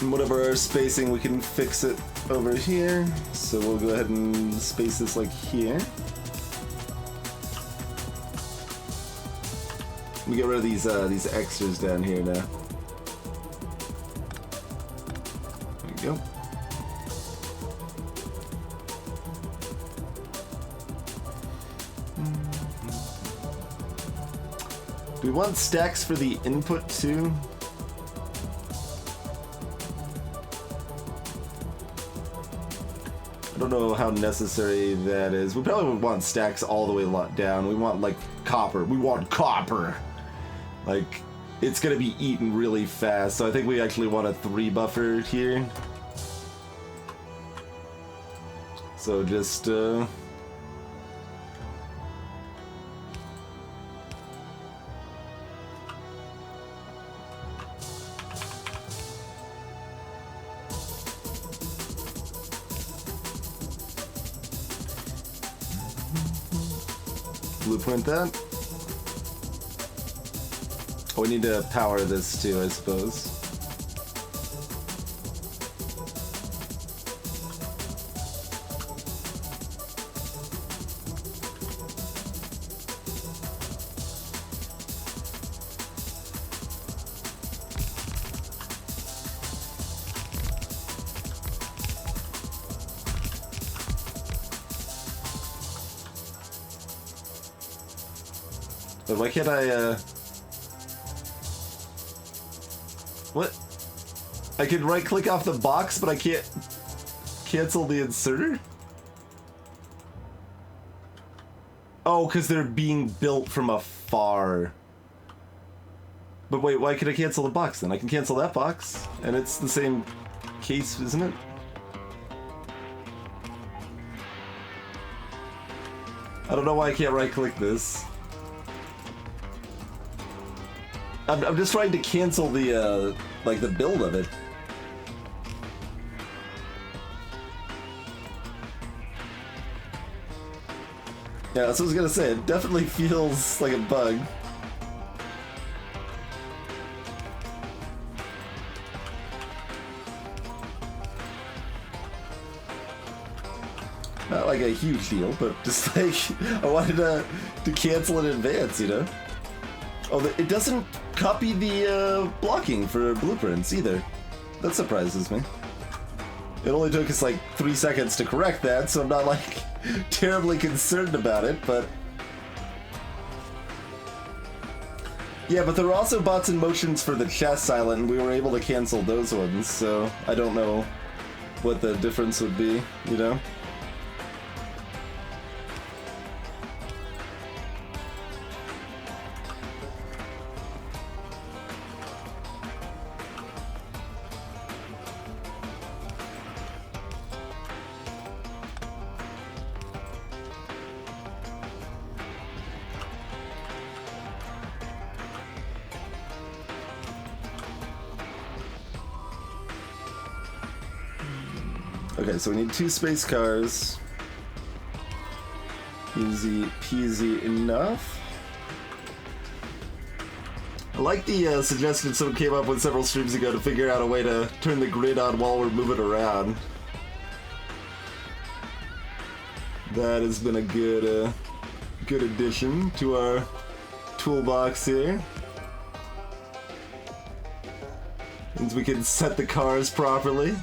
Whatever our spacing, we can fix it over here. So we'll go ahead and space this like here. Let me get rid of these extras down here now. There we go. Do we want stacks for the input too? I don't know how necessary that is. We probably would want stacks all the way down. We want, like, copper. We want copper! Like, it's gonna be eaten really fast, so I think we actually want a 3 buffer here. So just, blueprint that. Oh, we need to power this too, I suppose. But why can't I, what? I can right-click off the box, but I can't cancel the inserter? Oh, because they're being built from afar. But wait, why could I cancel the box then? I can cancel that box, and it's the same case, isn't it? I don't know why I can't right-click this. I'm just trying to cancel the, like, the build of it. Yeah, that's what I was gonna say. It definitely feels like a bug. Not like a huge deal, but just like, I wanted to cancel in advance, you know? Oh, it doesn't copy the blocking for blueprints either. That surprises me. It only took us like 3 seconds to correct that, so I'm not like terribly concerned about it, but... Yeah, but there were also bots and motions for the chest silent, and we were able to cancel those ones, so I don't know what the difference would be, you know? Okay, so we need 2 space cars. Easy peasy enough. I like the suggestion someone came up with several streams ago to figure out a way to turn the grid on while we're moving around. That has been a good good addition to our toolbox here. Means we can set the cars properly.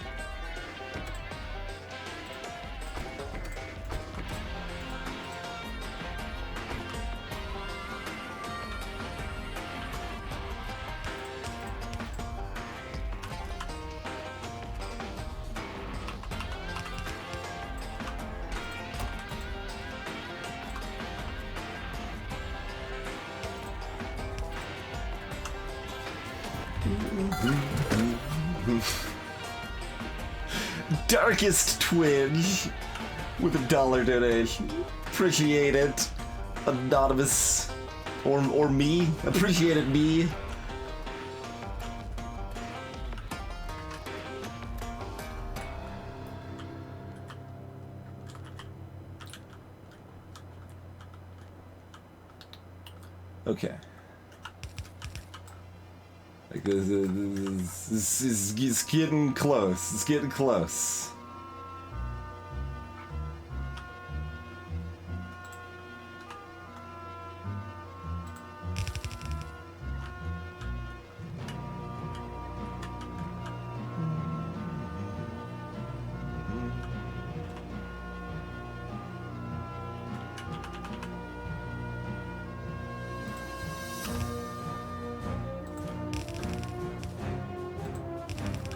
Darkest Twitch with $1 donation. Appreciate it. Anonymous. Or me. Appreciate it, me. Okay. Like this is getting close. It's getting close.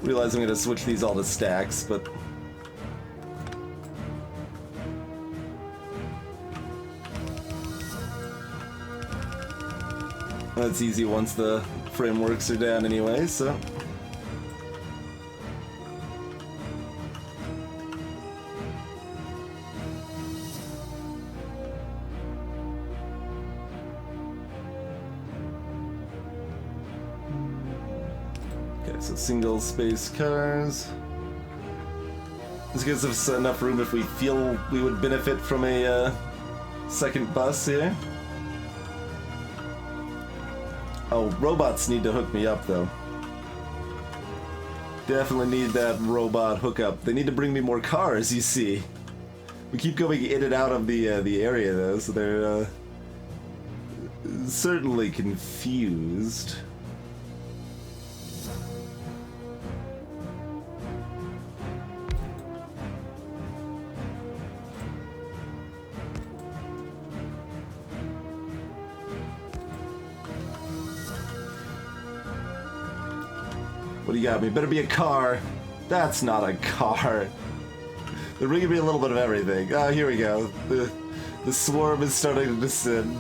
Realize I'm gonna switch these all to stacks, but that's easy once the frameworks are down anyway, so. So single space cars. This gives us enough room if we feel we would benefit from a second bus here. Oh, robots need to hook me up though. Definitely need that robot hookup. They need to bring me more cars, you see. We keep going in and out of the area though, so they're certainly confused. What do you got me? Better be a car. That's not a car. They're bringing me a little bit of everything. Oh, here we go. The swarm is starting to descend.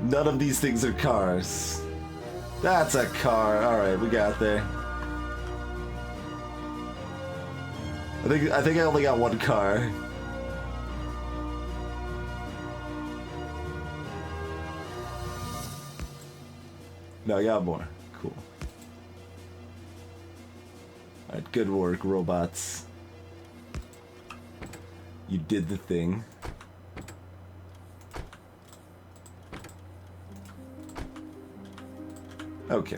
None of these things are cars. That's a car. Alright, we got there. I think I only got one car. No, I got more. Cool. Alright, good work, robots. You did the thing. Okay.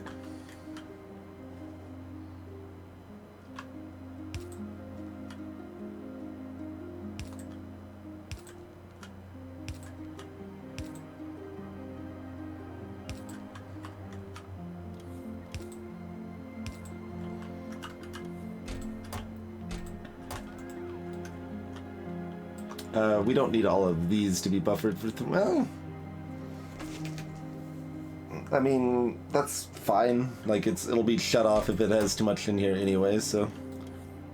We don't need all of these to be buffered for well, I mean, that's fine. Like, it'll be shut off if it has too much in here anyway, so.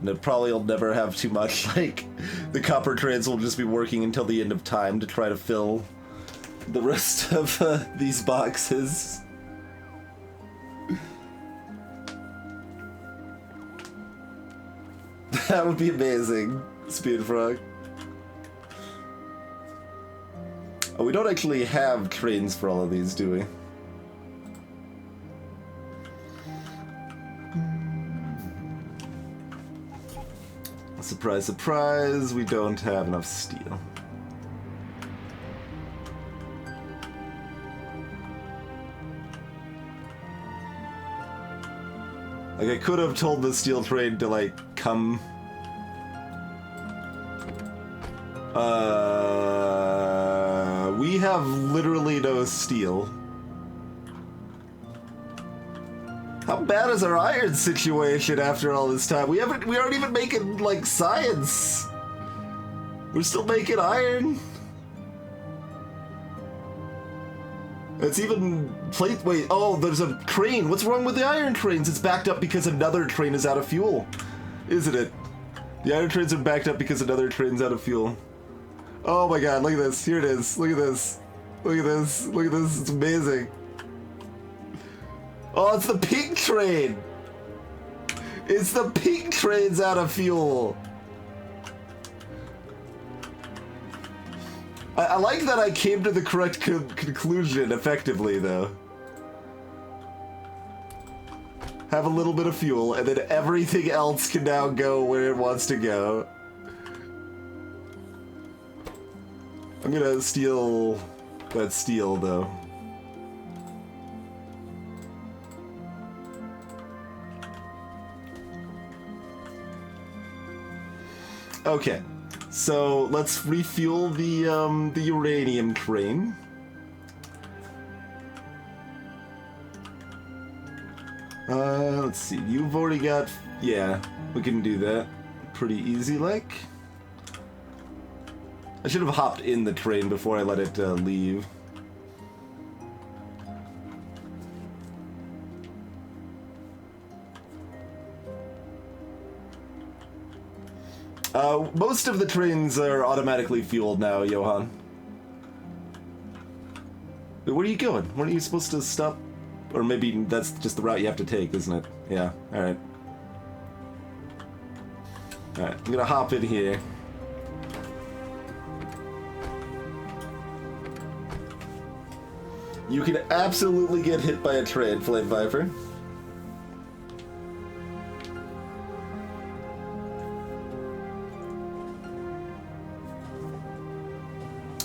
And it probably will never have too much. Like, the copper trains will just be working until the end of time to try to fill the rest of these boxes. That would be amazing, Speed Frog. Oh, we don't actually have trains for all of these, do we? Surprise, surprise, we don't have enough steel. Like, I could have told the steel train to, like, come... we have literally no steel. How bad is our iron situation after all this time? We aren't even making, like, science. We're still making iron. It's even plate. Wait, oh, there's a train. What's wrong with the iron trains? It's backed up because another train is out of fuel, isn't it? The iron trains are backed up because another train's out of fuel. Oh my god, look at this. Here it is. Look at this. Look at this. Look at this. It's amazing. Oh, it's the pink train. It's the pink train's out of fuel. I like that I came to the correct conclusion effectively, though. Have a little bit of fuel, and then everything else can now go where it wants to go. I'm gonna steal that steel, though. Okay, so let's refuel the uranium train. Let's see, you've already got... Yeah, we can do that pretty easy, like. I should have hopped in the train before I let it leave. Most of the trains are automatically fueled now, Johan. Wait, where are you going? Weren't you supposed to stop? Or maybe that's just the route you have to take, isn't it? Yeah, alright. Alright, I'm gonna hop in here. You can absolutely get hit by a train, Flame Viper.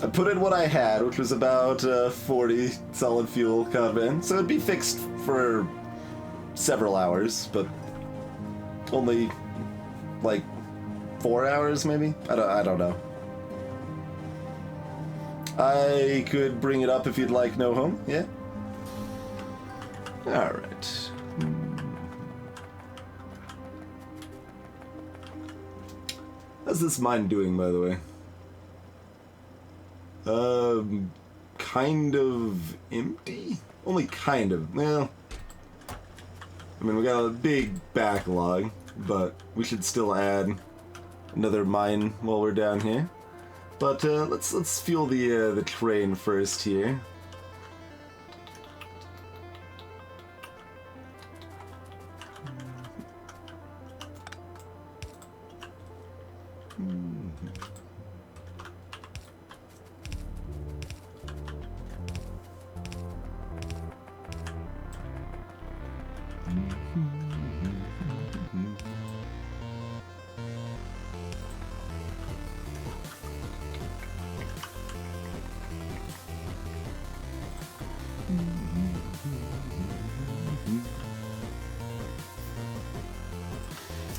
I put in what I had, which was about 40 solid fuel convent, so it'd be fixed for several hours, but only like 4 hours maybe? I don't know. I could bring it up if you'd like, no home, yeah? Alright. How's this mine doing, by the way? Kind of empty? Only kind of. Well, I mean, we got a big backlog, but we should still add another mine while we're down here. But let's fuel the train first here.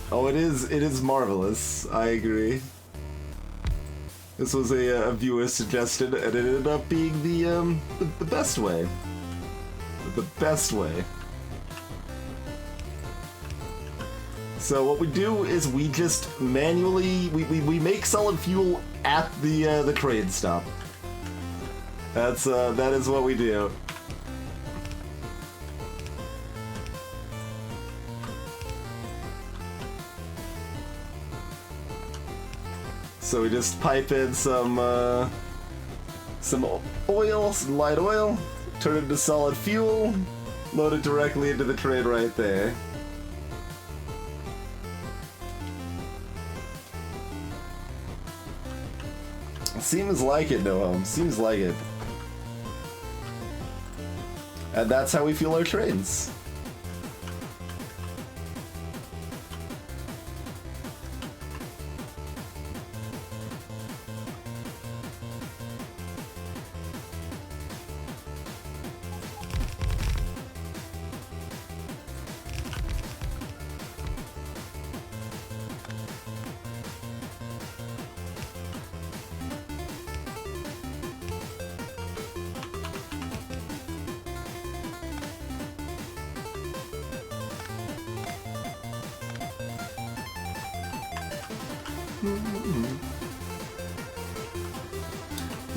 Oh, it is marvelous. I agree. This was a viewer suggested, and it ended up being the best way. The best way. So what we do is we just manually we make solid fuel at the train stop. That is what we do. So we just pipe in some oil, some light oil, turn it into solid fuel, load it directly into the train right there. Seems like it, no home. Seems like it. And that's how we fuel our trains.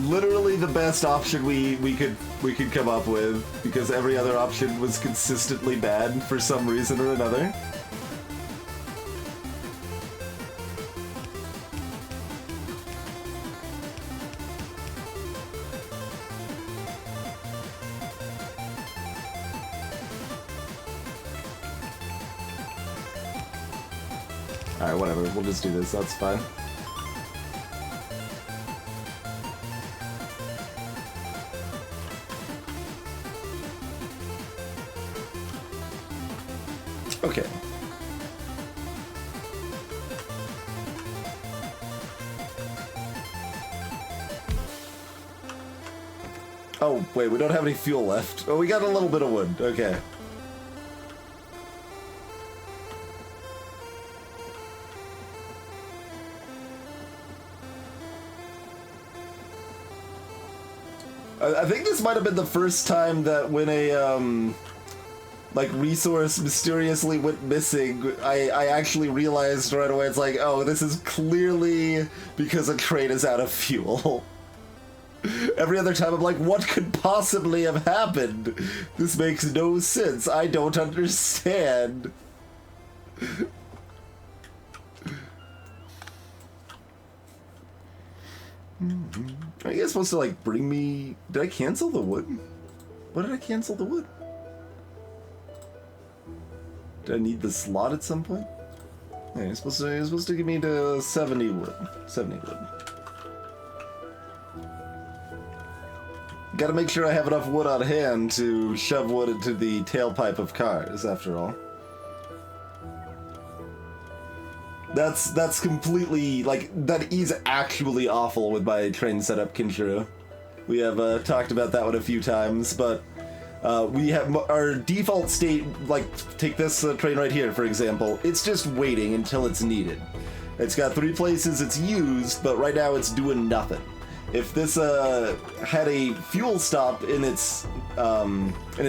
Literally the best option we could come up with, because every other option was consistently bad for some reason or another. Alright, whatever. We'll just do this. That's fine. Okay. Oh, wait, we don't have any fuel left. Oh, we got a little bit of wood. Okay. I think this might have been the first time that when a, like, resource mysteriously went missing, I actually realized right away, it's like, oh, this is clearly because a train is out of fuel. Every other time I'm like, what could possibly have happened? This makes no sense. I don't understand. Are you guys supposed to, like, bring me... Did I cancel the wood? What did I cancel the wood? Did I need the slot at some point? Yeah, you're supposed to give me the 70 wood. 70 wood. Gotta make sure I have enough wood on hand to shove wood into the tailpipe of cars, after all. That's completely, like, that is actually awful with my train setup, Kinshiro. We have talked about that one a few times, but we have our default state, like, take this train right here, for example. It's just waiting until it's needed. It's got 3 places it's used, but right now it's doing nothing. If this had a fuel stop in its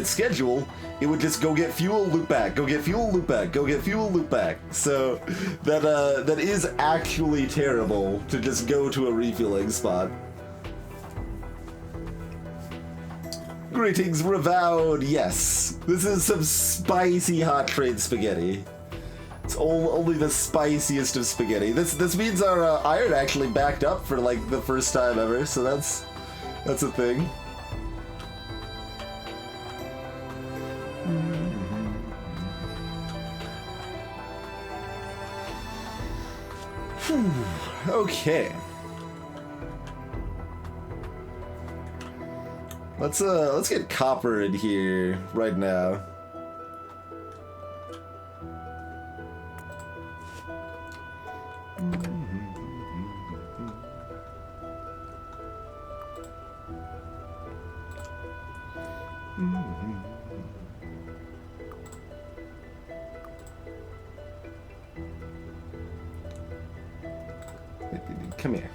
schedule, it would just go get fuel, loop back, go get fuel, loop back, go get fuel, loop back. So that is actually terrible to just go to a refueling spot. Greetings, Revowed. Yes, this is some spicy hot train spaghetti. It's only the spiciest of spaghetti. This means our iron actually backed up for like the first time ever, so that's a thing. Okay. Let's get copper in here right now. Come here.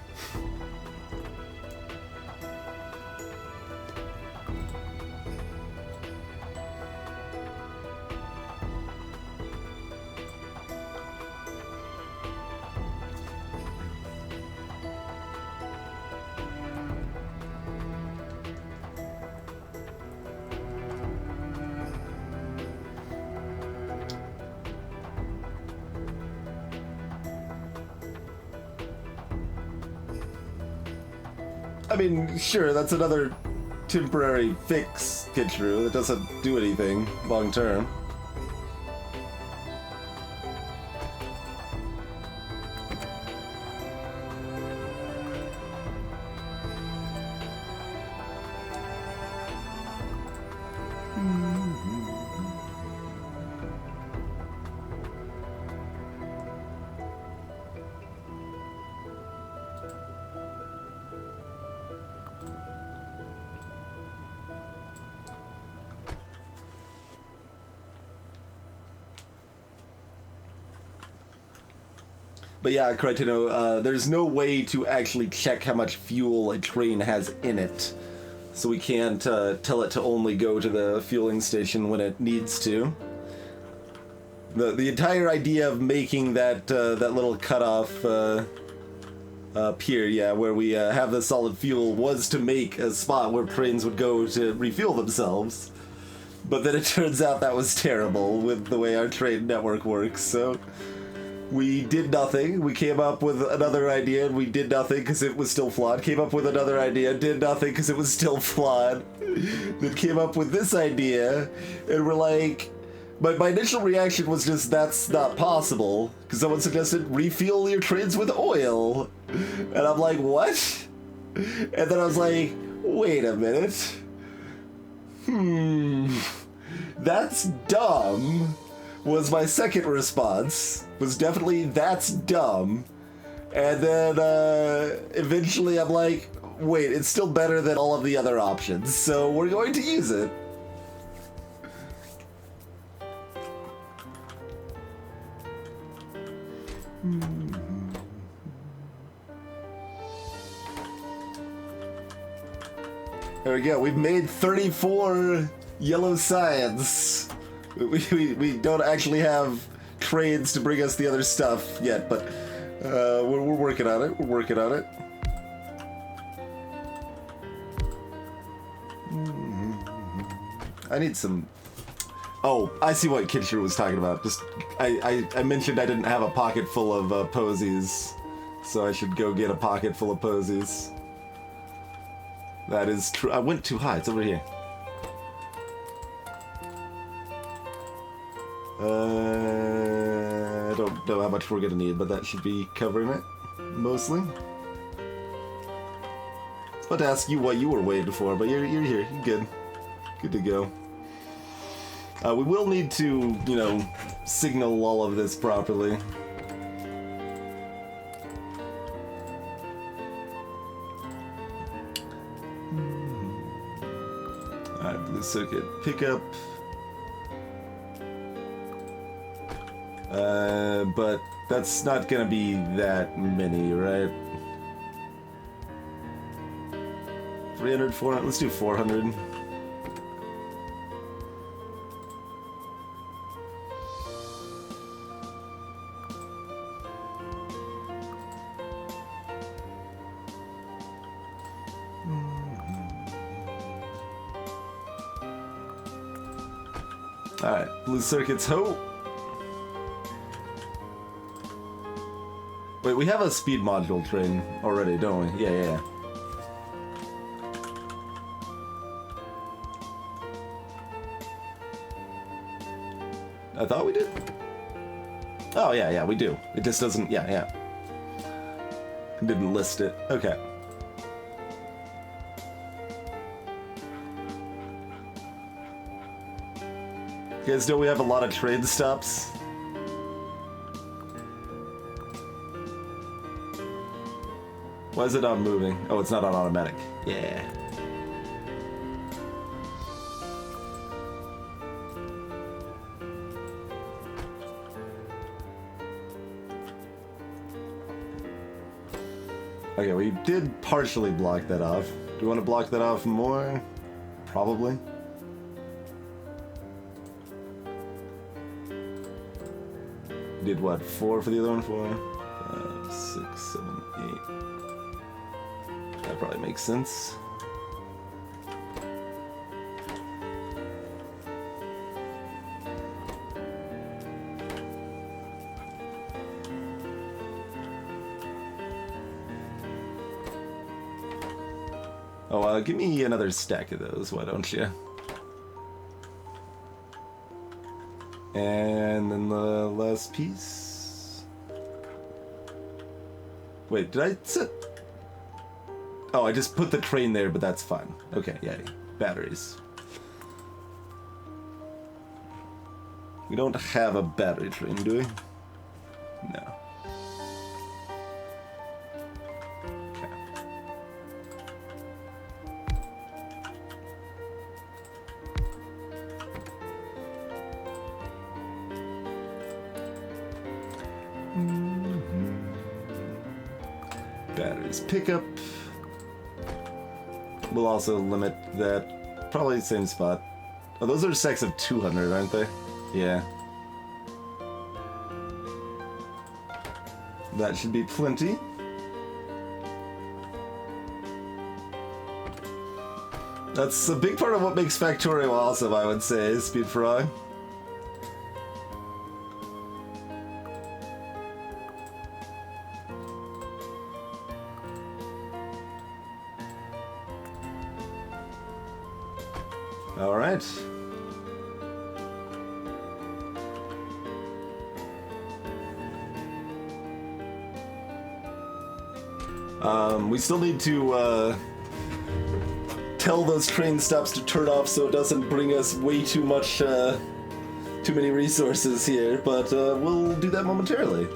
I mean, sure, that's another temporary fix, Kitcheru, that doesn't do anything long term. But yeah, Critino, there's no way to actually check how much fuel a train has in it. So we can't tell it to only go to the fueling station when it needs to. The entire idea of making that that little cutoff pier, yeah, where we have the solid fuel, was to make a spot where trains would go to refuel themselves. But then it turns out that was terrible with the way our train network works, so... We did nothing. We came up with another idea, and we did nothing because it was still flawed. Came up with another idea, did nothing because it was still flawed. Then came up with this idea, and we're like, But my initial reaction was just, that's not possible, because someone suggested refuel your trains with oil. And I'm like, what? And then I was like, wait a minute. That's dumb, was my second response. Was definitely, that's dumb. And then eventually I'm like, wait, it's still better than all of the other options, so we're going to use it. There we go. We've made 34 yellow science. We don't actually have trains to bring us the other stuff yet, but we're working on it. We're working on it. I need some... Oh, I see what Kitcher was talking about. Just I mentioned I didn't have a pocket full of posies, so I should go get a pocket full of posies. That is true. I went too high. It's over here. I don't know how much we're gonna need, but that should be covering it, mostly. I was about to ask you what you were waiting for, but you're here. You're good. Good to go. We will need to, you know, signal all of this properly. Alright, blue circuit pickup. But that's not gonna be that many, right? 300, 400, let's do 400. Alright, blue circuits ho! Wait, we have a speed module train already, don't we? Yeah. I thought we did. Oh, yeah, we do. It just doesn't, yeah. It didn't list it. Okay. You guys know we have a lot of train stops? Why is it not moving? Oh, it's not on automatic. Yeah. Okay, we did partially block that off. Do you want to block that off more? Probably. Did what? 4 for the other one? 4, 5, 6, 7, 8. That probably makes sense. Oh, give me another stack of those, why don't you? And then the last piece. Wait, did I set? Oh, I just put the train there, but that's fine. Okay, yeah, batteries. We don't have a battery train, do we? No. Okay. Batteries pickup. We'll also limit that. Probably the same spot. Oh, those are stacks of 200, aren't they? Yeah. That should be plenty. That's a big part of what makes Factorio awesome, I would say, is speed frog. Alright. We still need to tell those train stops to turn off so it doesn't bring us way too much, too many resources here, but we'll do that momentarily.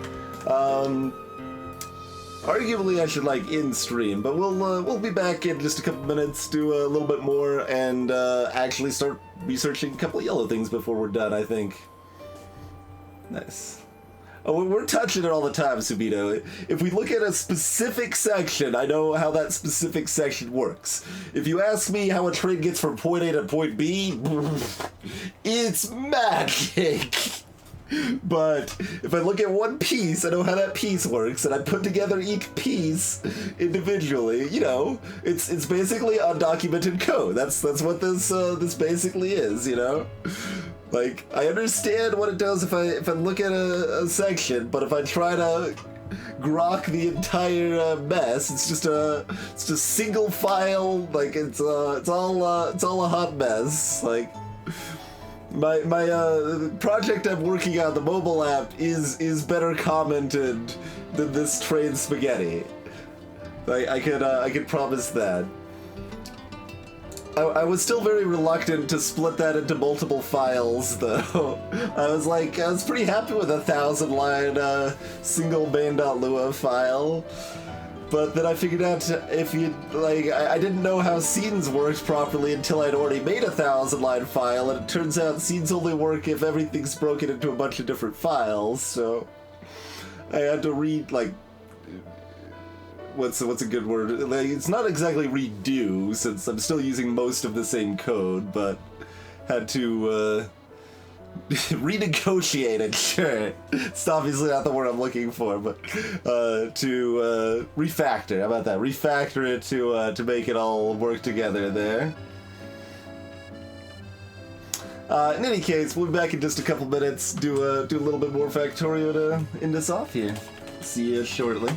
Arguably I should like in stream, but we'll be back in just a couple minutes, do a little bit more, and actually start researching a couple of yellow things before we're done, I think. Nice. Oh, we're touching it all the time, Subito. If we look at a specific section, I know how that specific section works. If you ask me how a train gets from point A to point B, it's magic. But if I look at one piece, I know how that piece works, and I put together each piece individually. You know, it's basically undocumented code. That's what this basically is. You know. Like, I understand what it does if I look at a section, but if I try to grok the entire mess, it's just a single file. Like it's all a hot mess. Like my project I'm working on, the mobile app, is better commented than this train spaghetti. Like I could promise that. I was still very reluctant to split that into multiple files, though. I was pretty happy with a 1,000-line single main.lua file. But then I figured out if you, I didn't know how scenes worked properly until I'd already made a 1,000-line file, and it turns out scenes only work if everything's broken into a bunch of different files, so I had to read, what's a good word? It's not exactly redo, since I'm still using most of the same code, but had to renegotiate it. Sure, it's obviously not the word I'm looking for, but to refactor. How about that? Refactor it to make it all work together there. In any case, we'll be back in just a couple minutes. Do a little bit more Factorio to end us off here. See you shortly.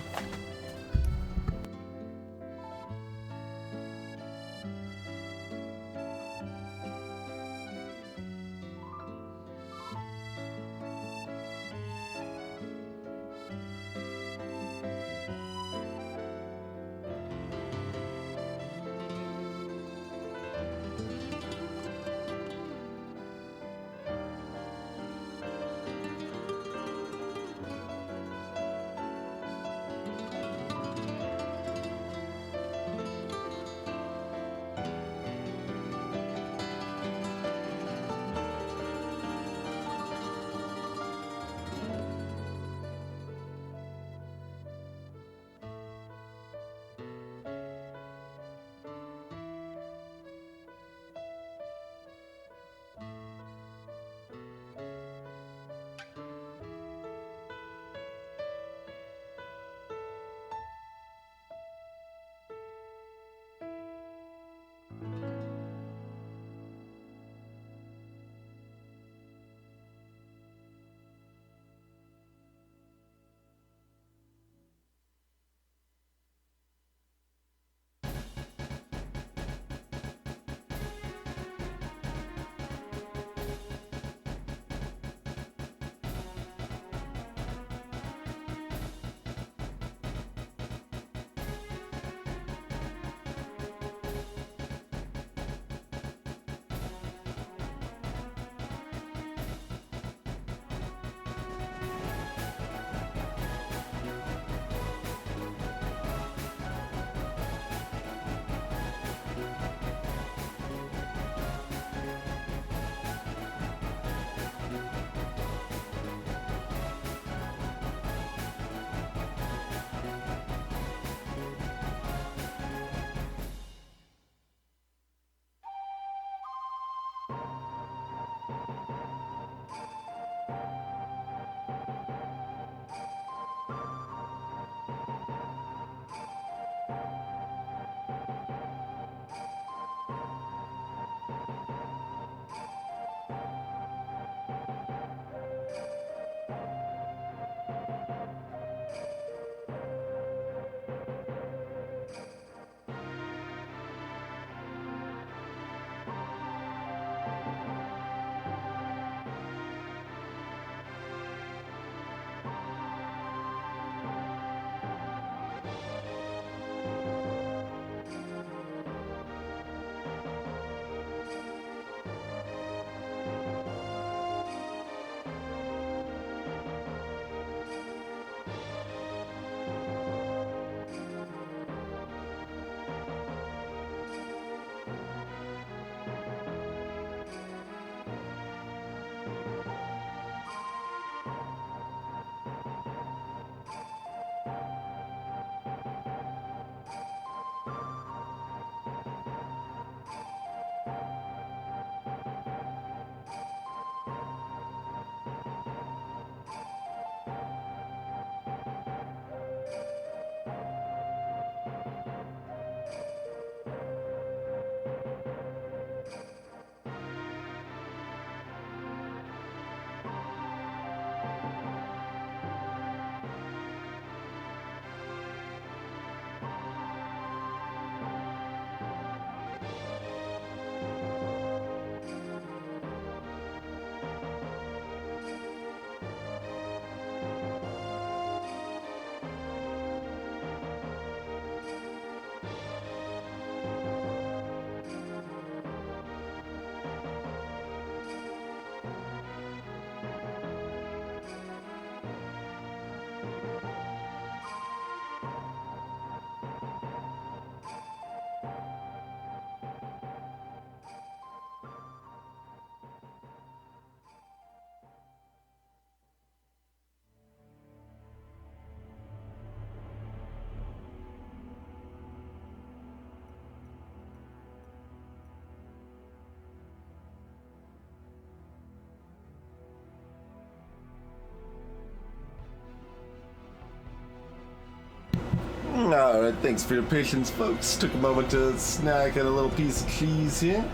Alright, thanks for your patience, folks. Took a moment to snack on a little piece of cheese here.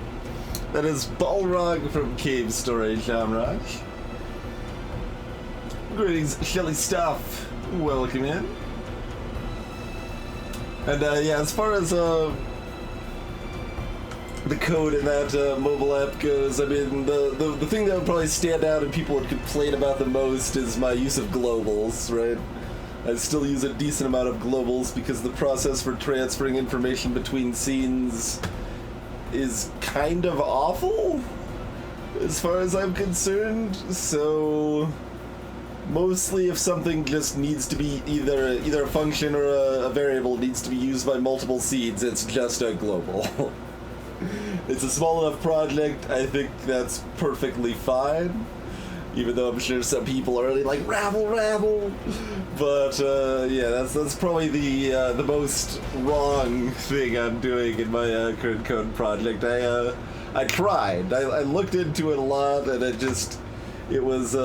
That is Balrog from Cave Story, Shamrock. Greetings, Shelly Stuff. Welcome in. And yeah, as far as the code in that mobile app goes, I mean, the thing that would probably stand out and people would complain about the most is my use of globals, right? I still use a decent amount of globals because the process for transferring information between scenes is kind of awful, as far as I'm concerned. So mostly if something just needs to be either a function or a variable needs to be used by multiple seeds, it's just a global. It's a small enough project, I think that's perfectly fine. Even though I'm sure some people are really like, rabble. But yeah, that's probably the most wrong thing I'm doing in my current code project. I tried. I looked into it a lot, and it was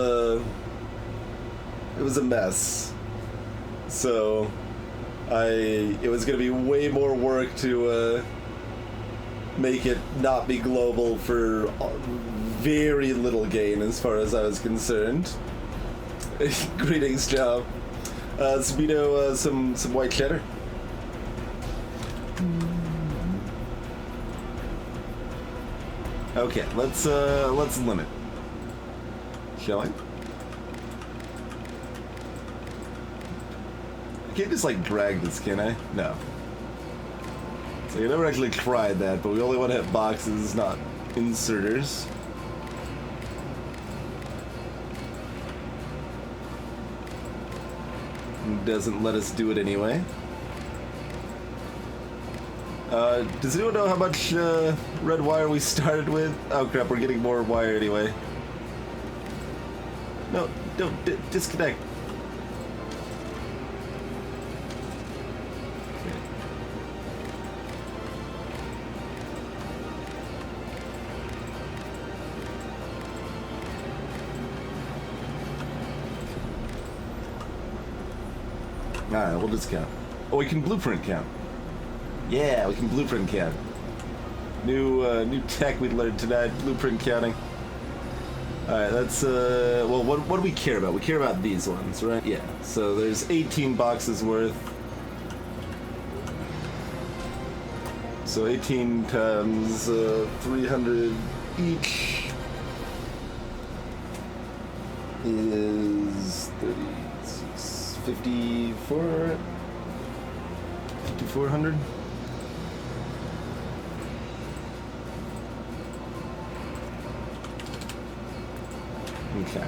a mess. So it was gonna be way more work to make it not be global for very little gain as far as I was concerned. Greetings, Joe. Speedo, some white cheddar. Okay, let's limit. Shall I? I can't just like drag this, can I? No. So I never actually tried that, but we only want to hit boxes, not inserters. Doesn't let us do it anyway. Does anyone know how much red wire we started with? Oh crap, we're getting more wire anyway. No, don't disconnect. Alright, we'll just count. Oh, we can blueprint count. Yeah, we can blueprint count. New tech we learned tonight, blueprint counting. Alright, that's, well, what do we care about? We care about these ones, right? Yeah, so there's 18 boxes worth. So 18 times 300 each is 36, 5,400. Okay.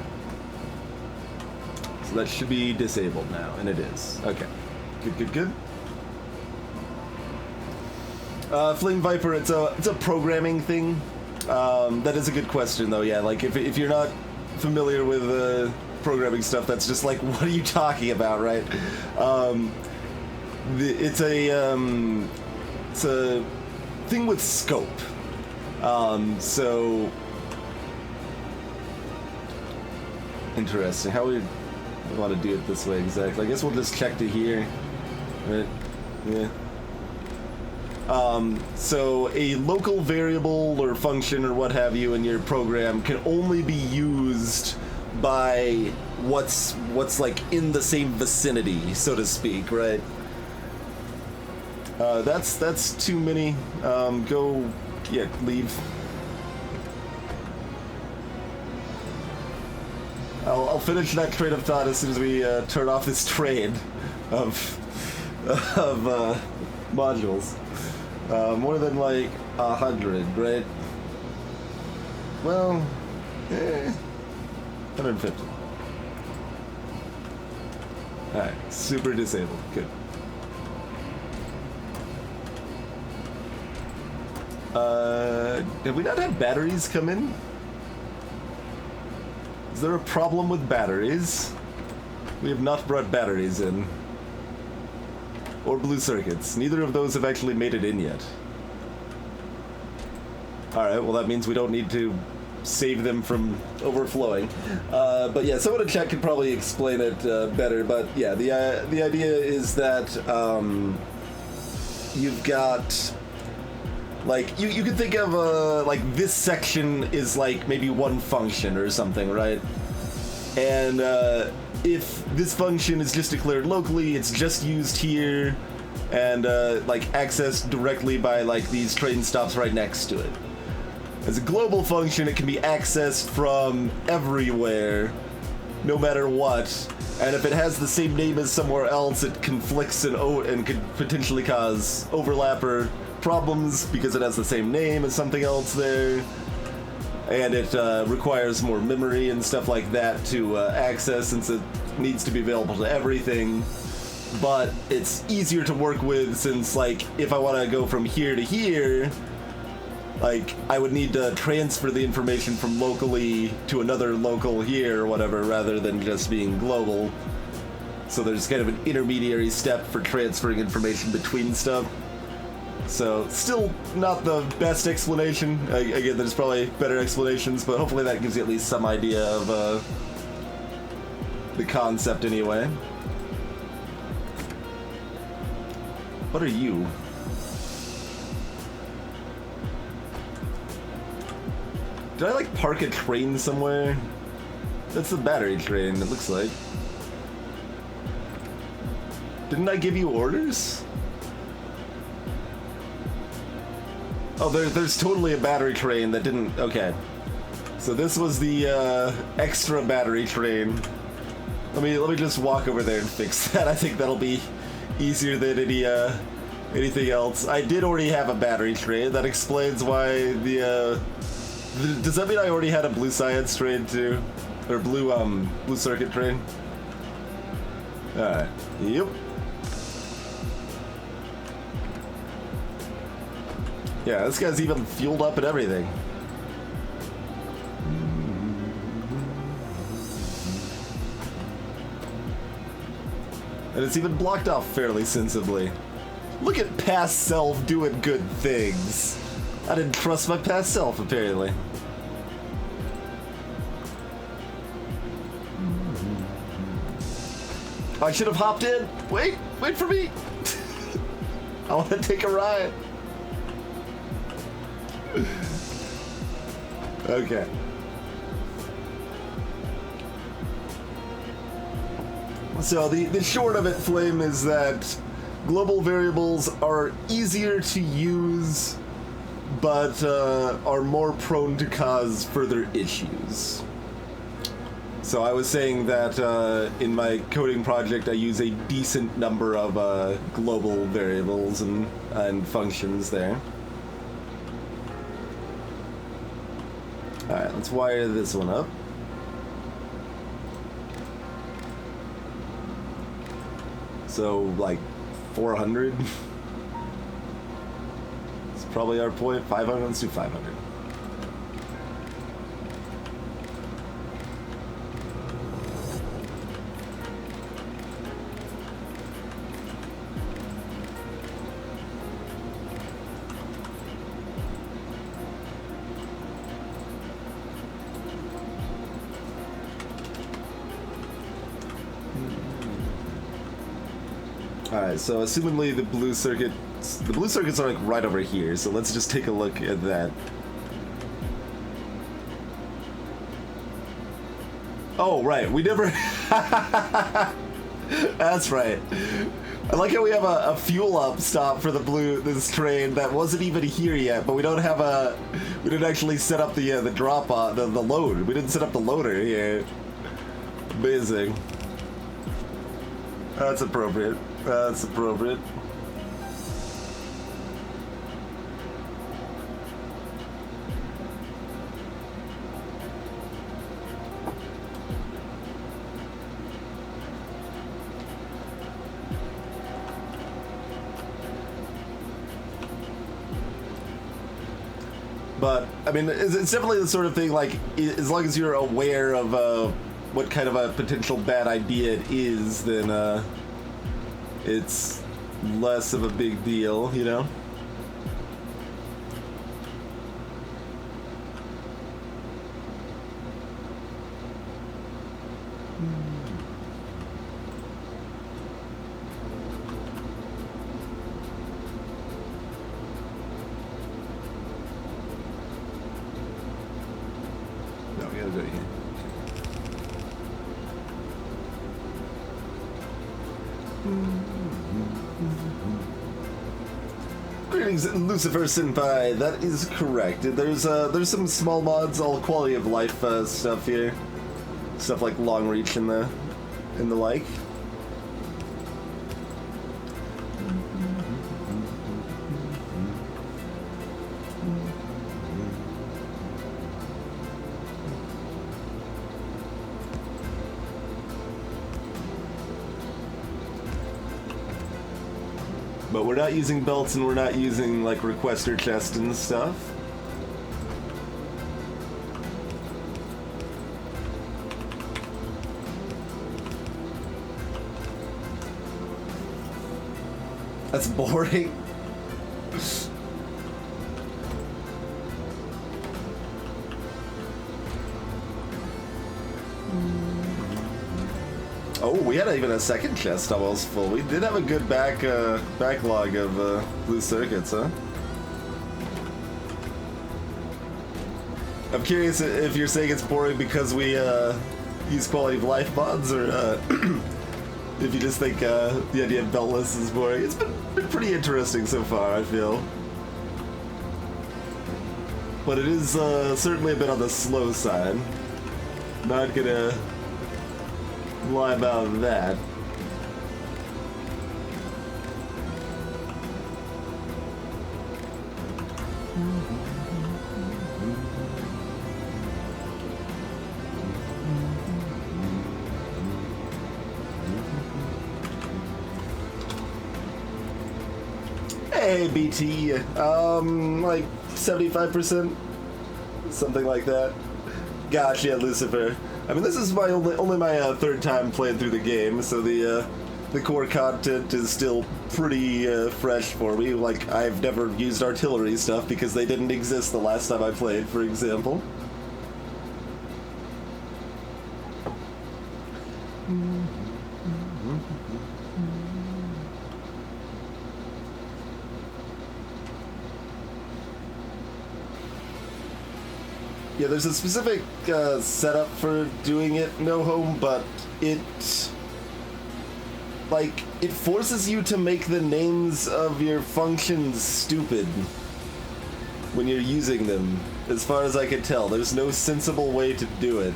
So that should be disabled now, and it is. Okay. Good. Flame Viper, it's a programming thing. That is a good question, though. Yeah, like if you're not familiar with programming stuff, that's just like, what are you talking about, right? It's a thing with scope. So interesting. How we want to do it this way exactly? I guess we'll just check to here. Right? Yeah. So a local variable or function or what have you in your program can only be used by what's like in the same vicinity, so to speak, right? That's too many. Leave. I'll finish that train of thought as soon as we turn off this train of modules. More than like 100, right? Well, 150. Alright, super disabled. Good. Have we not had batteries come in? Is there a problem with batteries? We have not brought batteries in. Or blue circuits. Neither of those have actually made it in yet. Alright, well that means we don't need to save them from overflowing. But yeah, someone in chat could probably explain it better. But yeah, the idea is that you've got, like, you can think of like this section is like maybe one function or something, right? And if this function is just declared locally, it's just used here, and like accessed directly by like these train stops right next to it. As a global function, it can be accessed from everywhere, no matter what. And if it has the same name as somewhere else, it conflicts and could potentially cause overlap or problems because it has the same name as something else there. And it requires more memory and stuff like that to access, since it needs to be available to everything. But it's easier to work with, since, like, if I want to go from here to here, like, I would need to transfer the information from locally to another local here or whatever, rather than just being global. So there's kind of an intermediary step for transferring information between stuff. So, still not the best explanation. Again, there's probably better explanations, but hopefully that gives you at least some idea of the concept anyway. What are you? Did I, like, park a train somewhere? That's the battery train, it looks like. Didn't I give you orders? Oh, there's totally a battery train that didn't... Okay. So this was the extra battery train. Let me just walk over there and fix that. I think that'll be easier than anything else. I did already have a battery train. That explains why does that mean I already had a blue science train too? Or blue circuit train? Alright. Yep. Yeah, this guy's even fueled up and everything. And it's even blocked off fairly sensibly. Look at past self doing good things. I didn't trust my past self, apparently. I should have hopped in. Wait for me. I want to take a ride. Okay. So the short of it, Flame, is that global variables are easier to use, but are more prone to cause further issues. So I was saying that in my coding project I use a decent number of global variables and functions there. Alright, let's wire this one up. So, like, 400? It's probably our point. 500? Let's do 500. Alright, so assumingly the blue circuits are like right over here, so let's just take a look at that. Oh, right, we never... That's right. I like how we have a fuel up stop for this train that wasn't even here yet, but we don't have we didn't actually set up the drop on, the load. We didn't set up the loader here. Amazing. That's appropriate. That's appropriate. But, I mean, it's definitely the sort of thing, like, as long as you're aware of what kind of a potential bad idea it is, then it's less of a big deal, you know? Greetings, Lucifer Senpai. That is correct. There's some small mods, all quality of life stuff here. Stuff like long reach and the like. But we're not using belts and we're not using like requester chest and stuff. That's boring. Oh, we had even a second chest almost full. We did have a good backlog of blue circuits, huh? I'm curious if you're saying it's boring because we use quality of life mods, or if you just think the idea of beltless is boring. It's been pretty interesting so far, I feel. But it is certainly a bit on the slow side. Not gonna lie about that. Hey, BT. Like 75%? Something like that. Gotcha, Lucifer. I mean, this is my only my third time playing through the game, so the core content is still pretty fresh for me. Like, I've never used artillery stuff because they didn't exist the last time I played, for example. Yeah, there's a specific setup for doing it no home, but it forces you to make the names of your functions stupid when you're using them. As far as I can tell, there's no sensible way to do it.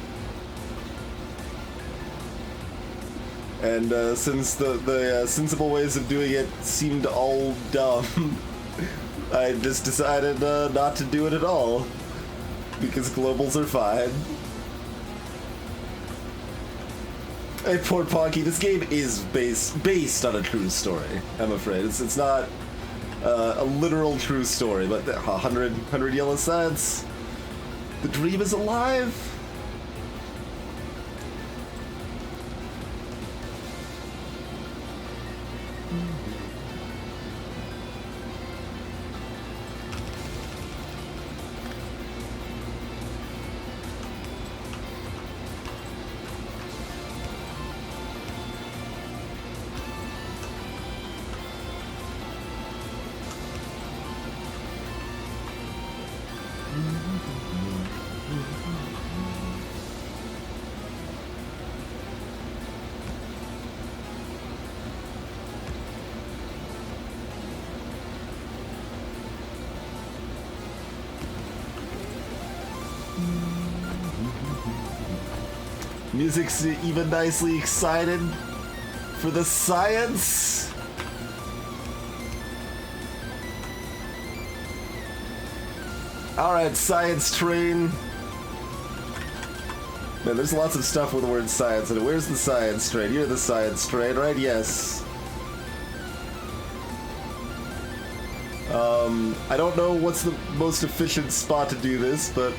And since the sensible ways of doing it seemed all dumb, I just decided not to do it at all. Because globals are fine. Hey, poor Ponky, this game is based on a true story, I'm afraid. It's not a literal true story, but 100 yellow cents. The dream is alive. Music's even nicely excited for the science. Alright, science train. Man, there's lots of stuff with the word science in it. Where's the science train? You're the science train, right? Yes. I don't know what's the most efficient spot to do this, but...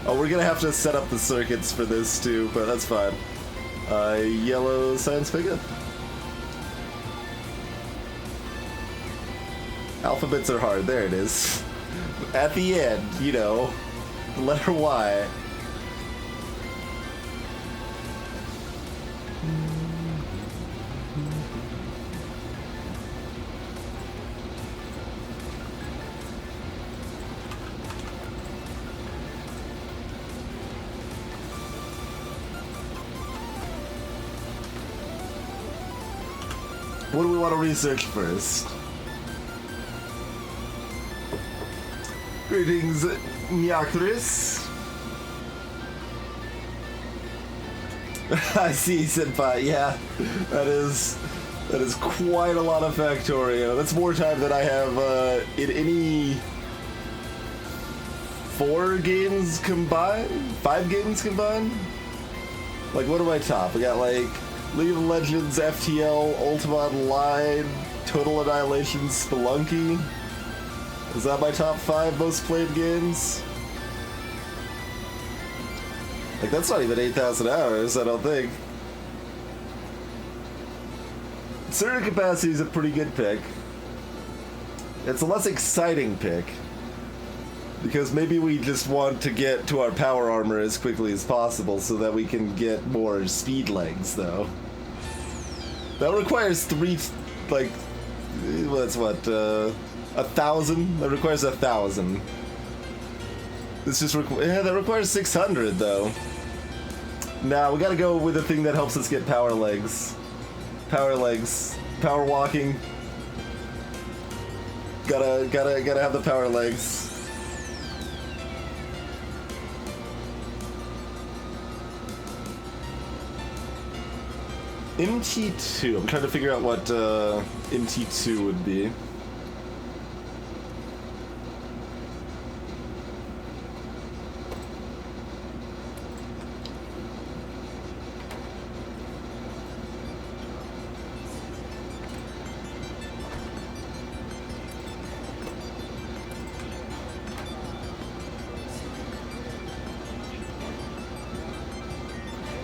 Oh, we're gonna have to set up the circuits for this too, but that's fine. Yellow science pickup. Alphabets are hard. There it is. At the end, you know, the letter Y. What do we want to research first? Greetings, Nyakris. I see, Senpai. Yeah, that is quite a lot of Factorio. That's more time than I have in any 4 games combined? 5 games combined? Like, what am I top? I got like League of Legends, FTL, Ultima Online, Total Annihilation, Spelunky. Is that my top 5 most played games? Like, that's not even 8,000 hours, I don't think. Certain Capacity is a pretty good pick. It's a less exciting pick. Because maybe we just want to get to our power armor as quickly as possible so that we can get more speed legs, though. That requires 3, like, that's what, 1,000? That requires 1,000. This just that requires 600, though. Nah, we gotta go with the thing that helps us get power legs. Power legs. Power walking. Gotta have the power legs. MT2. I'm trying to figure out what MT2 would be.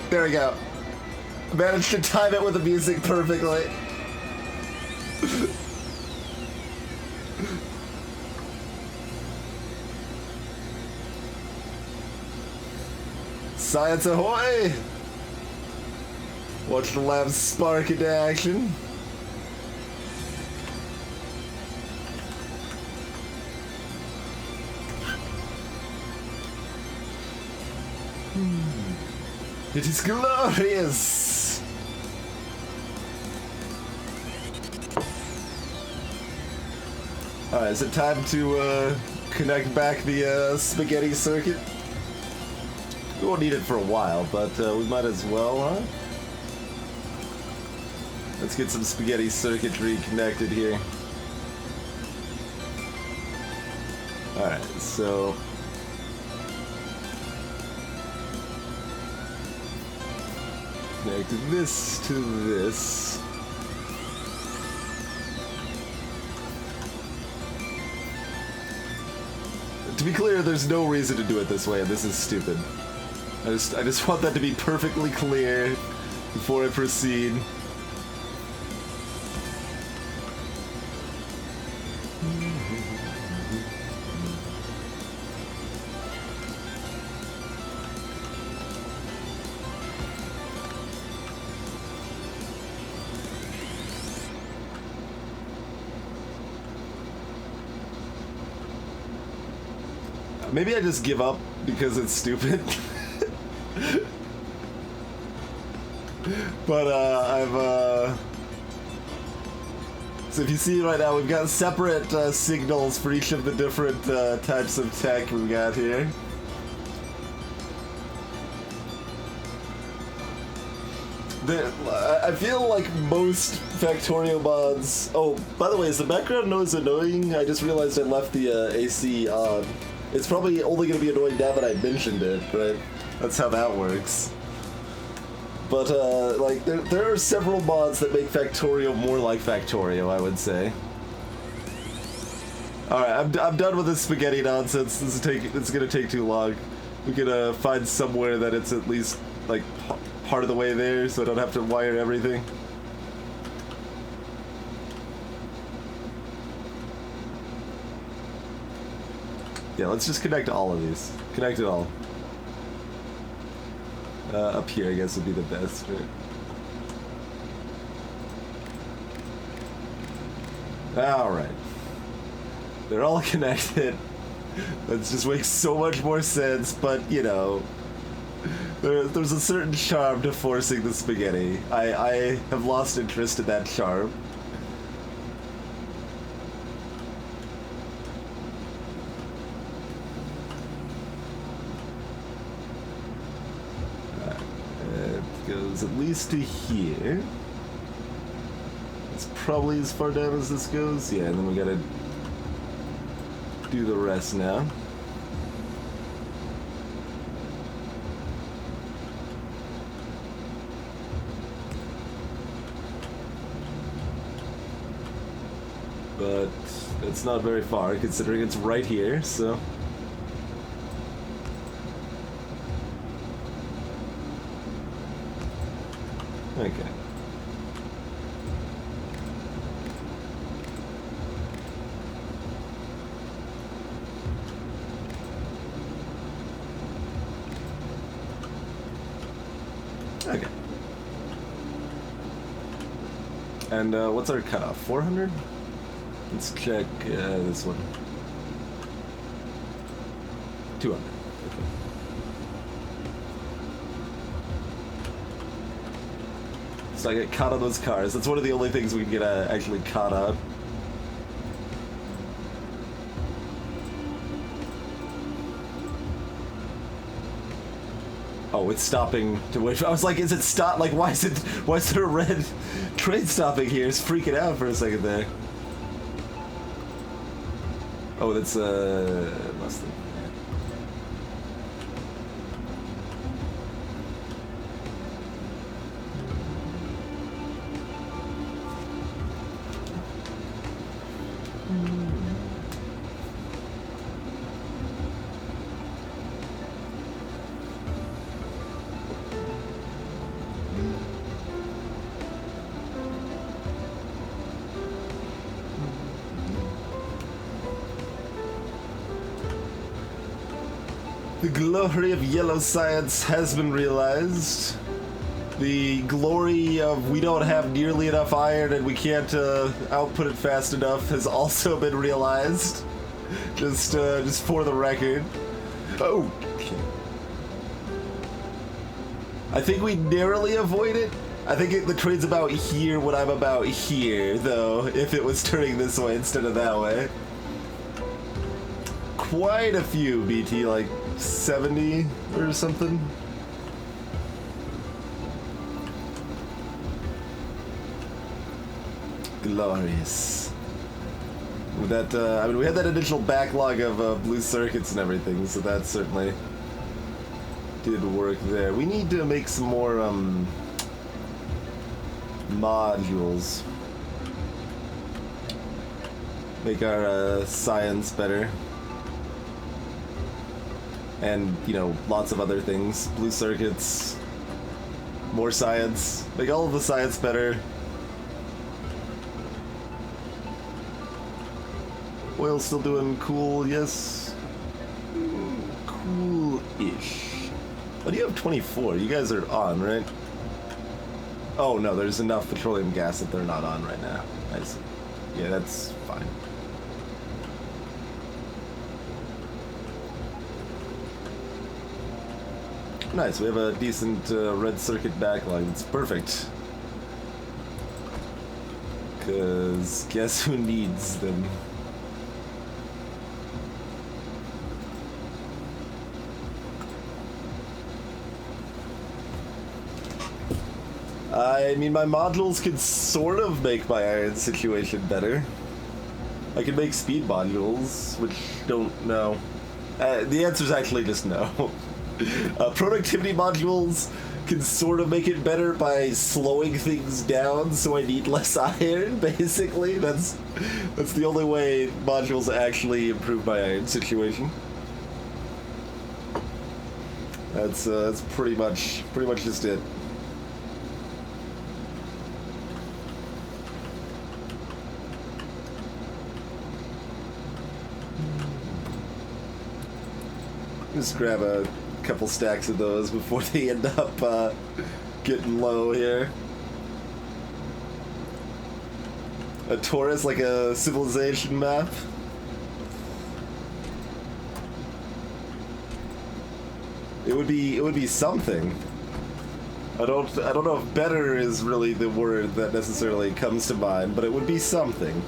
There we go. Managed to time it with the music perfectly. Science ahoy! Watch the lab spark into action. It is glorious! Alright, is it time to connect back the spaghetti circuit? We won't need it for a while, but we might as well, huh? Let's get some spaghetti circuitry connected here. Alright, so... connect this to this. To be clear, there's no reason to do it this way, and this is stupid. I just want that to be perfectly clear before I proceed. Maybe I just give up because it's stupid. But so if you see right now, we've got separate signals for each of the different types of tech we got here. I feel like most Factorio mods... Oh, by the way, is the background noise annoying? I just realized I left the AC on. It's probably only going to be annoying now that I mentioned it, right? That's how that works. But, like, there are several mods that make Factorio more like Factorio, I would say. Alright, I'm done with this spaghetti nonsense. It's going to take too long. We could find somewhere that it's at least, like, part of the way there, so I don't have to wire everything. Yeah, let's just connect all of these. Connect it all. Up here, I guess, would be the best, right? Alright. They're all connected. That just makes so much more sense, but, you know... There's a certain charm to forcing the spaghetti. I have lost interest in that charm. goes at least to here. It's probably as far down as this goes. Yeah, and then we gotta do the rest now. But it's not very far, considering it's right here, so... Okay. Okay. And what's our cutoff? 400? Let's check this one. 200. Okay. So I get caught on those cars. That's one of the only things we can get actually caught on. Oh, it's stopping to wait. I was like, is it stop? Like, why is there a red train stopping here? It's freaking out for a second there. Oh, that's Mustang. The glory of yellow science has been realized. The glory of we don't have nearly enough iron and we can't output it fast enough has also been realized. Just for the record. Oh. I think we narrowly avoid it. I think the train's about here when I'm about here, though, if it was turning this way instead of that way. Quite a few, BT, like 70 or something. Glorious. With that, I mean, we had that initial backlog of blue circuits and everything, so that certainly did work there. We need to make some more modules. Make our science better. And, you know, lots of other things. Blue circuits, more science, make all of the science better. Oil's still doing cool, yes. Cool-ish. Oh, do you have 24? You guys are on, right? Oh, no, there's enough petroleum gas that they're not on right now. I see. Yeah, that's fine. Nice, we have a decent red circuit backlog. It's perfect. Because guess who needs them? I mean, my modules could sort of make my iron situation better. I could make speed modules, which don't know. The answer is actually just no. Productivity modules can sort of make it better by slowing things down, so I need less iron. Basically, that's the only way modules actually improve my iron situation. That's pretty much just it. Just grab a couple stacks of those before they end up getting low here. A Taurus, like a civilization map. It would be something. I don't know if better is really the word that necessarily comes to mind, but it would be something.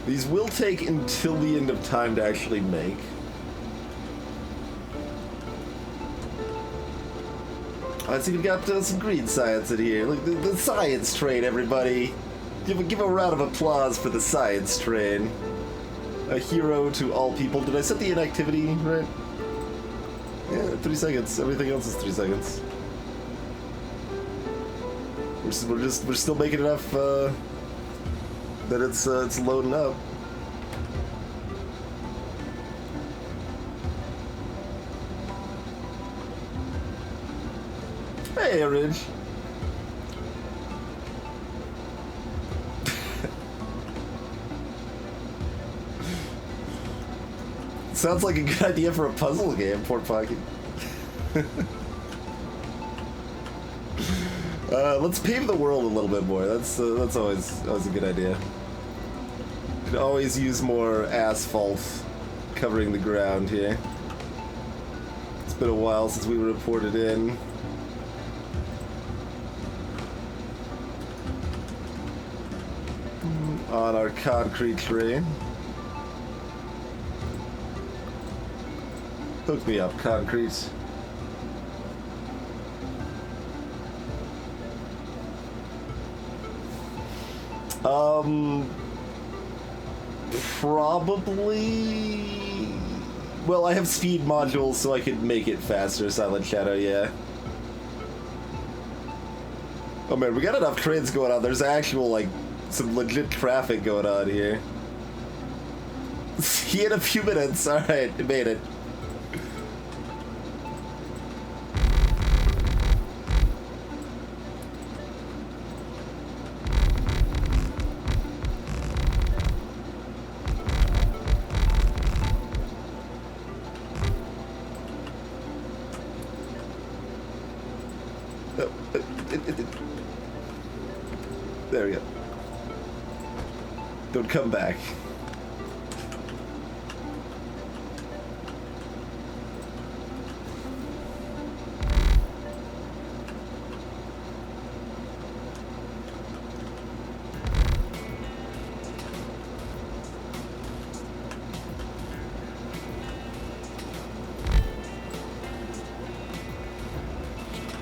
These will take until the end of time to actually make. Let's see, we got some green science in here. Look, the science train, everybody. Give a round of applause for the science train. A hero to all people. Did I set the inactivity right? Yeah, 3 seconds. Everything else is 3 seconds. We're still making enough that it's loading up. Hey, Ridge. Sounds like a good idea for a puzzle game, Port Pocket. Let's pave the world a little bit more. That's always a good idea. Could always use more asphalt covering the ground here. It's been a while since we reported in. On our concrete train. Hook me up, concrete. Probably... Well, I have speed modules, so I could make it faster, Silent Shadow, yeah. Oh man, we got enough trains going on. There's actual, like, some legit traffic going on here. See you in a few minutes. Alright, it made it. There we go. Don't come back.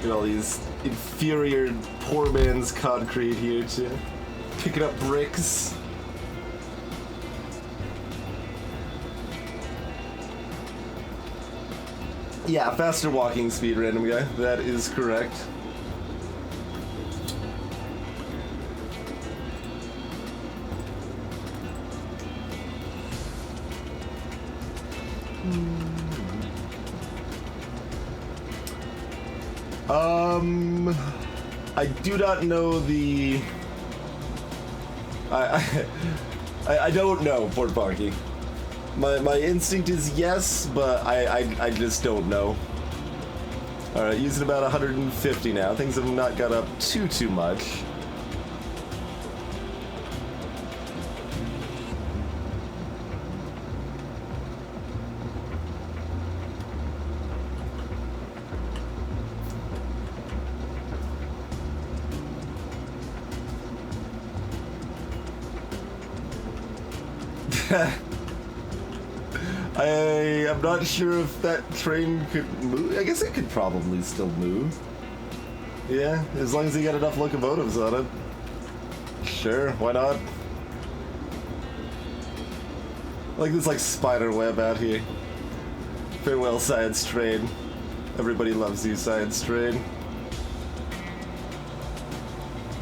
Get all these inferior poor man's concrete here too. Picking up bricks. Yeah, faster walking speed, random guy. That is correct. I do not know the... I don't know, Port Parky. My instinct is yes, but I just don't know. Alright, using about 150 now. Things have not got up too much. I'm not sure if that train could move. I guess it could probably still move. Yeah, as long as you got enough locomotives on it. Sure, why not? Like this spider web out here. Farewell, science train. Everybody loves you, science train.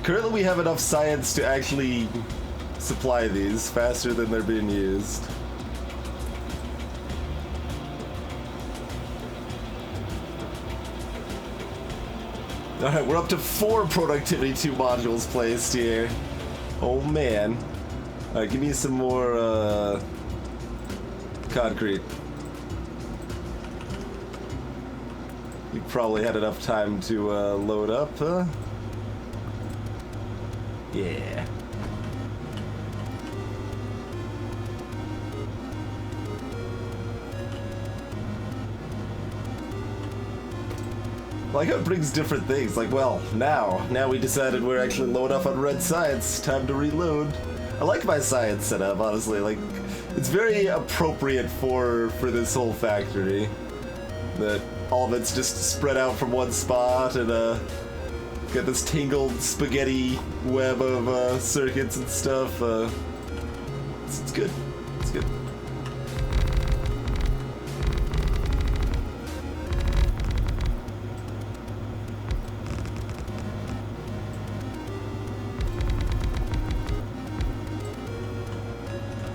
Currently we have enough science to actually supply these faster than they're being used. Alright, we're up to 4 productivity 2 modules placed here. Oh man. Alright, give me some more concrete. You probably had enough time to load up, huh? Yeah. Like, it brings different things. Like, well, now we decided we're actually low enough on red science. Time to reload. I like my science setup, honestly. Like, it's very appropriate for this whole factory. That all of it's just spread out from one spot and got this tangled spaghetti web of circuits and stuff. It's good. It's good.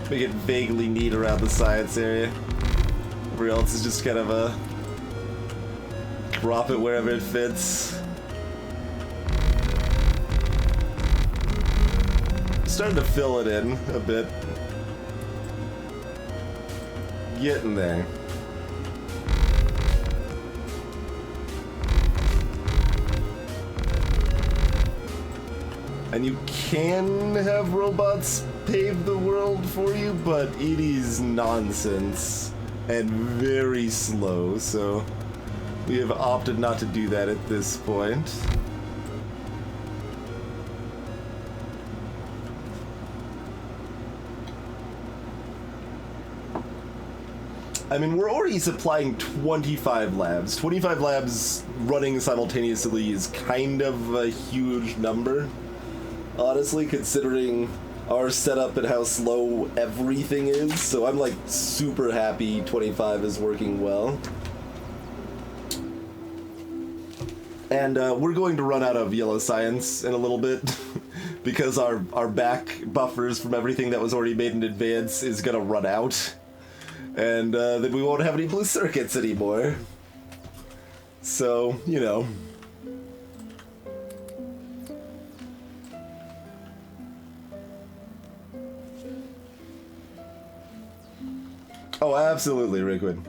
Make it vaguely neat around the science area. Everywhere else is just kind of a drop it wherever it fits. Starting to fill it in a bit. Getting there. And you can have robots pave the world for you, but it is nonsense and very slow, so we have opted not to do that at this point. I mean, we're already supplying 25 labs. 25 labs running simultaneously is kind of a huge number, honestly, considering our setup and how slow everything is. So I'm like super happy 25 is working well. And we're going to run out of yellow science in a little bit because our back buffers from everything that was already made in advance is gonna run out. And then we won't have any blue circuits anymore. So, you know. Oh, absolutely, Rickwood.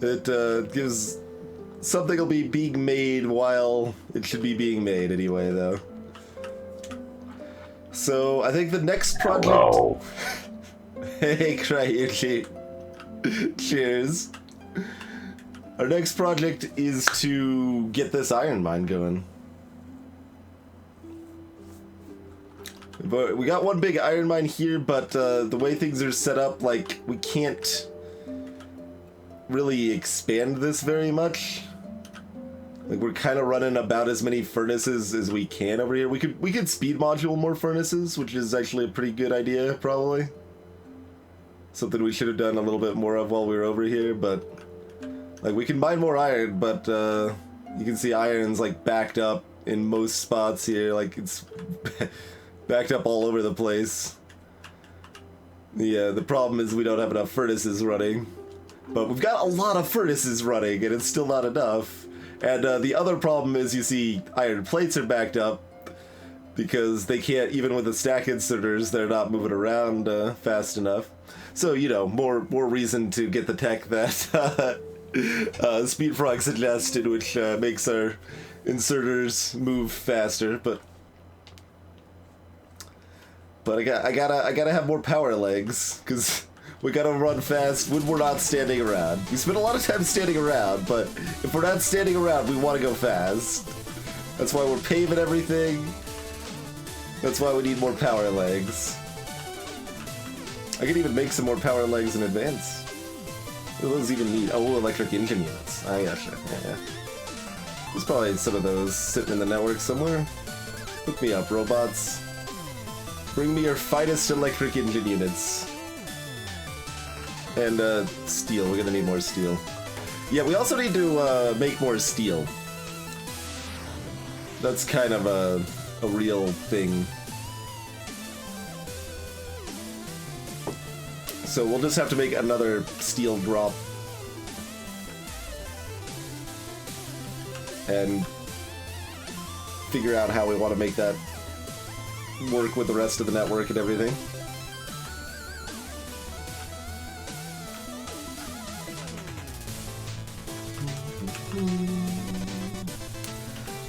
It gives... Something will be being made while it should be being made anyway, though. So, I think the next project... Hello. Hey, Cryuchi. Cheers. Our next project is to get this iron mine going. But we got one big iron mine here, but the way things are set up, like, we can't really expand this very much. Like, we're kind of running about as many furnaces as we can over here. We could speed module more furnaces, which is actually a pretty good idea, probably. Something we should have done a little bit more of while we were over here, but like we can mine more iron, but you can see iron's like backed up in most spots here, like it's backed up all over the place. The problem is we don't have enough furnaces running, but we've got a lot of furnaces running and it's still not enough. And the other problem is you see iron plates are backed up because they can't, even with the stack inserters, they're not moving around fast enough. So, you know, more reason to get the tech that Speedfrog suggested, which makes our inserters move faster. But I gotta have more power legs, because we gotta run fast when we're not standing around. We spend a lot of time standing around, but if we're not standing around, we want to go fast. That's why we're paving everything. That's why we need more power legs. I could even make some more power legs in advance. What do those even need? Oh, electric engine units. I gotcha. Yeah. There's probably some of those sitting in the network somewhere. Hook me up, robots. Bring me your finest electric engine units. And steel. We're gonna need more steel. Yeah, we also need to make more steel. That's kind of a real thing. So we'll just have to make another steel drop. And figure out how we want to make that work with the rest of the network and everything.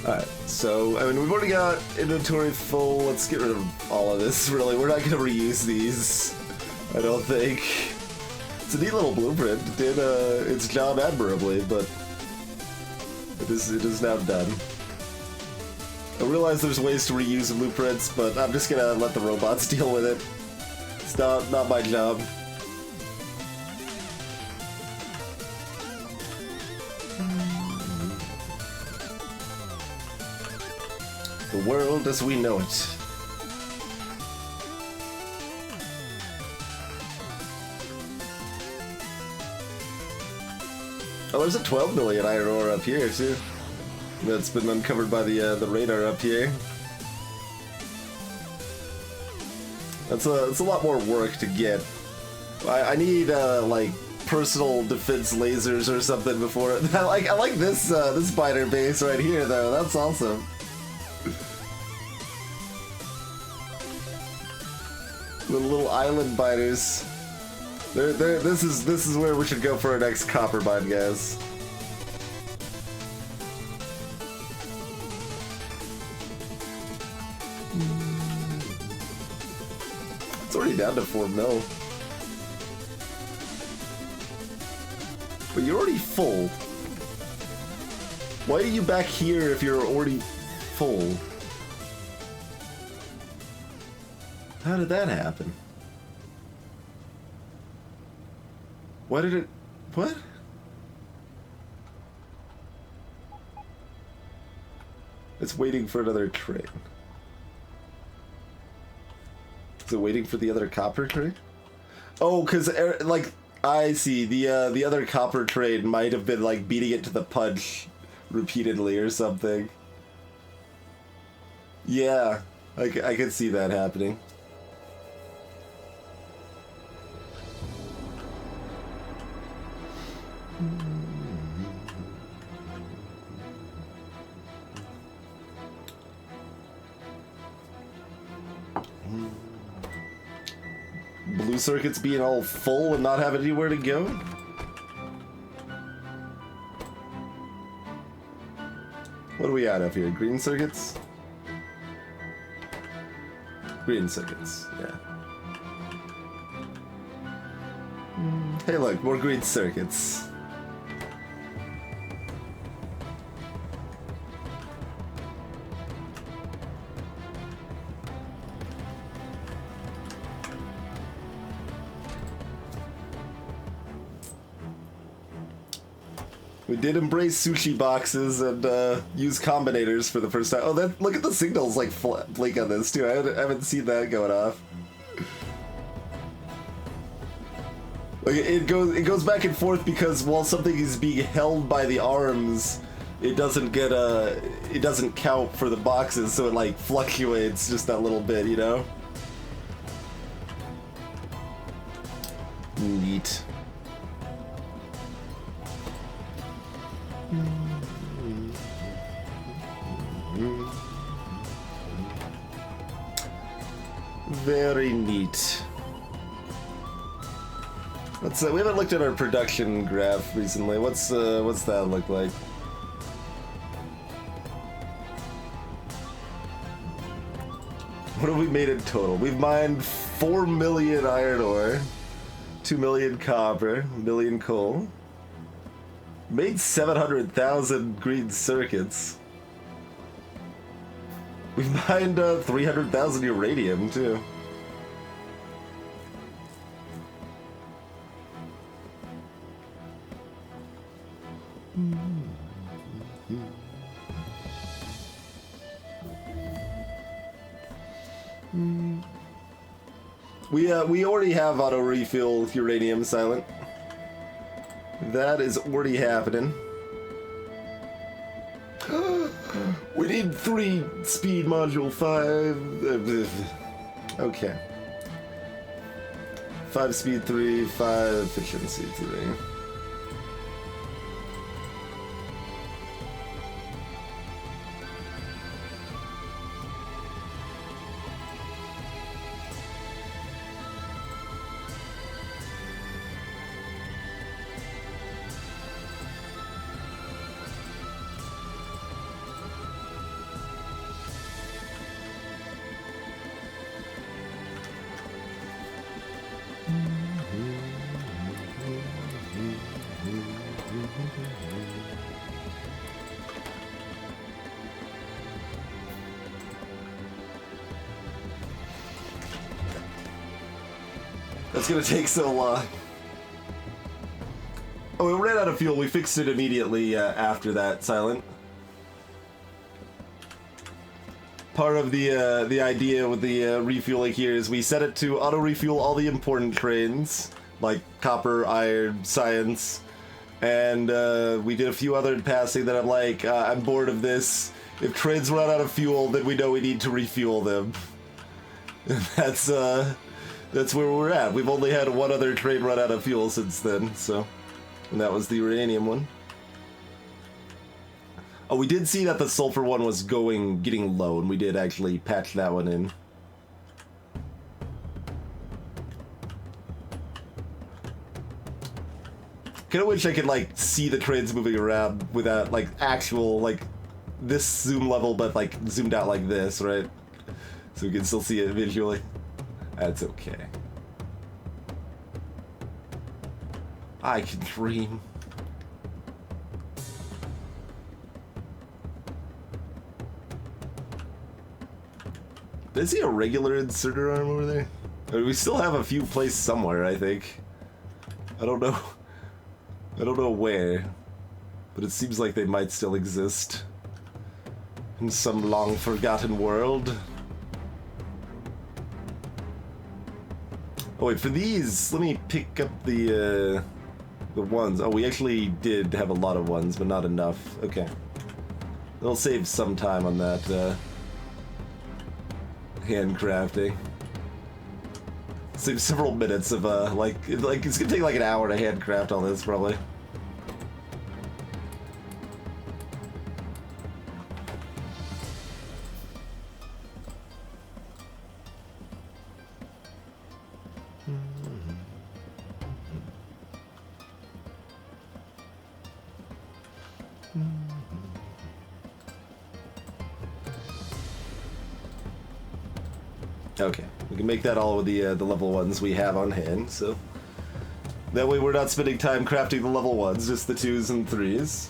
Alright, so, I mean, we've already got inventory full. Let's get rid of all of this, really. We're not going to reuse these, I don't think. It's a neat little blueprint. It did its job admirably, but It is now done. I realize there's ways to reuse blueprints, but I'm just gonna let the robots deal with it. It's not my job. The world as we know it. Oh, there's a 12 million iron ore up here too. That's been uncovered by the radar up here. That's a lot more work to get. I need like personal defense lasers or something before. I like this this spider base right here though. That's awesome. The little island biters. This is where we should go for our next copper mine, guys. It's already down to 4 mil. But you're already full. Why are you back here if you're already full? How did that happen? Why did it... what? It's waiting for another train. Is it waiting for the other copper train? Oh, because, like, I see. The other copper train might have been, like, beating it to the punch repeatedly or something. Yeah, I could see that happening. Blue circuits being all full and not having anywhere to go? What do we got up here? Green circuits? Green circuits, yeah. Hey look, more green circuits. We did embrace sushi boxes and use combinators for the first time. Oh, look at the signals like blink on this too. I haven't seen that going off. Like it goes back and forth because while something is being held by the arms, it doesn't count for the boxes, so it like fluctuates just that little bit, you know? Neat. Very neat. We haven't looked at our production graph recently. What's that look like? What have we made in total? We've mined 4 million iron ore, 2 million copper, 1 million coal. Made 700,000 green circuits. We've mined 300,000 uranium too. We already have auto refill uranium, Silent. That is already happening. We need 3 speed module 5. Okay. 5 speed 3, 5 efficiency 3. That's gonna take so long. Oh, we ran out of fuel. We fixed it immediately after that, Silent. Part of the idea with the refueling here is we set it to auto-refuel all the important trains, like copper, iron, science, and we did a few other in passing that I'm like, I'm bored of this. If trains run out of fuel, then we know we need to refuel them. That's where we're at. We've only had one other train run out of fuel since then, so... And that was the uranium one. Oh, we did see that the sulfur one was getting low, and we did actually patch that one in. Kinda wish I could, like, see the trains moving around without, like, actual, like, this zoom level, but, like, zoomed out like this, right? So we can still see it visually. That's okay. I can dream. Is he a regular inserter arm over there? We still have a few placed somewhere, I think. I don't know. I don't know where. But it seems like they might still exist. In some long forgotten world. Oh wait, for these, let me pick up the ones. Oh, we actually did have a lot of ones, but not enough. Okay. They'll save some time on that, handcrafting. Save several minutes of, like, it's gonna take like an hour to handcraft all this, probably. Okay, we can make that all with the level ones we have on hand, so that way we're not spending time crafting the level ones, just the 2s and 3s.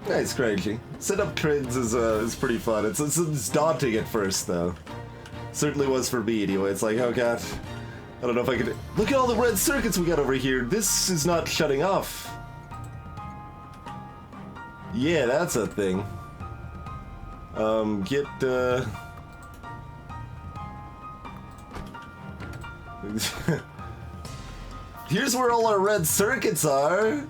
Nice, crazy. Set up trains is pretty fun. It's daunting at first, though. Certainly was for me, anyway. It's like, oh god, I don't know if I could. Look at all the red circuits we got over here. This is not shutting off. Yeah, that's a thing. Get, Here's where all our red circuits are.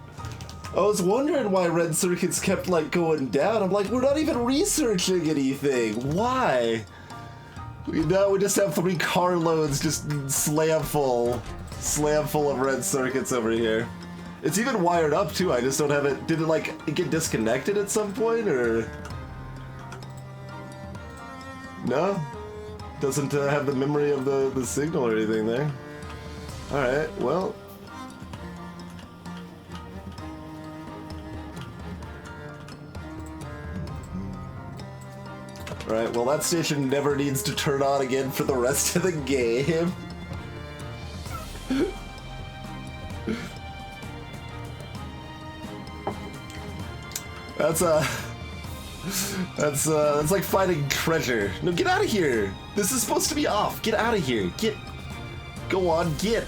I was wondering why red circuits kept, like, going down. I'm like, we're not even researching anything. Why? Now we just have 3 carloads just slam full of red circuits over here. It's even wired up too, I just don't have it. Did it like get disconnected at some point, or? No? Doesn't have the memory of the signal or anything there. Alright, well. Alright, well that station never needs to turn on again for the rest of the game. That's like finding treasure. No, get out of here. This is supposed to be off. Get out of here. Go on, get.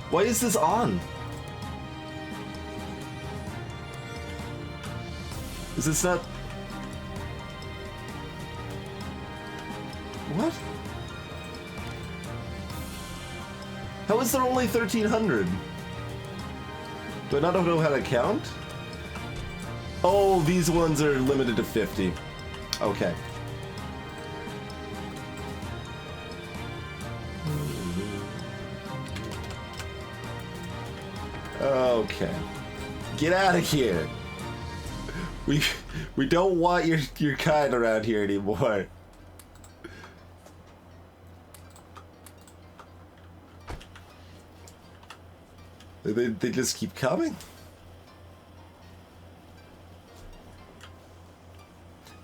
Why is this on? Is this not? What? How is there only 1,300? Do I not know how to count? Oh, these ones are limited to 50. Okay. Okay. Get out of here. We don't want your kind around here anymore. They just keep coming.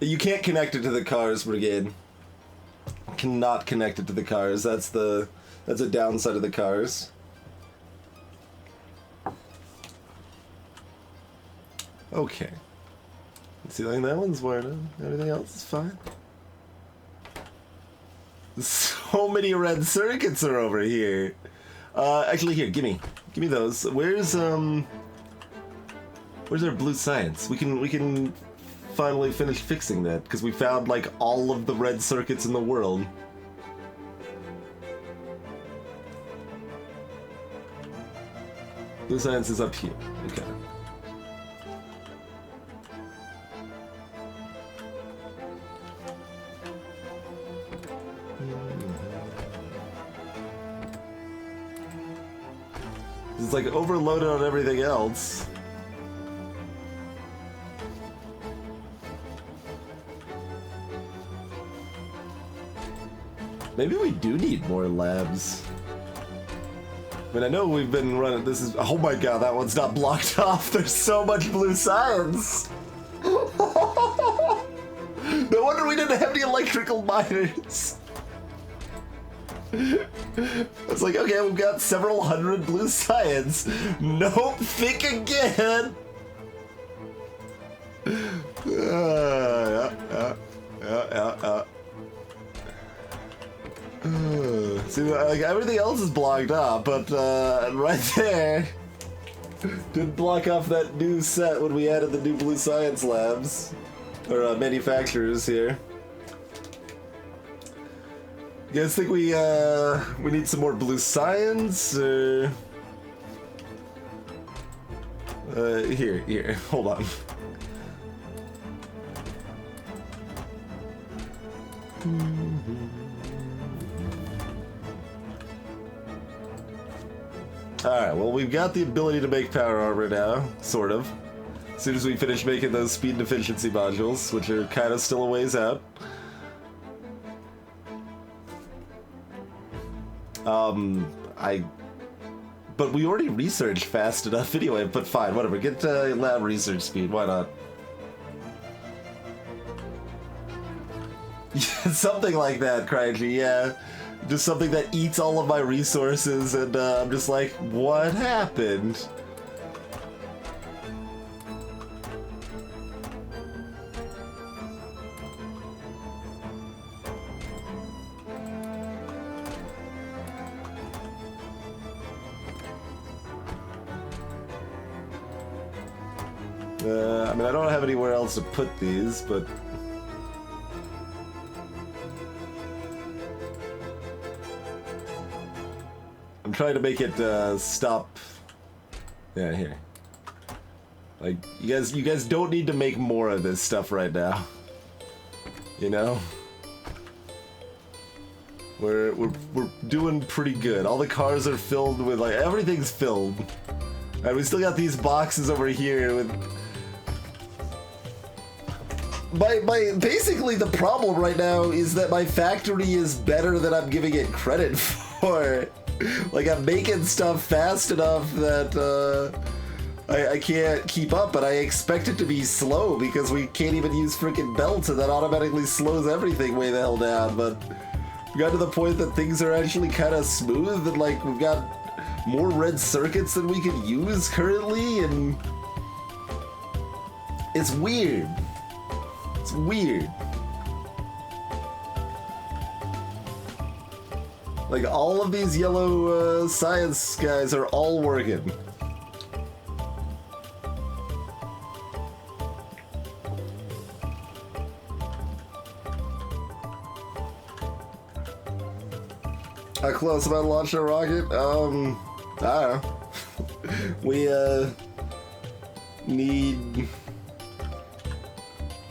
You can't connect it to the cars, Brigade. Cannot connect it to the cars. That's That's a downside of the cars. Okay. See, like that one's working. Everything else is fine. So many red circuits are over here. Actually, here, gimme those. Where's our blue science? We can finally finish fixing that because we found like all of the red circuits in the world. Blue science is up here. Okay. It's like overloaded on everything else. Maybe we do need more labs. I mean, I know we've been running, this is, oh my god, that one's not blocked off. There's so much blue science. No wonder we didn't have any electrical miners. It's like, okay, we've got several hundred blue science. Nope, think again. See, like, everything else is blocked off, but right there didn't block off that new set when we added the new blue science labs or manufacturers here. You guys think we need some more blue science? Or here, hold on. Alright, well, we've got the ability to make power armor now, sort of. As soon as we finish making those speed and efficiency modules, which are kind of still a ways out. But we already researched fast enough anyway, but fine, whatever. Get lab research speed, why not? Yeah, something like that, Crygy, yeah. Just something that eats all of my resources, and I'm just like, what happened? I mean, I don't have anywhere else to put these, but... I'm trying to make it, stop... Yeah, here. Like, you guys don't need to make more of this stuff right now. You know? We're doing pretty good. All the cars are filled with, like, everything's filled. And we still got these boxes over here with... Basically the problem right now is that my factory is better than I'm giving it credit for. Like, I'm making stuff fast enough that, I can't keep up, but I expect it to be slow because we can't even use freaking belts, and that automatically slows everything way the hell down, but we got to the point that things are actually kind of smooth, and, like, we've got more red circuits than we could use currently, and it's weird. It's weird. Like, all of these yellow science guys are all working. How close am I to launching a rocket? I don't know. We, need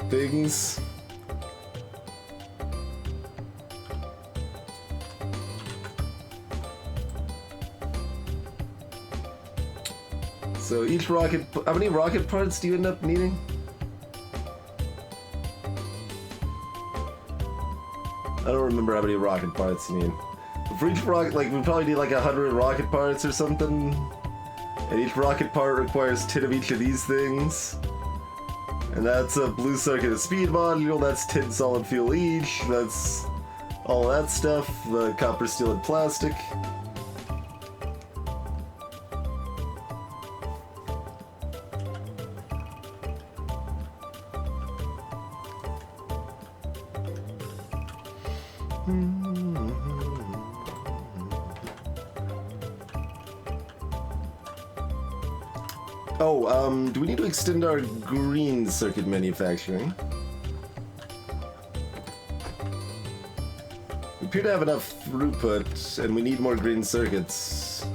things. So each rocket, how many rocket parts do you end up needing? I don't remember how many rocket parts you need. For each rocket, like, we probably need like 100 rocket parts or something. And each rocket part requires 10 of each of these things. And that's a blue circuit of speed module, that's 10 solid fuel each, that's all that stuff, copper, steel, and plastic. Oh, do we need to extend our green circuit manufacturing? We appear to have enough throughput, and we need more green circuits.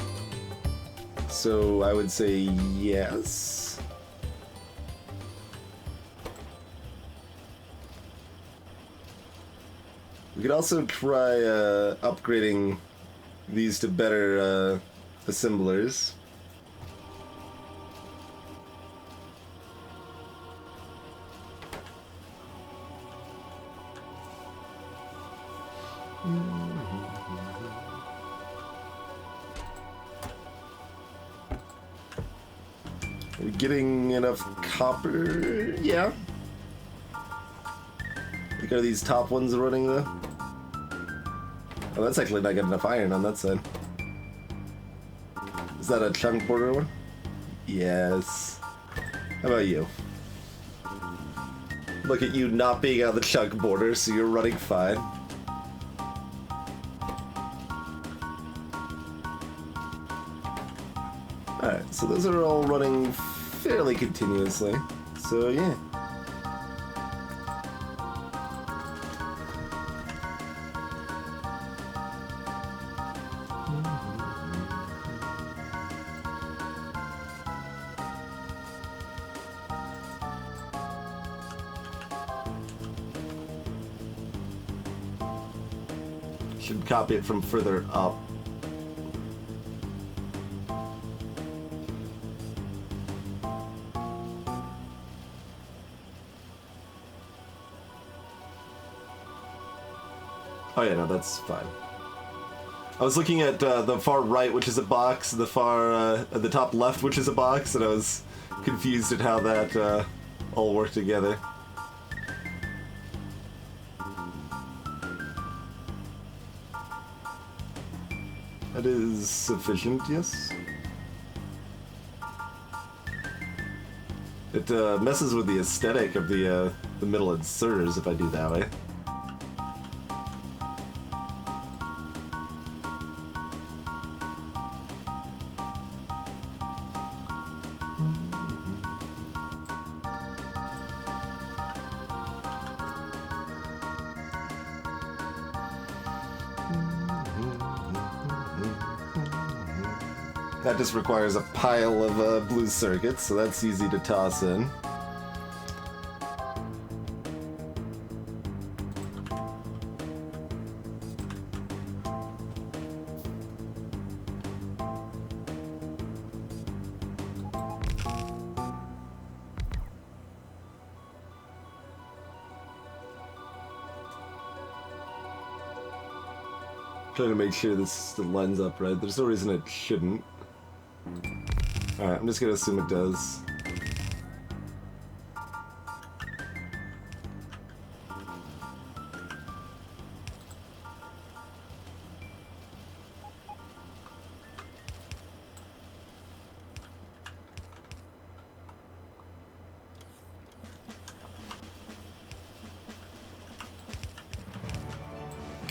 So I would say yes. We could also try upgrading these to better assemblers. Are we getting enough copper? Yeah. Look, are these top ones running though? Oh, that's actually not getting enough iron on that side. Is that a chunk border one? Yes. How about you? Look at you not being on the chunk border, so you're running fine. Alright, so those are all running fairly continuously. So yeah. Should copy it from further up. Oh yeah, no, that's fine. I was looking at the far right, which is a box, the the top left, which is a box, and I was confused at how that all worked together. That is sufficient, yes. It messes with the aesthetic of the middle inserters if I do that way. That just requires a pile of blue circuits, so that's easy to toss in. Trying to make sure this lines up right. There's no reason it shouldn't. Alright, I'm just gonna assume it does.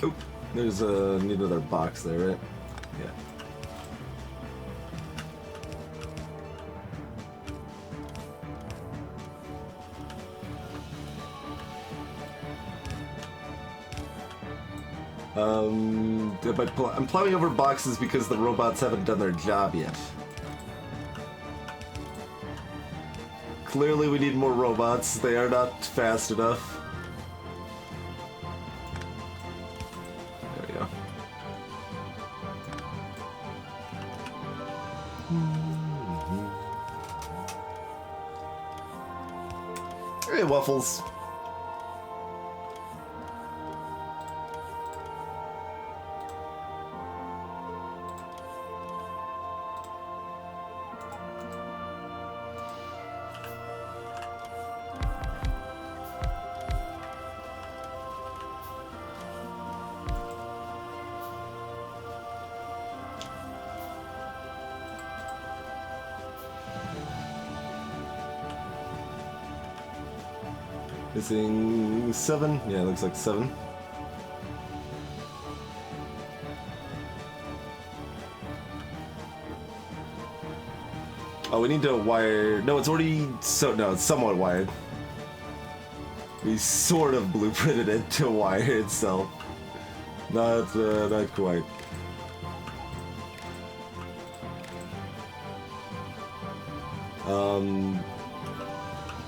Oh, there's need another box there, right? Yeah. But I'm plowing over boxes because the robots haven't done their job yet. Clearly we need more robots. They are not fast enough. There we go. Hey, Waffles. Missing 7? Yeah, it looks like 7. Oh, we need to wire... No, it's already... No, it's somewhat wired. We sort of blueprinted it to wire itself. Not quite. How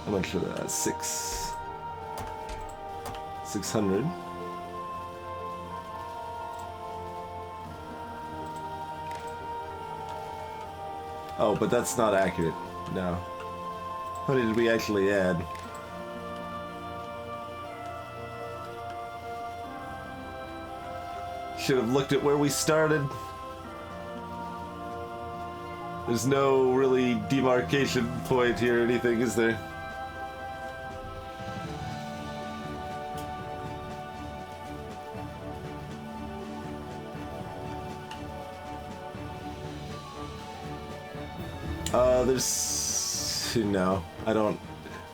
much of that? 600. Oh, but that's not accurate. No. How many did we actually add? Should have looked at where we started. There's no really demarcation point here or anything, is there? There's... No. I don't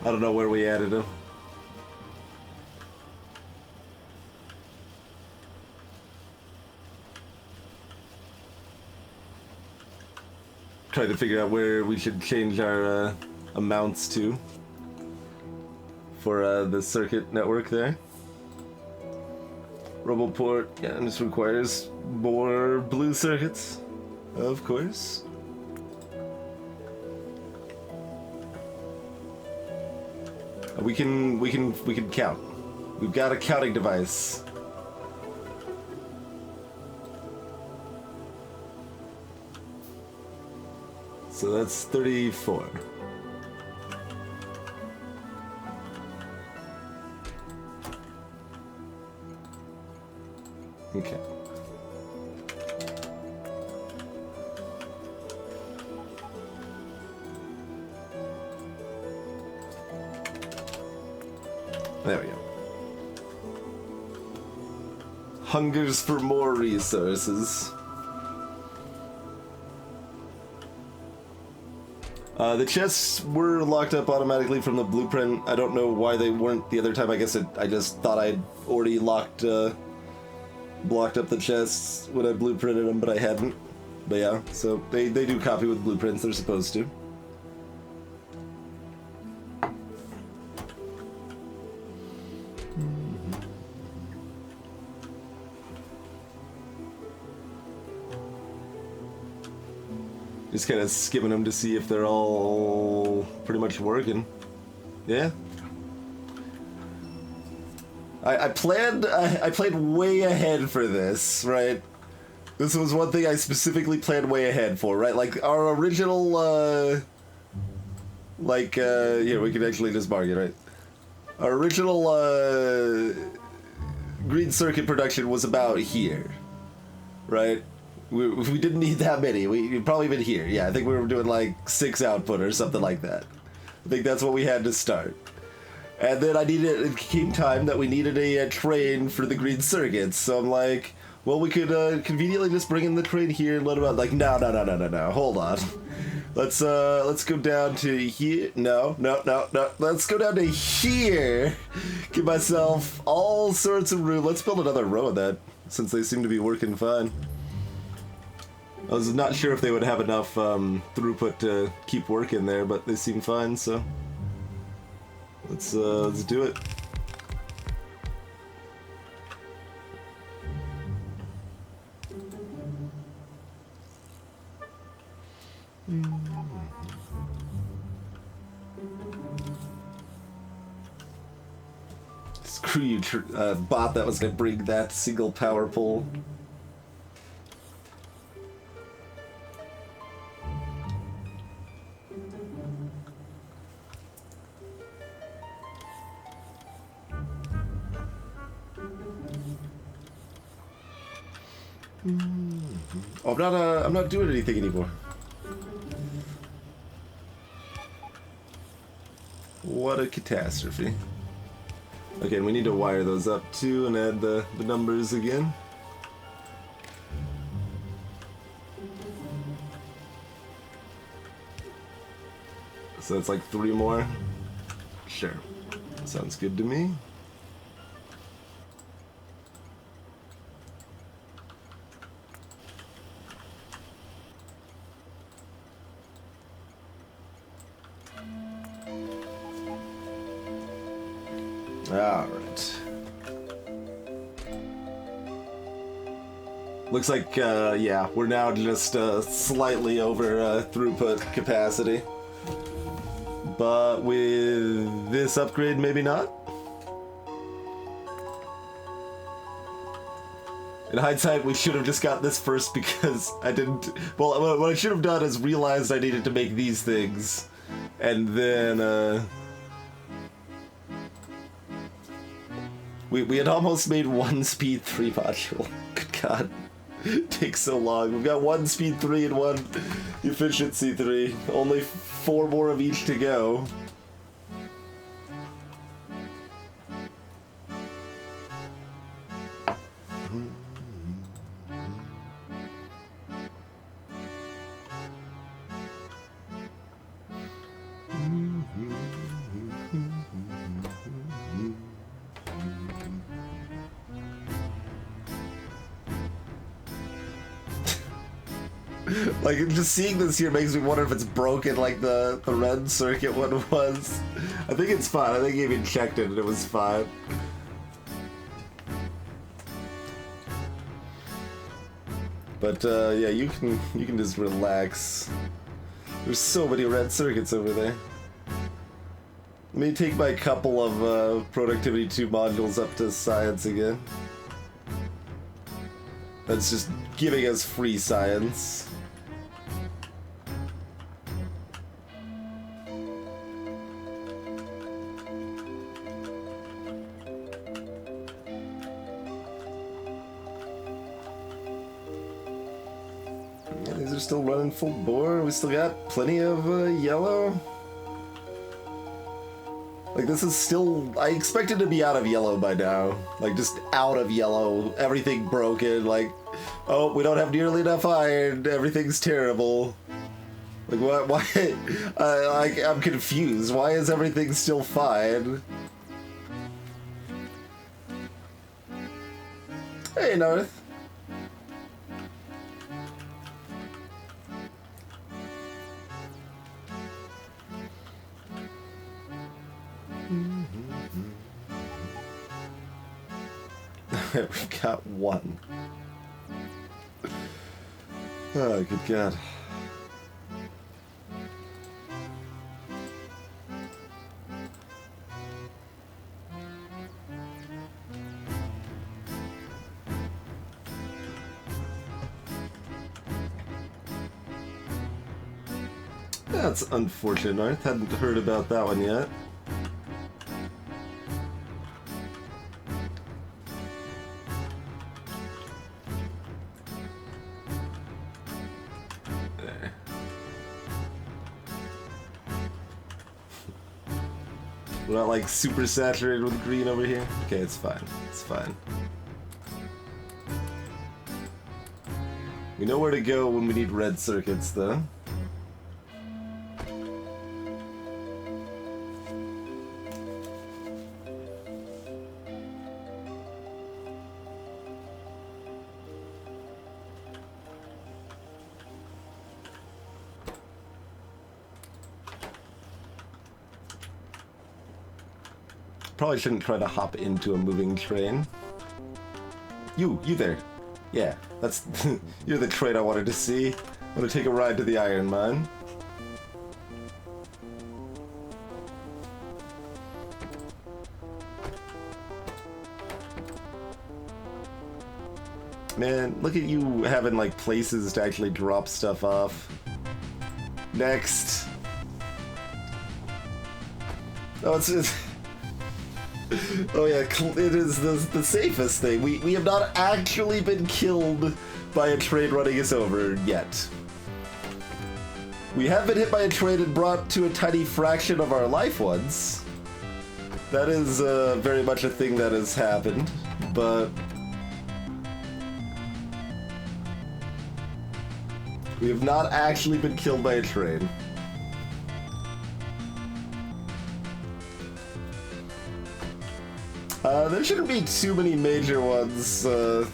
know where we added them. Trying to figure out where we should change our amounts to for the circuit network there. Roboport, yeah, this requires more blue circuits, of course. We can count. We've got a counting device. So that's 34. Okay. There we go. Hungers for more resources. The chests were locked up automatically from the blueprint. I don't know why they weren't the other time. I guess I just thought I'd already blocked up the chests when I blueprinted them, but I hadn't. But yeah, so they do copy with blueprints. They're supposed to. Just kind of skimming them to see if they're all pretty much working. Yeah. I planned way ahead for this, right? This was one thing I specifically planned way ahead for, right? Like our original, here we can actually just mark it, right? Our original green circuit production was about here, right? We didn't need that many. We'd probably been here. Yeah, I think we were doing like 6 output or something like that. I think that's what we had to start. And then it came time that we needed a train for the green circuits. So I'm like, well, we could conveniently just bring in the train here and let them out. Like, no, hold on. Let's go down to here. No. Let's go down to here. Give myself all sorts of room. Let's build another row of that, since they seem to be working fine. I was not sure if they would have enough throughput to keep working there, but they seem fine, so let's do it. Screw you, bot that was gonna bring that single power pole. Oh, I'm not doing anything anymore. What a catastrophe. Okay, we need to wire those up too and add the numbers again. So that's like 3 more? Sure. Sounds good to me. Alright. Looks like, yeah, we're now just slightly over throughput capacity. But with this upgrade, maybe not? In hindsight, we should have just got this first because I didn't... Well, what I should have done is realized I needed to make these things. And then, We had almost made one speed 3 module. Good God. It takes so long. We've got one speed 3 and one efficiency 3. Only 4 more of each to go. Like, just seeing this here makes me wonder if it's broken like the red circuit one was. I think it's fine. I think he even checked it and it was fine. But yeah, you can just relax. There's so many red circuits over there. Let me take my couple of productivity 2 modules up to science again. That's just giving us free science. Yeah, these are still running full bore. We still got plenty of yellow. Like, this is still... I expected to be out of yellow by now. Like, just out of yellow. Everything broken. Like, oh, we don't have nearly enough iron. Everything's terrible. Like, what? Why? I'm confused. Why is everything still fine? Hey, North. We got one. Oh, good God. That's unfortunate, North. Hadn't heard about that one yet. We're not like super saturated with green over here. Okay, it's fine. It's fine. We know where to go when we need red circuits, though. Probably shouldn't try to hop into a moving train. You there. Yeah, that's... you're the train I wanted to see. I'm gonna take a ride to the iron mine. Man, look at you having, like, places to actually drop stuff off. Next. Oh, it's oh yeah, it is the safest thing. We have not actually been killed by a train running us over yet. We have been hit by a train and brought to a tiny fraction of our life once. That is very much a thing that has happened, but we have not actually been killed by a train. There shouldn't be too many major ones. I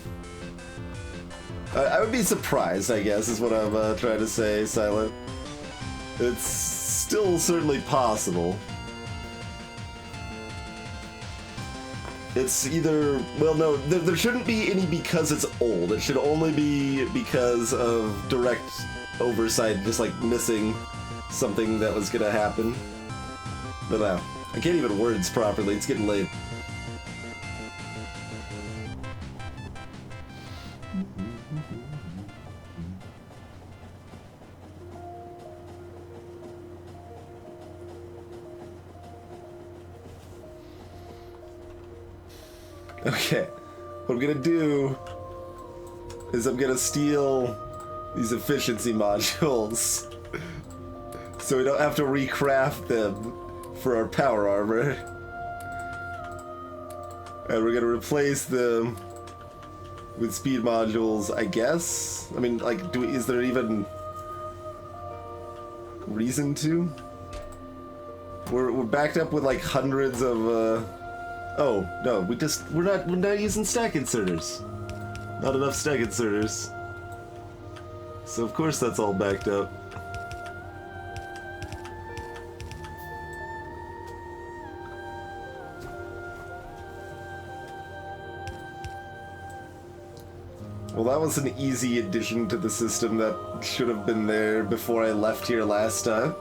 would be surprised, I guess, is what I'm trying to say, Silent. It's still certainly possible. It's either... Well, no, there shouldn't be any because it's old. It should only be because of direct oversight, just like missing something that was gonna happen. But I can't even words properly. It's getting late. Okay, what I'm gonna do is I'm gonna steal these efficiency modules so we don't have to recraft them for our power armor. And we're gonna replace them with speed modules, I guess? I mean, like, is there even reason to? We're backed up with like hundreds of oh, no, we're not using stack inserters. Not enough stack inserters. So of course that's all backed up. Well, that was an easy addition to the system that should have been there before I left here last time.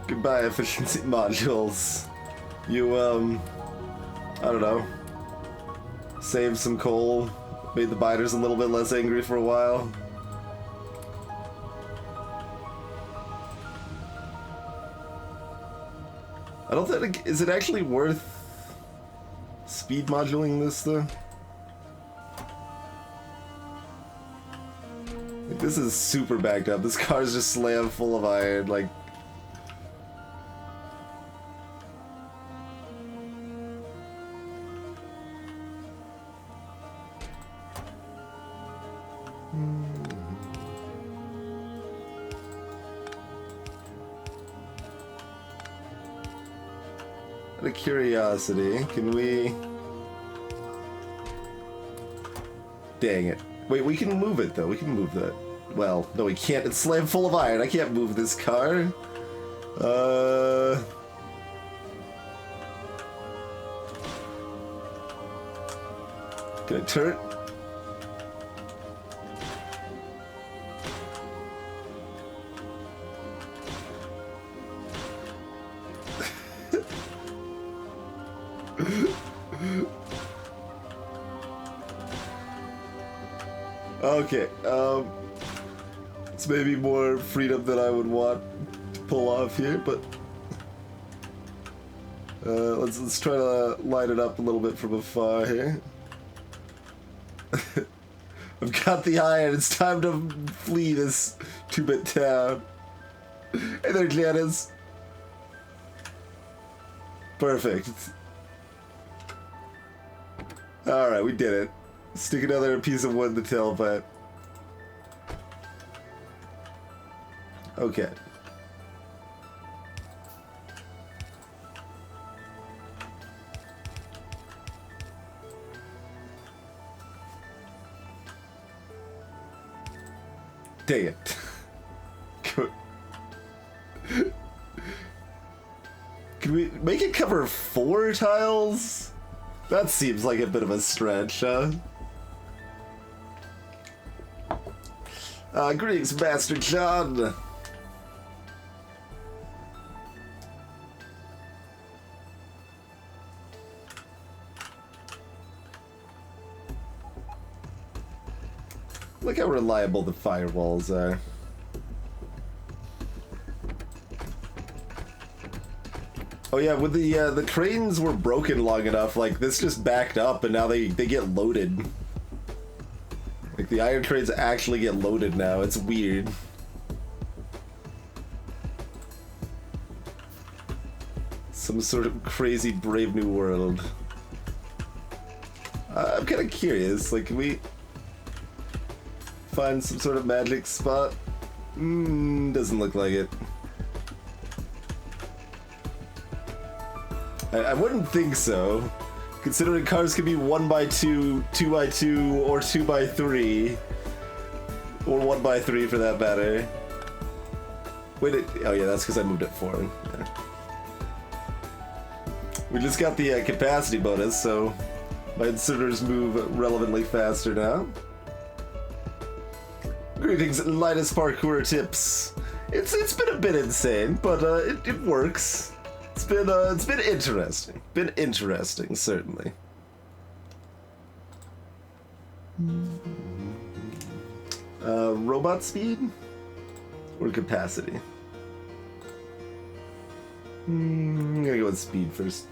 Goodbye, efficiency modules. You, I don't know, saved some coal, made the biters a little bit less angry for a while. I don't think, is it actually worth speed modulating this though? Like, this is super backed up. This car's just slammed full of iron, like. Out of curiosity, can we... Dang it. Wait, we can move it though, we can move that. Well, no we can't, it's slammed full of iron, I can't move this car. Can I turn it? Okay, it's maybe more freedom than I would want to pull off here, but let's try to line it up a little bit from afar here. I've got the iron, it's time to flee this 2-bit town. Hey there, Janice. Perfect. Alright, we did it. Stick another piece of wood in the tailpipe. Okay. Dang it. Can we make it cover 4 tiles? That seems like a bit of a stretch, huh? Greetings, Master John. Look how reliable the firewalls are. Oh yeah, with the cranes were broken long enough, like this just backed up and now they get loaded. Like the iron cranes actually get loaded now, it's weird. Some sort of crazy Brave New World. I'm kind of curious. Like, can we find some sort of magic spot? Doesn't look like it. I wouldn't think so, considering cars can be 1x2, 2x2, or 2x3, or 1x3 for that matter. Wait, oh yeah, that's because I moved it forward. Yeah. We just got the capacity bonus, so my inserters move relevantly faster now. Greetings, Linus Parkour Tips. It's been a bit insane, but it works. It's been interesting. Been interesting, certainly. Robot speed or capacity? I'm gonna go with speed first.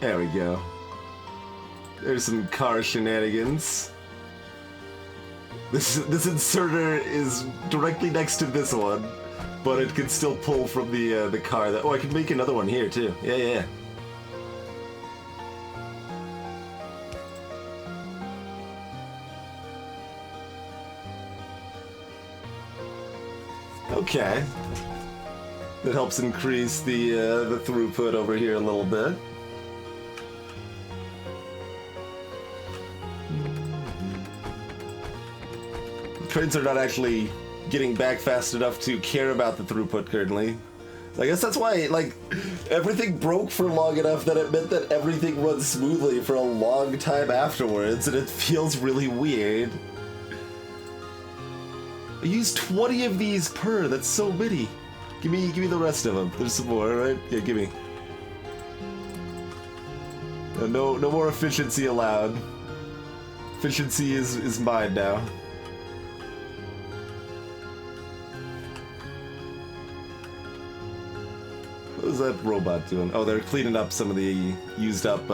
There we go. There's some car shenanigans. This inserter is directly next to this one, but it can still pull from the car. That I can make another one here too. Yeah. Okay. That helps increase the throughput over here a little bit. Trains are not actually getting back fast enough to care about the throughput currently. I guess that's why, like, everything broke for long enough that it meant that everything runs smoothly for a long time afterwards, and it feels really weird. I use 20 of these per, that's so many. Give me the rest of them. There's some more, right? Yeah, give me. No more efficiency allowed. Efficiency is mine now. What is that robot doing? Oh, they're cleaning up some of the used up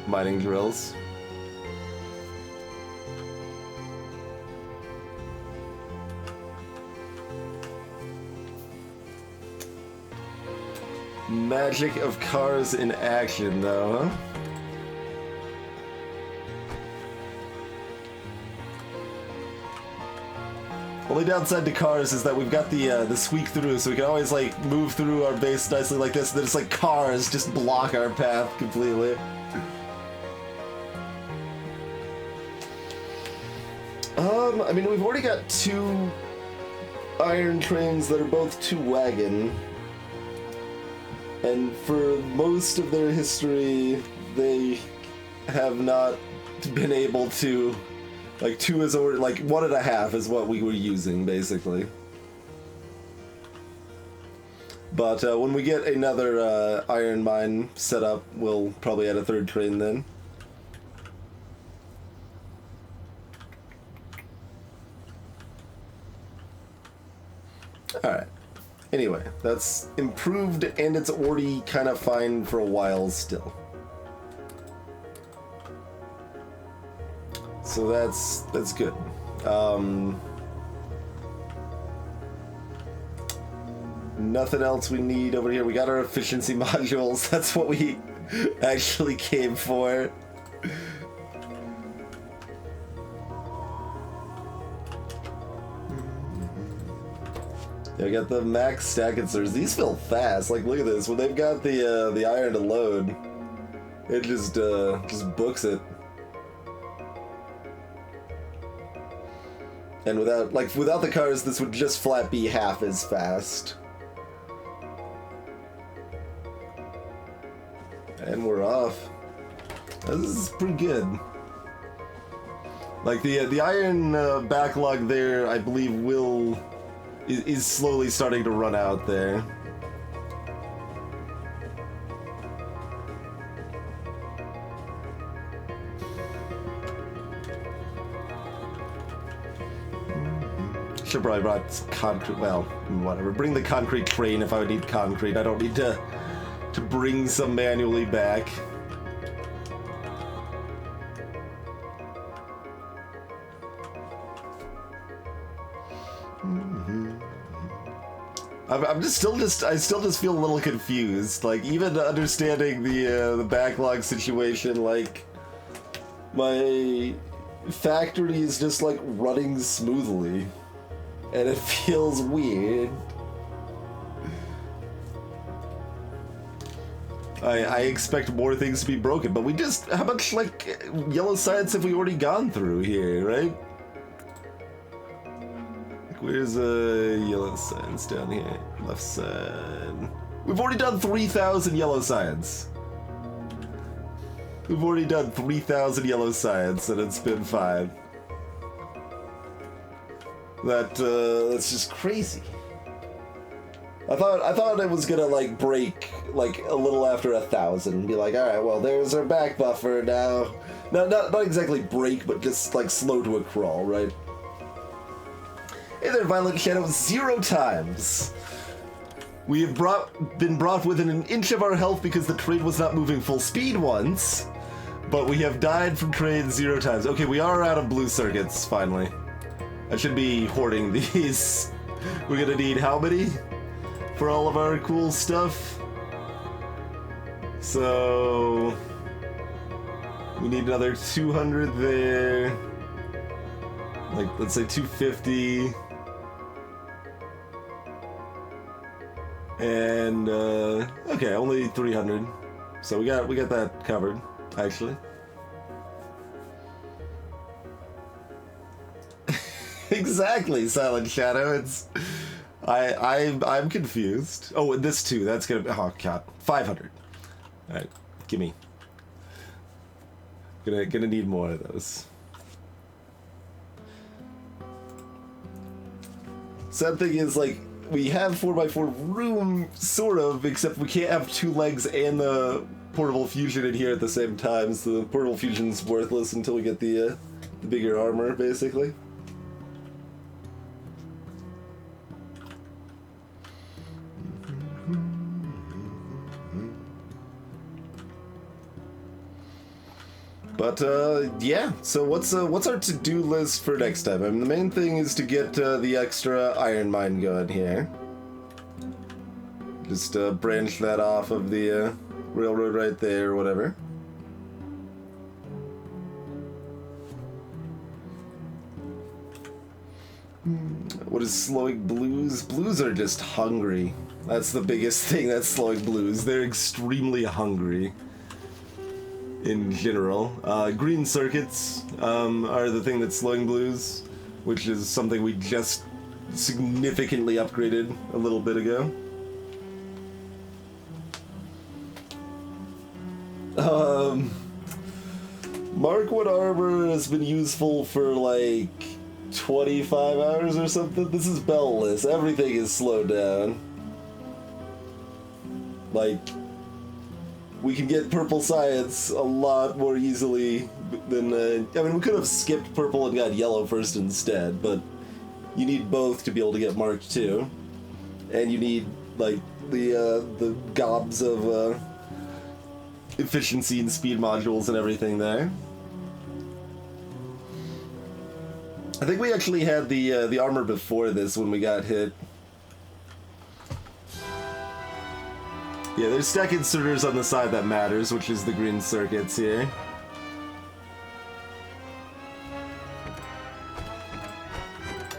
mining drills. Magic of cars in action, though, huh? Only downside to cars is that we've got the squeak through, so we can always like move through our base nicely like this. And then it's like cars just block our path completely. I mean, we've already got 2 iron trains that are both 2 wagon. And for most of their history, they have not been able to, like 2 is over, like 1.5 is what we were using basically. But when we get another iron mine set up, we'll probably add a 3rd train then. Alright. Anyway, that's improved and it's already kind of fine for a while still. So that's good. Nothing else we need over here. We got our efficiency modules. That's what we actually came for. Yeah, we got the max stack inserters. These feel fast. Like, look at this. When they've got the iron to load, it just books it. And without the cars, this would just flat be half as fast. And we're off. This is pretty good. Like the iron backlog there, I believe is slowly starting to run out there. Should probably brought some concrete. Well, whatever. Bring the concrete crane if I would need concrete. I don't need to bring some manually back. I still just feel a little confused. Like, even understanding the backlog situation, like, my factory is just like running smoothly, and it feels weird. I expect more things to be broken, but we just, how much like yellow science have we already gone through here, right? Where's yellow science down here? Left side. We've already done 3,000 yellow science. We've already done 3,000 yellow science, and it's been fine. That's just crazy. I thought it was gonna like break like a little after 1,000 and be like, all right, well, there's our back buffer now. No, not exactly break, but just like slow to a crawl, right? Hey there, Violent Shadow, 0 times. We have been brought within an inch of our health because the train was not moving full speed once, but we have died from train 0 times. Okay, we are out of blue circuits, finally. I should be hoarding these. We're gonna need how many for all of our cool stuff? So we need another 200 there. Like, let's say 250. And okay, only 300. So we got that covered, actually. Exactly, Silent Shadow. It's I'm confused. Oh, and this too. That's gonna be, oh god, 500. All right, gimme. Gonna need more of those. Sad thing is, like, we have 4x4 room, sort of, except we can't have 2 legs and the portable fusion in here at the same time, so the portable fusion's worthless until we get the bigger armor, basically. But yeah. So what's our to-do list for next time? I mean, the main thing is to get the extra iron mine going here. Just branch that off of the railroad right there, or whatever. What is slowing blues? Blues are just hungry. That's the biggest thing that's slowing blues. They're extremely hungry. In general. Green circuits are the thing that's slowing blues, which is something we just significantly upgraded a little bit ago. Markwood armor has been useful for like 25 hours or something. This is beltless. Everything is slowed down. Like, we can get purple science a lot more easily than, I mean, we could have skipped purple and got yellow first instead, but you need both to be able to get Mark II. And you need, like, the gobs of, efficiency and speed modules and everything there. I think we actually had the armor before this when we got hit. Yeah, there's stack inserters on the side that matters, which is the green circuits here.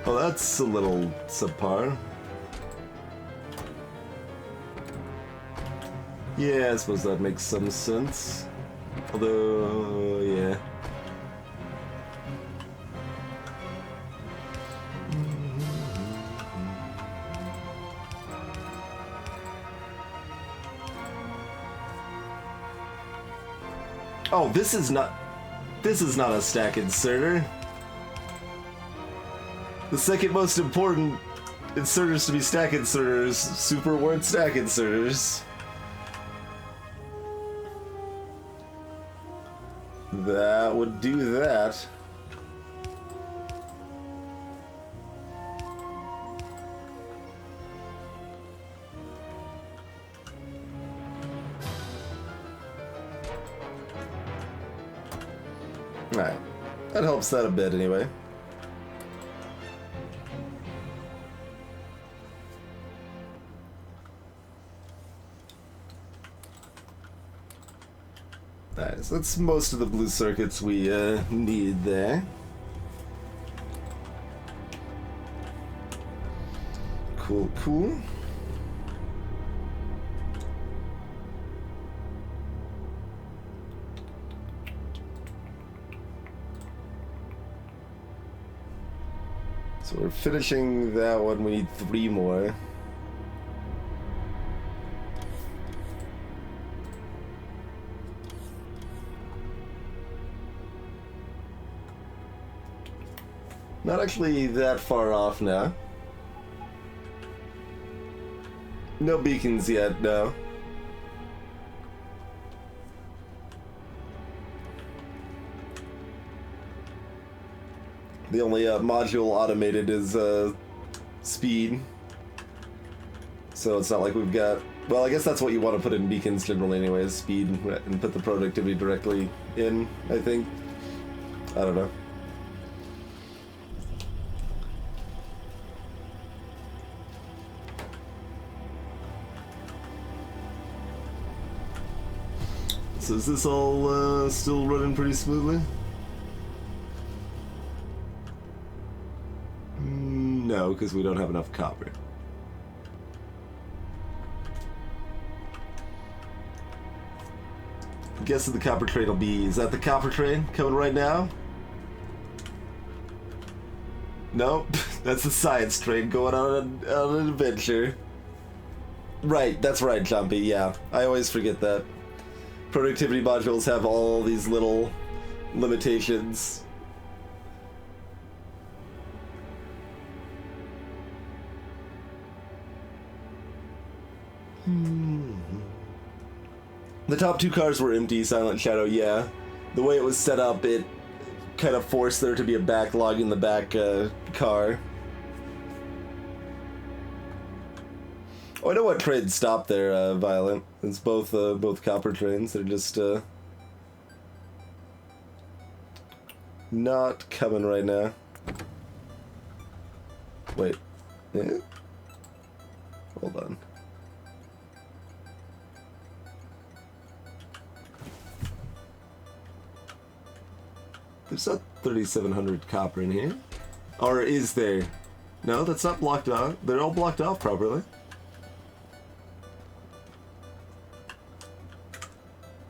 Oh, that's a little subpar. Yeah, I suppose that makes some sense. Although, yeah. Oh, this is not a stack inserter. The second most important inserters to be stack inserters, super weren't stack inserters. That would do that. Alright. That helps that a bit anyway. Alright, so that's most of the blue circuits we need there. Cool, cool. So we're finishing that one, we need 3 more. Not actually that far off now. No beacons yet, no. The only module automated is speed. So it's not like we've got... Well, I guess that's what you want to put in beacons generally anyways, speed, and put the productivity directly in, I think. I don't know. So is this all still running pretty smoothly? No, because we don't have enough copper. I'm guessing the copper train will be... Is that the copper train coming right now? Nope, that's the science train going on an adventure. Right, that's right, Jumpy, yeah. I always forget that. Productivity modules have all these little limitations. The top 2 cars were empty, Silent Shadow, yeah. The way it was set up, it kind of forced there to be a backlog in the back car. Oh, I know what train stopped there, Violent. It's both copper trains. They're just not coming right now. Wait. Yeah? Hold on. There's not 3,700 copper in here. Or is there? No, that's not blocked off. They're all blocked off properly.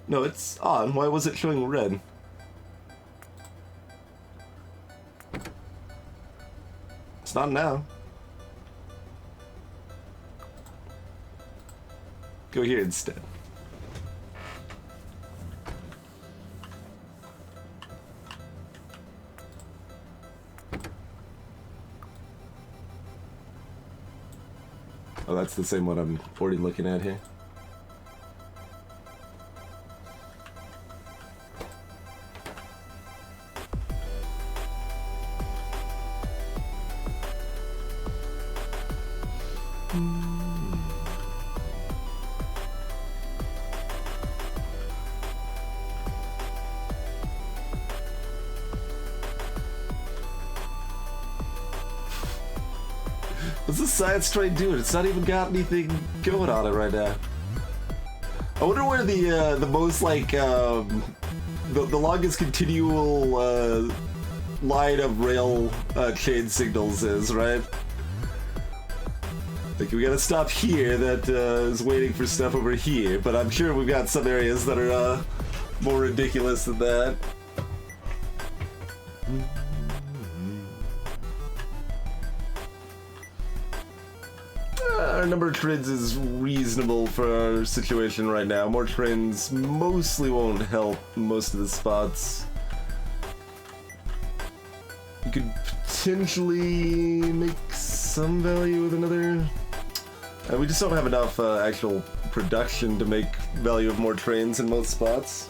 No, it's on. Why was it showing red? It's not now. Go here instead. Oh, that's the same one I'm already looking at here. What's the science train doing? It's not even got anything going on it right now. I wonder where the most like the longest continual line of rail chain signals is, right? Like we gotta stop here. That is waiting for stuff over here, but I'm sure we've got some areas that are more ridiculous than that. Our number of trains is reasonable for our situation right now. More trains mostly won't help most of the spots. You could potentially make some value with another... we just don't have enough actual production to make value of more trains in most spots.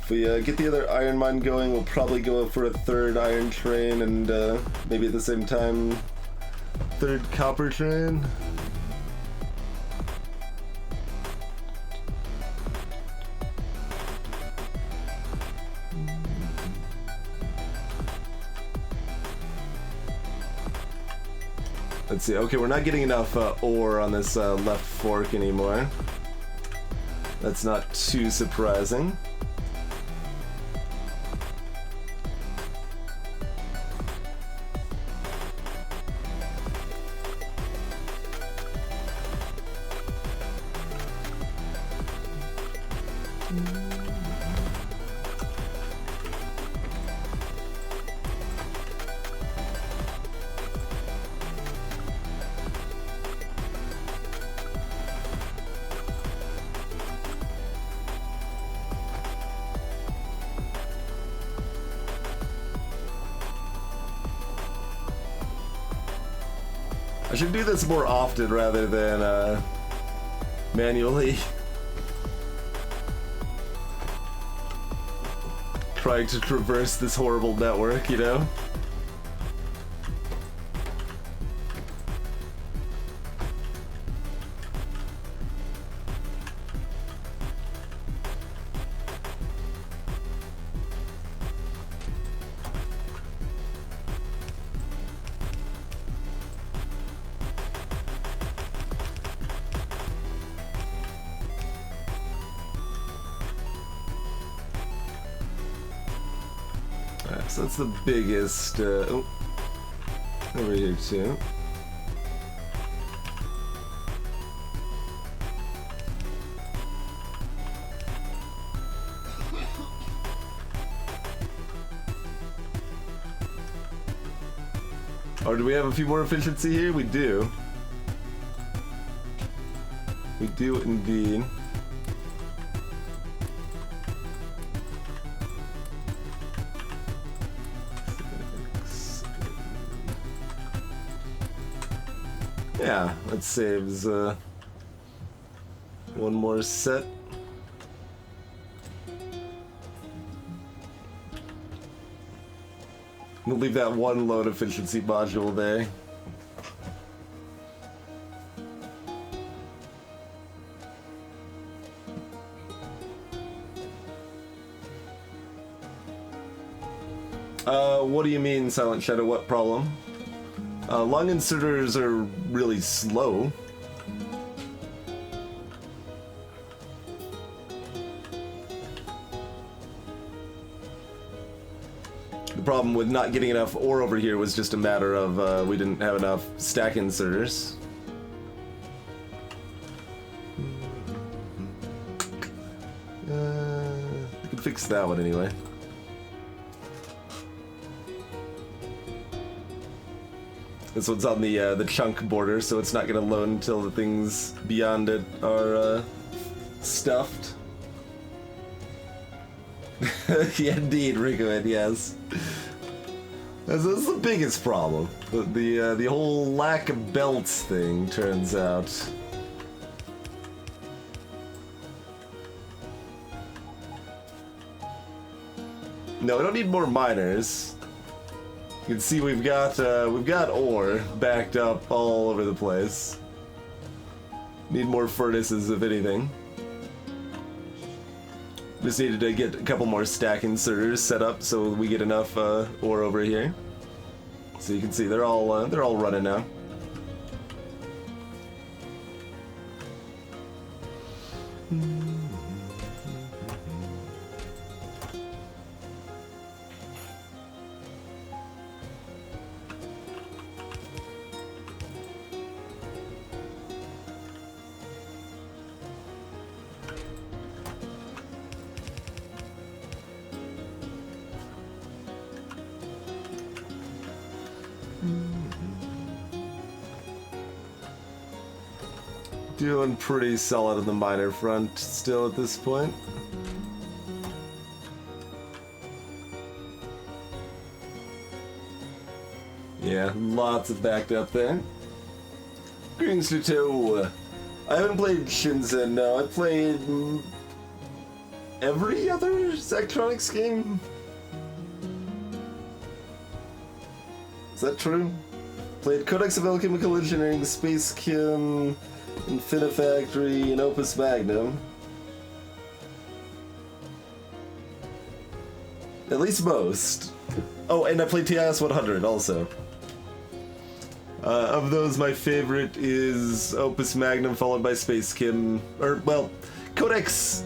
If we get the other iron mine going, we'll probably go for a 3rd iron train and maybe at the same time Third copper train. Let's see. Okay, we're not getting enough ore on this left fork anymore. That's not too surprising. I should do this more often rather than manually trying to traverse this horrible network, you know? So that's the biggest, oh, over here too. Or do we have a few more efficiency here? We do. We do indeed. Yeah, that saves one more set. We'll leave that one load efficiency module there. What do you mean, Silent Shadow? What problem? Lung inserters are really slow. The problem with not getting enough ore over here was just a matter of we didn't have enough stack inserters. We can fix that one anyway. This one's on the chunk border, so it's not gonna load until the things beyond it are stuffed. Yeah, indeed, Ricoid, yes. That's the biggest problem. The whole lack of belts thing, turns out. No, we don't need more miners. You can see we've got ore backed up all over the place. Need more furnaces, if anything. Just needed to get a couple more stack inserters set up so we get enough ore over here. So you can see they're all running now. Doing pretty solid on the miner front still at this point. Yeah, lots of backed up there. Greetings to two. I haven't played Shinzen, no. I played every other Zachtronics game. Is that true? Played Codex of Alchemical Engineering, Space Chem, Factory, and Opus Magnum. At least most. Oh, and I played TIS 100 also. Of those, my favorite is Opus Magnum, followed by Space Chem. Or, well, Codex.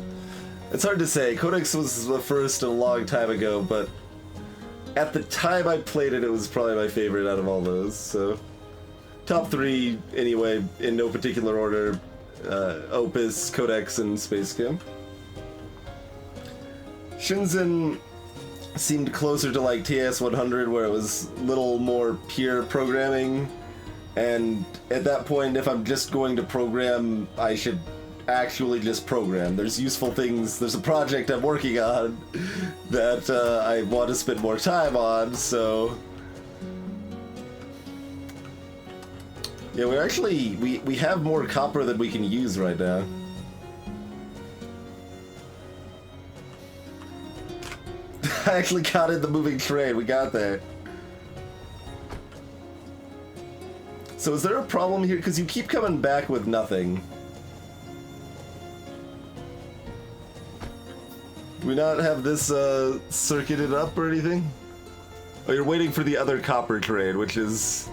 It's hard to say. Codex was the first a long time ago, but at the time I played it, it was probably my favorite out of all those. So, top three, anyway, in no particular order. Opus, Codex, and Space Chem. Shenzhen seemed closer to like TS 100, where it was a little more pure programming, and at that point, if I'm just going to program, I should actually just program. There's useful things, there's a project I'm working on that I want to spend more time on, so yeah, we're actually, we have more copper than we can use right now. I actually got in the moving train. We got there. So is there a problem here? Because you keep coming back with nothing. Do we not have this circuited up or anything? Oh, you're waiting for the other copper train, which is...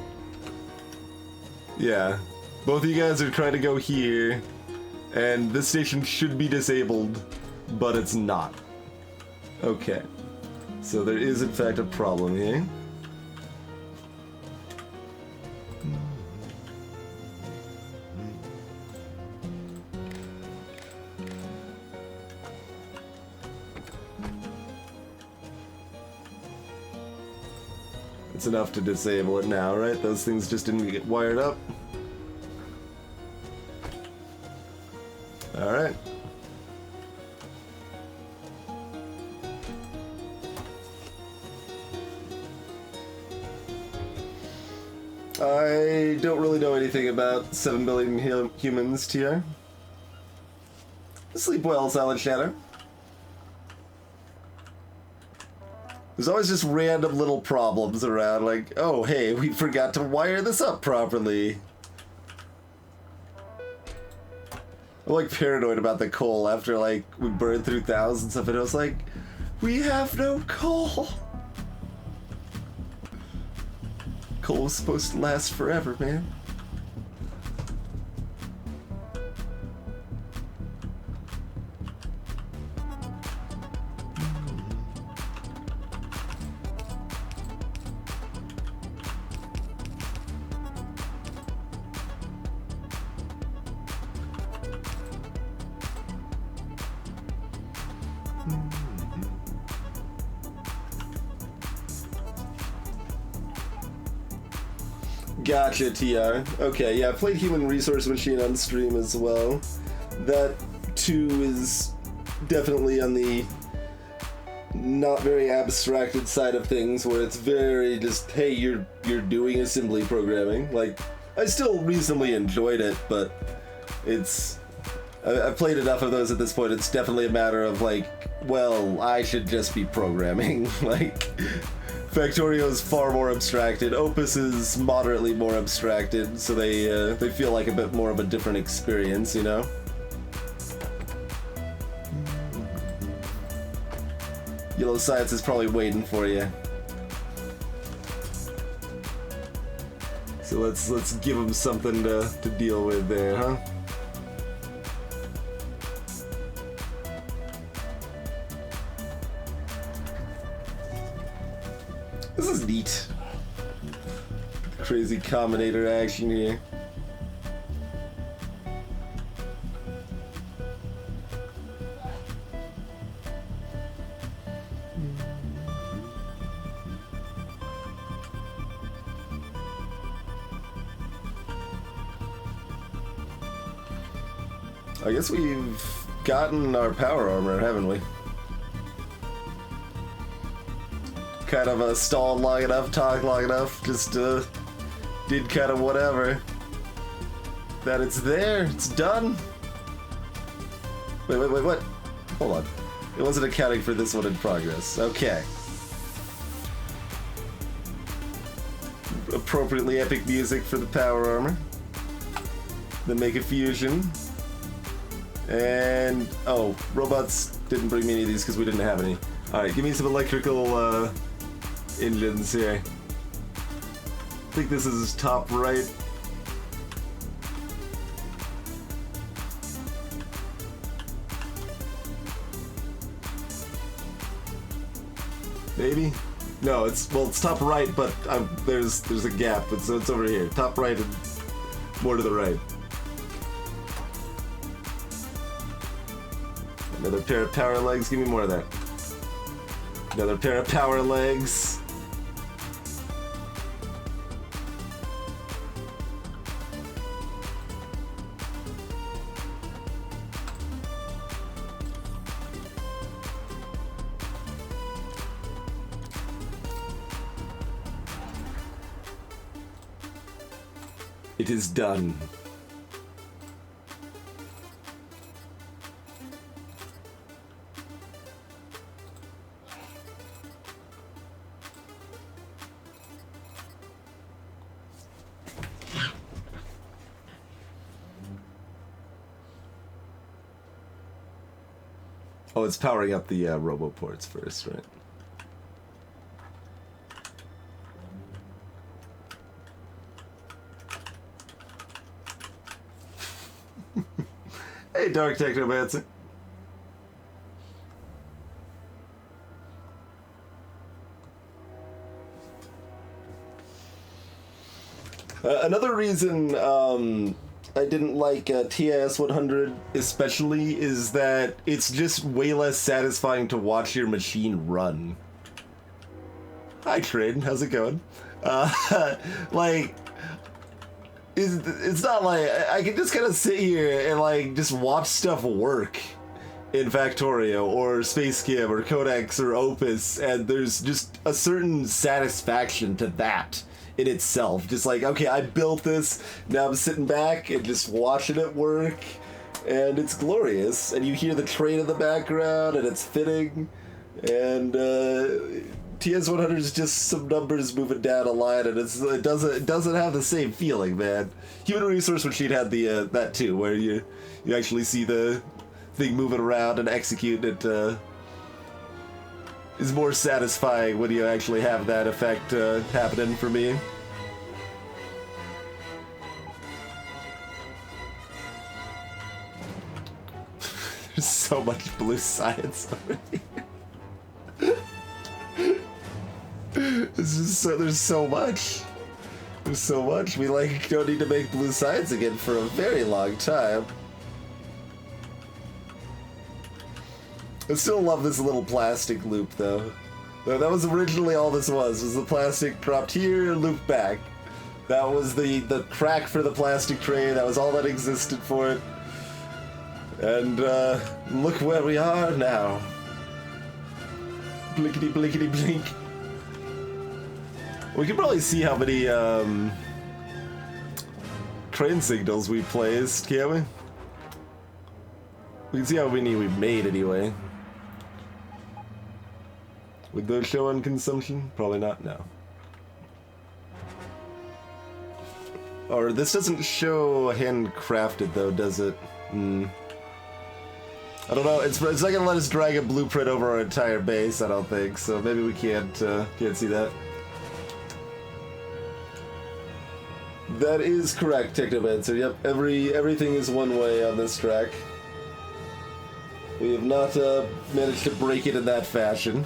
Yeah. Both of you guys are trying to go here, and this station should be disabled, but it's not. Okay. So there is in fact a problem here. It's enough to disable it now, right? Those things just didn't get wired up. Alright. I don't really know anything about 7 billion humans, TR. Sleep well, Silent Shadow. There's always just random little problems around, like, oh, hey, we forgot to wire this up properly. I'm like paranoid about the coal after, like, we burned through thousands of it. I was like, we have no coal. Coal was supposed to last forever, man. Gotcha, TR. Okay, yeah, I played Human Resource Machine on stream as well. That, too, is definitely on the not very abstracted side of things, where it's very just, hey, you're doing assembly programming. Like, I still reasonably enjoyed it, but it's... I've played enough of those at this point, it's definitely a matter of, like, well, I should just be programming. Like... Factorio is far more abstracted. Opus is moderately more abstracted, so they feel like a bit more of a different experience, you know? Yellow Science is probably waiting for you. So let's give him something to deal with there, huh? This is neat. Crazy combinator action here. I guess we've gotten our power armor, haven't we? Kind of stalled long enough, talked long enough, just did kind of whatever. That it's there, it's done. Wait, what? Hold on. It wasn't accounting for this one in progress. Okay. appropriately epic music for the power armor. Then make a fusion. And, oh, robots didn't bring me any of these because we didn't have any. Alright, give me some electrical engines here. I think this is top right. Maybe? No, it's top right, but there's a gap, so it's over here. Top right and more to the right. Another pair of power legs, give me more of that. Another pair of power legs. It is done. Oh, it's powering up the roboports first, right? Hey, Dark Technomancer. Another reason I didn't like TIS 100 especially is that it's just way less satisfying to watch your machine run. Hi, Trade. How's it going? Like, it's not like I can just kind of sit here and like just watch stuff work in Factorio or Space Cam or Codex or Opus, and there's just a certain satisfaction to that in itself. Just like, okay, I built this, now I'm sitting back and just watching it work, and it's glorious, and you hear the train in the background and it's fitting, and TS 100 is just some numbers moving down a line, and it doesn't have the same feeling, man. Human Resource Machine had the that too, where you actually see the thing moving around and execute it. Is more satisfying when you actually have that effect happening for me. There's so much blue science already. There's so much. There's so much. We like don't need to make blue science again for a very long time. I still love this little plastic loop though. That was originally all this was the plastic dropped here and looped back. That was the crack for the plastic tray, that was all that existed for it. And look where we are now. Blinkety blinkety blink. We can probably see how many train signals we placed, can't we? We can see how many we made anyway. Would those show on consumption? Probably not, no. Or this doesn't show handcrafted though, does it? I don't know, it's not gonna let us drag a blueprint over our entire base, I don't think, so maybe we can't see that. That is correct, Technomancer. Yep, everything is one way on this track. We have not managed to break it in that fashion.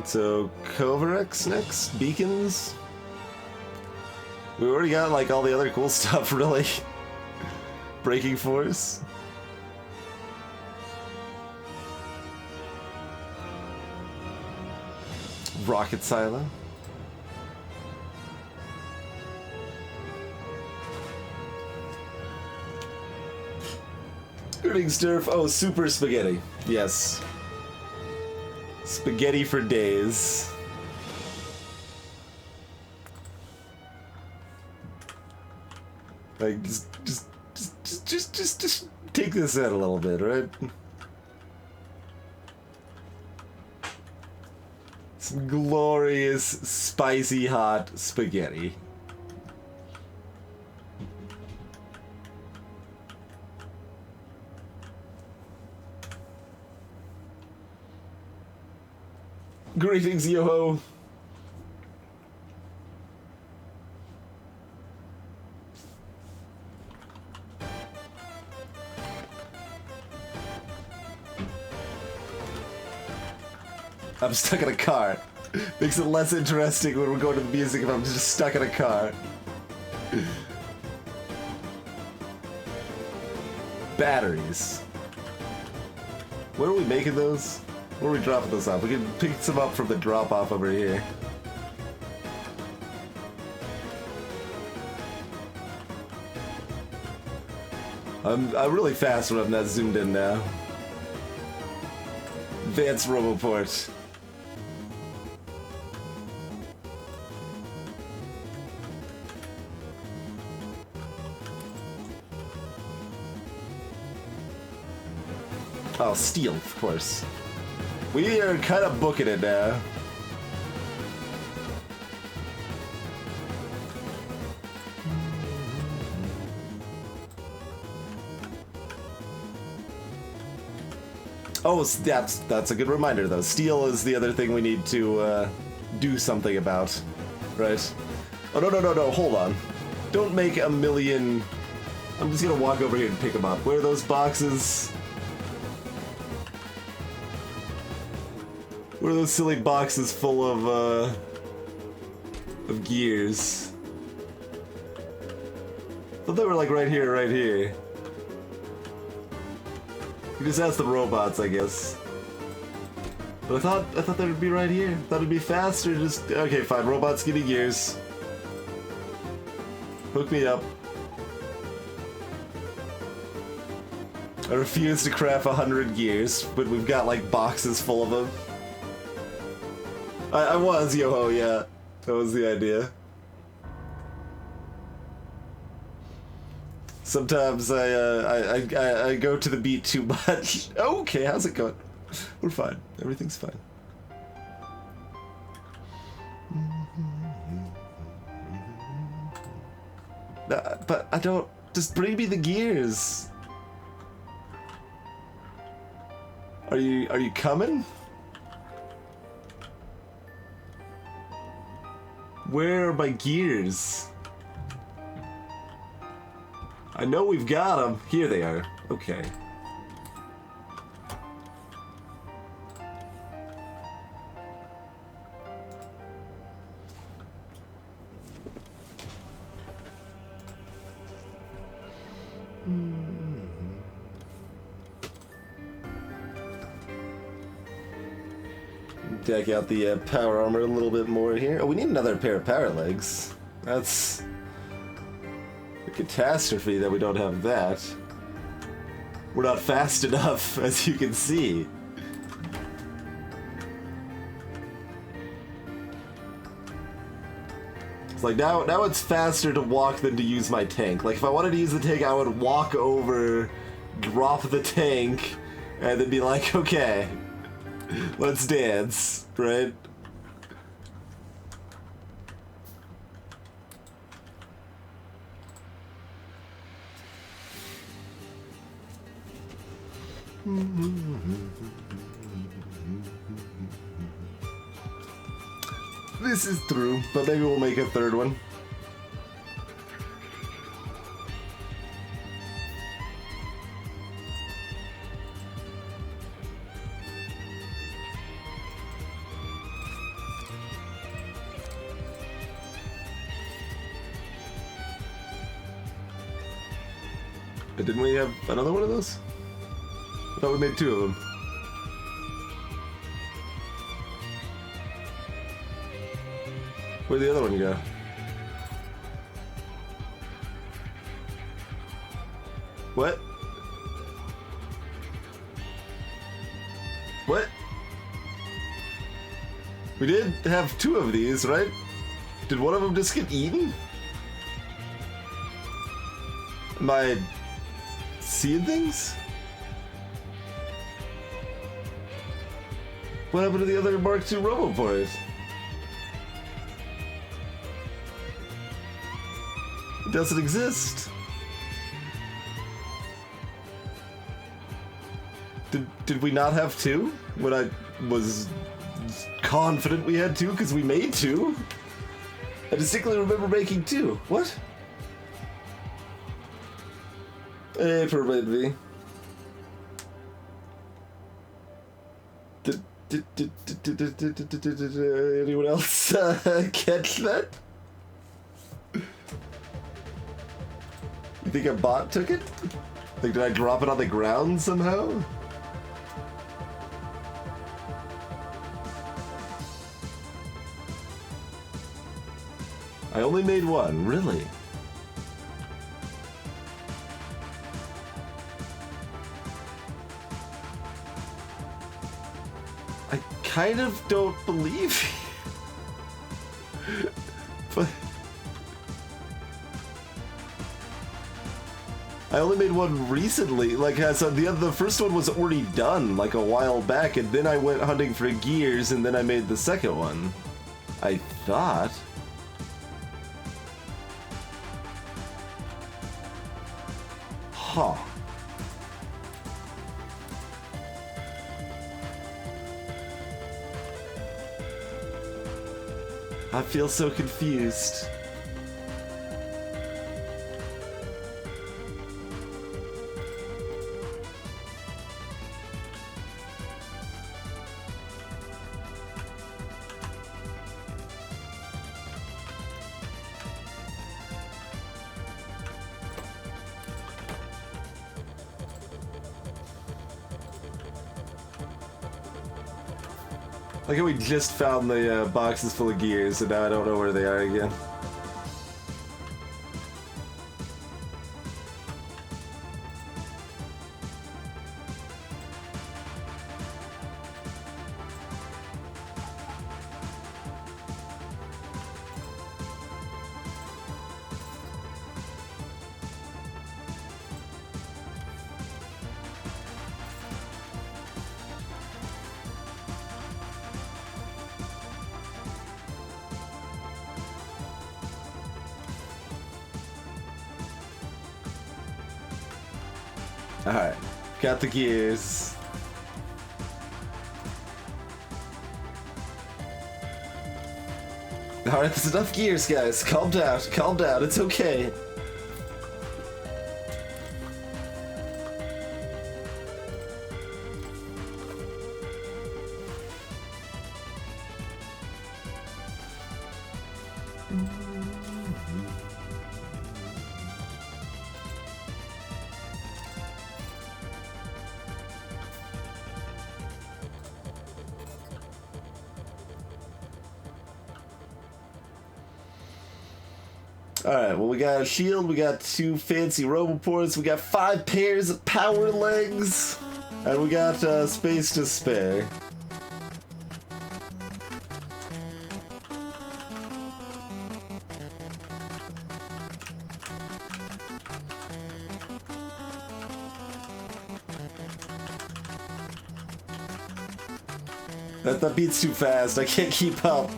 So, Kovarex next? Beacons? We already got like all the other cool stuff, really. Breaking Force. Rocket Silo. Greetings, Sturf. Oh, Super Spaghetti. Yes. Spaghetti for days. Like, just Just take this in a little bit, right? Some glorious, spicy, hot spaghetti. Greetings, yo-ho. I'm stuck in a car. Makes it less interesting when we're going to the music if I'm just stuck in a car. Batteries. Where are we making those? Where are we dropping those off? We can pick some up from the drop-off over here. I'm really fast when I'm not zoomed in now. Advanced Roboport. Oh, steel, of course. We are kind of booking it now. Oh, that's a good reminder, though. Steel is the other thing we need to do something about, right? Oh, no, hold on. Don't make a million... I'm just gonna walk over here and pick them up. Where are those boxes? What are those silly boxes full of gears? I thought they were like right here, right here. You just ask the robots, I guess. But I thought they would be right here. Thought it'd be faster. Just okay, fine. Robots, give me gears. Hook me up. I refuse to craft 100 gears, but we've got like boxes full of them. I was, yo-ho, yeah. That was the idea. Sometimes I go to the beat too much. Okay, how's it going? We're fine. Everything's fine. But I don't... Just bring me the gears. Are you coming? Where are my gears? I know we've got them. Here they are. Okay. Deck out the power armor a little bit more here. Oh, we need another pair of power legs. That's a catastrophe that we don't have that. We're not fast enough, as you can see. It's like now it's faster to walk than to use my tank. Like if I wanted to use the tank, I would walk over, drop the tank, and then be like, okay, let's dance, right? This is true, but maybe we'll make a third one. Didn't we have another one of those? I thought we made two of them. Where'd the other one go? What? What? We did have two of these, right? Did one of them just get eaten? Am I seeing things? What happened to the other Mark II Roboport? It doesn't exist. Did we not have two? When I was confident we had two because we made two? I distinctly remember making two. What? Hey, Permit V. Anyone else catch that? You think a bot took it? Like, did I drop it on the ground somehow? I only made one, really? I kind of don't believe you. But I only made one recently. Like, so the first one was already done like a while back, and then I went hunting for gears, and then I made the second one. I thought. Huh. I feel so confused. Like how we just found the boxes full of gears, and now I don't know where they are again. Alright, got the gears. Alright, there's enough gears, guys. Calm down, it's okay. Alright, well, we got a shield, we got 2 fancy roboports, we got 5 pairs of power legs, and we got space to spare. That beat's too fast, I can't keep up.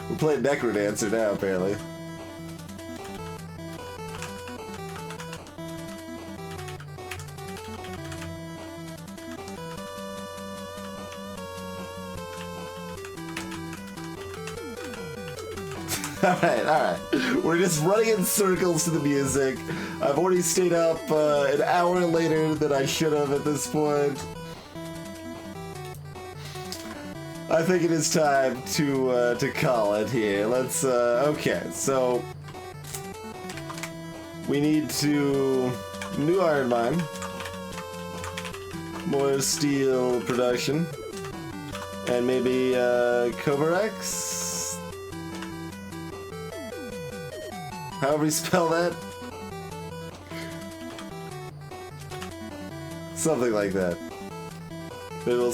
We're playing Necrodancer now, apparently. Alright. We're just running in circles to the music. I've already stayed up an hour later than I should have at this point. I think it is time to call it here. Let's, okay, so we need to new iron mine, more steel production, and maybe Kovarex? However you spell that. Something like that. Maybe we'll